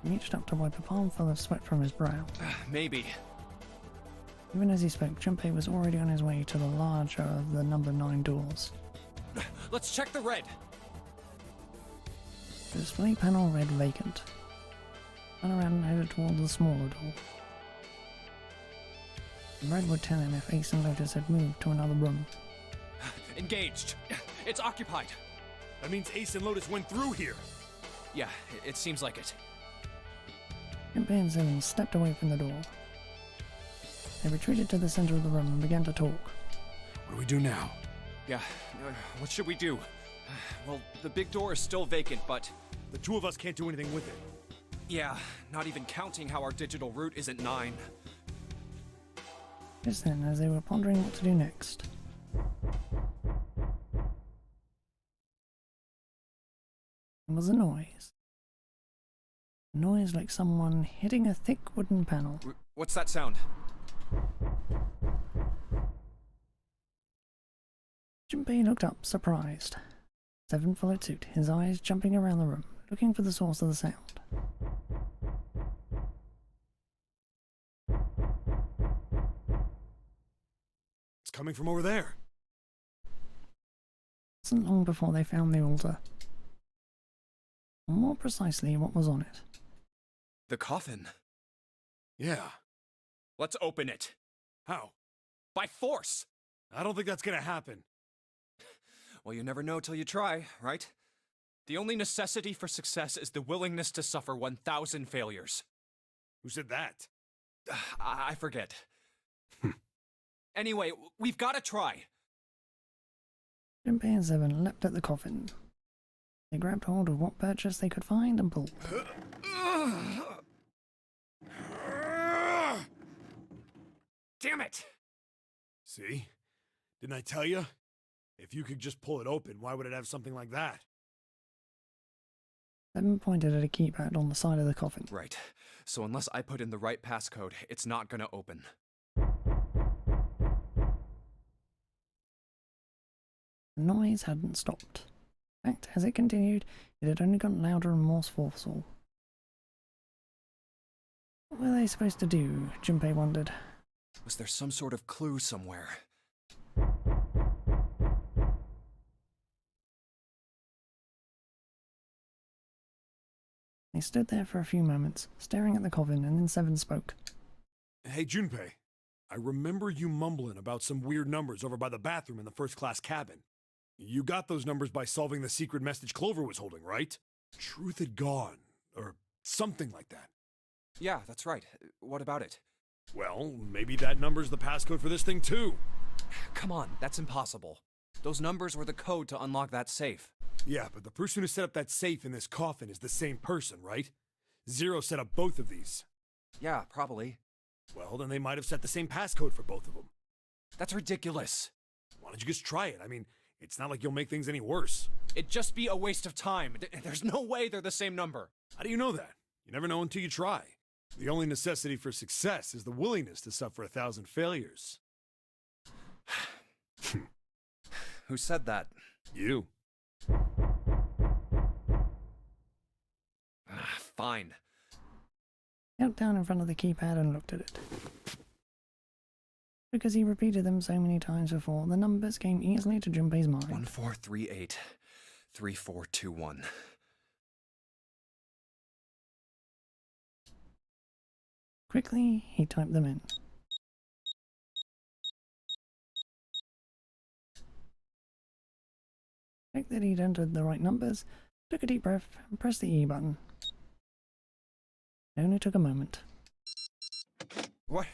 He reached up to wipe a palm full of sweat from his brow. Maybe. Even as he spoke, Junpei was already on his way to the larger of the number 9 doors. Let's check the red. The display panel read vacant. Turned around and headed toward the smaller door. The red would tell him if Ace and Lotus had moved to another room. Engaged. It's occupied. That means Ace and Lotus went through here. Yeah, it seems like it. Junpei and Seven stepped away from the door. They retreated to the center of the room and began to talk. What do we do now? Yeah, what should we do? Well, the big door is still vacant, but... The two of us can't do anything with it. Yeah, not even counting how our digital route isn't 9. Just then, as they were pondering what to do next, there was a noise. A noise like someone hitting a thick wooden panel. What's that sound? Junpei looked up, surprised. Seven followed suit, his eyes jumping around the room, looking for the source of the sound. It's coming from over there. It wasn't long before they found the altar. Or more precisely, what was on it. The coffin. Yeah. Let's open it. How? By force! I don't think that's gonna happen. Well, you never know till you try, right? The only necessity for success is the willingness to suffer 1,000 failures. Who said that? I forget. Anyway, we've got to try. Junpei and Seven leapt at the coffin. They grabbed hold of what purchase they could find and pulled. Damn it! See? Didn't I tell you? If you could just pull it open, why would it have something like that? Seven pointed at a keypad on the side of the coffin. Right. So unless I put in the right passcode, it's not gonna open. The noise hadn't stopped. In fact, as it continued, it had only gotten louder and more forceful. What were they supposed to do? Junpei wondered. Was there some sort of clue somewhere? They stood there for a few moments, staring at the coffin, and then Seven spoke. Hey, Junpei. I remember you mumbling about some weird numbers over by the bathroom in the first-class cabin. You got those numbers by solving the secret message Clover was holding, right? Truth had gone, or something like that. Yeah, that's right. What about it? Well, maybe that number's the passcode for this thing, too. Come on, that's impossible. Those numbers were the code to unlock that safe. Yeah, but the person who set up that safe in this coffin is the same person, right? Zero set up both of these. Yeah, probably. Well, then they might have set the same passcode for both of them. That's ridiculous. Why don't you just try it? I mean, it's not like you'll make things any worse. It'd just be a waste of time. There's no way they're the same number. How do you know that? You never know until you try. The only necessity for success is the willingness to suffer 1,000 failures. Who said that? You. Fine. He knelt down in front of the keypad and looked at it. Because he repeated them so many times before, the numbers came easily to Junpei's mind. 1438 3421. Quickly, he typed them in. Checked that he'd entered the right numbers, took a deep breath, and pressed the E button. It only took a moment. What?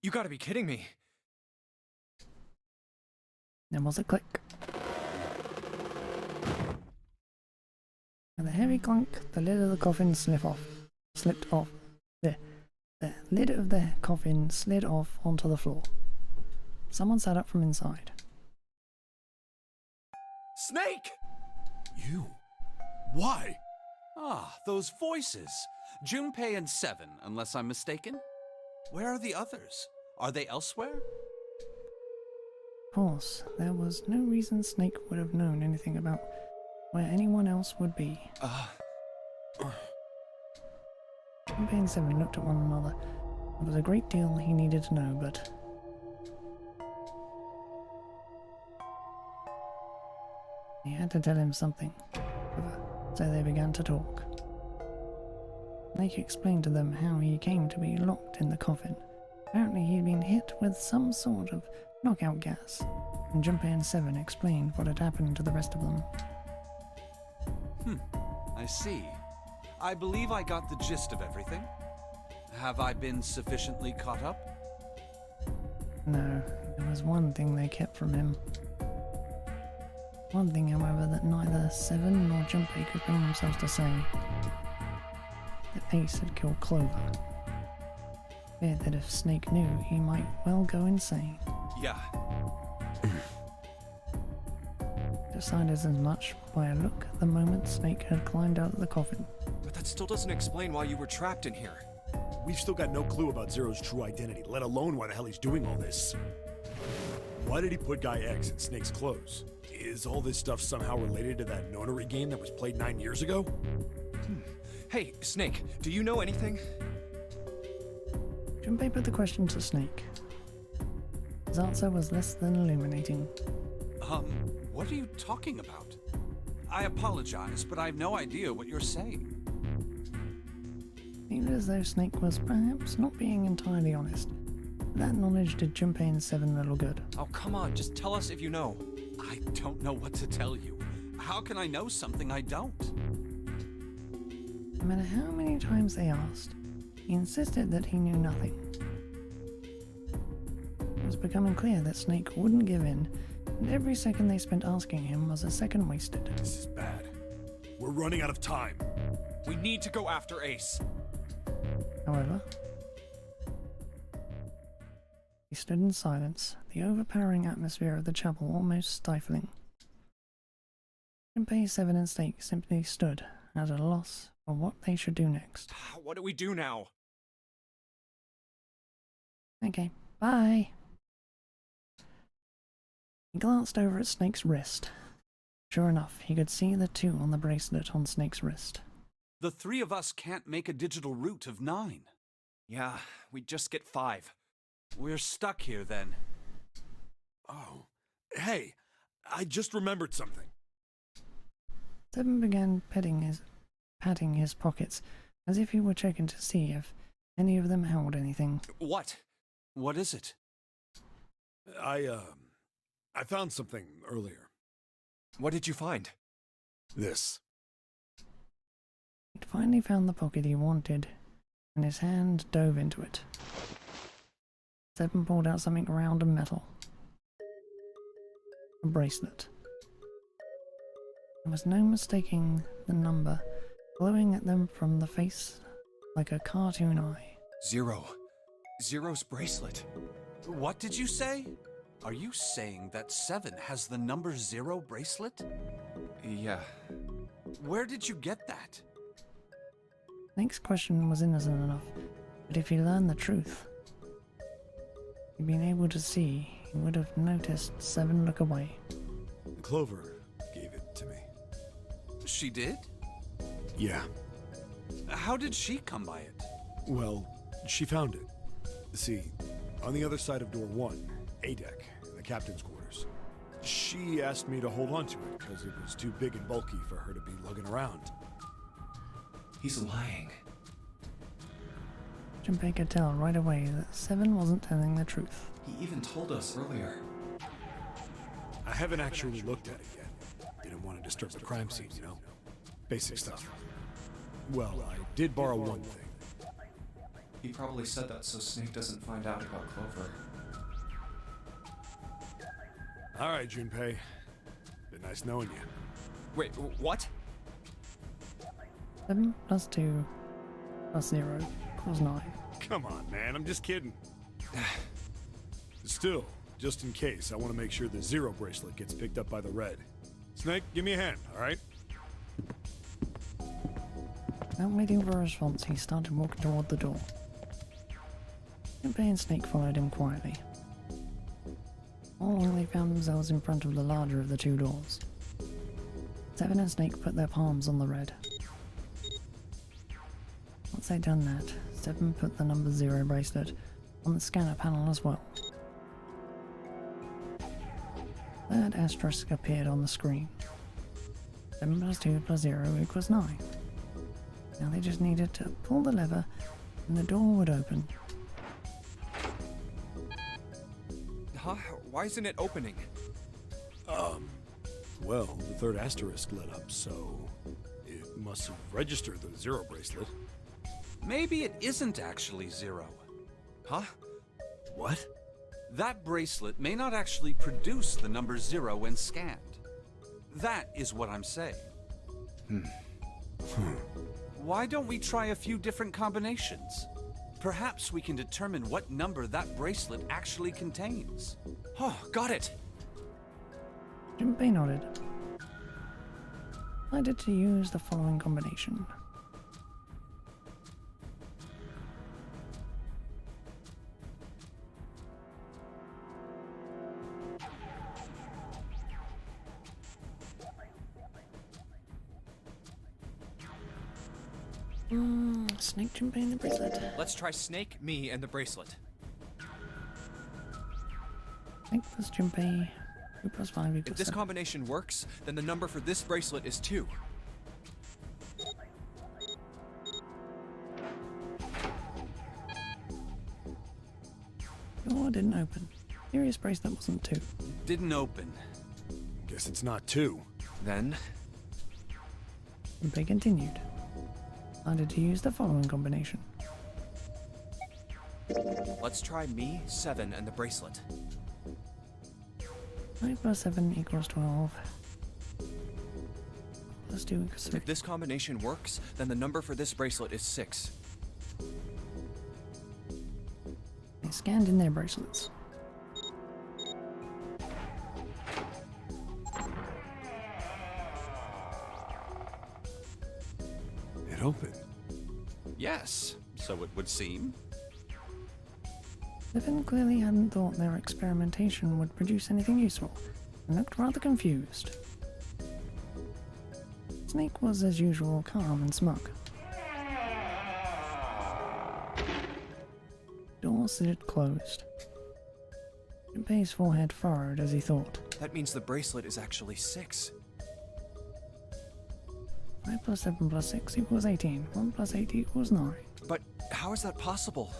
You gotta be kidding me. There was a click. With a heavy clunk, the lid of the coffin slipped off. The lid of the coffin slid off onto the floor. Someone sat up from inside. Snake! You? Why? Ah, those voices. Junpei and Seven, unless I'm mistaken. Where are the others? Are they elsewhere? Of course, there was no reason Snake would have known anything about where anyone else would be. Junpei and Seven looked at one another. There was a great deal he needed to know, but... he had to tell him something, so they began to talk. Snake explained to them how he came to be locked in the coffin. Apparently he'd been hit with some sort of knockout gas, and Junpei and Seven explained what had happened to the rest of them. I see. I believe I got the gist of everything. Have I been sufficiently caught up? No, there was one thing they kept from him. One thing, however, that neither Seven nor Junpei could bring themselves to say. That Ace had killed Clover. Feared that if Snake knew, he might well go insane. Yeah. Decided as much by a look at the moment Snake had climbed out of the coffin. But that still doesn't explain why you were trapped in here. We've still got no clue about Zero's true identity, let alone why the hell he's doing all this. Why did he put Guy X in Snake's clothes? Is all this stuff somehow related to that nonary game that was played 9 years ago? Hey, Snake, do you know anything? Junpei put the question to Snake. His answer was less than illuminating. What are you talking about? I apologize, but I have no idea what you're saying. Seemed as though Snake was perhaps not being entirely honest. That knowledge did Junpei and Seven little good. Oh, come on, just tell us if you know. I don't know what to tell you. How can I know something I don't? No matter how many times they asked, he insisted that he knew nothing. It was becoming clear that Snake wouldn't give in, and every second they spent asking him was a second wasted. This is bad. We're running out of time. We need to go after Ace. However, he stood in silence, the overpowering atmosphere of the chapel almost stifling. Junpei, Seven, and Snake simply stood at a loss for what they should do next. What do we do now? Okay, bye. He glanced over at Snake's wrist. Sure enough, he could see the 2 on the bracelet on Snake's wrist. The 3 of us can't make a digital root of 9. Yeah, we just get 5. We're stuck here then. Oh, hey, I just remembered something. Seven began patting his pockets, as if he were checking to see if any of them held anything. What? What is it? I found something earlier. What did you find? This. He'd finally found the pocket he wanted, and his hand dove into it. Seven pulled out something round and metal. A bracelet. There was no mistaking the number glowing at them from the face like a cartoon eye. 0. Zero's bracelet. What did you say? Are you saying that 7 has the number 0 bracelet? Yeah. Where did you get that? Snake's question was innocent enough, but if he learned the truth, he'd been able to see, he would have noticed Seven look away. Clover gave it to me. She did? Yeah. How did she come by it? Well, she found it. See, on the other side of door 1, A deck, the captain's quarters. She asked me to hold on to it because it was too big and bulky for her to be lugging around. He's lying. Junpei could tell right away that Seven wasn't telling the truth. He even told us earlier. I haven't actually looked at it yet. Didn't want to disturb the crime scene, you know? Basic stuff. Well, I did borrow one thing. He probably said that so Snake doesn't find out about Clover. All right, Junpei. Been nice knowing you. Wait, what? 7 plus 2 plus 0 equals 9. Come on, man. I'm just kidding. Still, just in case, I want to make sure the 0 bracelet gets picked up by the red. Snake, give me a hand, all right? Without waiting for a response, he started walking toward the door. Junpei and Snake followed him quietly. All along they found themselves in front of the larger of the 2 doors. Seven and Snake put their palms on the red. Once they'd done that, Seven put the number 0 bracelet on the scanner panel as well. Third asterisk appeared on the screen. 7 plus 2 plus 0 equals 9. Now they just needed to pull the lever and the door would open. Huh? Why isn't it opening? Well, the third asterisk lit up, so... Must have registered the zero bracelet. Maybe it isn't actually zero. Huh? What? That bracelet may not actually produce the number 0 when scanned. That is what I'm saying. Why don't we try a few different combinations? Perhaps we can determine what number that bracelet actually contains. Oh, got it! Junpei nodded. Decided to use the following combination. Snake, Junpei, and the bracelet. Let's try Snake, me, and the bracelet. Snake plus Junpei, 2 plus 5 If equals this 7. combination works, then the number for this bracelet is 2. Door didn't open. Curious bracelet wasn't 2. Didn't open. Guess it's not 2. Then, Junpei continued. Decided to use the following combination. let's try me, 7, and the bracelet. 5 plus 7 equals 12. Plus 2 equals 3. If this combination works, then the number for this bracelet is 6. They scanned in their bracelets. It opened. Yes, so it would seem. Stephen clearly hadn't thought their experimentation would produce anything useful, and looked rather confused. Snake was, as usual, calm and smug. Door slid closed. Junpei's forehead furrowed as he thought. That means the bracelet is actually 6. 5 plus 7 plus 6 equals 18. 1 plus 8 equals 9. But how is that possible?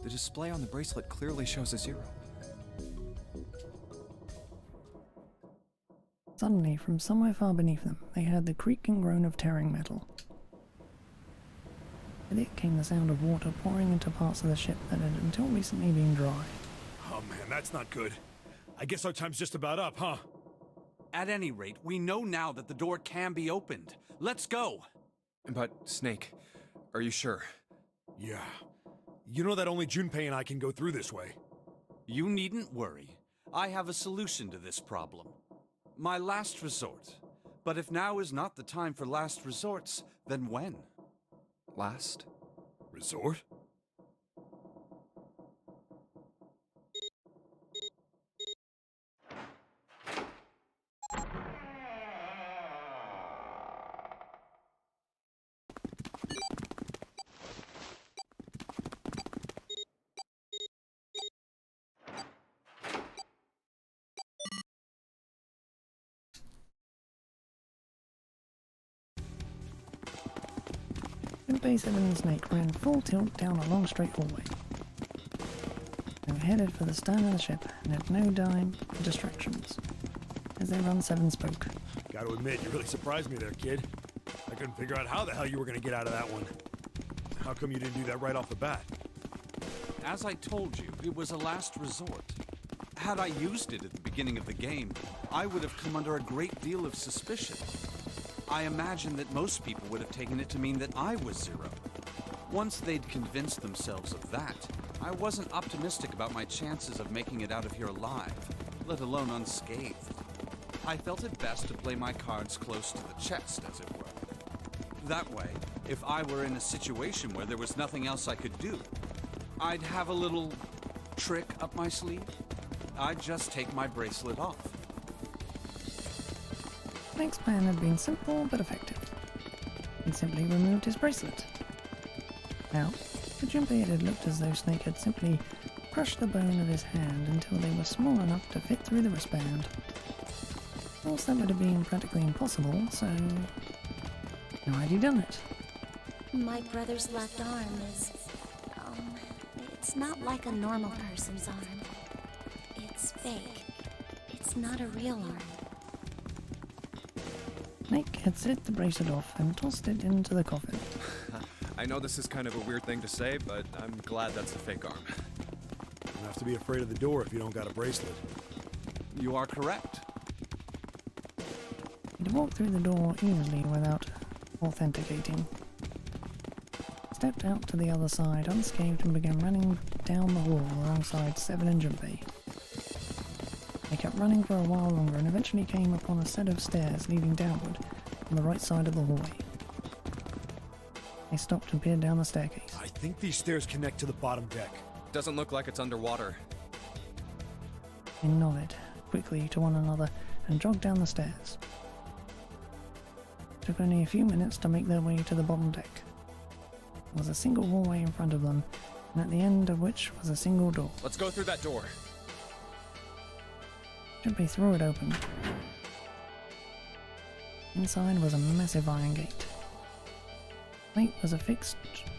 The display on the bracelet clearly shows a 0. Suddenly, from somewhere far beneath them, they heard the creak and groan of tearing metal. With it came the sound of water pouring into parts of the ship that had until recently been dry. Oh man, that's not good. I guess our time's just about up, huh? At any rate, we know now that the door can be opened. Let's go! But, Snake, are you sure? Yeah. You know that only Junpei and I can go through this way. You needn't worry. I have a solution to this problem. My last resort. But if now is not the time for last resorts, then when? Last? Resort? Junpei, Seven, and Snake ran full tilt down a long straight hallway. They were headed for the stern of the ship and had no time for distractions. As they ran, Seven spoke. Gotta admit, you really surprised me there, kid. I couldn't figure out how the hell you were gonna get out of that one. How come you didn't do that right off the bat? As I told you, it was a last resort. Had I used it at the beginning of the game, I would have come under a great deal of suspicion. I imagine that most people would have taken it to mean that I was Zero. Once they'd convinced themselves of that, I wasn't optimistic about my chances of making it out of here alive, let alone unscathed. I felt it best to play my cards close to the chest, as it were. That way, if I were in a situation where there was nothing else I could do, I'd have a little trick up my sleeve. I'd just take my bracelet off. Snake's plan had been simple but effective. He simply removed his bracelet. Now, to Junpei it had looked as though Snake had simply crushed the bone of his hand until they were small enough to fit through the wristband. Of course, that would have been practically impossible, so how had he done it? My brother's left arm is, it's not like a normal person's arm. It's fake. It's not a real arm. Snake had slit the bracelet off and tossed it into the coffin. I know this is kind of a weird thing to say, but I'm glad that's a fake arm. You don't have to be afraid of the door if you don't got a bracelet. You are correct. He'd walked through the door easily without authenticating. Stepped out to the other side unscathed and began running down the hall alongside Seven and Junpei. They kept running for a while longer and eventually came upon a set of stairs leading downward on the right side of the hallway. They stopped and peered down the staircase. I think these stairs connect to the bottom deck. Doesn't look like it's underwater. They nodded quickly to one another and jogged down the stairs. It took only a few minutes to make their way to the bottom deck. There was a single hallway in front of them, and at the end of which was a single door. Let's go through that door. Junpei threw it open. Inside was a massive iron gate. Plate was affixed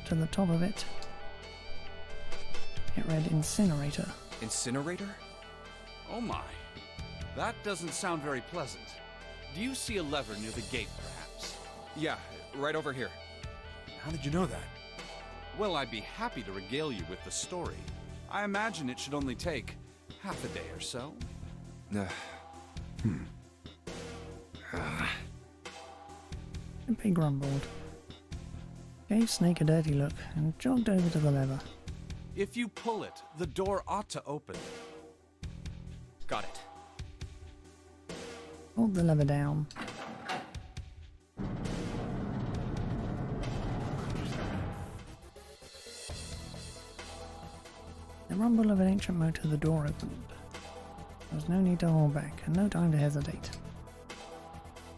to the top of it. It read Incinerator. Incinerator? Oh my. That doesn't sound very pleasant. Do you see a lever near the gate, perhaps? Yeah, right over here. How did you know that? Well, I'd be happy to regale you with the story. I imagine it should only take half a day or so. Junpei grumbled, gave Snake a dirty look, and jogged over to the lever. If you pull it, the door ought to open. Got it. Pulled the lever down. The rumble of an ancient motor, the door opened. There was no need to hold back, and no time to hesitate.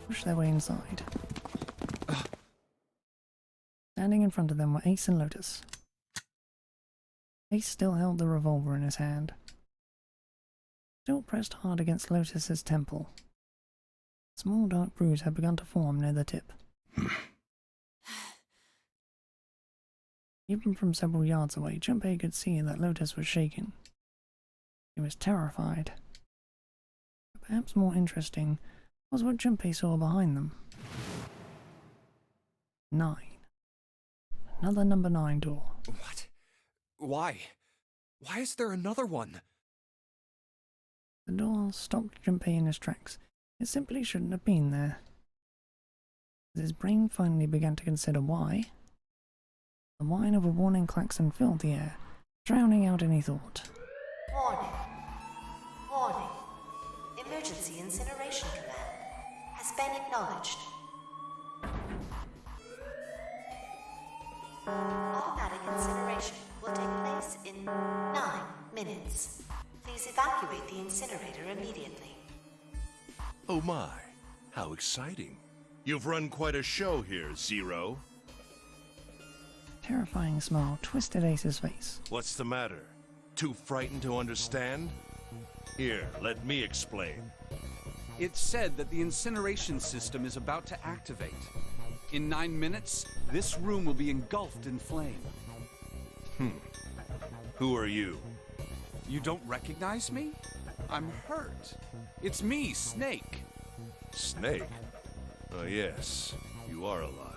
Pushed their way inside. Standing in front of them were Ace and Lotus. Ace still held the revolver in his hand. Still pressed hard against Lotus's temple. A small dark bruise had begun to form near the tip. Even from several yards away, Junpei could see that Lotus was shaken. He was terrified. But perhaps more interesting was what Junpei saw behind them. 9. Another number 9 door. What? Why? Why is there another one? The door stopped Junpei in his tracks. It simply shouldn't have been there. As his brain finally began to consider why, the whine of a warning klaxon filled the air, drowning out any thought. Warning. Warning. Emergency incineration command has been acknowledged. Automatic incineration will take place in 9 minutes. Please evacuate the incinerator immediately. Oh my, how exciting. You've run quite a show here, Zero. Terrifying smile twisted Ace's face. What's the matter? Too frightened to understand? Here, let me explain. It's said that the incineration system is about to activate. In 9 minutes, this room will be engulfed in flame. Who are you? You don't recognize me? I'm hurt. It's me, Snake. Snake? Oh yes, you are alive.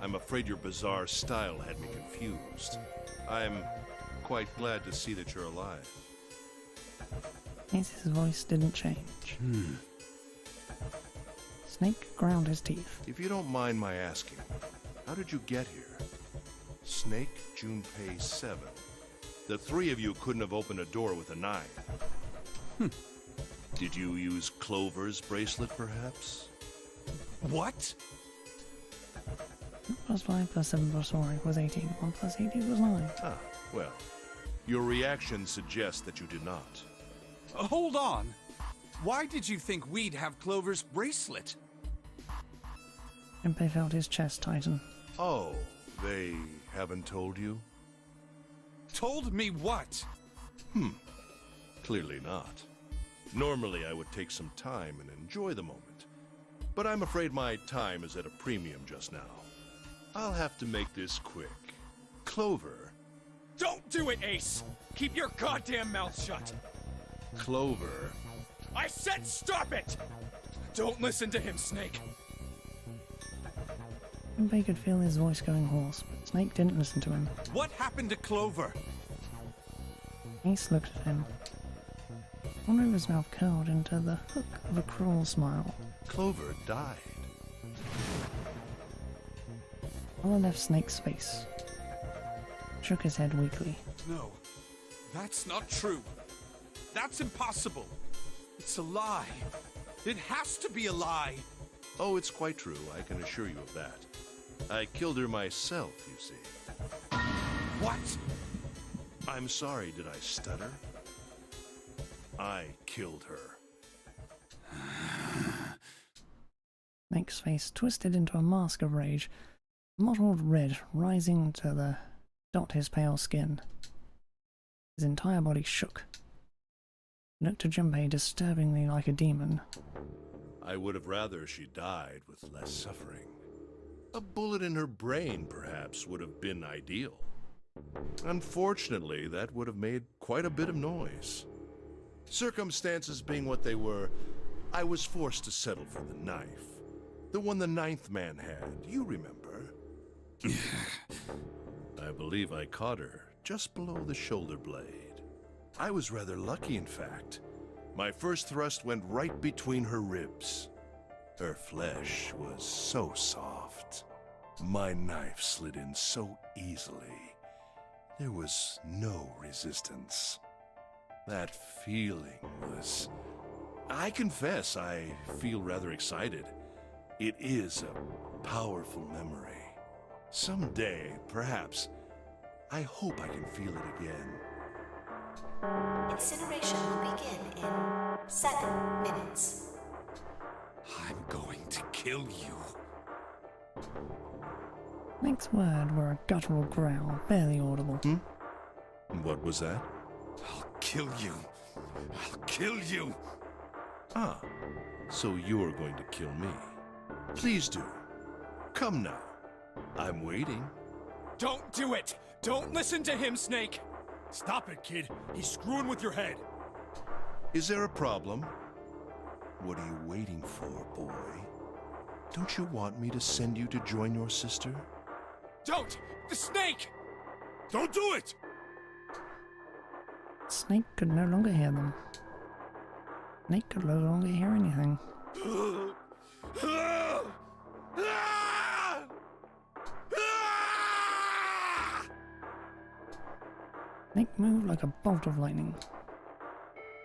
I'm afraid your bizarre style had me confused. I'm quite glad to see that you're alive. Ace's voice didn't change. Snake ground his teeth. If you don't mind my asking, how did you get here? Snake, Junpei, 7. The 3 of you couldn't have opened a door with a 9. Did you use Clover's bracelet, perhaps? What? 2 + 5 + 7 + 4 = 18. 1 + 8 = 9. Ah, well, your reaction suggests that you did not. Hold on. Why did you think we'd have Clover's bracelet? Junpei felt his chest tighten. Oh, they haven't told you? Told me what? Clearly not. Normally I would take some time and enjoy the moment. But I'm afraid my time is at a premium just now. I'll have to make this quick. Clover. Don't do it, Ace! Keep your goddamn mouth shut! Clover. I said stop it! Don't listen to him, Snake. Junpei could feel his voice going hoarse, but Snake didn't listen to him. What happened to Clover? Ace looked at him. The corner of his mouth curled into the hook of a cruel smile. Clover died. Color left Snake's face. Shook his head weakly. No, that's not true. That's impossible. It's a lie. It has to be a lie. Oh, it's quite true, I can assure you of that. I killed her myself, you see. What? I'm sorry, did I stutter? I killed her. Snake's face twisted into a mask of rage, mottled red rising to dot his pale skin. His entire body shook. He looked at Junpei disturbingly like a demon. I would have rather she died with less suffering. A bullet in her brain, perhaps, would have been ideal. Unfortunately, that would have made quite a bit of noise. Circumstances being what they were, I was forced to settle for the knife. The one the ninth man had, you remember. I believe I caught her just below the shoulder blade. I was rather lucky, in fact. My first thrust went right between her ribs. Her flesh was so soft. My knife slid in so easily. There was no resistance. That feeling was... I confess, I feel rather excited. It is a powerful memory. Someday, perhaps, I hope I can feel it again. Incineration will begin in 7 minutes. I'm going to kill you. Snake's words were a guttural growl, barely audible. What was that? I'll kill you. I'll kill you. Ah, so you're going to kill me. Please do. Come now. I'm waiting. Don't do it! Don't listen to him, Snake! Stop it, kid. He's screwing with your head. Is there a problem? What are you waiting for, boy? Don't you want me to send you to join your sister? Don't! The snake! Don't do it! Snake could no longer hear them. Snake could no longer hear anything. Snake moved like a bolt of lightning.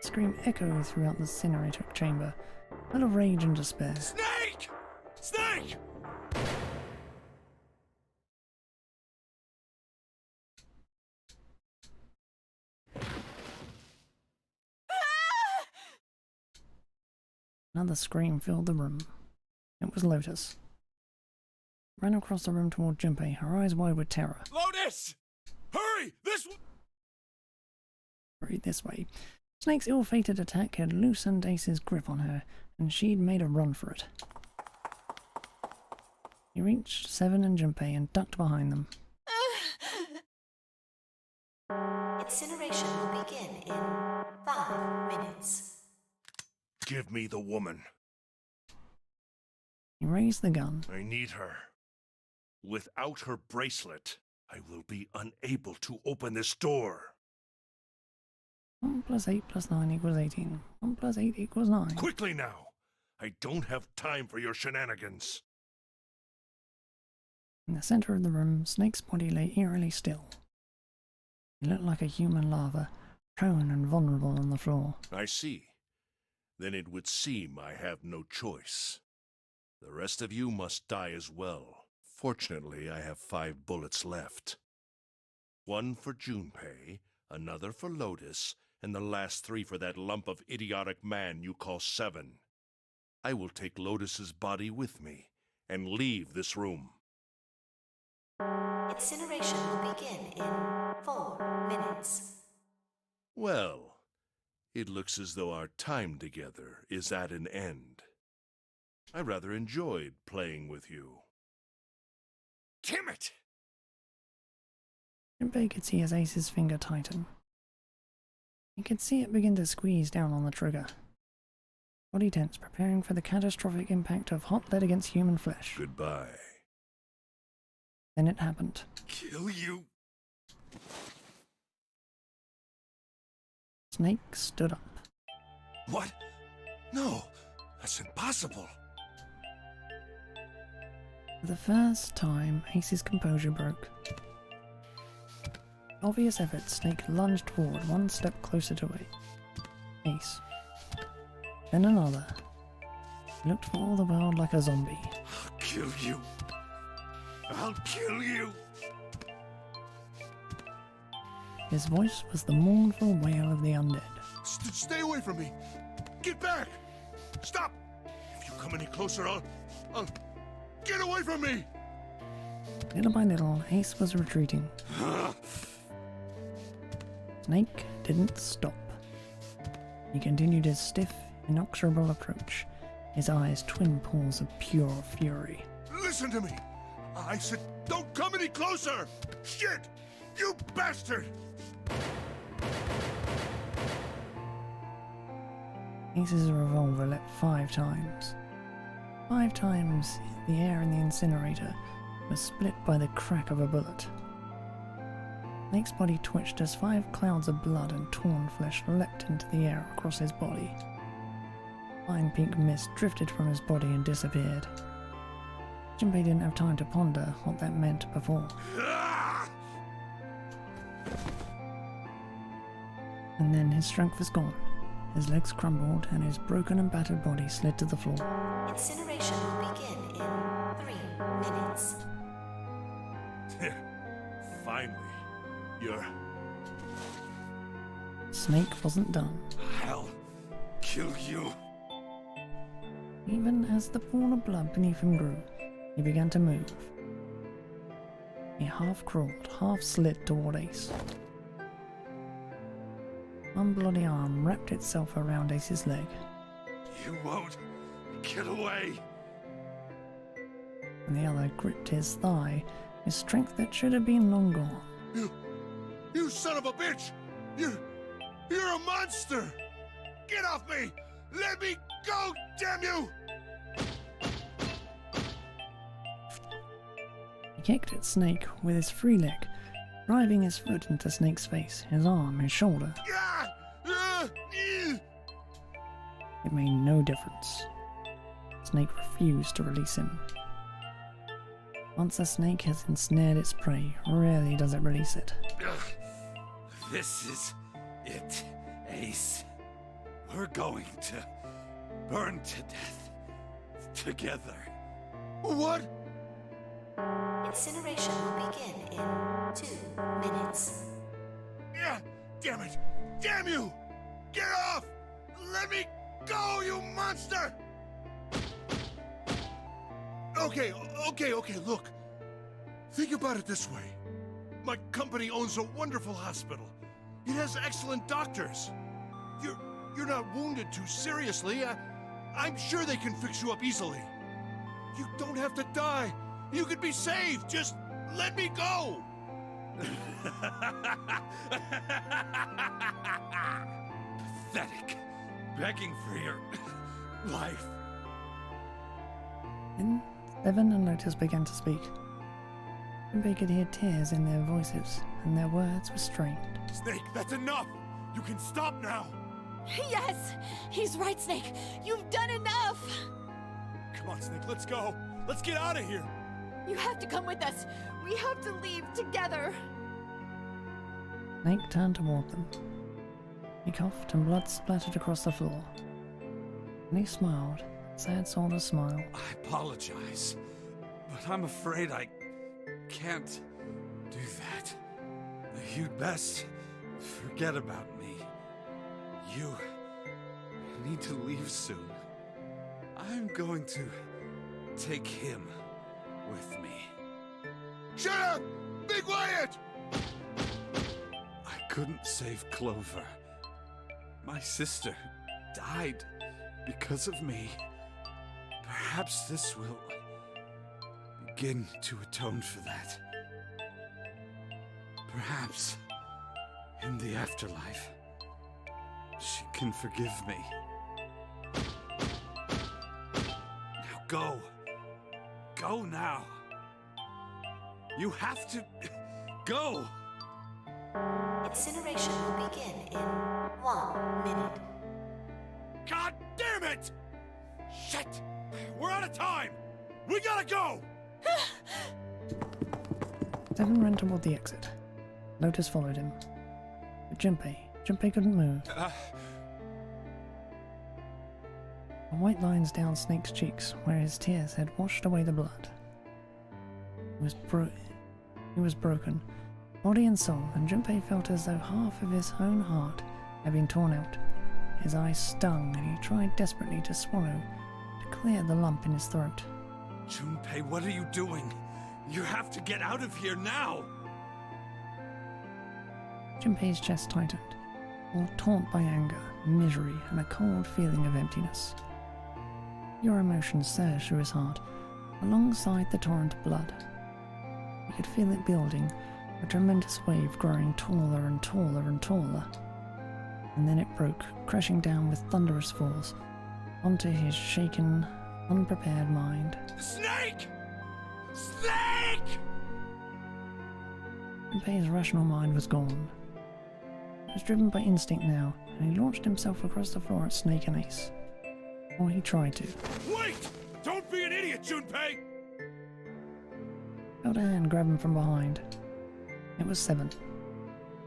The scream echoed throughout the incinerator chamber, full of rage and despair. Snake! Snake! Another scream filled the room. It was Lotus. Ran across the room toward Junpei, her eyes wide with terror. Lotus! Hurry! This way! Hurried this way. Snake's ill-fated attack had loosened Ace's grip on her, and she'd made a run for it. He reached Seven and Junpei and ducked behind them. Incineration will begin in 5 minutes. Give me the woman. He raised the gun. I need her. Without her bracelet, I will be unable to open this door. 1 + 8 + 9 = 18. 1 + 8 = 9. Quickly now! I don't have time for your shenanigans. In the center of the room, Snake's body lay eerily still. He looked like a human larva, prone and vulnerable on the floor. I see. Then it would seem I have no choice. The rest of you must die as well. Fortunately, I have 5 bullets left. 1 for Junpei, another for Lotus, and the last 3 for that lump of idiotic man you call Seven. I will take Lotus's body with me and leave this room. Incineration will begin in 4 minutes. Well, it looks as though our time together is at an end. I rather enjoyed playing with you. Damn it! Junpei could see his Ace's finger tighten. He could see it begin to squeeze down on the trigger. Body tense, preparing for the catastrophic impact of hot lead against human flesh. Goodbye. Then it happened. Kill you. Snake stood up. What? No, that's impossible. For the first time, Ace's composure broke. With obvious effort, Snake lunged forward, one step closer to Ace. Then another. He looked for all the world like a zombie. I'll kill you. I'll kill you. His voice was the mournful wail of the undead. Stay away from me. Get back. Stop. If you come any closer, I'll... Get away from me. Little by little, Ace was retreating. Snake didn't stop. He continued his stiff, inexorable approach, his eyes twin pools of pure fury. Listen to me. I said don't come any closer. Shit. You bastard. Ace's revolver leapt 5 times. 5 times, the air in the incinerator was split by the crack of a bullet. Snake's body twitched as 5 clouds of blood and torn flesh leapt into the air across his body. Fine pink mist drifted from his body and disappeared. Jinbei didn't have time to ponder what that meant before. And then his strength was gone. His legs crumbled and his broken and battered body slid to the floor. Incineration will begin in 3 minutes. Finally, you're... Snake wasn't done. I'll kill you. Even as the pool of blood beneath him grew, he began to move. He half crawled, half slid toward Ace. One bloody arm wrapped itself around Ace's leg. You won't get away. And the other gripped his thigh with strength that should have been long gone. You son of a bitch! You're a monster! Get off me! Let me go, damn you! He kicked at Snake with his free leg, driving his foot into Snake's face, his arm, his shoulder. It made no difference. Snake refused to release him. Once a snake has ensnared its prey, rarely does it release it. This is it, Ace. We're going to burn to death together. What? Incineration will begin in 2 minutes. Yeah, damn it! Damn you! Get off! Let me go, you monster! Okay, look. Think about it this way. My company owns a wonderful hospital. It has excellent doctors. You're not wounded too seriously. I'm sure they can fix you up easily. You don't have to die. You could be saved. Just let me go. Pathetic. Begging for your life. Then Seven and Lotus began to speak. Jinbei could hear tears in their voices, and their words were strained. Snake, that's enough. You can stop now. Yes! He's right, Snake! You've done enough! Come on, Snake, let's go. Let's get out of here. You have to come with us. We have to leave together. Snake turned toward them. He coughed and blood splattered across the floor. And he smiled, a sad sort of smile. I apologize, but I'm afraid I can't do that. You'd best forget about me. You need to leave soon. I'm going to take him with me. Shut up! Be quiet! I couldn't save Clover. My sister died because of me. Perhaps this will begin to atone for that. Perhaps in the afterlife, she can forgive me. Now go. Go now. You have to... go! Incineration will begin in 1 minute. God damn it! Shit! We're out of time! We gotta go! Seven ran toward the exit. Lotus followed him. But Junpei couldn't move. A white lines down Snake's cheeks, where his tears had washed away the blood. He was broken, body and soul, and Junpei felt as though half of his own heart had been torn out. His eyes stung, and he tried desperately to swallow, to clear the lump in his throat. Junpei, what are you doing? You have to get out of here now! Junpei's chest tightened, all taut by anger, misery, and a cold feeling of emptiness. Pure emotion surged through his heart, alongside the torrent of blood. He could feel it building, a tremendous wave growing taller and taller and taller. And then it broke, crashing down with thunderous force onto his shaken, unprepared mind. Snake! Snake! Junpei's rational mind was gone. He was driven by instinct now, and he launched himself across the floor at Snake and Ace. Or he tried to. Wait! Don't be an idiot, Junpei! Felt a hand grab him from behind. It was Seven.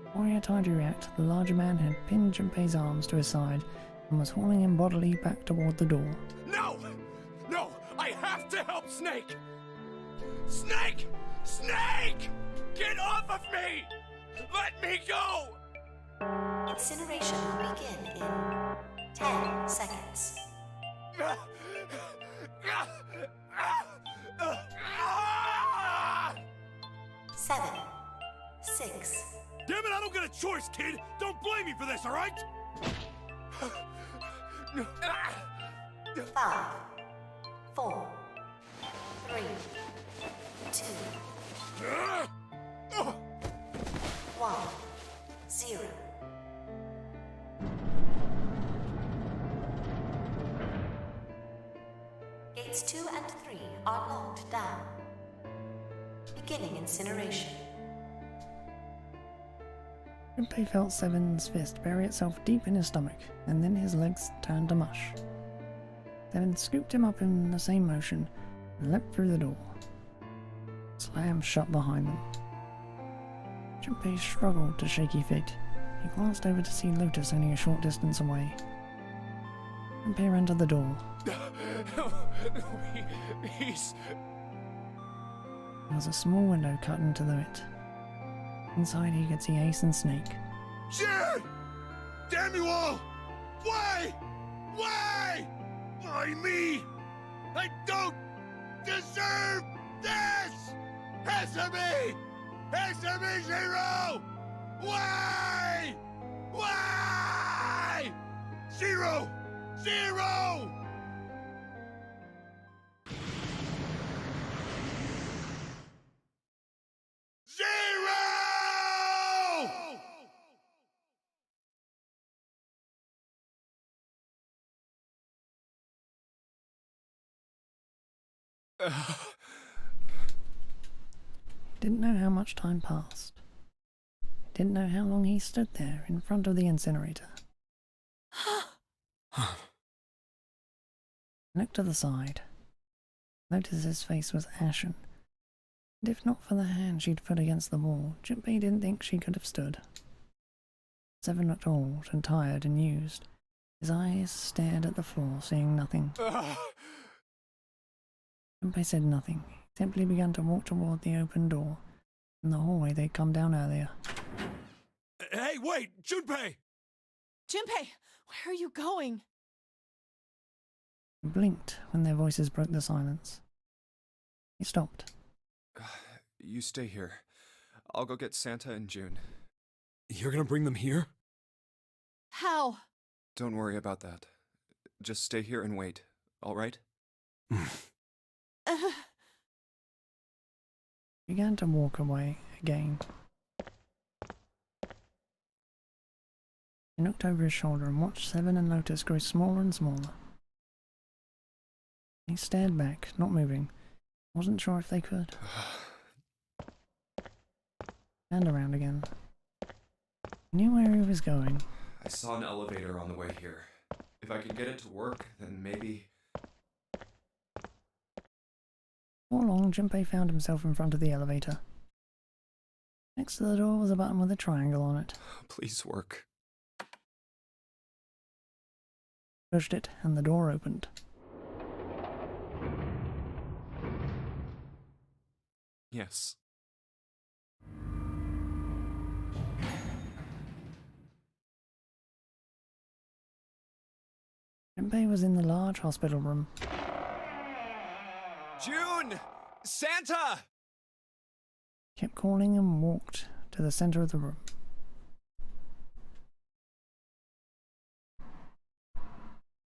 Before he had time to react, the larger man had pinned Junpei's arms to his side and was hauling him bodily back toward the door. No! No! I have to help Snake! Snake! Snake! Get off of me! Let me go! Incineration will begin in 10 seconds. 7, 6. Damn it, I don't get a choice, kid! Don't blame me for this, alright? 5, 4, 3, 2, 1, 0. Gates 2 and 3 are locked down. Beginning incineration. Junpei felt Seven's fist bury itself deep in his stomach, and then his legs turned to mush. Seven scooped him up in the same motion and leapt through the door. Slammed shut behind them. Junpei struggled to shaky feet. He glanced over to see Lotus only a short distance away. Junpei ran to the door. He's... There was a small window cut into it. Inside he could see Ace and Snake. Shit! Damn you all! Why? Why? Why me? I don't deserve this! Answer me! Answer me, Zero! Why? Why? Zero! Zero! He didn't know how much time passed. He didn't know how long he stood there in front of the incinerator. He looked to the side. Noticed his face was ashen. And if not for the hand she'd put against the wall, Junpei didn't think she could have stood. Seven looked old and tired and used. His eyes stared at the floor, seeing nothing. Junpei said nothing. He simply began to walk toward the open door in the hallway they'd come down earlier. Hey, wait! Junpei! Junpei, where are you going? He blinked when their voices broke the silence. He stopped. You stay here. I'll go get Santa and June. You're gonna bring them here? How? Don't worry about that. Just stay here and wait, all right? He began to walk away again. He looked over his shoulder and watched Seven and Lotus grow smaller and smaller. He stared back, not moving. Wasn't sure if they could. and around again. He knew where he was going. I saw an elevator on the way here. If I could get it to work, then maybe... Before long, Junpei found himself in front of the elevator. Next to the door was a button with a triangle on it. Please work. Pushed it, and the door opened. Yes. Junpei was in the large hospital room. June! Santa! Kept calling and walked to the center of the room.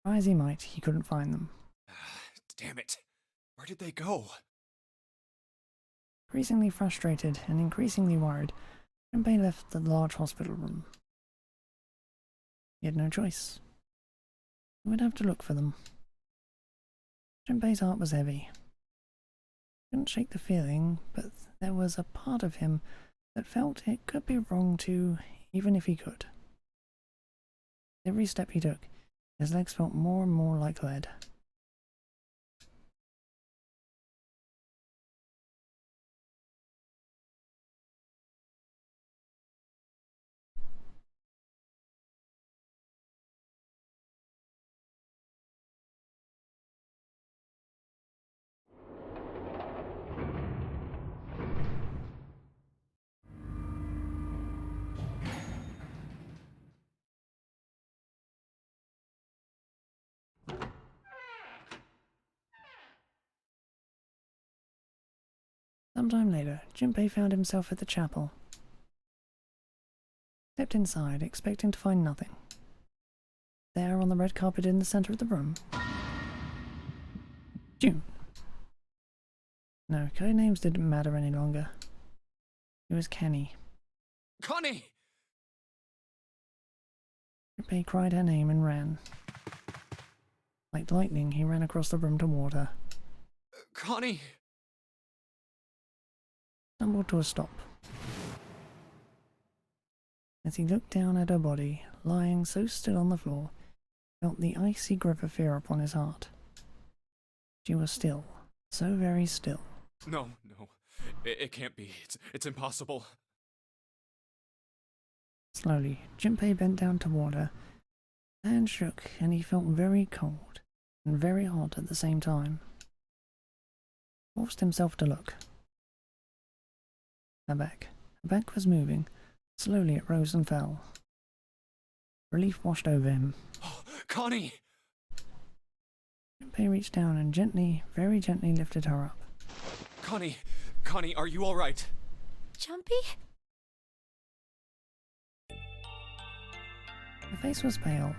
Try as he might, he couldn't find them. Damn it. Where did they go? Increasingly frustrated and increasingly worried, Junpei left the large hospital room. He had no choice. He would have to look for them. Junpei's heart was heavy. He couldn't shake the feeling, but there was a part of him that felt it could be wrong to, even if he could. Every step he took, his legs felt more and more like lead. Sometime later, Junpei found himself at the chapel. Stepped inside, expecting to find nothing. There, on the red carpet in the center of the room, June. No, code names didn't matter any longer. It was Kenny. Connie! Junpei cried her name and ran. Like lightning, he ran across the room toward her. Connie! Stumbled to a stop. As he looked down at her body, lying so still on the floor, felt the icy grip of fear upon his heart. She was still, so very still. No. It can't be. It's impossible. Slowly, Junpei bent down toward her. Her hand shook, and he felt very cold and very hot at the same time. Forced himself to look. Her back was moving. Slowly it rose and fell. Relief washed over him. Oh, Connie! Junpei reached down and gently, very gently lifted her up. Connie, are you alright? Jumpy? Her face was pale,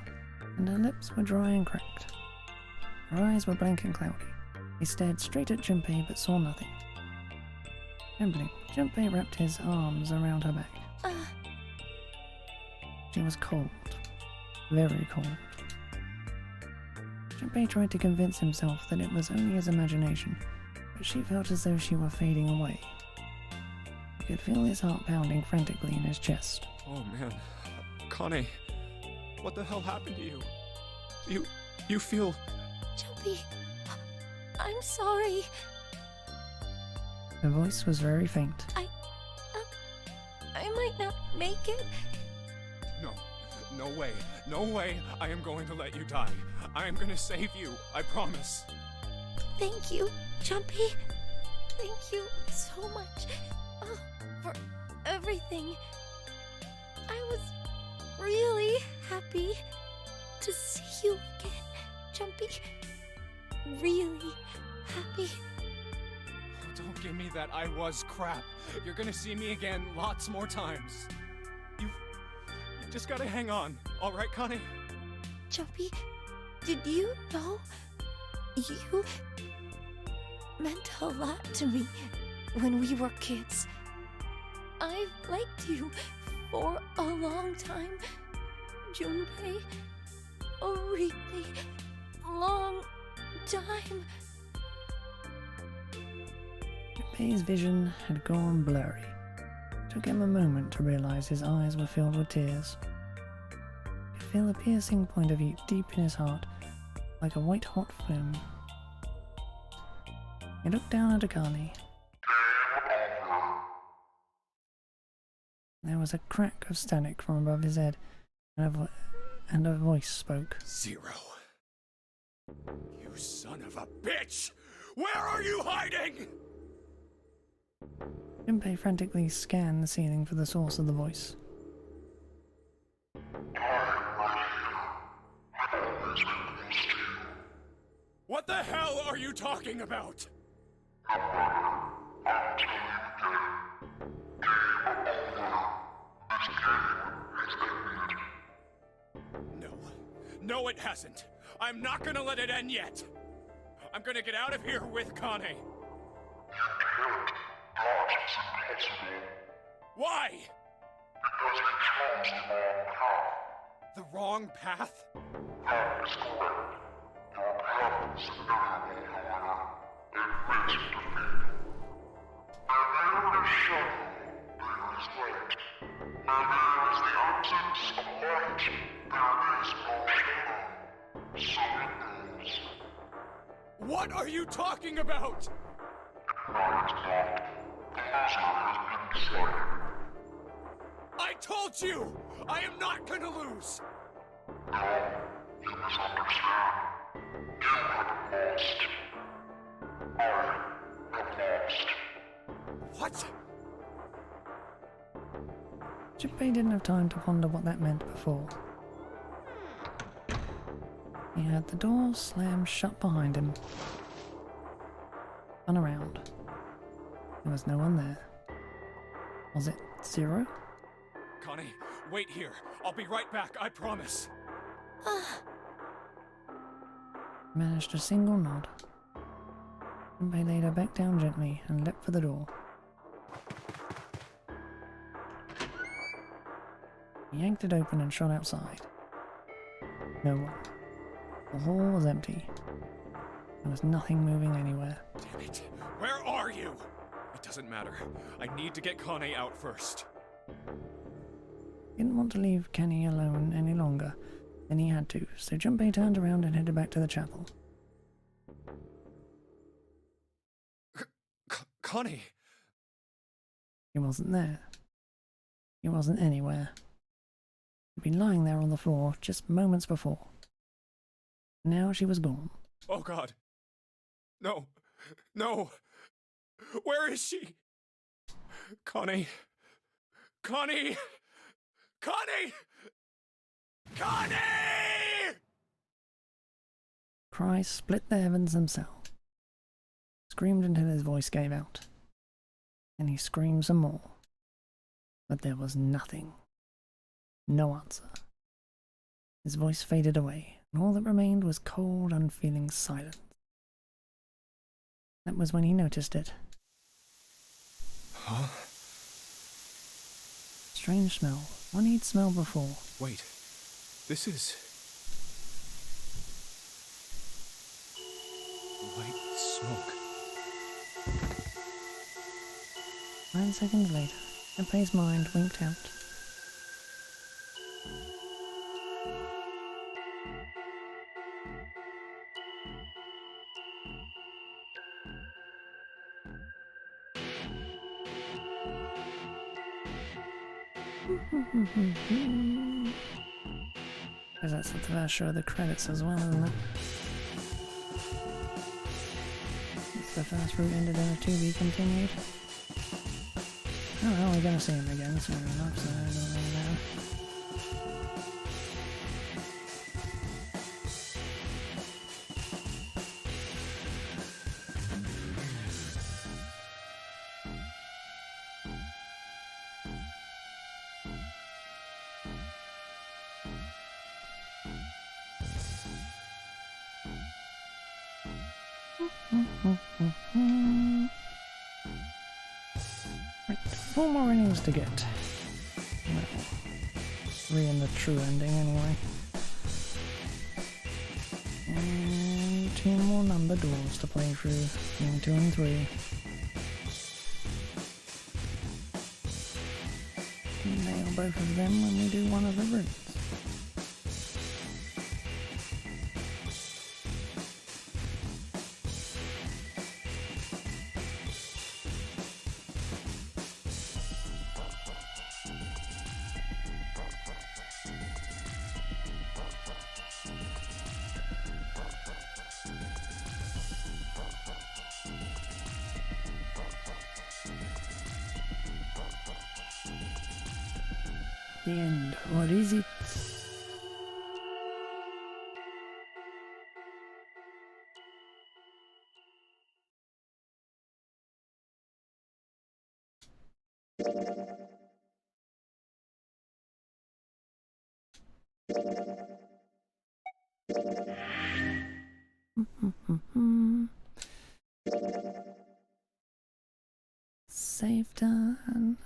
and her lips were dry and cracked. Her eyes were blank and cloudy. He stared straight at Junpei but saw nothing. Trembling, Junpei wrapped his arms around her back. She was cold. Very cold. Junpei tried to convince himself that it was only his imagination, but she felt as though she were fading away. He could feel his heart pounding frantically in his chest. Oh man. Connie, what the hell happened to you? You feel... Jumpy, I'm sorry. Her voice was very faint. I might not make it. No way I am going to let you die. I am going to save you, I promise. Thank you, Jumpy. Thank you so much for everything. I was really happy to see you again, Jumpy. Really happy. Don't give me that I was crap. You're gonna see me again lots more times. You just gotta hang on, alright, Connie? Jumpy, did you know you meant a lot to me when we were kids? I've liked you for a long time, Junpei. A really long time. Junpei's vision had gone blurry. Took him a moment to realize his eyes were filled with tears. He could feel a piercing point of heat deep in his heart, like a white-hot flame. He looked down at Akane. There was a crack of static from above his head, and a voice spoke. 0. You son of a bitch! Where are you hiding? Junpei frantically scanned the ceiling for the source of the voice. What the hell are you talking about? No. No, it hasn't. I'm not gonna let it end yet. I'm gonna get out of here with Kane. You can't. That is impossible. Why? Because you chose the wrong path. The wrong path? That is correct. Your path is inevitable, however. Admit defeat. Where there is shadow, there is light. Where there is the absence of light, there is no shadow. So it goes. What are you talking about? Not. The loser has been decided. I told you! I am not gonna lose! No, you misunderstand. You have lost. I have lost. What? Junpei didn't have time to ponder what that meant before. He had the door slammed shut behind him. Spun around. There was no one there. Was it 0? Connie, wait here. I'll be right back, I promise. Managed a single nod. Junpei laid her back down gently and leapt for the door. He yanked it open and shot outside. No one. The hall was empty. There was nothing moving anywhere. Damn it. Where are you? It doesn't matter. I need to get Kane out first. He didn't want to leave Kenny alone any longer than he had to, so Junpei turned around and headed back to the chapel. Connie! He wasn't there. He wasn't anywhere. He'd been lying there on the floor just moments before. Now she was gone. Oh God. No. No. Where is she? Connie. Connie! Connie! Connie! Cries split the heavens themselves. Screamed until his voice gave out. And he screamed some more. But there was nothing. No answer. His voice faded away, and all that remained was cold, unfeeling silence. That was when he noticed it. Huh? Strange smell. One he'd smelled before. Wait. This is... white smoke. 9 seconds later, Junpei's mind winked out. Because that's the first show of the credits as well, isn't it? It's the first route ended in a to be continued. Oh well, we're gonna see him again soon enough, so it doesn't really matter. Right, 4 more innings to get. Well, 3 in the true ending anyway. And 2 more number doors to play through, being 2 and 3. nail both of them when we do one of the rooms. The end. What is it? Save done.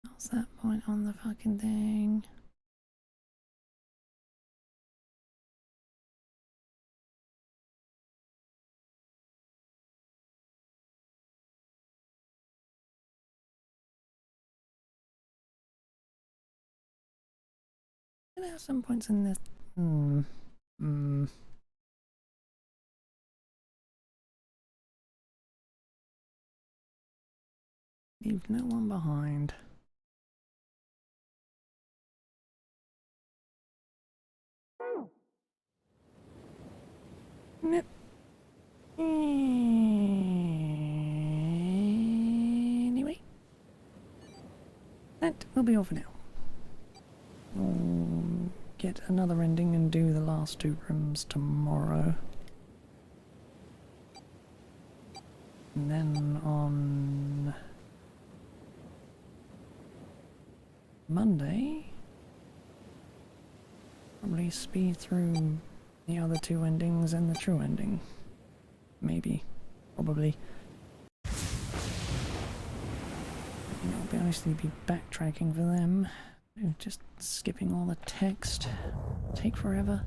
What's that point on the fucking thing? There are some points in this. Leave no one behind. Nope. Anyway, that will be all for now. We'll get another ending and do the last two rooms tomorrow. And then on Monday, probably speed through the other two endings and the true ending. Maybe. Probably. I'll be honestly be backtracking for them. Just skipping all the text. Take forever.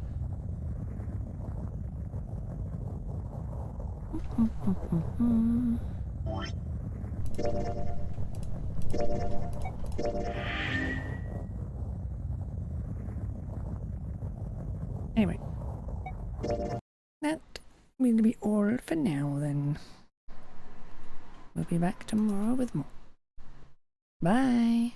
Anyway, that will be all for now then. We'll be back tomorrow with more. Bye!